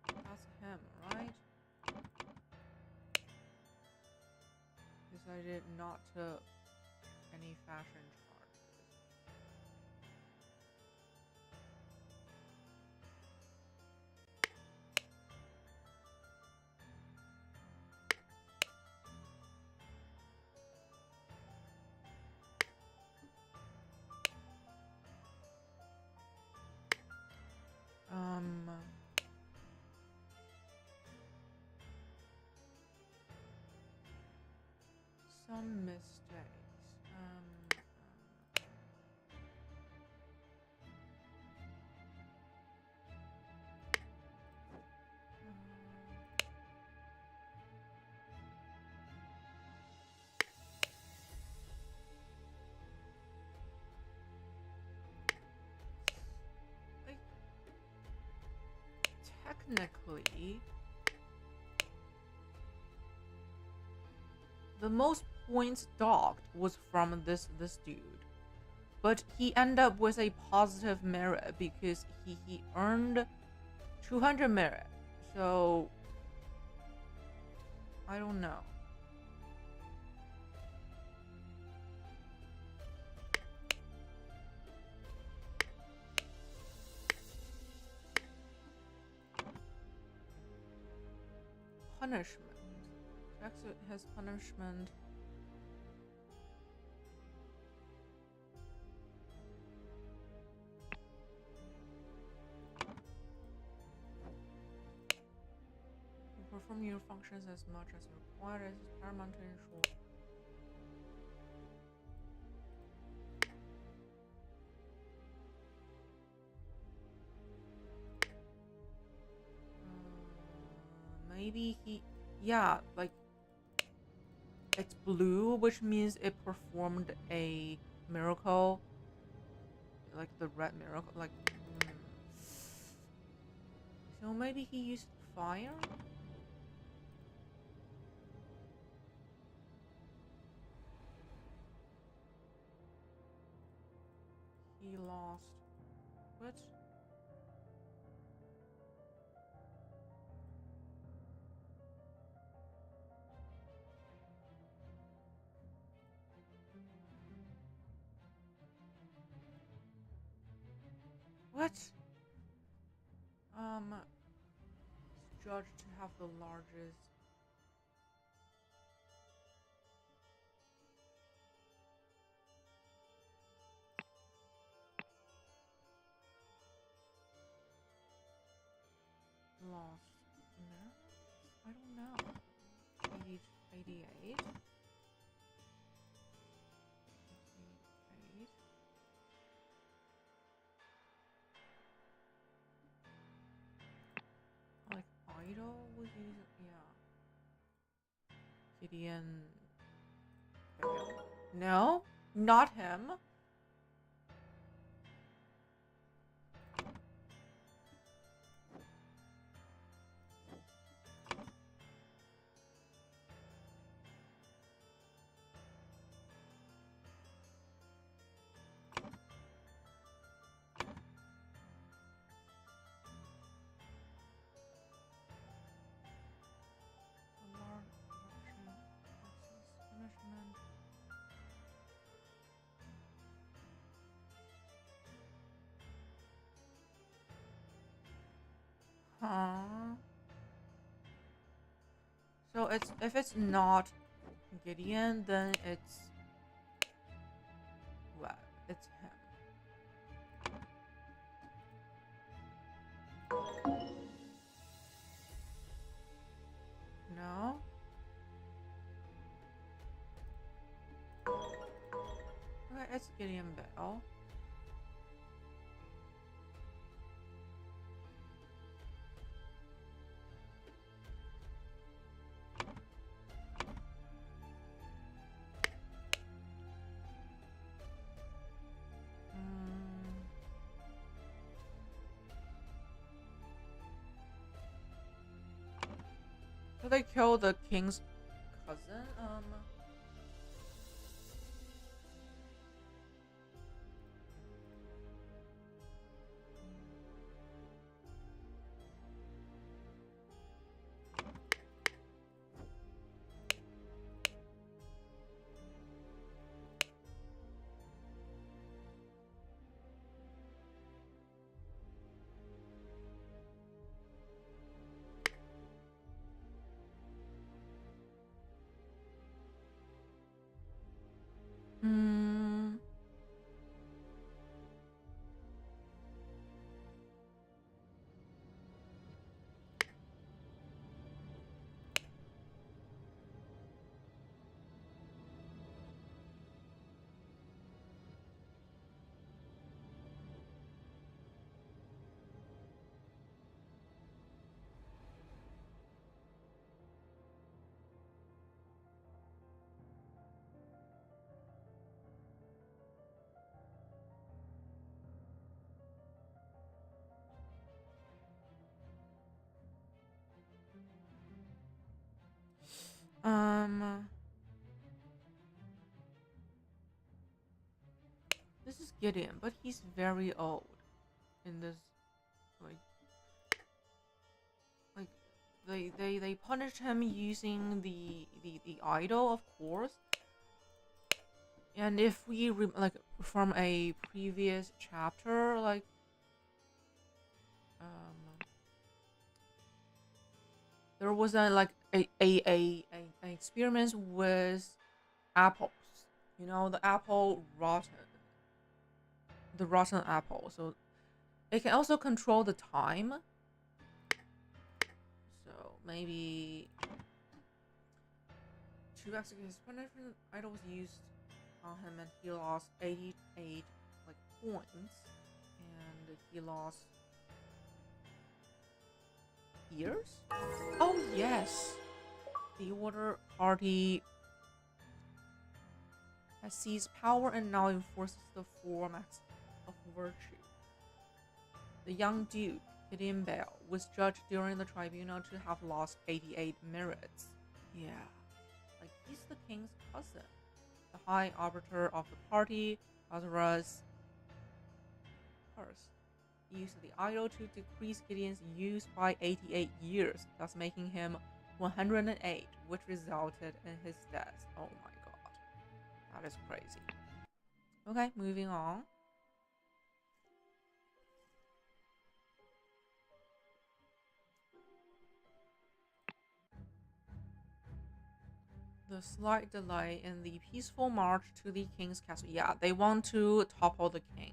That's him, right? Decided not to any fashion charges. Some mistakes. technically, the most points docked was from this dude. But he ended up with a positive merit because he earned 200 merit. So I don't know. Punishment. Exit has punishment. Perform your functions as much as required as paramount to ensure. Maybe he, yeah, like it's blue, which means it performed a miracle, like the red miracle, like. So maybe he used fire. He lost. What? What? Judged to have the largest. Lost. No? I don't know. 80, 88? 88? Like idol was used, yeah. Gideon. No, not him. Punishment. Huh? So it's if it's not Gideon, then it's what? It's him. No? Okay, it's Gideon Bell. Did they kill the king's cousin? This is Gideon, but he's very old in this, like like they punished him using the idol, of course. And if we like from a previous chapter, like there was an experiment with apples. You know, the apple rotten, the rotten apple. So it can also control the time. So maybe to execute his punishment, idol was used on him, and he lost 88 like points, and he lost years. Oh yes, the Order Party has seized power and now enforces the four acts of virtue. The young Duke, Gideon Bell, was judged during the tribunal to have lost 88 merits. Yeah, like he's the king's cousin. The High Arbiter of the party, Lazarus Curse, used the idol to decrease Gideon's use by 88 years, thus making him 108, which resulted in his death. Oh my god. That is crazy. Okay, moving on. The slight delay in the peaceful march to the king's castle. Yeah, they want to topple the king.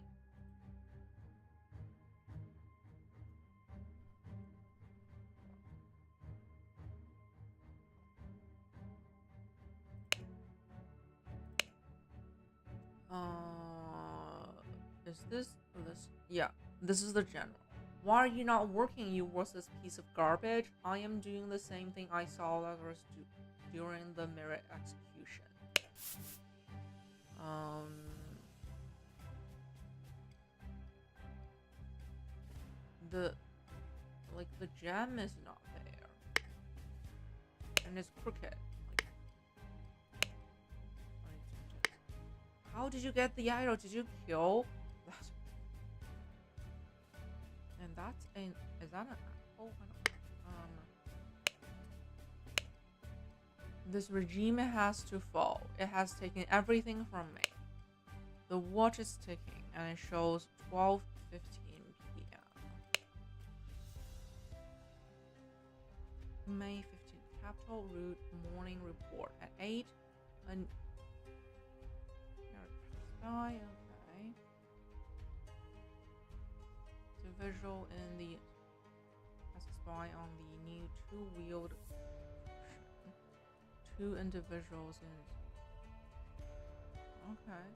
Is this? Yeah, this is the general. Why are you not working, you worthless piece of garbage? I am doing the same thing I saw Lazarus do during the merit execution. The gem is not there, and it's crooked. How did you get the idol? Did you kill? And that's an is that an apple? This regime has to fall. It has taken everything from me. The watch is ticking, and it shows 12:15 p.m. May 15th, Capital Route morning report at 8. And okay. The visual in the spy on the new two-wheeled two individuals in. Okay.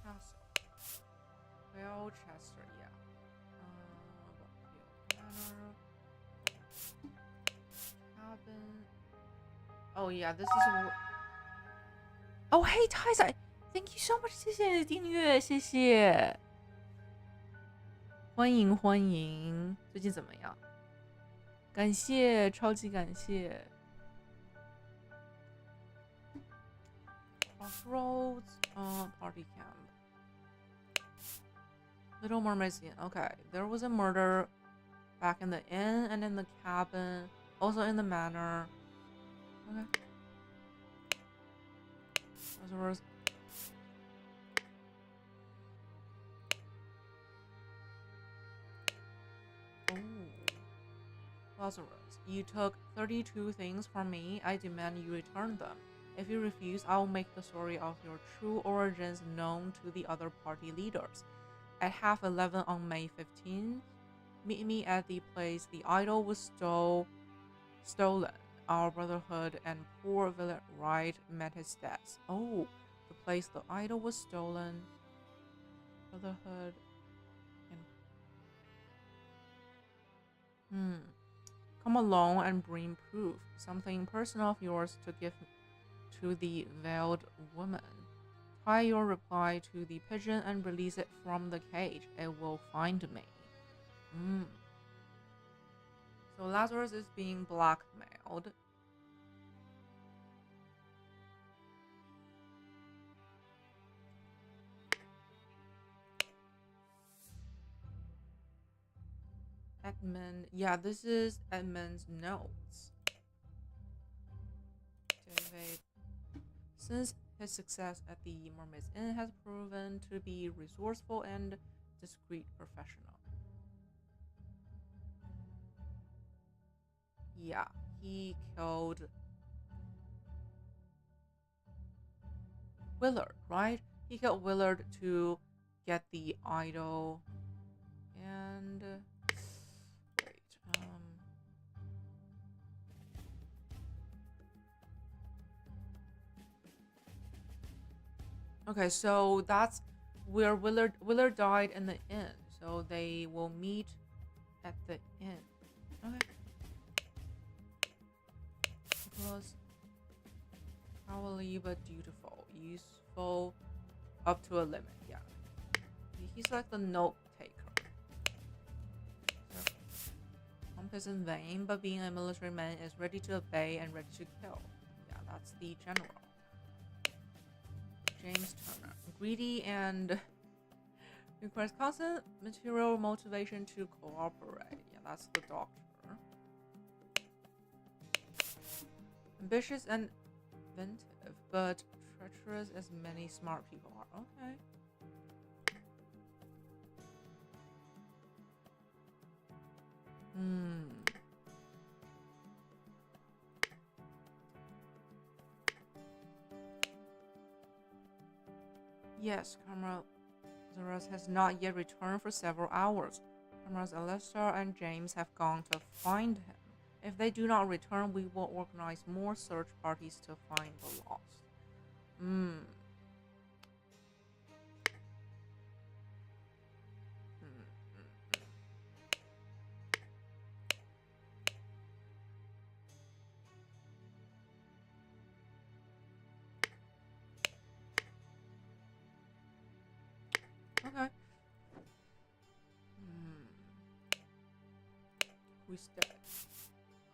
Castle. Chester, yeah. Manor. Cabin. Oh yeah, this is. Oh hey Tyza, thank you so much， 谢谢你的订阅，谢谢。欢迎欢迎，最近怎么样？感谢，超级感谢。Crossroads, party camp. Little Mermaid's Inn. Okay, there was a murder back in the inn and in the cabin, also in the manor. Okay. Lazarus. Oh. Lazarus, you took 32 things from me. I demand you return them. If you refuse, I will make the story of your true origins known to the other party leaders. At 11:30 on May 15th, meet me at the place the idol was stolen. Our Brotherhood and poor Village Wright met his death. Oh, the place the idol was stolen. Brotherhood and come along and bring proof. Something personal of yours to give to the veiled woman. try your reply to the pigeon and release it from the cage. It will find me. So Lazarus is being blackmailed. Edmund, yeah, this is Edmund's notes. David, since his success at the Mermaid's Inn has proven to be resourceful and discreet professional. Yeah, he killed Willard, right? He killed Willard to get the idol. And wait, okay, so that's where Willard died in the inn. So they will meet at the inn. Okay. Nicholas, cowardly but dutiful, useful up to a limit. Yeah, he's like the note taker. So, pompous and vain, but being a military man is ready to obey and ready to kill. Yeah, that's the general. James Turner, greedy and requires constant material motivation to cooperate. Yeah, that's the doctor. Ambitious and inventive, but treacherous as many smart people are. Okay. Yes, Comrade Zaras has not yet returned for several hours. Comrades Alester and James have gone to find him. If they do not return, we will organize more search parties to find the lost. Okay. Who's dead?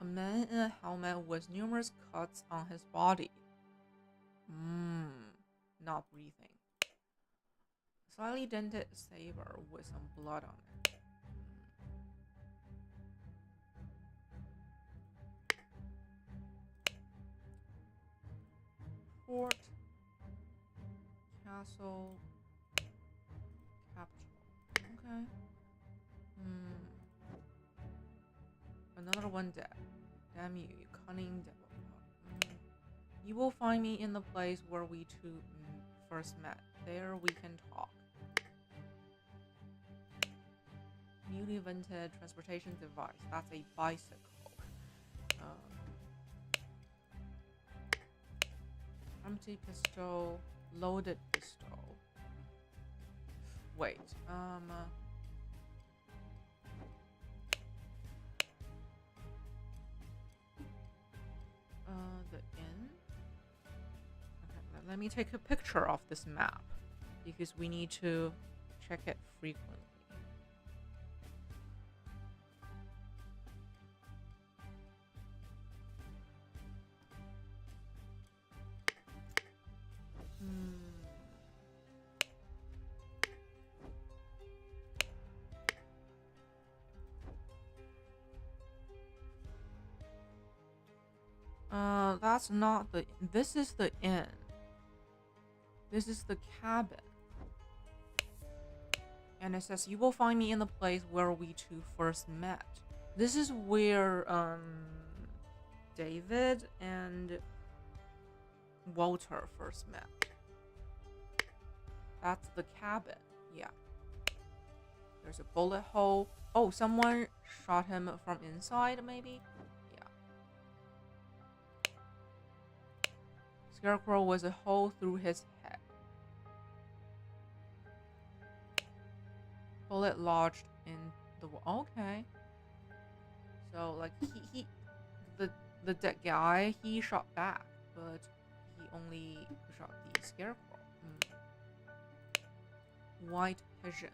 A man in a helmet with numerous cuts on his body. Not breathing. Slightly dented saber with some blood on it. Fort. Castle. Capital. Okay. Another one dead. Damn you, you cunning devil. You will find me in the place where we two first met. There we can talk. Newly invented transportation device. That's a bicycle. Empty pistol. Loaded pistol. Wait. The inn? Okay, let me take a picture of this map because we need to check it frequently. That's not the. This is the inn. This is the cabin. And it says, you will find me in the place where we two first met. This is where, David and Walter first met. That's the cabin. Yeah. There's a bullet hole. Oh, someone shot him from inside, maybe? Scarecrow was a hole through his head. Bullet lodged in the wall. Okay. So like the dead guy, he shot back, but he only shot the Scarecrow. White pigeon.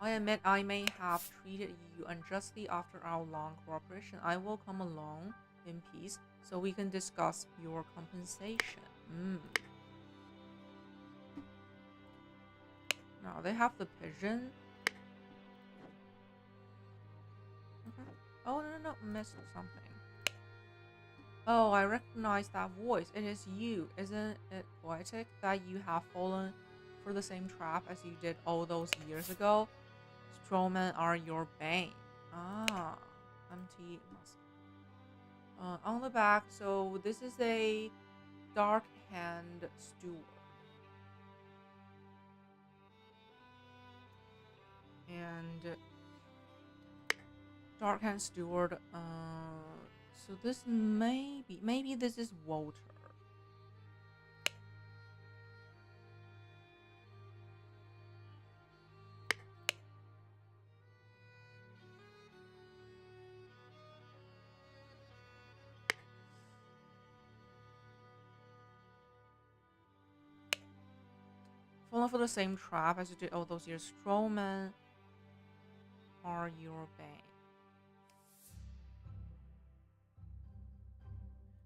I admit I may have treated you unjustly after our long cooperation. I will come along in peace so we can discuss your compensation. Now they have the pigeon. Okay. Oh, no, missed something. Oh, I recognize that voice. It is you. Isn't it poetic that you have fallen for the same trap as you did all those years ago? Strawmen are your bane. Ah, empty musk. On the back, so this is a dark hand steward. And dark hand steward, so this maybe this is Walter. Falling for the same trap as you did all those years. Strawmen are your bane.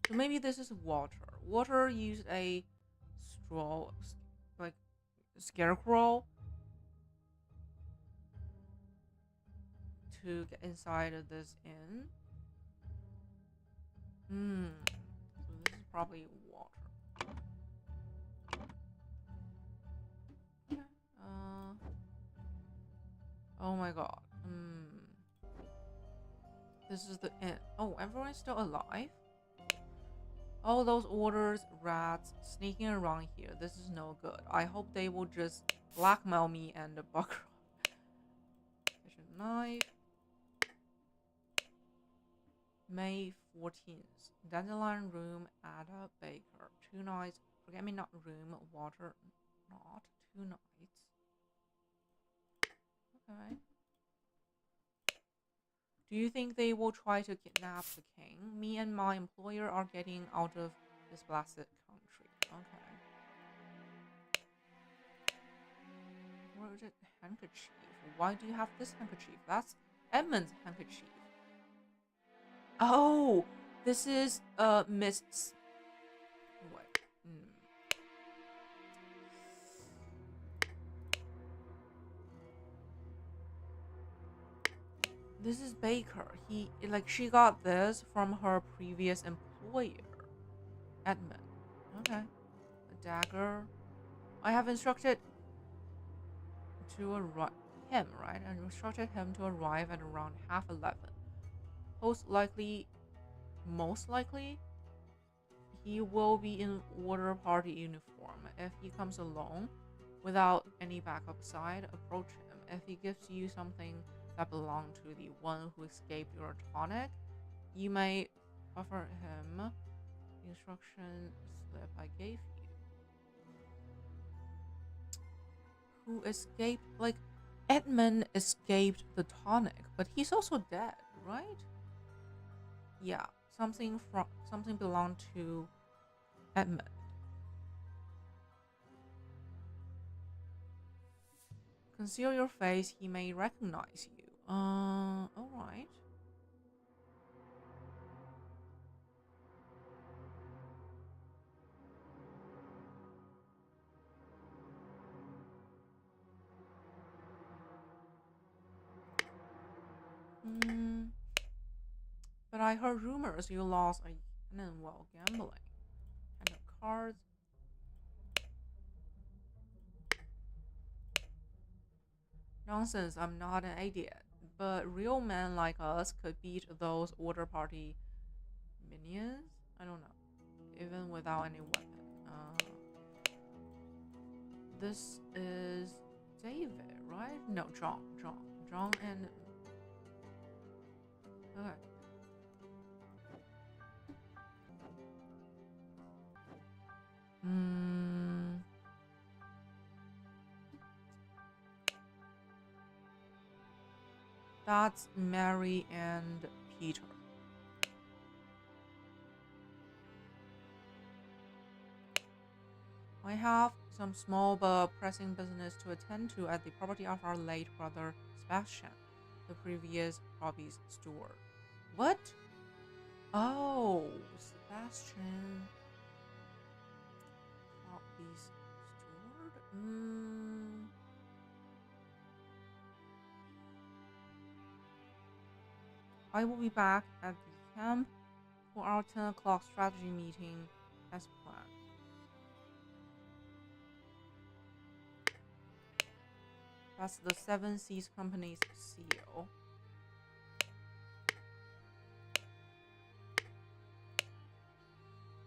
So maybe this is Walter. Walter used a straw, like scarecrow, to get inside of this inn. So this is probably Walter. Okay. Oh my god. This is the inn. Oh, everyone's still alive? All those orders, rats, sneaking around here. This is no good. I hope they will just blackmail me and the buck. Kitchen knife. May 14th. Dandelion room, Ada Baker. 2 nights. Forget me not room, water not. 2 nights. Okay. Do you think they will try to kidnap the king? Me and my employer are getting out of this blasted country. Okay. Where is it? Handkerchief. Why do you have this handkerchief? That's Edmund's handkerchief. Oh, this is Mist's. What? This is Baker. She got this from her previous employer, Edmund. Okay. A dagger. I have instructed to arrive him, right? I instructed him to arrive at around 11:30. Most likely, he will be in Order Party uniform. If he comes alone, without any backup side, approach him. If he gives you something that belonged to the one who escaped your tonic, you may offer him the instruction slip I gave you. Who escaped? Like, Edmund escaped the tonic, but he's also dead, right? Yeah, something belonged to Edmund. Conceal your face, he may recognize you. Alright. But I heard rumors you lost a cannon while gambling. And the cards. Nonsense, I'm not an idiot. But real men like us could beat those Order Party minions? I don't know. Even without any weapon. This is David, right? No, John and... Okay. That's Mary and Peter. I I have some small but pressing business to attend to at the property of our late brother Sebastian, the previous property's steward. What? Oh, Sebastian. Property's steward? I will be back at the camp for our 10 o'clock strategy meeting as planned. That's the Seven Seas Company's seal.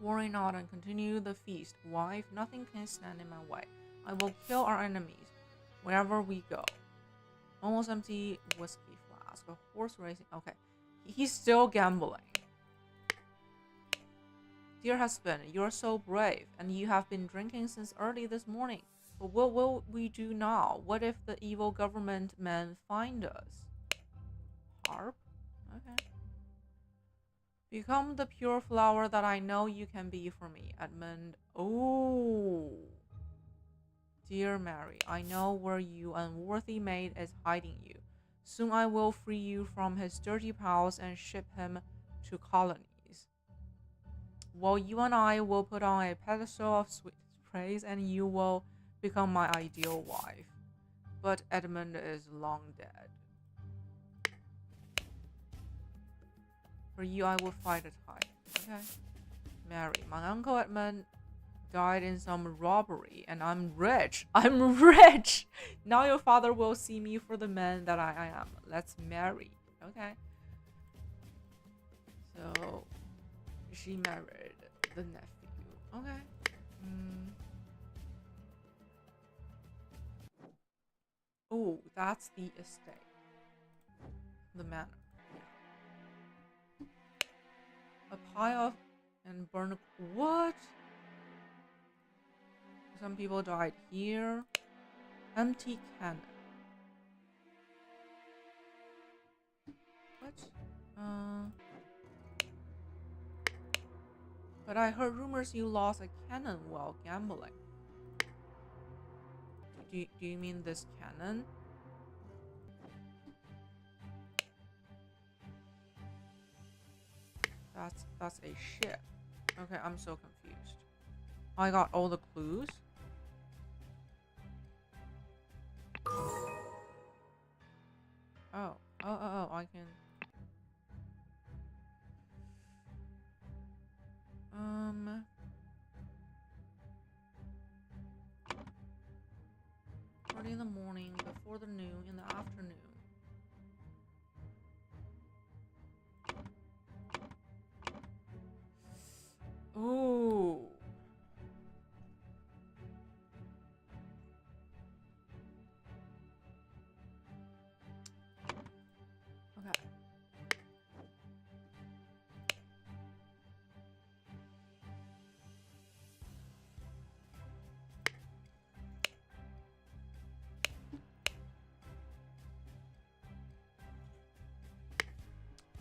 Worry not and continue the feast, wife. Nothing can stand in my way. I will kill our enemies wherever we go. Almost empty whiskey flask. A horse racing. Okay. He's still gambling. Dear husband, you're so brave, and you have been drinking since early this morning. But what will we do now? What if the evil government men find us? Harp? Okay. Become the pure flower that I know you can be for me, Edmund. Oh. Dear Mary, I know where you unworthy maid is hiding you. Soon I will free you from his dirty pals and ship him to colonies. While you and I will put on a pedestal of sweet praise, and you will become my ideal wife. But Edmund is long dead. For you I will fight a tide. Okay. Mary, my uncle Edmund died in some robbery, and I'm rich. I'm rich! Now your father will see me for the man that I am. Let's marry. Okay. So, she married the nephew. Okay. Oh, that's the estate. The manor. Yeah. A pile of and burn. What? Some people died here. Empty cannon. What? But I heard rumors you lost a cannon while gambling. Do you mean this cannon? That's a ship. Okay, I'm so confused. I got all the clues. Oh, I can. Early in the morning, before the noon, in the afternoon. Ooh. Okay.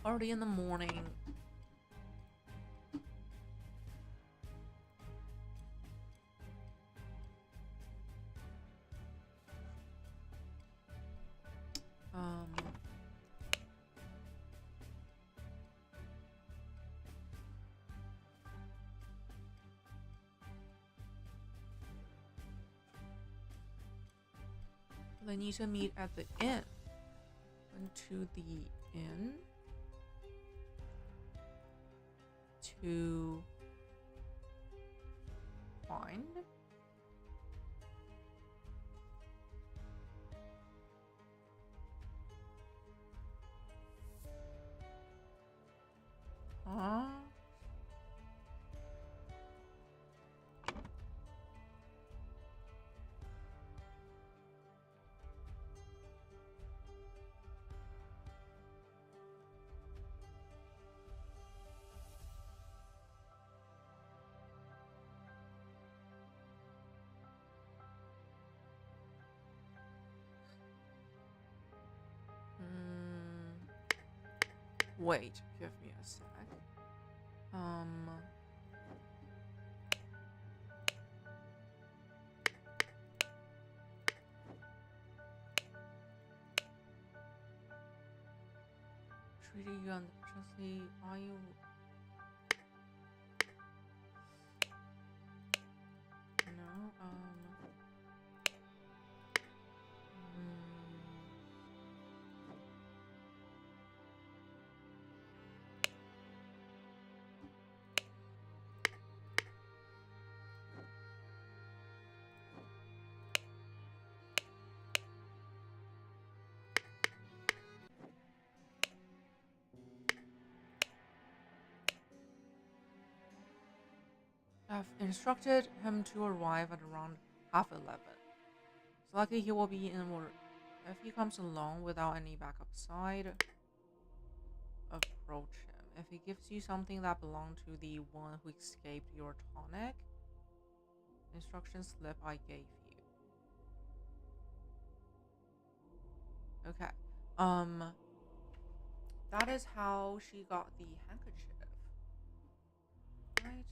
Early in the morning. They need to meet at the inn. Went to the inn to find. Huh? Wait, give me a sec. treated you unjustly. Are you? No. I've instructed him to arrive at around 11:30. It's likely he will be in order. If he comes along without any backup side, approach him. If he gives you something that belonged to the one who escaped your tonic, instruction slip I gave you. Okay. That is how she got the handkerchief. Right?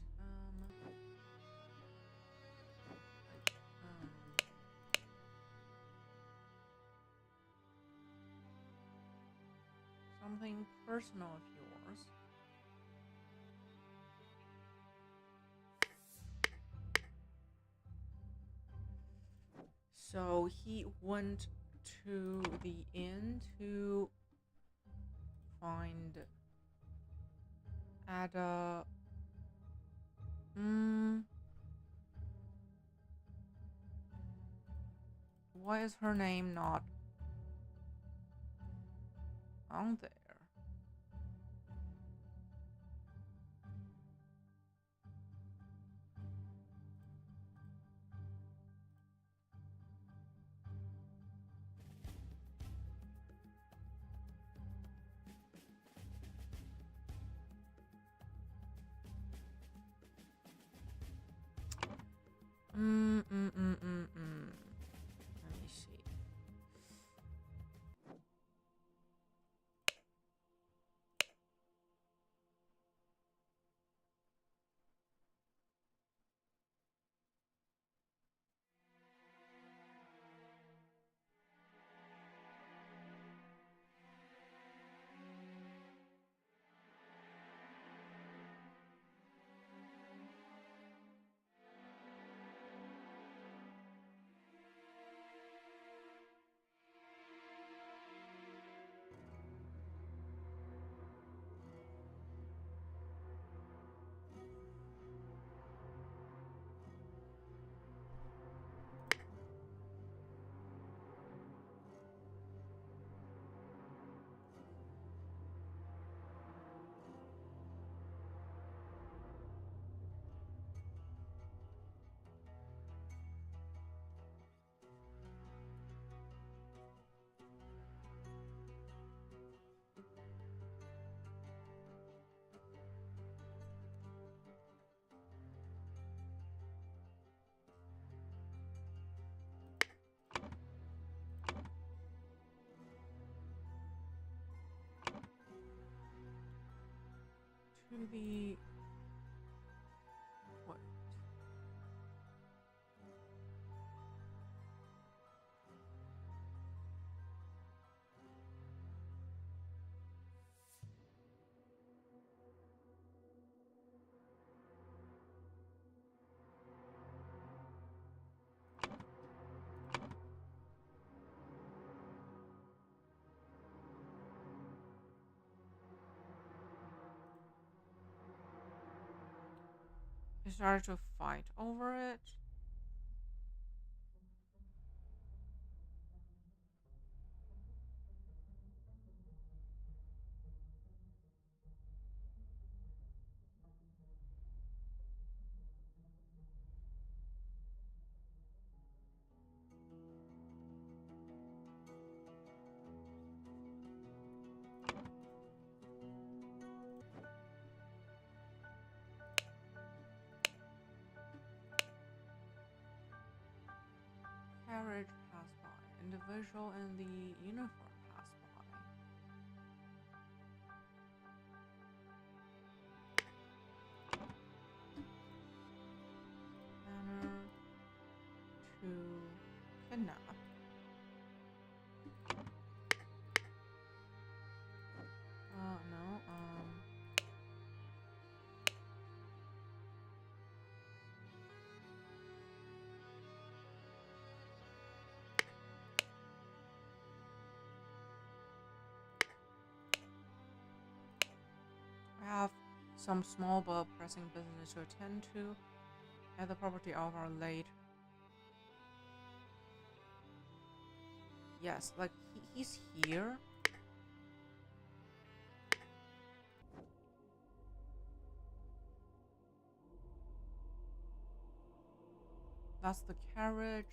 Something personal of yours. So he went to the inn to find Ada. Why is her name not on there? Let me see. To the what? They started to fight over it. Carriage passed by. Individual in the uniform passed by. Manner to kidnap. some small but pressing business to attend to at the property of our late. Yes, like he's here. That's the carriage.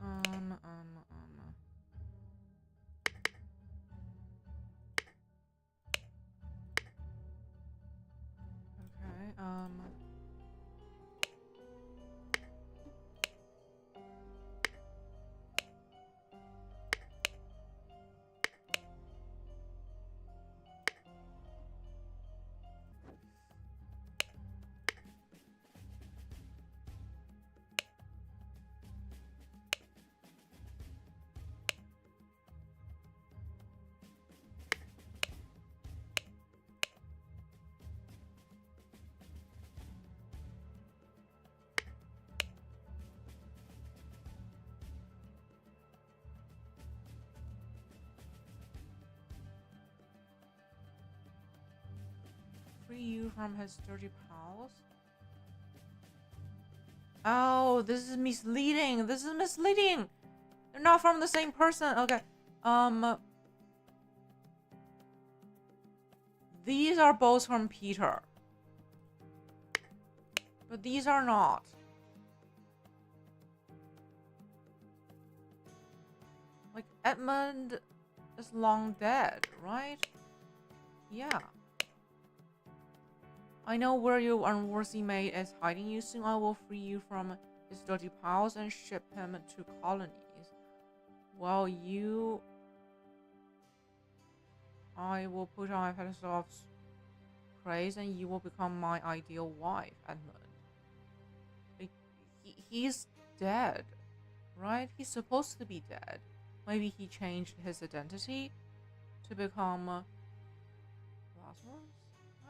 Um, um, um. Okay, free you from his dirty pals. Oh, this is misleading. This is misleading. They're not from the same person. Okay. These are both from Peter. But these are not. Like, Edmund is long dead, right? Yeah. I know where your unworthy mate is hiding you. Soon I will free you from his dirty pals and ship him to colonies. While you... I will put on a pedestal of praise and you will become my ideal wife, Edmund. He's dead, right? He's supposed to be dead. Maybe he changed his identity to become Lazarus?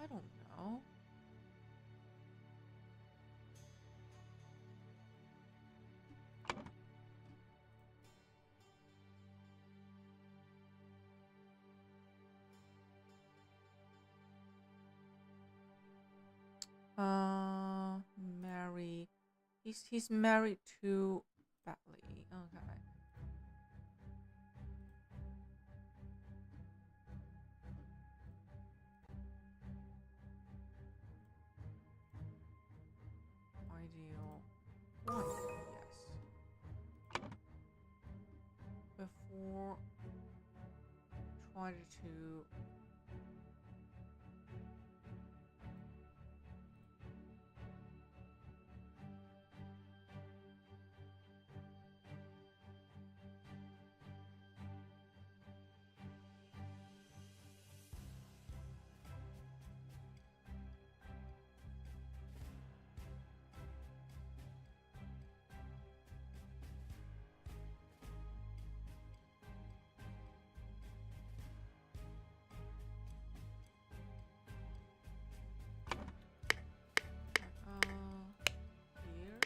I don't know. Mary. He's married to Bentley. Okay. Ideal wife, yes. Before try to here.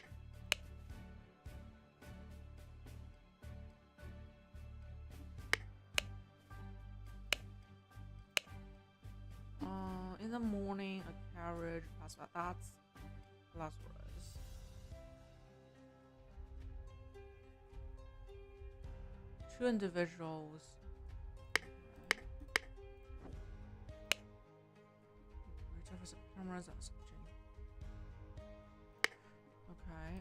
In the morning, a carriage passed by. That's Lazarus. Two individuals. Jefferson cameras are switching. Okay.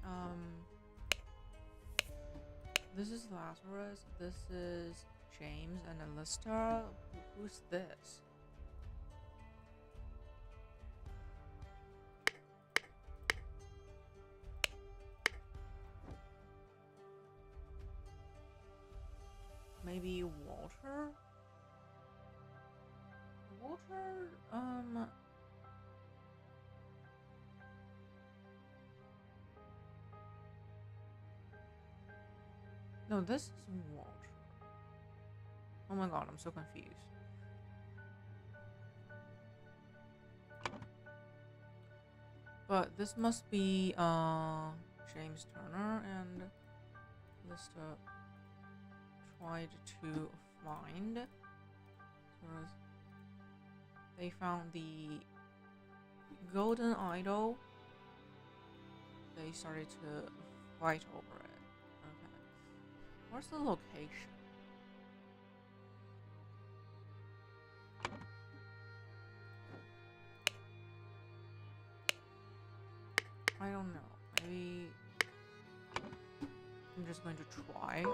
This is Lazarus. This is James and Alistair. Who's this? Maybe Walter? Water, no, this is water. Oh my god, I'm so confused. But this must be James Turner, and let's tried to find. So they found the golden idol. They started to fight over it. Okay, where's the location? I don't know. Maybe I'm just going to try.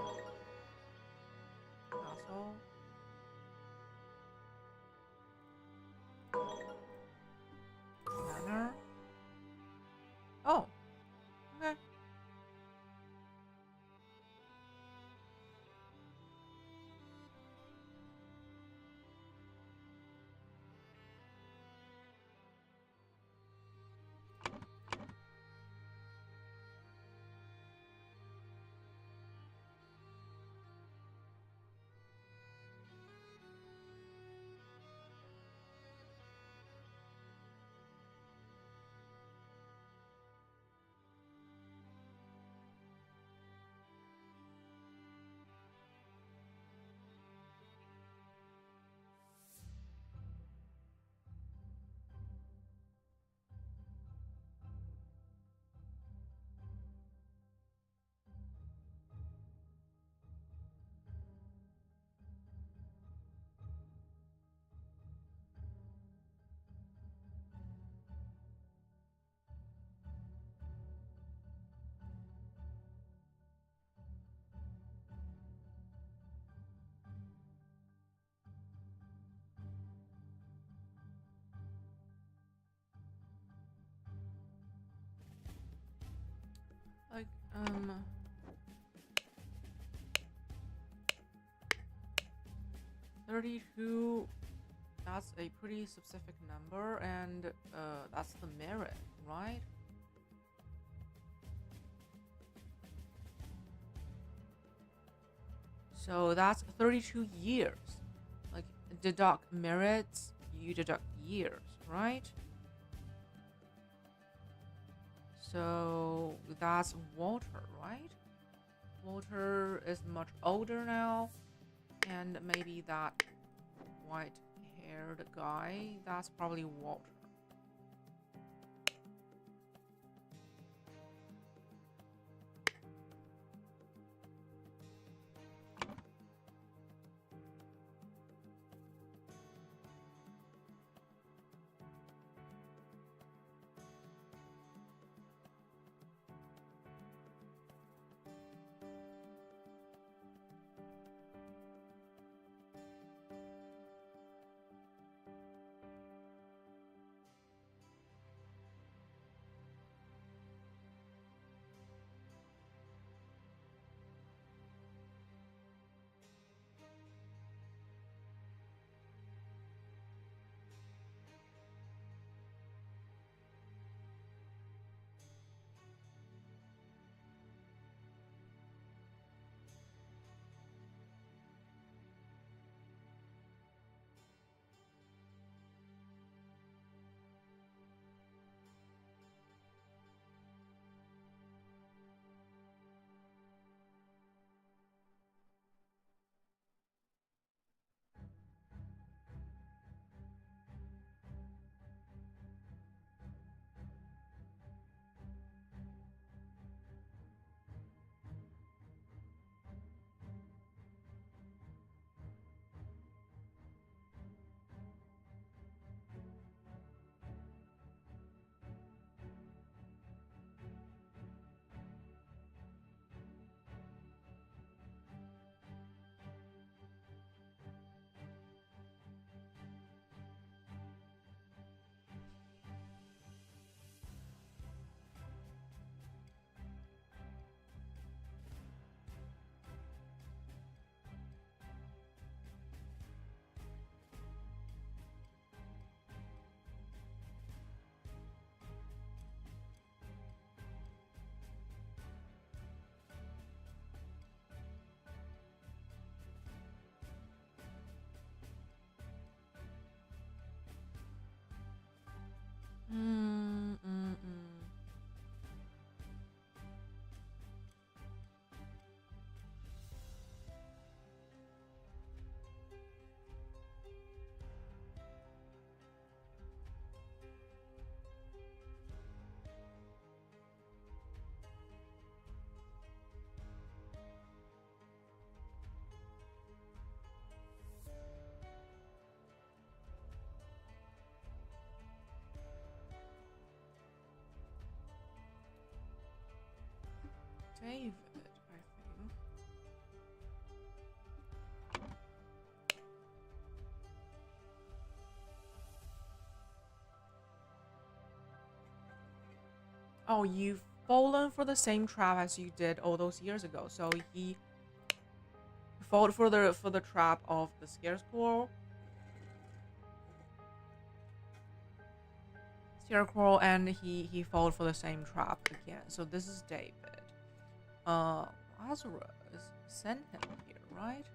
Castle. Manor. Oh. Okay. Like 32. That's a pretty specific number, and that's the merit, right? So that's 32 years. Like, deduct merits, you deduct years, right? So that's Walter, right? Walter is much older now, and maybe that white-haired guy, that's probably Walter. David, I think. Oh, you've fallen for the same trap as you did all those years ago. So he fought for the trap of the scarecrow. Scarecrow, and he fought for the same trap again. So this is David. Lazarus sent him here, right?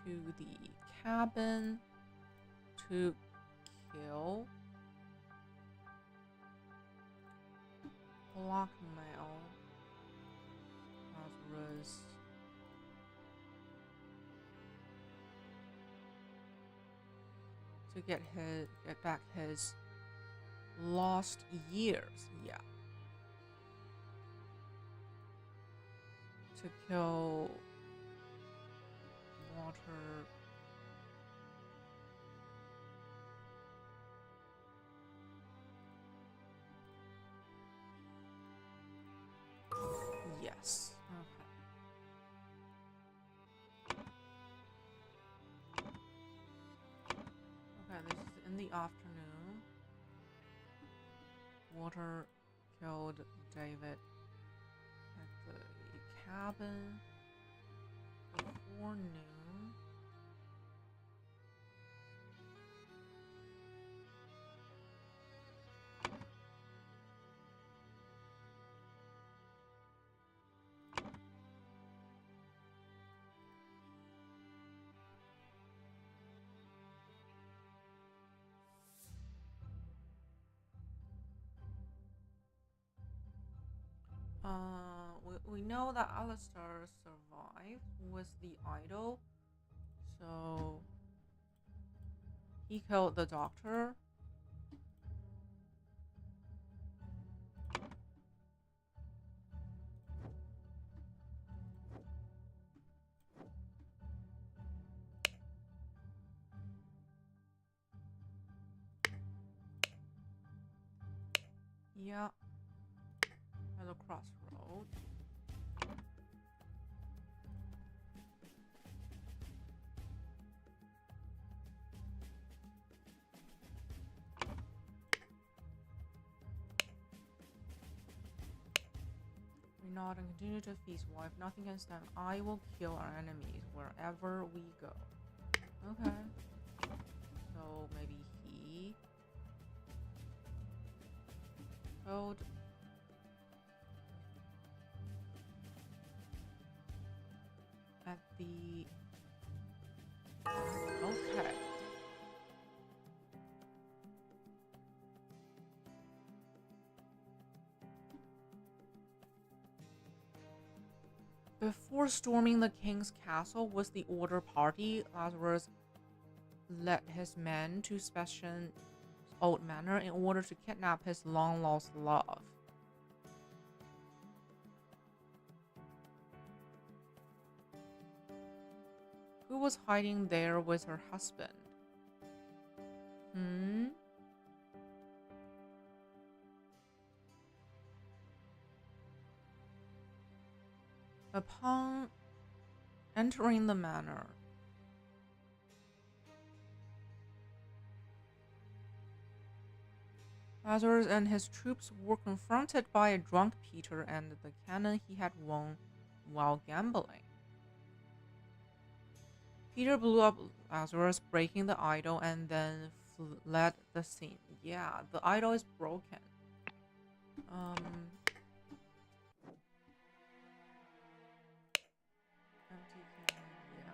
To the cabin to kill, blackmail Lazarus. To get back his lost years, yeah. To kill Walter. Yes. Okay, this is in the afternoon. Walter killed David at the cabin before noon. We know that Alistair survived with the idol, so he killed the doctor. Yeah, at the crossroad. Not and continue to feast. Well, if nothing can stand, I will kill our enemies wherever we go. Okay. So maybe he killed at the. Okay. Before storming the king's castle with the Order party, Lazarus led his men to Sebastian's old manor in order to kidnap his long-lost love. Who was hiding there with her husband? Upon entering the manor, Lazarus and his troops were confronted by a drunk Peter and the cannon he had won while gambling. Peter blew up Lazarus, breaking the idol, and then fled the scene. Yeah, the idol is broken. Empty cannon, yeah.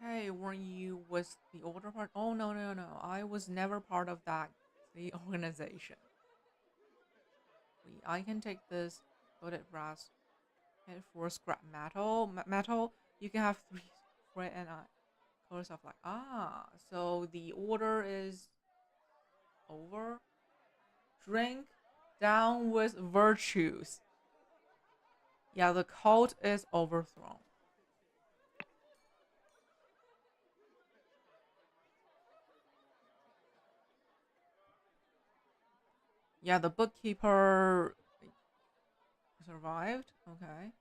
Hey, weren't you with the older part? Oh, no. I was never part of that the organization. I can take this, put it brass, and for scrap metal, you can have three red and colors of like so the order is over. Drink down with virtues. Yeah, the cult is overthrown. Yeah, the bookkeeper survived. Okay.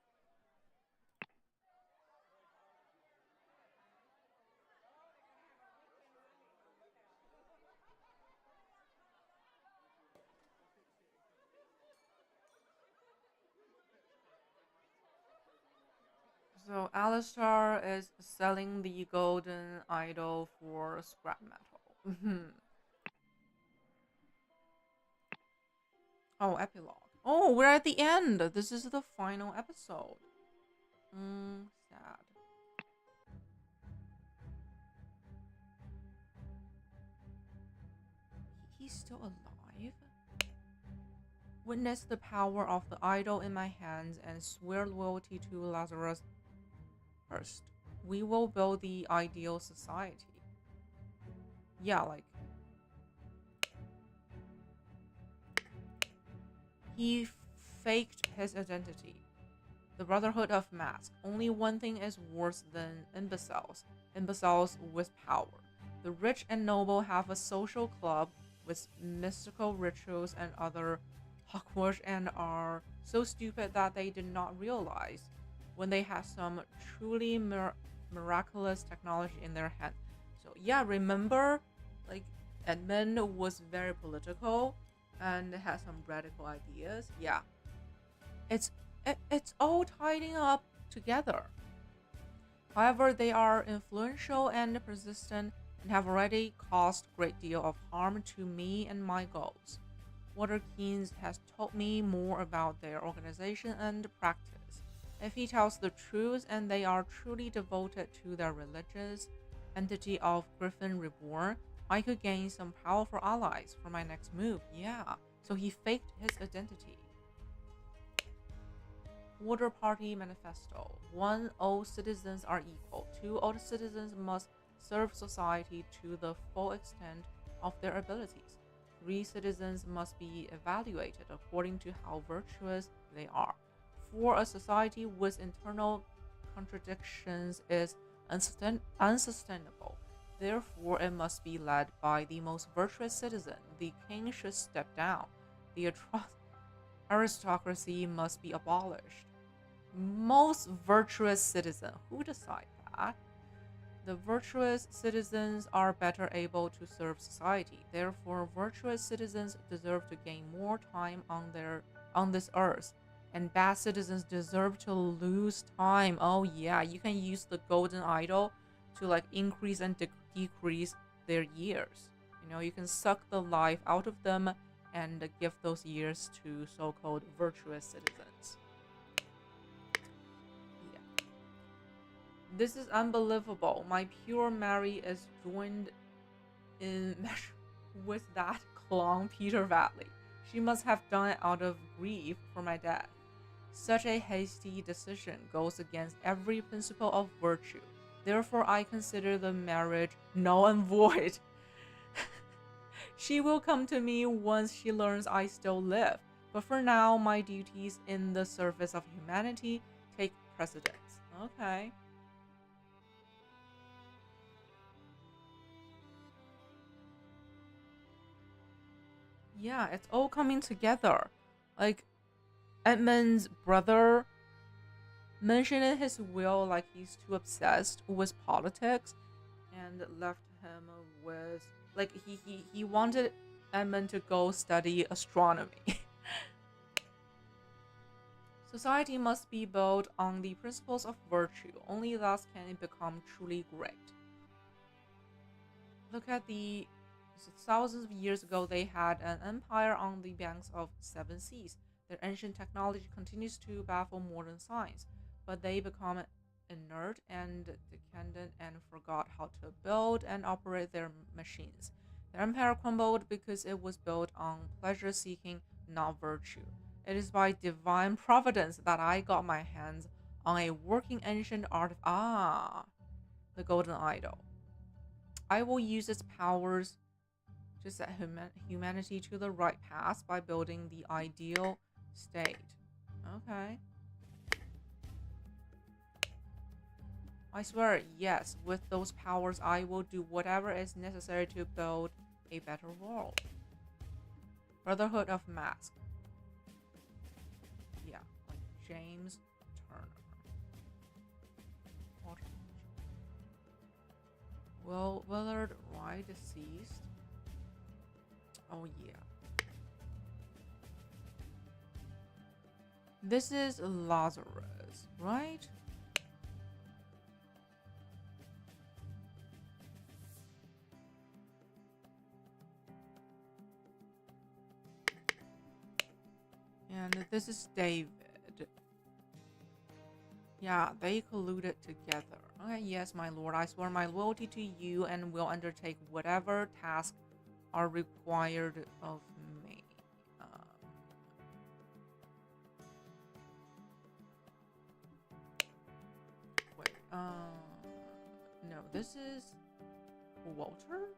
So Alistar is selling the golden idol for scrap metal. Oh, epilogue. Oh, we're at the end. This is the final episode. Sad. He's still alive? Witness the power of the idol in my hands and swear loyalty to Lazarus first. We will build the ideal society. Yeah, like he faked his identity. The Brotherhood of Masks. Only one thing is worse than imbeciles. Imbeciles with power. The rich and noble have a social club with mystical rituals and other hogwash and are so stupid that they did not realize when they had some truly miraculous technology in their hand. So yeah, remember, like Edmund was very political and had some radical ideas. Yeah, it's it's all tidying up together. However, they are influential and persistent and have already caused a great deal of harm to me and my goals. Waterkeens has taught me more about their organization and practice. If he tells the truth and they are truly devoted to their religious entity of Griffin Reborn, I could gain some powerful allies for my next move. Yeah, so he faked his identity. Water Party Manifesto. 1. All citizens are equal. 2. All citizens must serve society to the full extent of their abilities. 3. Citizens must be evaluated according to how virtuous they are. 4. A society with internal contradictions is unsustainable. Therefore, it must be led by the most virtuous citizen. The king should step down. The aristocracy must be abolished. Most virtuous citizen. Who decide that? The virtuous citizens are better able to serve society. Therefore, virtuous citizens deserve to gain more time on this earth, and bad citizens deserve to lose time. Oh yeah, you can use the golden idol to like increase and decrease their years. You can suck the life out of them and give those years to so-called virtuous citizens. Yeah. This is unbelievable. My pure Mary is joined in measure with that clown Peter Valley. She must have done it out of grief for my death. Such a hasty decision goes against every principle of virtue. Therefore, I consider the marriage null and void. She will come to me once she learns I still live. But for now, my duties in the service of humanity take precedence. Okay. Yeah, it's all coming together. Like, Edmund's brother mentioned in his will like he's too obsessed with politics and left him with like he wanted Edmund to go study astronomy. Society must be built on the principles of virtue. Only thus can it become truly great. Look at the thousands of years ago, they had an empire on the banks of seven seas. Their ancient technology continues to baffle modern science, but they become inert and decadent and forgot how to build and operate their machines. The empire crumbled because it was built on pleasure seeking, not virtue. It is by divine providence that I got my hands on a working ancient the golden idol. I will use its powers to set humanity to the right path by building the ideal state. Okay. I swear, yes, with those powers, I will do whatever is necessary to build a better world. Brotherhood of Mask. Yeah, like James Turner. Well, Willard Wright deceased. Oh yeah. This is Lazarus, right? And this is David. Yeah, they colluded together. Okay, yes, my lord, I swear my loyalty to you and will undertake whatever tasks are required of me. Wait, no, this is Walter?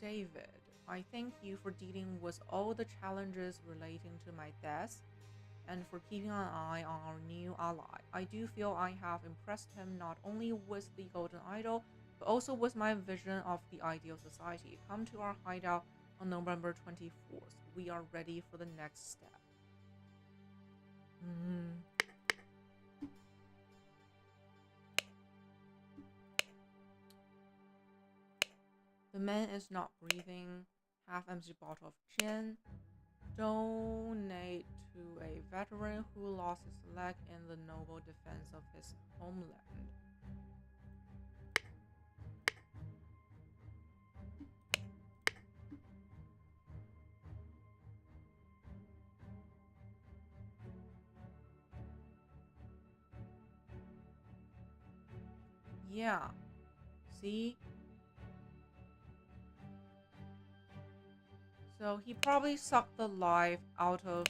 David, I thank you for dealing with all the challenges relating to my death and for keeping an eye on our new ally. I do feel I have impressed him not only with the Golden Idol, but also with my vision of the ideal society. Come to our hideout on November 24th. We are ready for the next step. The man is not breathing. Half-empty bottle of gin. Donate to a veteran who lost his leg in the noble defense of his homeland. Yeah. See? So he probably sucked the life out of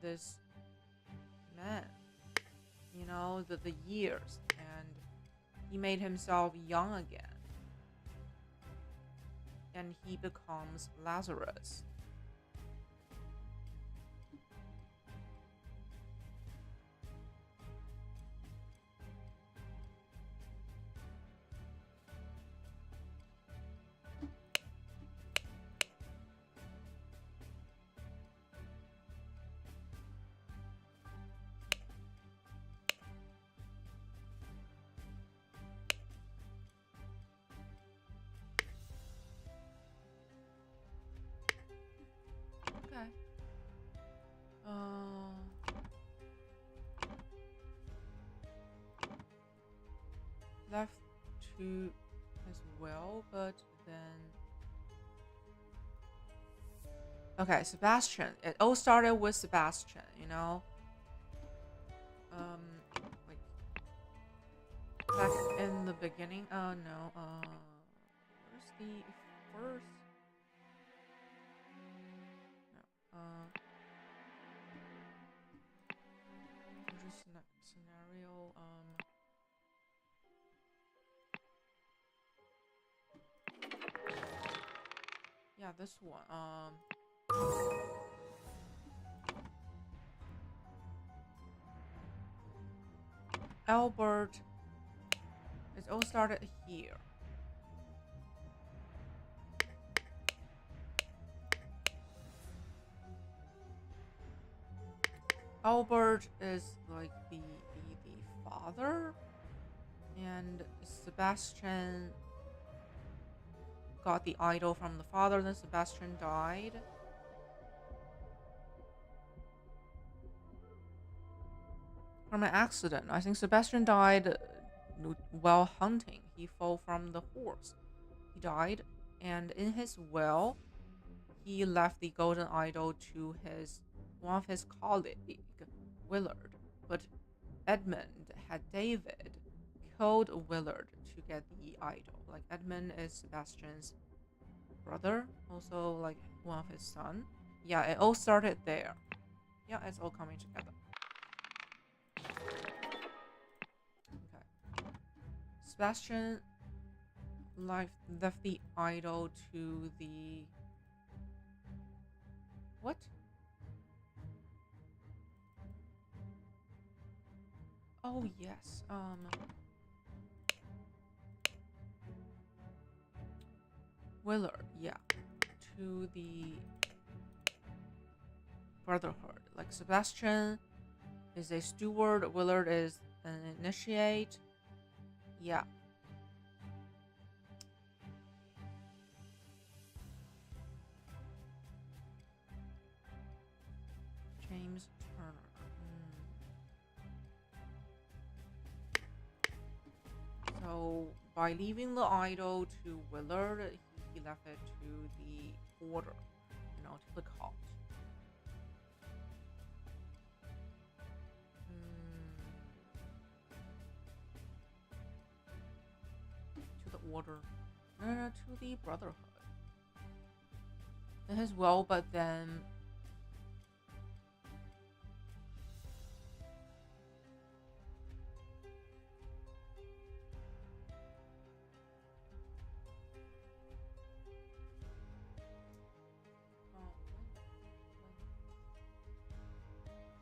this man. You know, the years. And he made himself young again. And he becomes Lazarus. Okay. Left to as well, but then okay, Sebastian. It all started with Sebastian, you know. Like back in the beginning. Oh no. Where's the first? No. Just scenario. Yeah, this one. Albert. It all started here. Albert is like the father, and Sebastian got the idol from the father. Then Sebastian died. From an accident. I think Sebastian died while hunting. He fell from the horse. He died, and in his will, he left the golden idol to one of his colleague, Willard. But Edmund had David killed Willard to get the idol. Like Edmund is Sebastian's brother, also like one of his son. Yeah, it all started there. Yeah, it's all coming together. Okay. Sebastian left the idol to the... What? Oh, yes. Willard, yeah. To the Brotherhood. Like Sebastian is a steward, Willard is an initiate. Yeah. James Turner. So by leaving the idol to Willard, he left it to the order, to the cult. To the order. No, to the Brotherhood. As well, but then...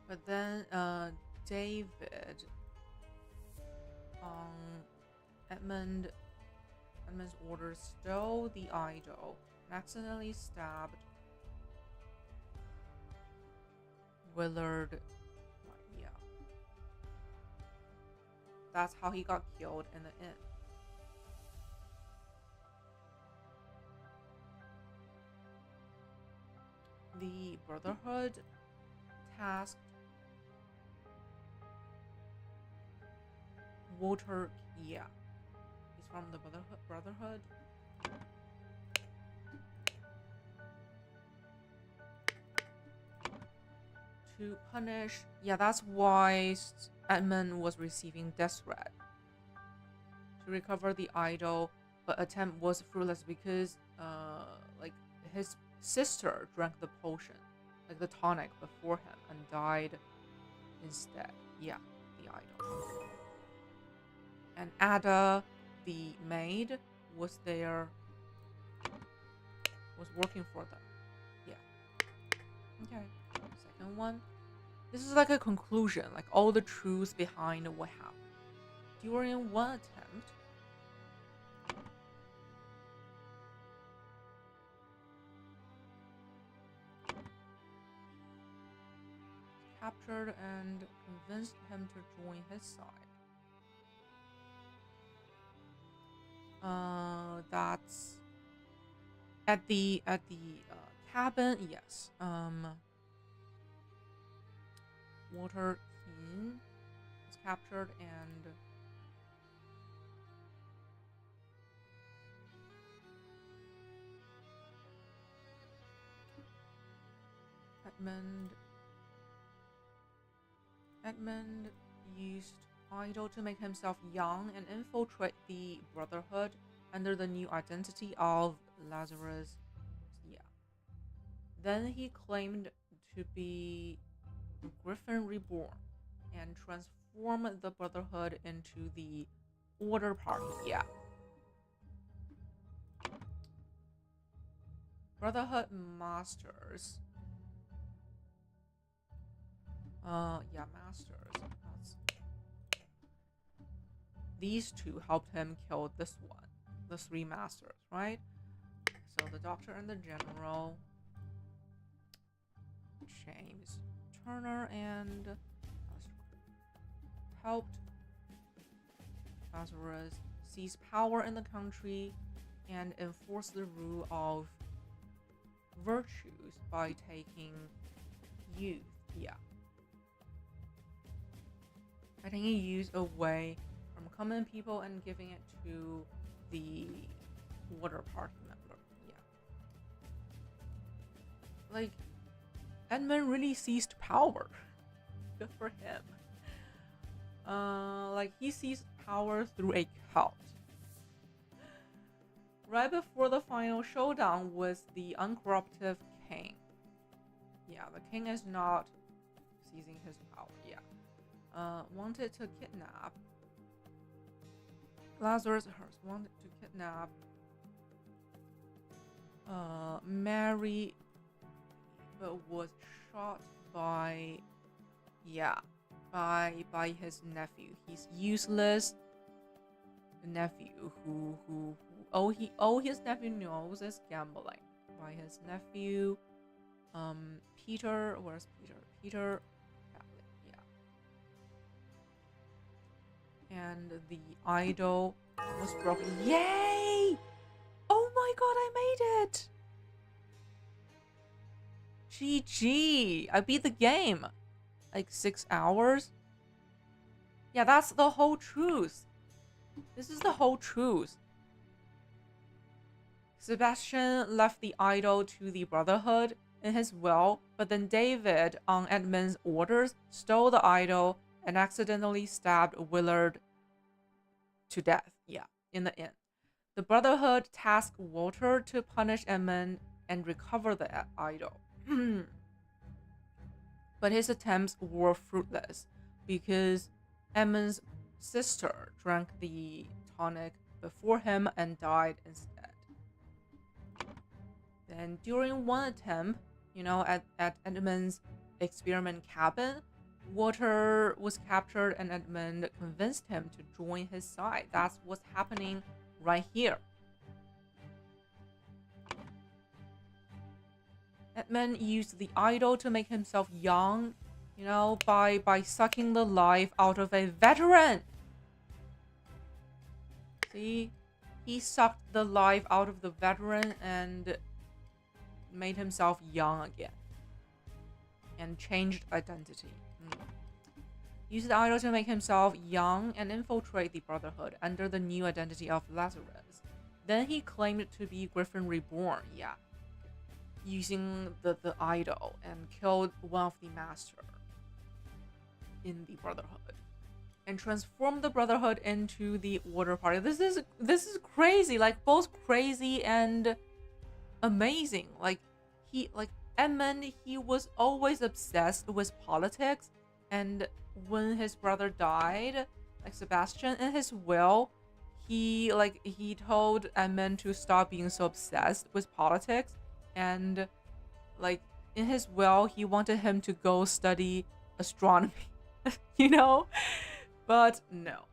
But then David, Edmund's orders, stole the idol and accidentally stabbed Willard. Yeah. That's how he got killed in the end. The Brotherhood tasked Walter, yeah, he's from the Brotherhood. To punish, yeah, that's why Edmund was receiving death threat to recover the idol, but attempt was fruitless because, like his sister drank the potion, like the tonic, before him and died instead. Yeah, the idol. And Ada, the maid, was working for them. Yeah. Okay. Second one. This is like a conclusion, like all the truths behind what happened. During one attempt, captured and convinced him to join his side. That's at the cabin. Yes. Walter Keane was captured and Edmund used idol to make himself young and infiltrate the Brotherhood under the new identity of Lazarus. Yeah. Then he claimed to be Griffin Reborn and transformed the Brotherhood into the Order Party. Yeah. Brotherhood Masters. Yeah, Masters. These two helped him kill this one. The three Masters, right? So the Doctor and the General, James Turner, and helped Lazarus seize power in the country and enforce the rule of virtues by taking youth. Yeah. Taking youth away from common people and giving it to the Order Party member. Yeah. like Edmund really seized power. Good for him. Like he seized power through a cult. Right before the final showdown with the uncorruptive king. Yeah, the king is not seizing his power. Yeah. Wanted to kidnap. Lazarus Hearst wanted to kidnap Mary, but was shot by his nephew. His useless nephew who his nephew knows is gambling. By his nephew, Peter. Where's Peter? Peter. And the idol was broken. Yay! Oh my god, I made it! GG! I beat the game. Like 6 hours? Yeah, that's the whole truth. This is the whole truth. Sebastian left the idol to the Brotherhood in his will, but then David, on Edmund's orders, stole the idol and accidentally stabbed Willard to death. Yeah, in the end. The Brotherhood tasked Walter to punish Edmund and recover the idol. But his attempts were fruitless because Edmund's sister drank the tonic before him and died instead. Then during one attempt, at Edmund's experiment cabin, Walter was captured and Edmund convinced him to join his side. That's what's happening right here. Edmund used the idol to make himself young, by sucking the life out of a veteran. See? He sucked the life out of the veteran and made himself young again. And changed identity. Used the idol to make himself young and infiltrate the Brotherhood under the new identity of Lazarus. Then he claimed to be Griffin Reborn, using the idol, and killed one of the master in the Brotherhood. And transformed the Brotherhood into the Order Party. This is crazy, like both crazy and amazing. Edmund, he was always obsessed with politics, and when his brother died, like Sebastian, in his will, he told Edmund to stop being so obsessed with politics, and in his will he wanted him to go study astronomy, but no,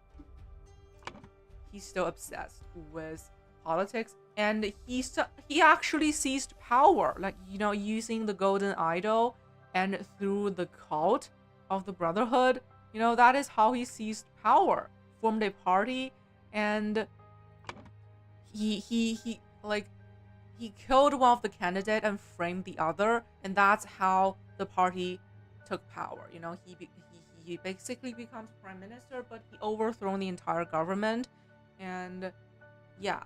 he's still obsessed with politics, and he actually seized power, using the golden idol, and through the cult of the Brotherhood, that is how he seized power. Formed a party, and he killed one of the candidates and framed the other, and that's how the party took power. He basically becomes prime minister, but he overthrown the entire government, and yeah.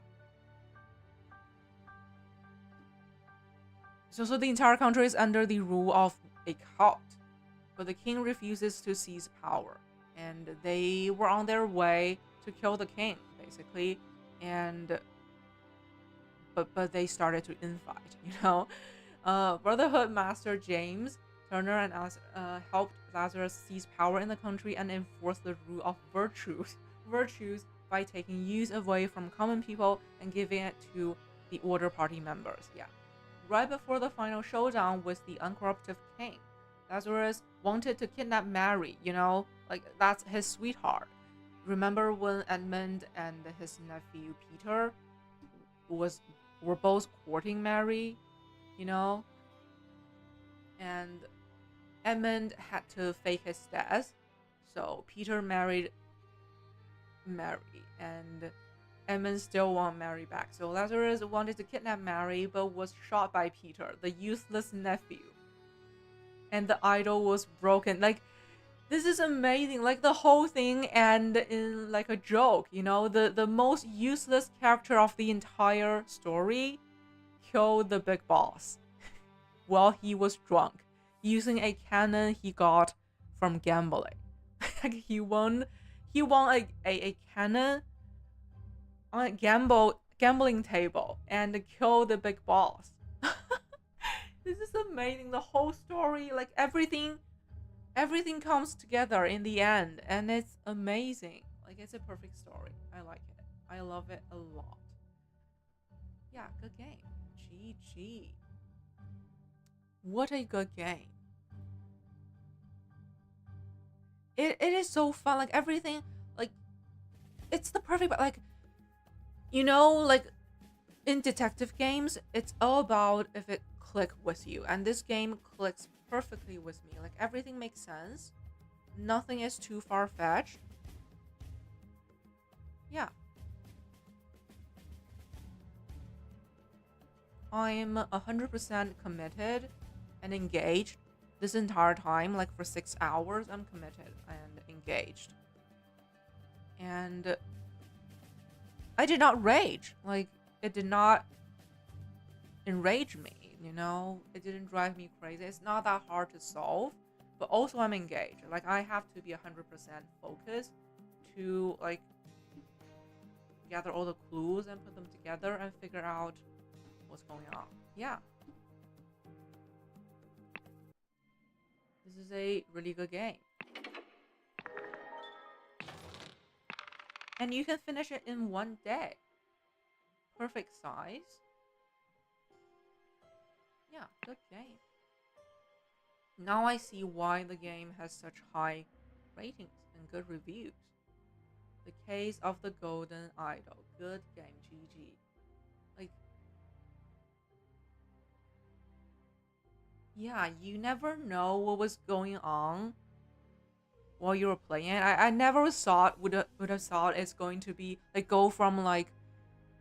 So the entire country is under the rule of a cult, but the king refuses to seize power, and they were on their way to kill the king, basically, and but they started to infight. Brotherhood Master James Turner and us helped Lazarus seize power in the country and enforce the rule of virtues by taking use away from common people and giving it to the Order Party members. Yeah. Right before the final showdown with the uncorruptive king, Lazarus wanted to kidnap Mary, that's his sweetheart. Remember when Edmund and his nephew Peter were both courting Mary, and Edmund had to fake his death, so Peter married Mary, and Edmund still wanted Mary back. So Lazarus wanted to kidnap Mary, but was shot by Peter, the useless nephew. And the idol was broken. This is amazing. The whole thing ended in a joke, the most useless character of the entire story killed the big boss. while he was drunk using a cannon he got from gambling. Like he won a cannon on a gambling table and killed the big boss. This is amazing. The whole story, like everything comes together in the end, and it's amazing. Like it's a perfect story. I like it. I love it a lot. Yeah, good game. GG. What a good game. It is so fun. Like everything, like it's the perfect, like like in detective games, it's all about if it click with you, and this game clicks perfectly with me. Like everything makes sense. Nothing is too far fetched. Yeah, I'm 100% committed and engaged this entire time. Like for 6 hours, I'm committed and engaged. And I did not rage. Like it did not enrage me. It didn't drive me crazy. It's not that hard to solve, but also I'm engaged. Like I have to be 100% focused to like gather all the clues and put them together and figure out what's going on. Yeah, this is a really good game. And you can finish it in one day. Perfect size. Yeah, good game. Now I see why the game has such high ratings and good reviews. The Case of the Golden Idol. Good game, GG. Like, yeah, you never know what was going on while you were playing it. I never thought would have thought it's going to be like go from like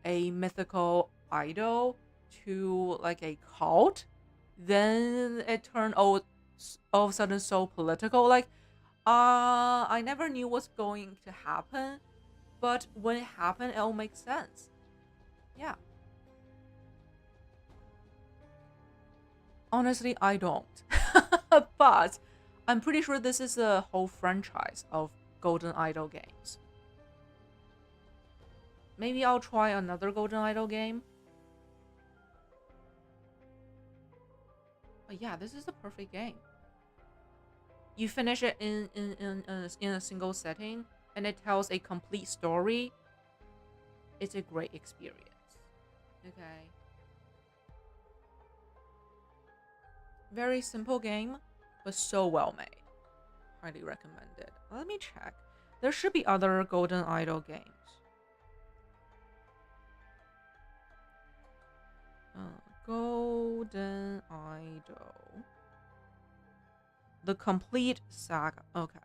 a mythical idol to like a cult. Then it turned all of a sudden so political. Like, I never knew what's going to happen, but when it happened, it all makes sense. Yeah. Honestly, I don't. But I'm pretty sure this is a whole franchise of Golden Idol games. Maybe I'll try another Golden Idol game. But yeah, this is the perfect game. You finish it in a single setting, and it tells a complete story. It's a great experience. Okay. Very simple game, but so well made. Highly recommended. Let me check. There should be other Golden Idol games. Golden Idol. The complete saga. Okay.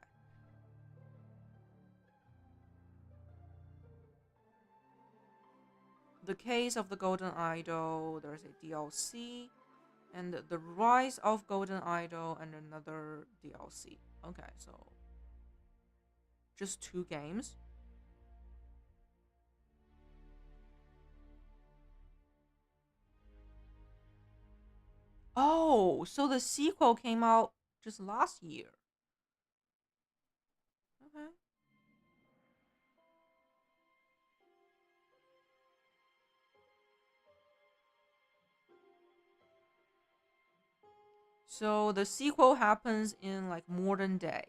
The Case of the Golden Idol. There's a DLC. And The Rise of Golden Idol and another DLC. Okay, so just 2 games. Oh, so the sequel came out just last year. Okay. So the sequel happens in like modern days.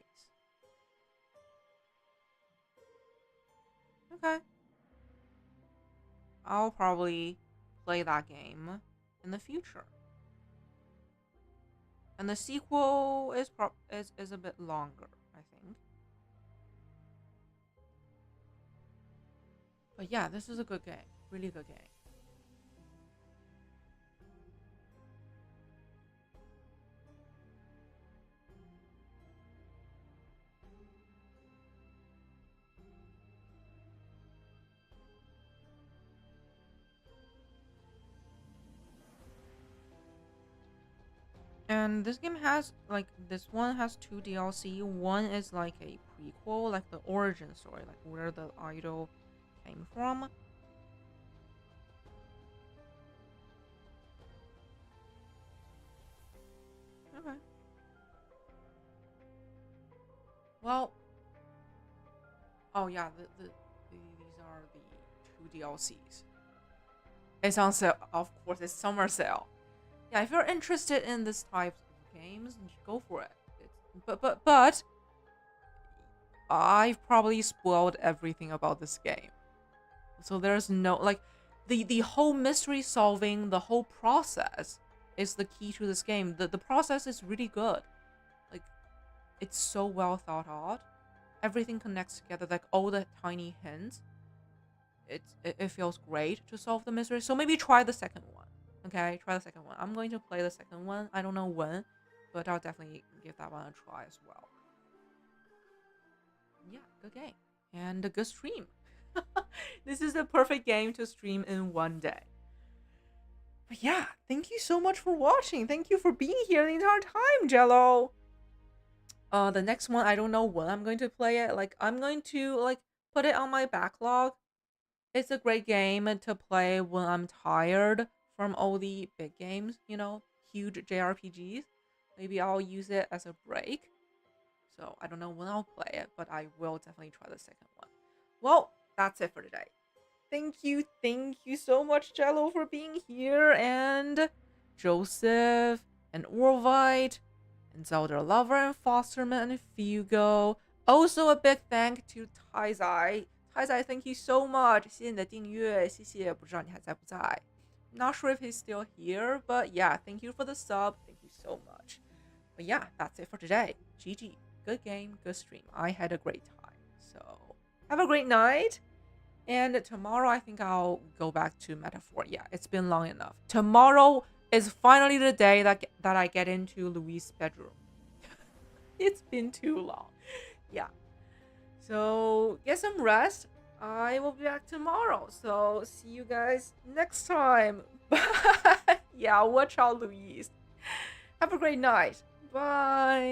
Okay. I'll probably play that game in the future. And the sequel is a bit longer, I think. But yeah, this is a good game. Really good game. And this game has like this one has 2 DLC. One is like a prequel, like the origin story, like where the idol came from. Okay. Well, oh yeah, these are the 2 DLCs. It's on sale. Of course, it's summer sale. Yeah, if you're interested in this type of games, go for it. But I've probably spoiled everything about this game. So there's no like the whole mystery solving, the whole process is the key to this game. The process is really good. Like it's so well thought out. Everything connects together, like all the tiny hints. It feels great to solve the mystery. So maybe try the second one. Okay, try the second one. I'm going to play the second one. I don't know when, but I'll definitely give that one a try as well. Yeah, good game and a good stream. This is the perfect game to stream in one day. But yeah, thank you so much for watching. Thank you for being here the entire time, Jello. The next one, I don't know when I'm going to play it. Like, I'm going to like put it on my backlog. It's a great game to play when I'm tired from all the big games, huge JRPGs. Maybe I'll use it as a break. So I don't know when I'll play it, but I will definitely try the second one. Well, that's it for today. Thank you so much, Jello, for being here, and Joseph, and Orvite, and Zelda Lover, and Fosterman, and Fugo. Also, a big thank to Taizai. Taizai, thank you so much. 谢谢你的订阅，谢谢。不知道你还在不在 Not sure if he's still here, but yeah, thank you for the sub. Thank you so much. But yeah, that's it for today. GG. Good game, good stream. I had a great time. So, have a great night. And tomorrow, I think I'll go back to Metaphor. Yeah, it's been long enough. Tomorrow is finally the day that I get into Louis' bedroom. It's been too long. Yeah. So, get some rest. I will be back tomorrow. So, see you guys next time. Bye. Yeah, watch out, Louise. Have a great night. Bye.